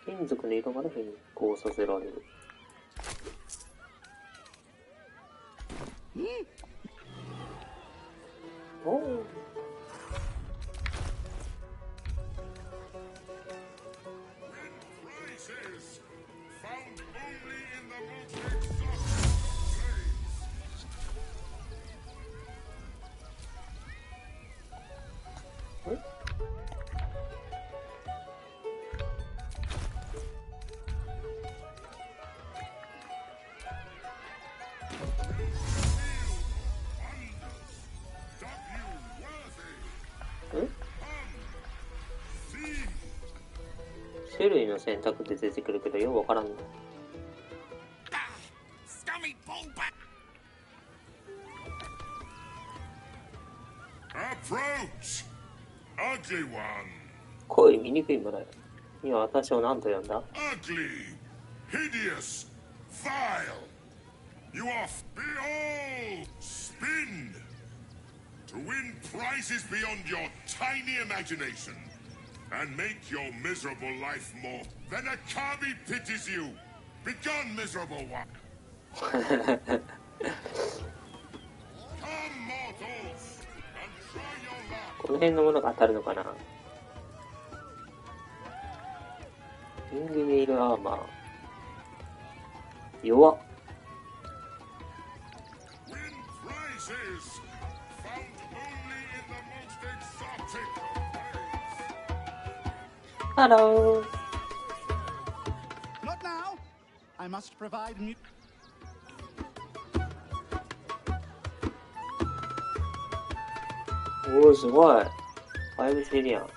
金属の色まで変更させられる。おお。種類の選択で出てくるけどよくわからんの。Scummy bullbat! Approach! Ugly one! 恋醜いものよ。今私を何と呼んだ？ Ugly! Hideous! Vile! You are behold! Spin! To win prizes beyond your tiny imagination, and make your miserable life more. Then a Kabi pities you. Begone, miserable one. Come, mortals, and try your luck. この辺のものが当たるのかな。イングメイルアーマー。弱っ。Hello. Not now. I must provide new. おお、すごい。5シリアン。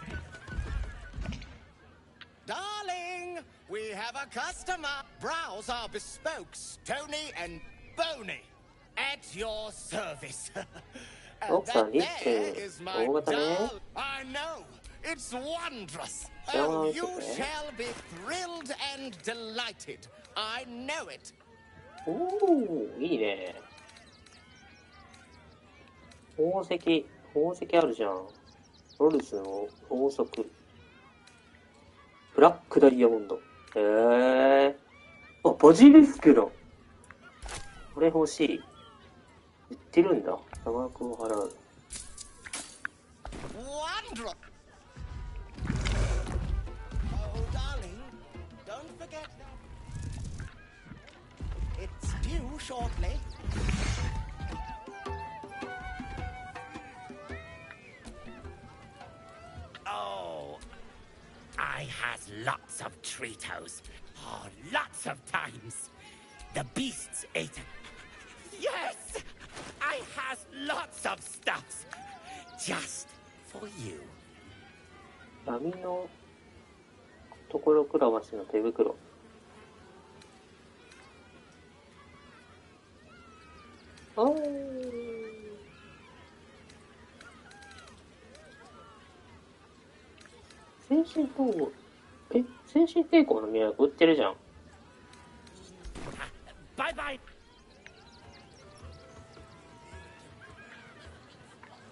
Darling, we have a customer. Brows are bespoke, stony and bony. At your service. And that there is my doll. I know. It's wondrous. Oh, you shall be thrilled and delighted. I know it. おお、いいね。宝石あるじゃん。ロルスの法則。ブラックダイヤモンド。あ、バジリスクだ。これ欲しい。売ってるんだ。差額を払う。Wondrous. Oh, darling, don't forget that. It's due shortly. Oh, I has lots of Treatos. Oh, lots of times. The beasts ate it. Yes, I has lots of stuffs. Just for you. 波のところくらわしの手袋。精神統合。精神抵抗の宮売ってるじゃん。バイバイ。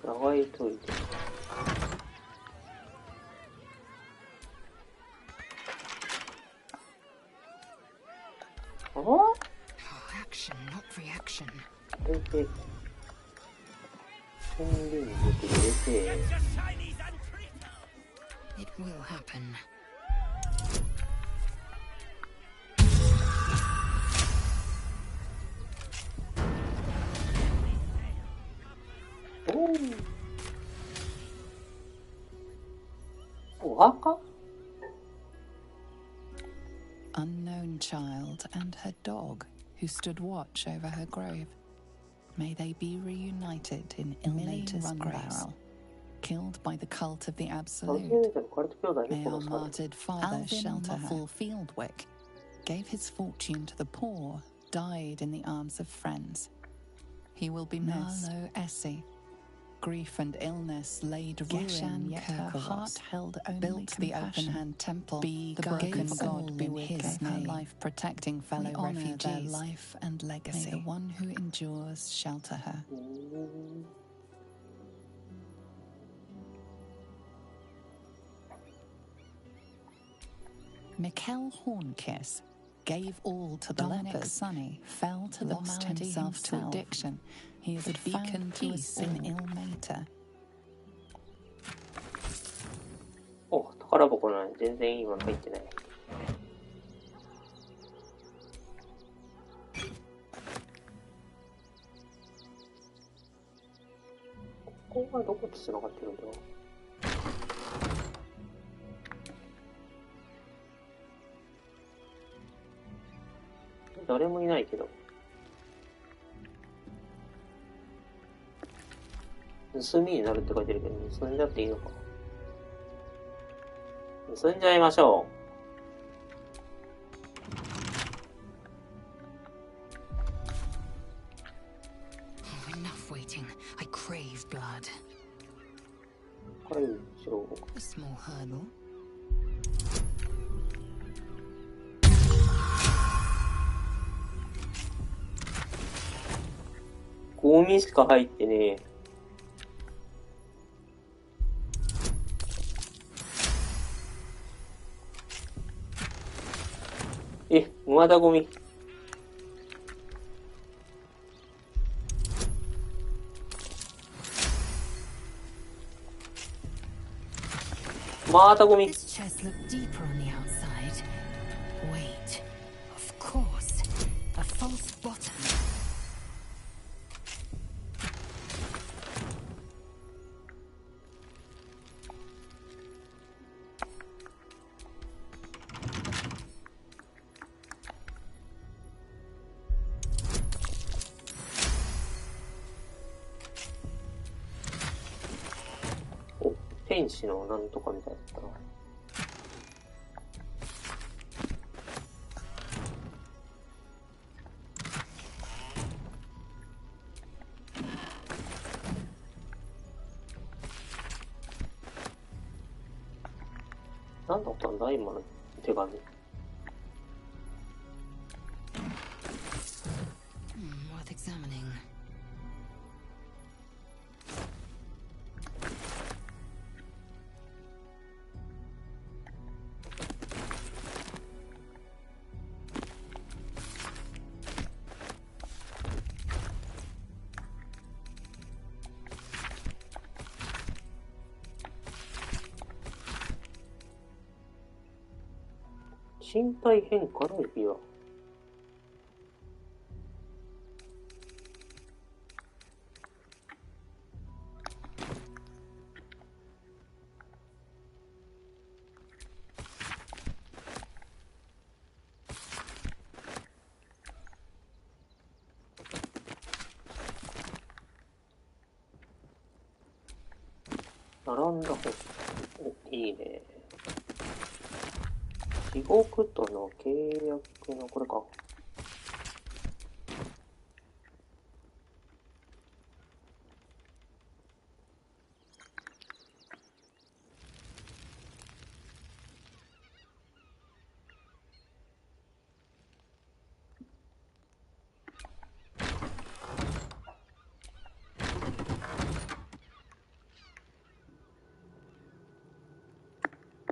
長いといて。Action, not reaction. これで、宣言に出て入れて。It will happen. お墓? Unknown child and her dog, who stood watch over her grave. May they be reunited in Ilmater's grace. Killed by the cult of the Absolute. May our martyred father shelter her. Fieldwick gave his fortune to the poor, died in the arms of friends. He will be missed. Narlo Essie. Grief and illness laid ruin, yet her heart held only built the open-hand temple. Be the broken God be with his her life protecting fellow refugees. Their life and legacy. May the one who endures shelter her. Mikkel Hornkiss gave all to the lepers. Sonny fell to the malady himself to addiction. He is a beacon to us in Ilmater. お、宝箱なのに全然いいもの入ってない。ここはどこと繋がってるんだろう。誰もいないけど。盗みになるって書いてるけど、盗んじゃっていいのか。盗んじゃいましょOh, enough waiting. I crave blood. う。はい、しょう。 A small hurdle. ゴミしか入ってねえ。え、まだゴミ。またゴミ。 This chest looked deeper on the outside. Wait, of course, a false bottom.お、天使のなんとかみたいだったな。なんだったんだ今の手紙。Worth examining.「身体変化の指輪」。並んだ本。お、いいね。地獄との契約のこれか。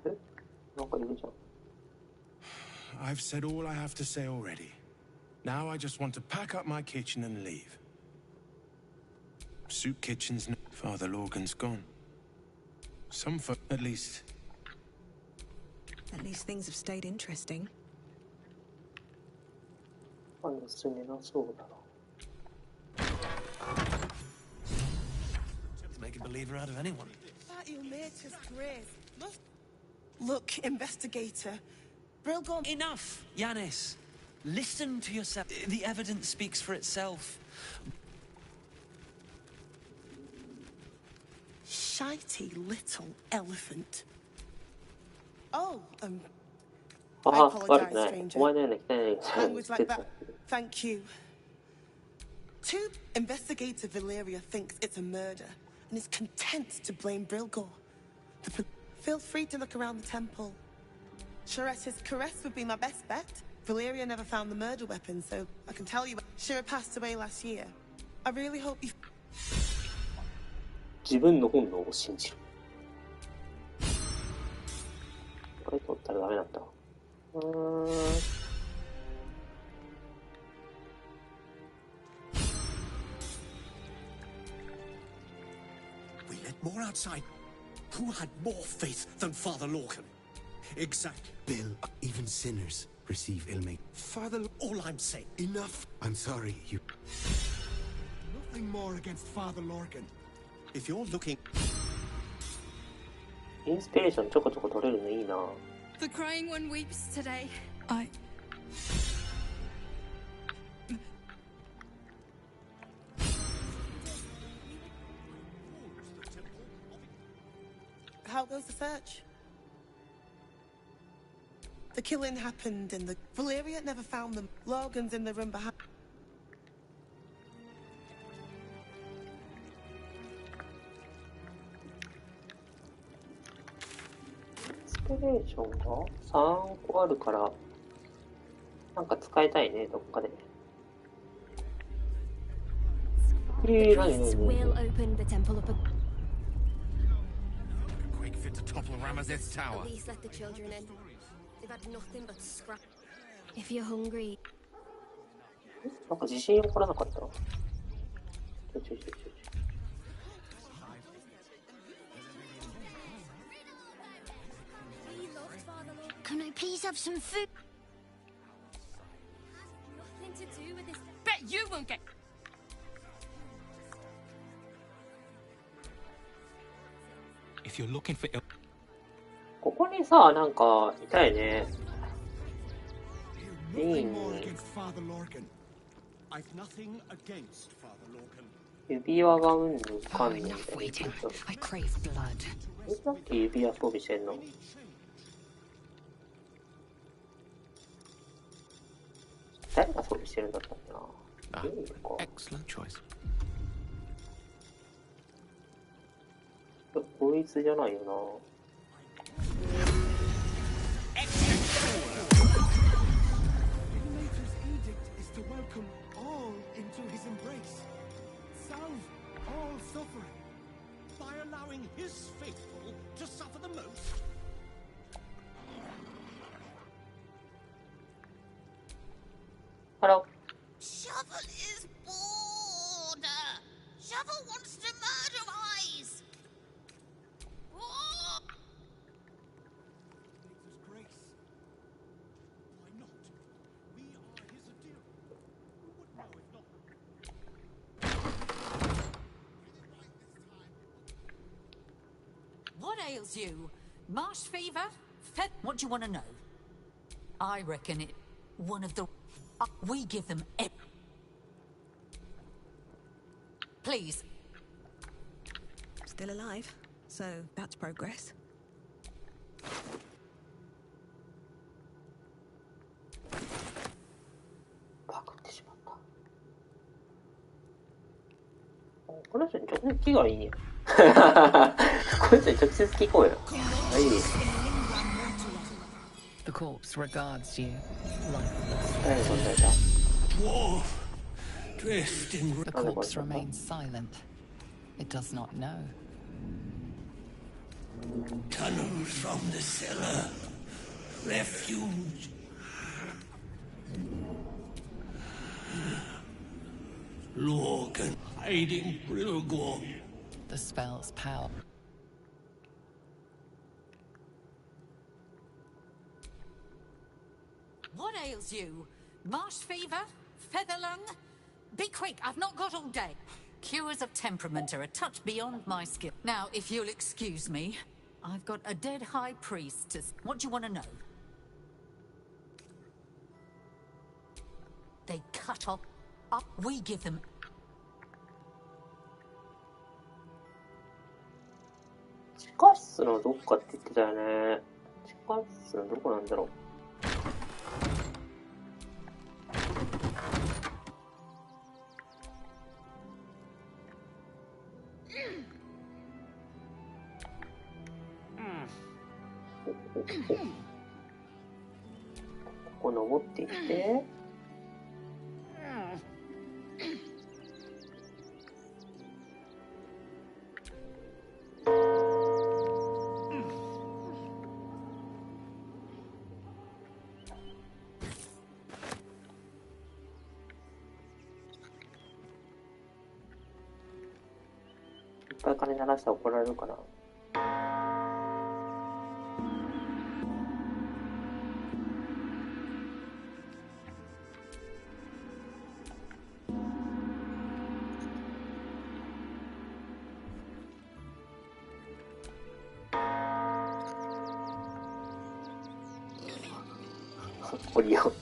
え、なんかいるじゃん。I've said all I have to say already. Now I just want to pack up my kitchen and leave. Soup kitchen's Father Lorgan's gone. At least. At least things have stayed interesting. あのすねなそうだな。Make a believer out of anyone. Look, investigator. Brilgon. Enough, Yanis. Listen to yourself. The evidence speaks for itself. Shitey little elephant. Oh, I ああ、悪 apologize, くない。 stranger. お前のような汚い Language like that. Thank you. Investigator Valeria thinks it's a murder and is content to blame Brilgor. Feel free to look around the temple. Sharessa's caress would be my best bet. Valeria never found the murder weapon, so I can tell you Shira passed away last year. I really hope you... 自分の本能を信じる。これ取ったらダメだった。We let more outside. Who had more faith than Father Lorcan? Exactly. Bill, even sinners receive ill-mate. Father, all I'm saying. Enough. I'm sorry, you... Nothing more against Father Lorcan. If you're looking... インスピレーションちょこちょこ取れるのいいな。 The crying one weeps today. How goes the search? The killing happened in the... Valeria never found them. Logan's in the room behind... インスピレーションが3個あるから、なんか使いたいね、どっかで。The priests will open the temple up. Quick fit to topple Ramazeth's tower. At least let the children in. They've had nothing but scrap. If you're hungry. なんか自信起こらなかった。ちょ。 Can I please have some food? Nothing to do with this. Bet you won't get. If you're looking for ここにさ、なんかいたいね。指輪がうんぬんかんぬんで。さっき指輪装備してんの。誰が装備してるんだったっけな。Excellent choice. こいつじゃないよな。To welcome all into his embrace, solve all suffering by allowing his faithful to suffer the most. Hello. Shovel is bored. Shovel wants to murder Eyes. Oh. His grace. Why not? We are his adherents. Who would know if not? What ails you? Marsh fever? What do you want to know? I reckon it. One of the. We give them. Please. Still alive, so that's progress. The corpse regards you Dwarf, drifting. The corpse remains silent. It does not know. Tunnels from the cellar. Refuge. Lorcan hiding Brilgor. The spell's power. What ails you? Marsh fever? Featherlung? Be quick, I've not got all day. Cures of temperament are a touch beyond my skill. Now, if you'll excuse me, I've got a dead high priest to... What do you want to know? They cut off... Up, we give them...地下室のどっかって言ってたよね。地下室のどこなんだろう。ここ登っていって。いっぱい金鳴らしたら怒られるかな。こりよ。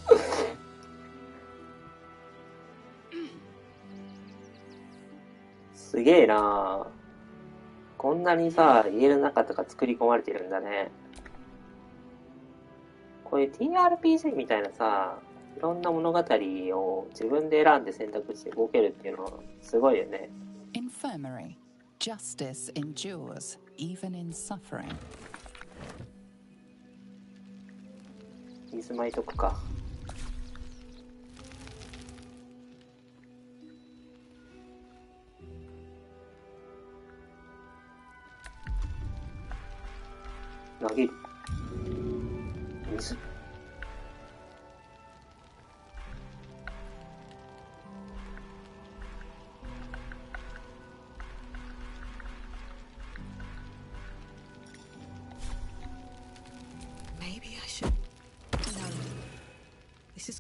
すげえな。こんなにさ、家の中とか作り込まれてるんだね。こういう TRPG みたいなさ、いろんな物語を自分で選んで選択して動けるっていうのはすごいよね。Infirmary. Justice endures, even in suffering. 水巻いとくか。投げる。水。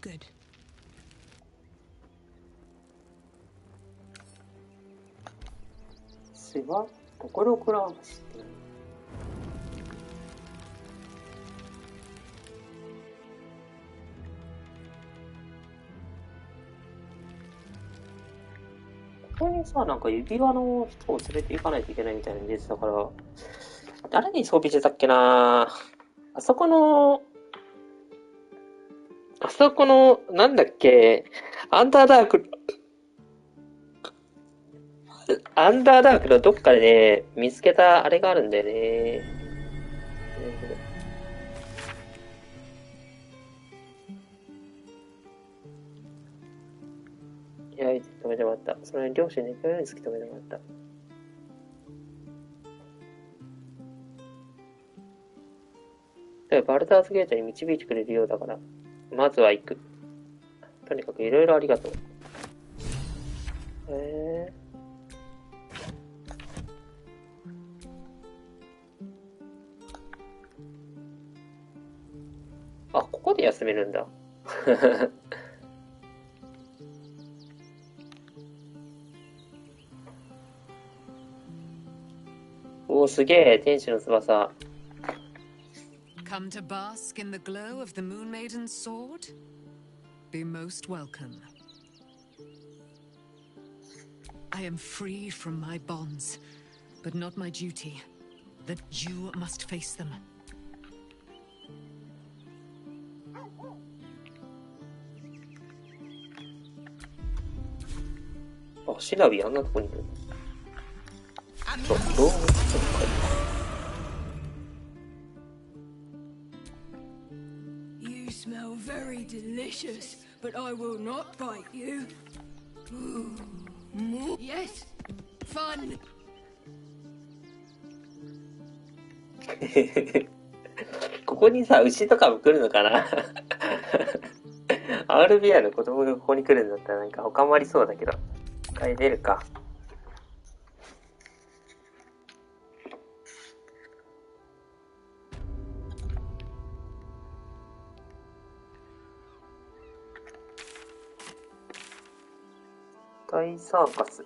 good. すがところから走ってない。ここにさ、なんか指輪の人を連れて行かないといけないみたいなの出てたから、誰に装備してたっけな。あそこの、なんだっけ、アンダーダークのどっかでね、見つけたあれがあるんだよね。いや、止めてもらった。その両親に行くように突き止めてもらった。バルダーズゲートに導いてくれるようだから、まずは行く。とにかくいろいろありがとう。あ、ここで休めるんだ。おー、すげえ、天使の翼。Come to bask in the glow of the Moon Maiden's sword? Be most welcome. I am free from my bonds, but not my duty. That you must face them. あ、シナビあんなとこにいる。そう、どうも。You smell very delicious, but I will not bite you. Yes, fun. ここにさ、牛とかも来るのかな。RBI の子供がここに来るんだったらなんか他もありそうだけど。帰れるか。大サーカス。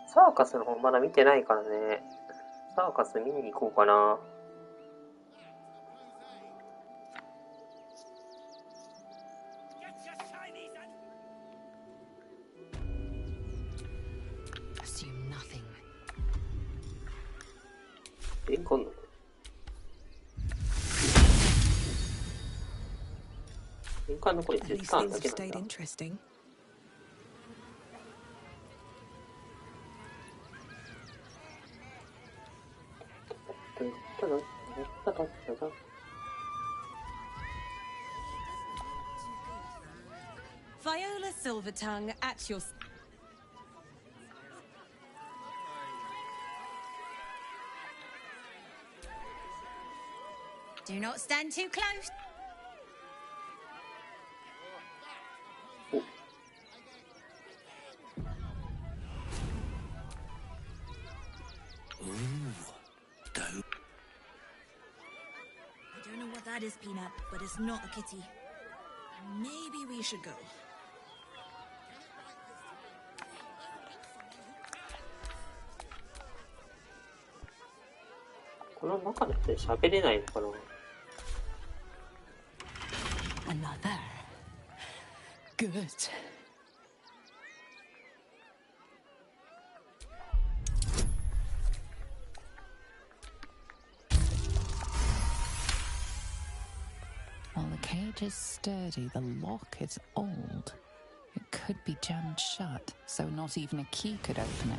サーカスの方まだ見てないからね。サーカス見に行こうかな。今度年間のこれ絶対だけなんだ。Viola Silvertongue at your... Do not stand too close. Go. I don't know what that is, Peanut, but it's not a kitty. Maybe we should go. この中の人で喋れないのかな。Another. Good. While the cage is sturdy, the lock is old. It could be jammed shut, so not even a key could open it.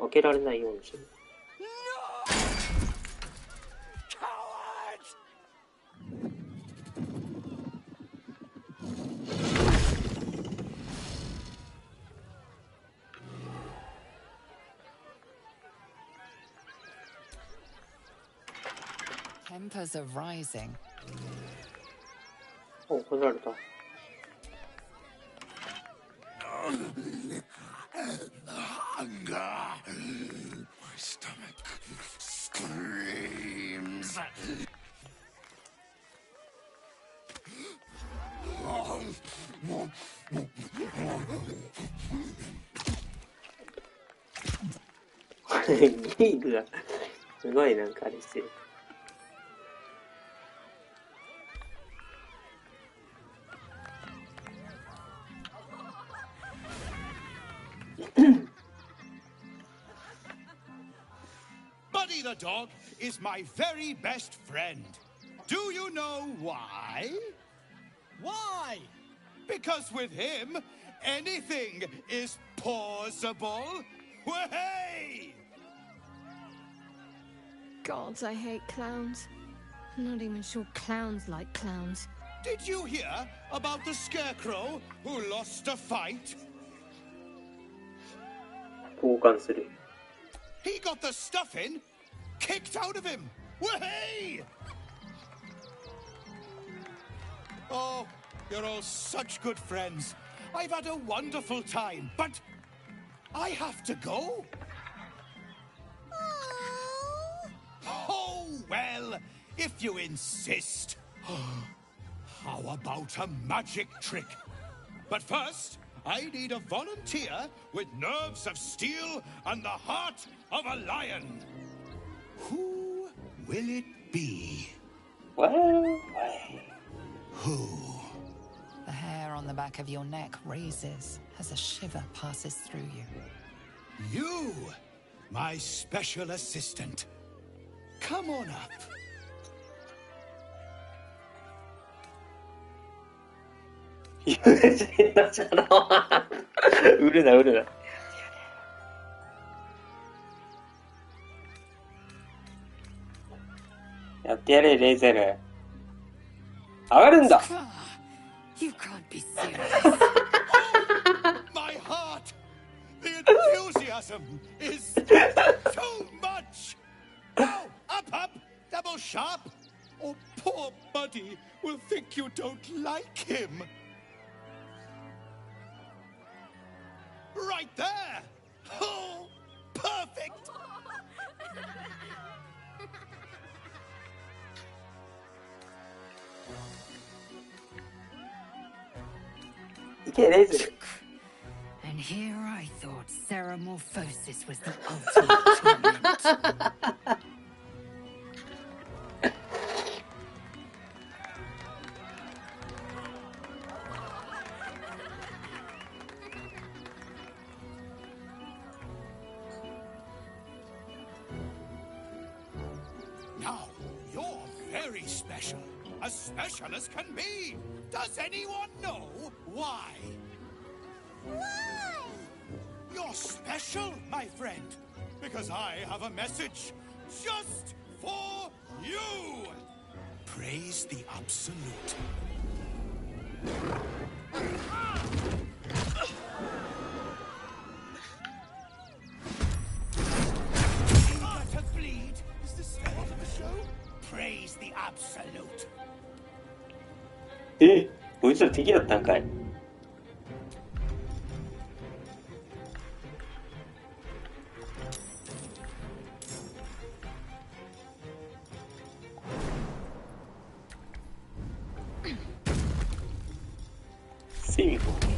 開けられないようにする。Tempers are rising. お、これられた。Hunger. My stomach screams.ギーグがすごいなんかあれしてる。Buddy the dog is my very best friend. Do you know why? Why? Because with him, anything is possible. Way! God, I hate clowns. I'm not even sure clowns like clowns. Did you hear about the scarecrow who lost a fight? 交換する。 He got the stuffing kicked out of him. Way! Oh, you're all such good friends. I've had a wonderful time, but I have to go. Oh, well, if you insist. How about a magic trick? But first, I need a volunteer with nerves of steel and the heart of a lion. Who will it be? Well, who? The hair on the back of your neck raises as a shiver passes through you. You, my special assistant. Come on up. 売るな売るな。やってやれレイゼル。上がるんだ。You can't be serious. My heart! The enthusiasm is too much! Now, up, double sharp, or poor Buddy will think you don't like him. Right there! Oh, perfect! いけレイゼル。 And here I thought Ceramorphosis was the ultimate torment. Now, you're very special. As special as can be. Does anyone know why? Why? You're special, my friend. Because I have a message just for you. Praise the Absolute. Eager to bleed is the start of the show. Praise the Absolute. え、こいつら敵だったんかい。セミ攻撃。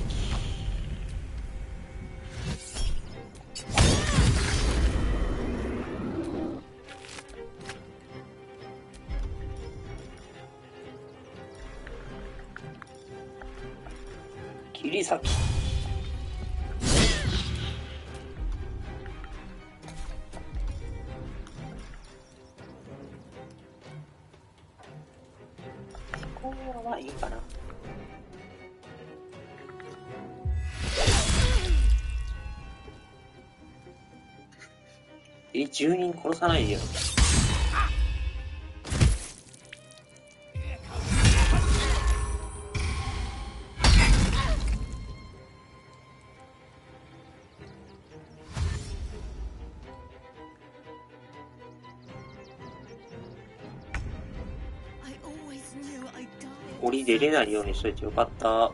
切り裂き。これはいいかな。10人殺さないでよ。檻出れないようにしといてよかった。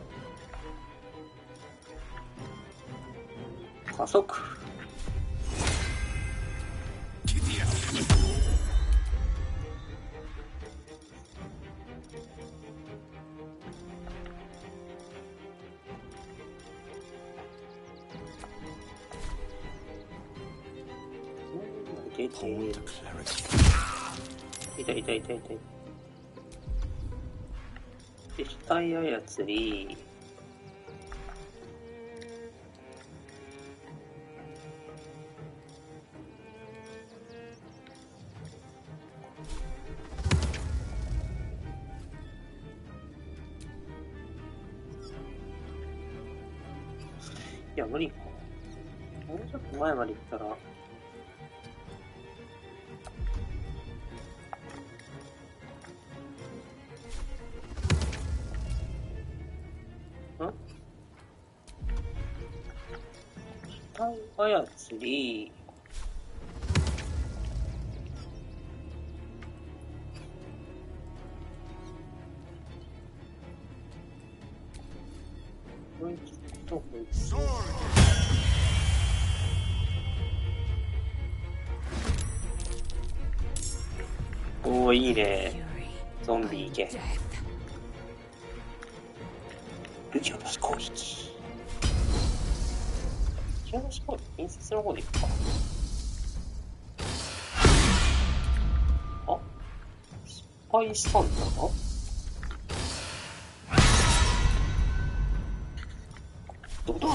加速。痛い痛い痛い痛い痛い。で、死体操り。いや、無理か。もうちょっと前まで行ったら。操り。こいつとこいつ。おー、いいね。ゾンビいけ。ルキオの攻撃。ルキオの攻撃、隣接の方でいくか。あ、失敗したんだな。どうだ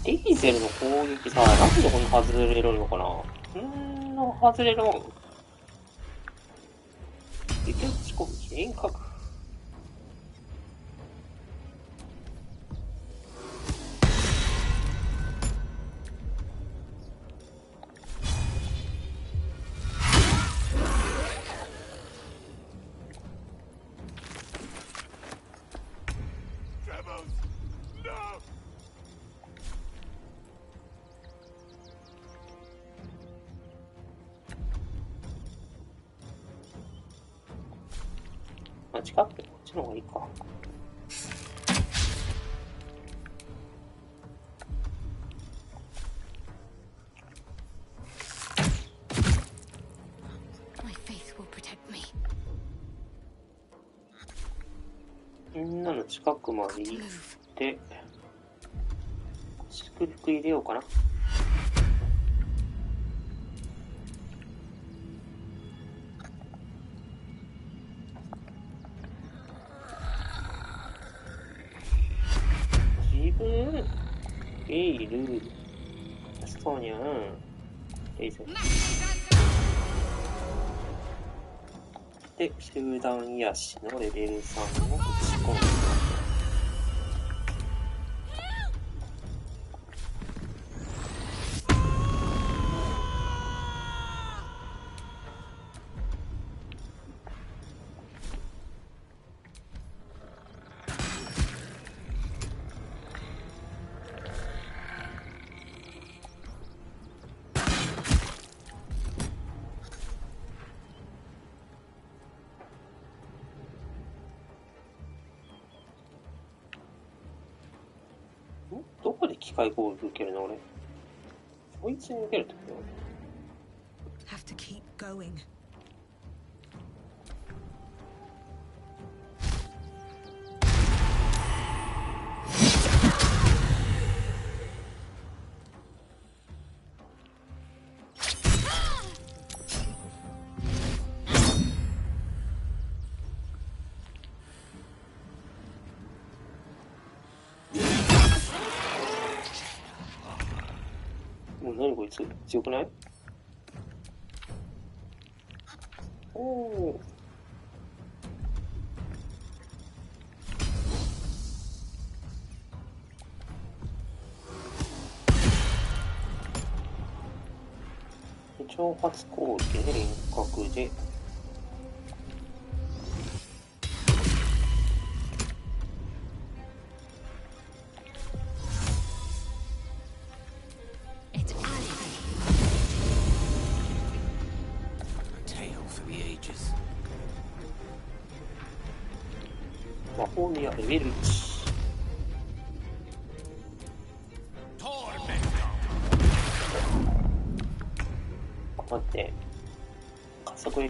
エイゼルの攻撃さ、なんでこんな外れるのかな。外れるもん。ルキオの攻撃、遠隔。近くてこっちの方がいいか。みんなの近くまで行って祝福入れようかな。エイル、ストーニャン、レイゼン。で、集団癒しのレベル3を打ち込む。どこで機械攻撃受けるの俺。こいつに受けるってこと？ Have to keep going. 何こいつ強くない？おお。挑発攻撃で輪郭で。魔法ニアレベル1。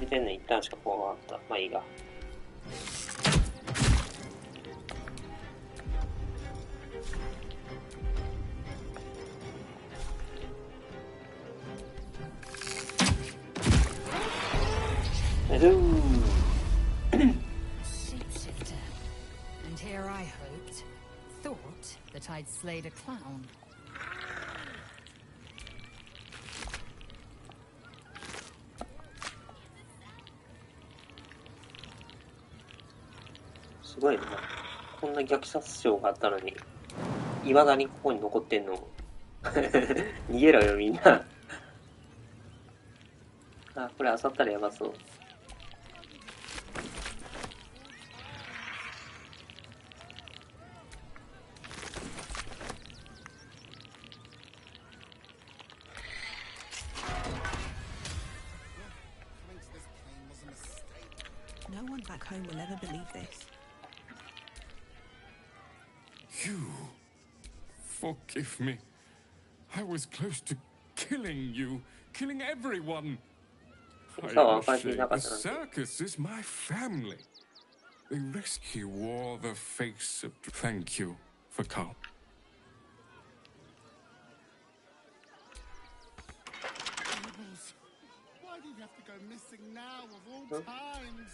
けてんのに一旦しかこうあった。まあいいが。Shapeshifter. And here I thought that I'd slayed a clown. すごいな。こんな虐殺症があったのに、未だにここに残ってんの。逃げろよみんな。あ、これ漁ったらやばそう。No one back home will ever believe this. You. Forgive me. I was close to killing you, killing everyone. I am ashamed. The circus is my family. The rescue wore the face of... Thank you for calm. Why do you have to go missing now of all times?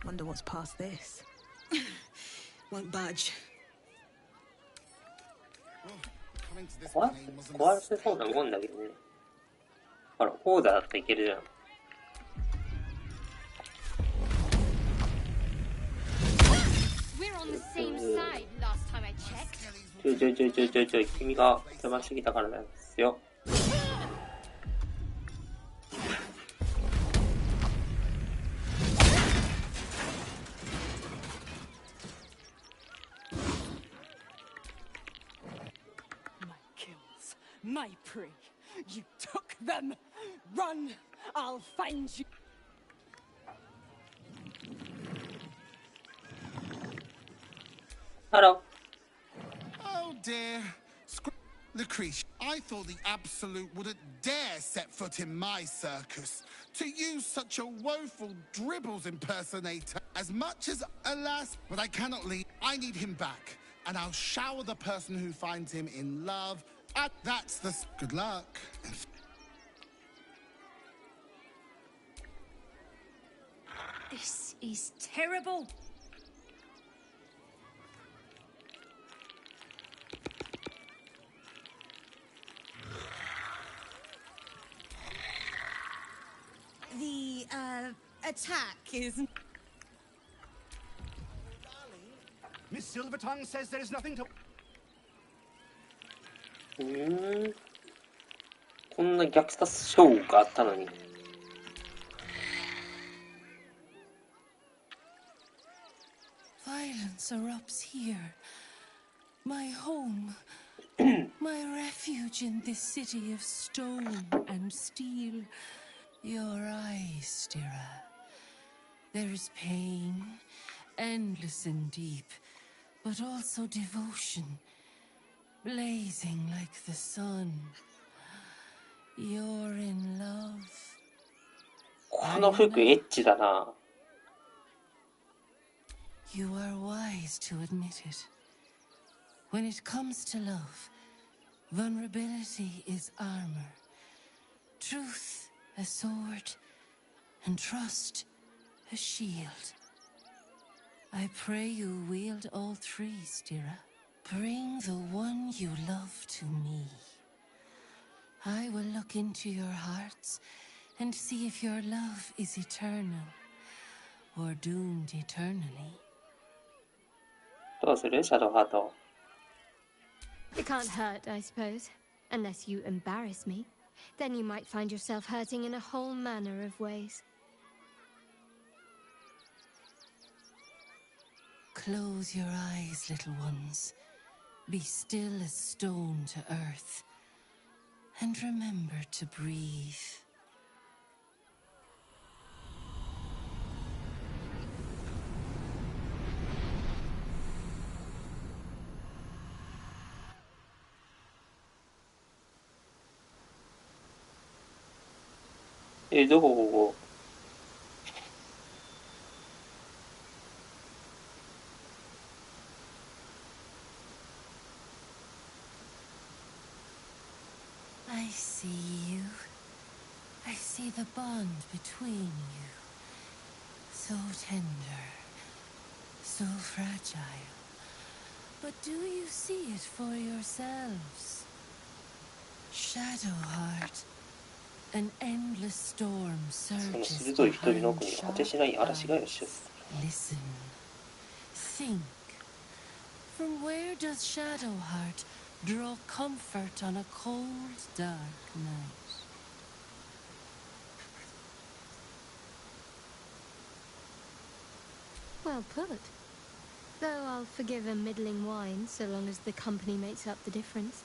Wonder what's past this. Won't budge. 壊らせそうなもんだけどね。ほら、オーダーだっていけるじゃん。We're on the same side last time I checked. ちょい、君が邪魔してきたからですよ。My prey. You took them. Run. I'll find you. Hello. Oh dear. Lucretia, I thought the Absolute wouldn't dare set foot in my circus. To use such a woeful dribbles impersonator. As much as, alas, but I cannot leave. I need him back. And I'll shower the person who finds him in love. That's the... Good luck. This is terrible. The, attack is... Miss Silvertongue says there is nothing to... こんな虐殺ショーがあったのに。Violence erupts here. My home. My refuge in this city of stone and steel. Your eyes, Stira. There is pain, endless and deep, but also devotion, blazing like the sun. You're in love. この服エッチだな。You are wise to admit it. When it comes to love, vulnerability is armor, truth a sword, and trust a shield. I pray you wield all three, Stira. Bring the one you love to me. I will look into your hearts and see if your love is eternal or doomed eternally. どうするシャドウハート。It can't hurt, I suppose. Unless you embarrass me. Then you might find yourself hurting in a whole manner of ways. Close your eyes, little ones. Be still as stone to earth. And remember to breathe. どこここ。I see you. I see the bond between you. So tender, so fragile. But do you see it for yourselves? Shadowheart. An endless storm surges behind sharp eyes. Listen. Think. From where does Shadowheart draw comfort on a cold, dark night? Well put. Though I'll forgive a middling wine so long as the company makes up the difference.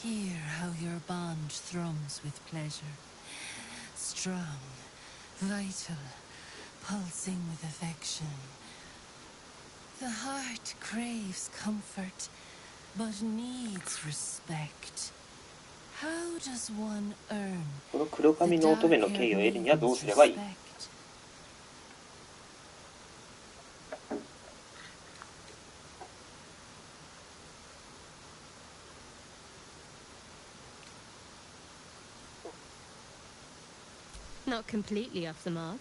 Hear how your bond thrums with pleasure. Strong, vital, pulsing with affection. The heart craves comfort, but needs respect. How does one earn この黒髪の乙女の敬意を得るにはどうすればいい？ Not completely off the mark,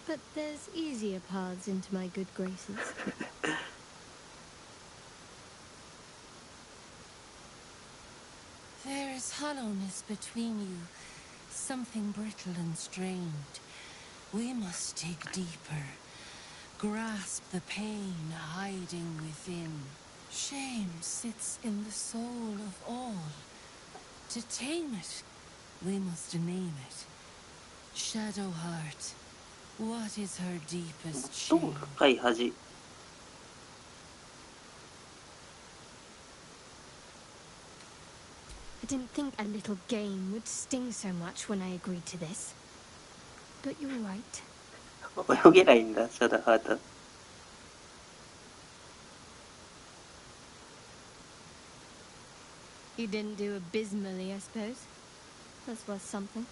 but there's easier paths into my good graces. There is hollowness between you, something brittle and strained. We must dig deeper, grasp the pain hiding within. Shame sits in the soul of all. To tame it, we must name it. Shadowheart, what is her deepest shame? I didn't think a little game would sting so much when I agreed to this. But you're right. 泳げないんだ、シャドウハート。You didn't do abysmally, I suppose. That's worth something.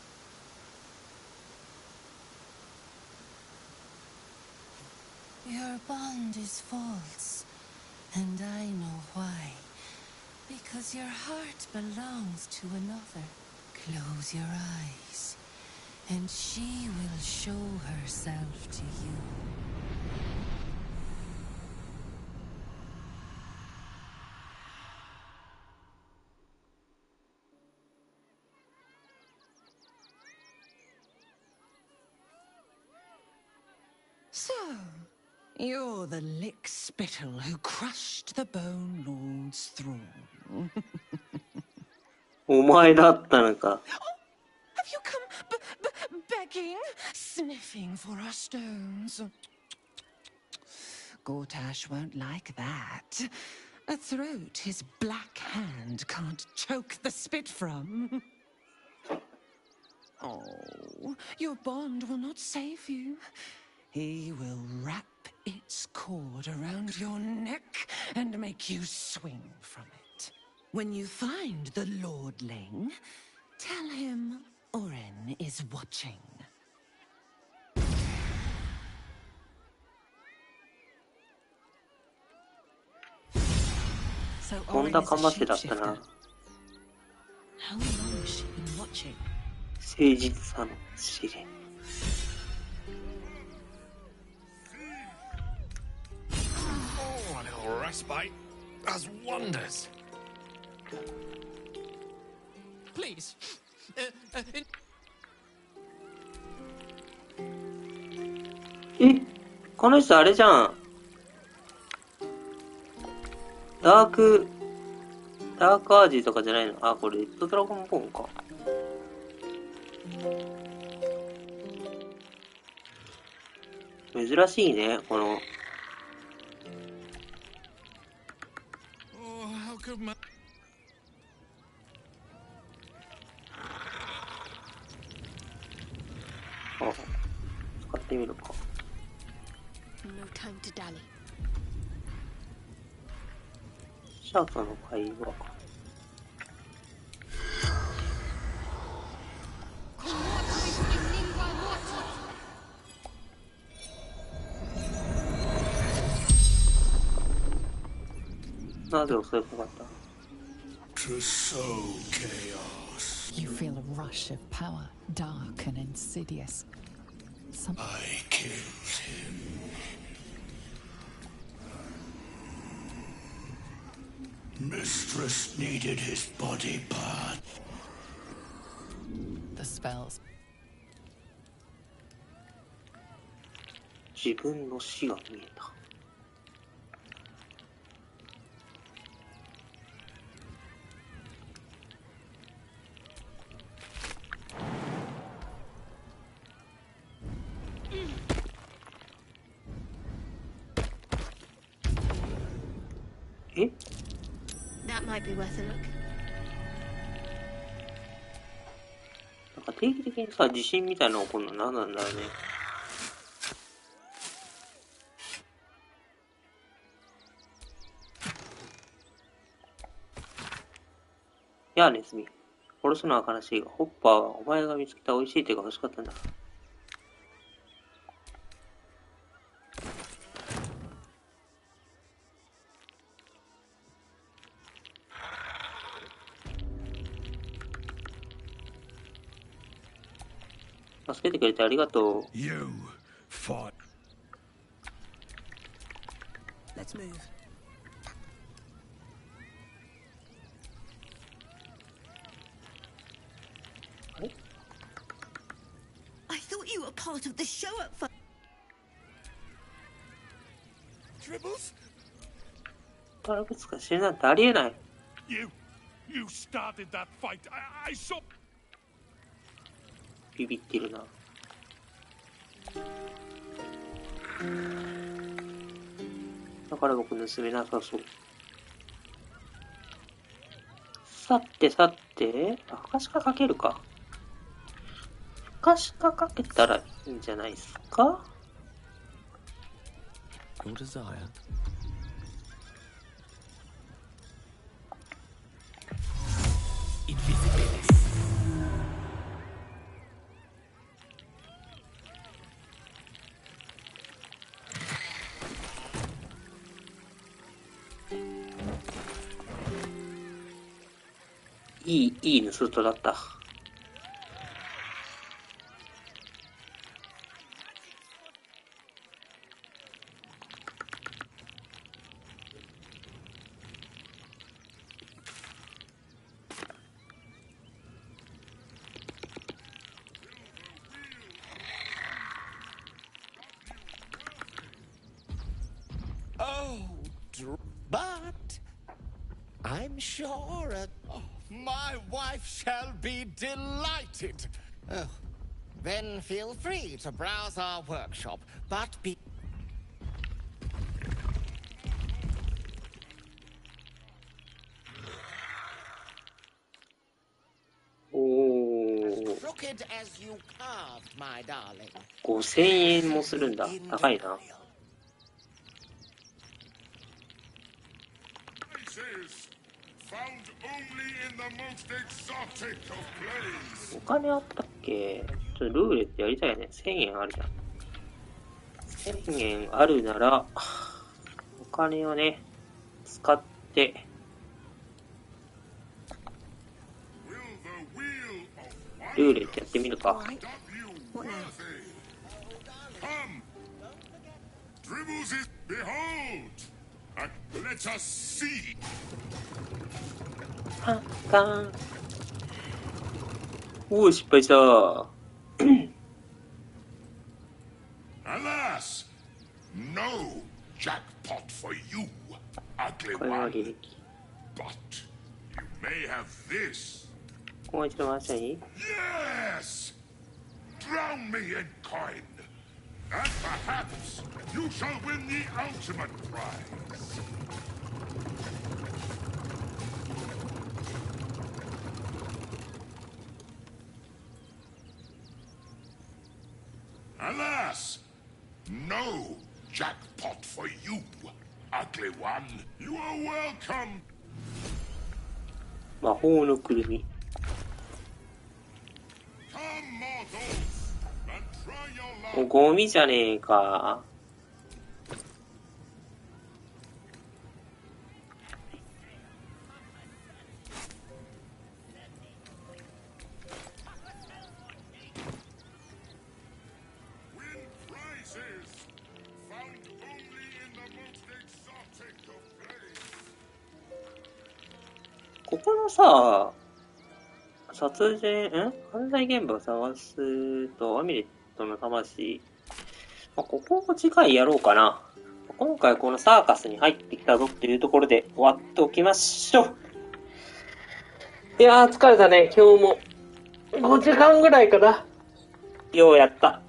Your bond is false, and I know why. Because your heart belongs to another. Close your eyes, and she will show herself to you. So, you're the lick-spittle who crushed the Bone Lord's throne. お前だったのか。 Have you come begging, sniffing for our stones? Gortash won't like that. A throat his black hand can't choke the spit from. Oh, your bond will not save you. He will wrap its cord around your neck and make you swing from it. When you find the lordling, tell him Oren is watching. So とんだかませだったな。 How long has she been watching? 誠実さの試練。 Oh, a little respite does wonders. Please. え、この人あれじゃん。ダークアージとかじゃないの？あ、これレッドドラゴンボーンか。珍しいね、この。 Oh, how could my... あ、使ってみるか。 No time to dally. シャートの会話。なぜ襲いかかった。 To sow chaos. You feel a rush of power, dark and insidious. I killed him. Mistress needed his body part. The spells. 自分の死が見えた。え？ That might be worth a look. なんか定期的にさ、地震みたいなの起こるの何なんだろうね。やあネズミ、殺すのは悲しいが、ホッパーはお前が見つけた美味しい手が欲しかったんだ。助けてくれてありがとう。You fought. Let's move. I thought you were part of the show at first. Dribbles? トラブルが死ぬなんてありえない。You started that fight. I saw. ビビってるな。だから僕盗めなさそう。さてさて、あ、ふかしかかけるか。ふかしかかけたらいいんじゃないですか。 Your desire. Invisibility. いい盗人だった。But I'm sure my wife shall be delighted. Oh, then feel free to browse our workshop, but be... As crooked as you carved, my darling. 5000円もするんだ。高いな。お金あったっけ？ちょっとルーレットやりたいね。1000円あるじゃん。1000円あるなら、お金をね、使って、ルーレットやってみるか。Let us see. あかん。おお、失敗した。Alas, no jackpot for you, ugly これは one. 履歴。 But you may have this. もう一度回したい？ Yes! Drown me in coin. And perhaps you shall win the ultimate prize. Alas, no jackpot for you, ugly one. You are welcome. 魔法のくるみ。 Come, mortals, and try your luck. もうゴミじゃねえか。ここのさ、犯罪現場を探すと、アミュレットの魂。ここを次回やろうかな。今回このサーカスに入ってきたぞっていうところで終わっておきましょう。いやー、疲れたね、今日も。5時間ぐらいかな。ようやった。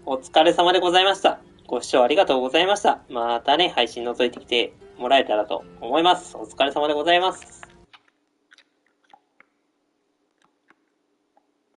お疲れ様でございました。ご視聴ありがとうございました。またね、配信覗いてきてもらえたらと思います。お疲れ様でございます。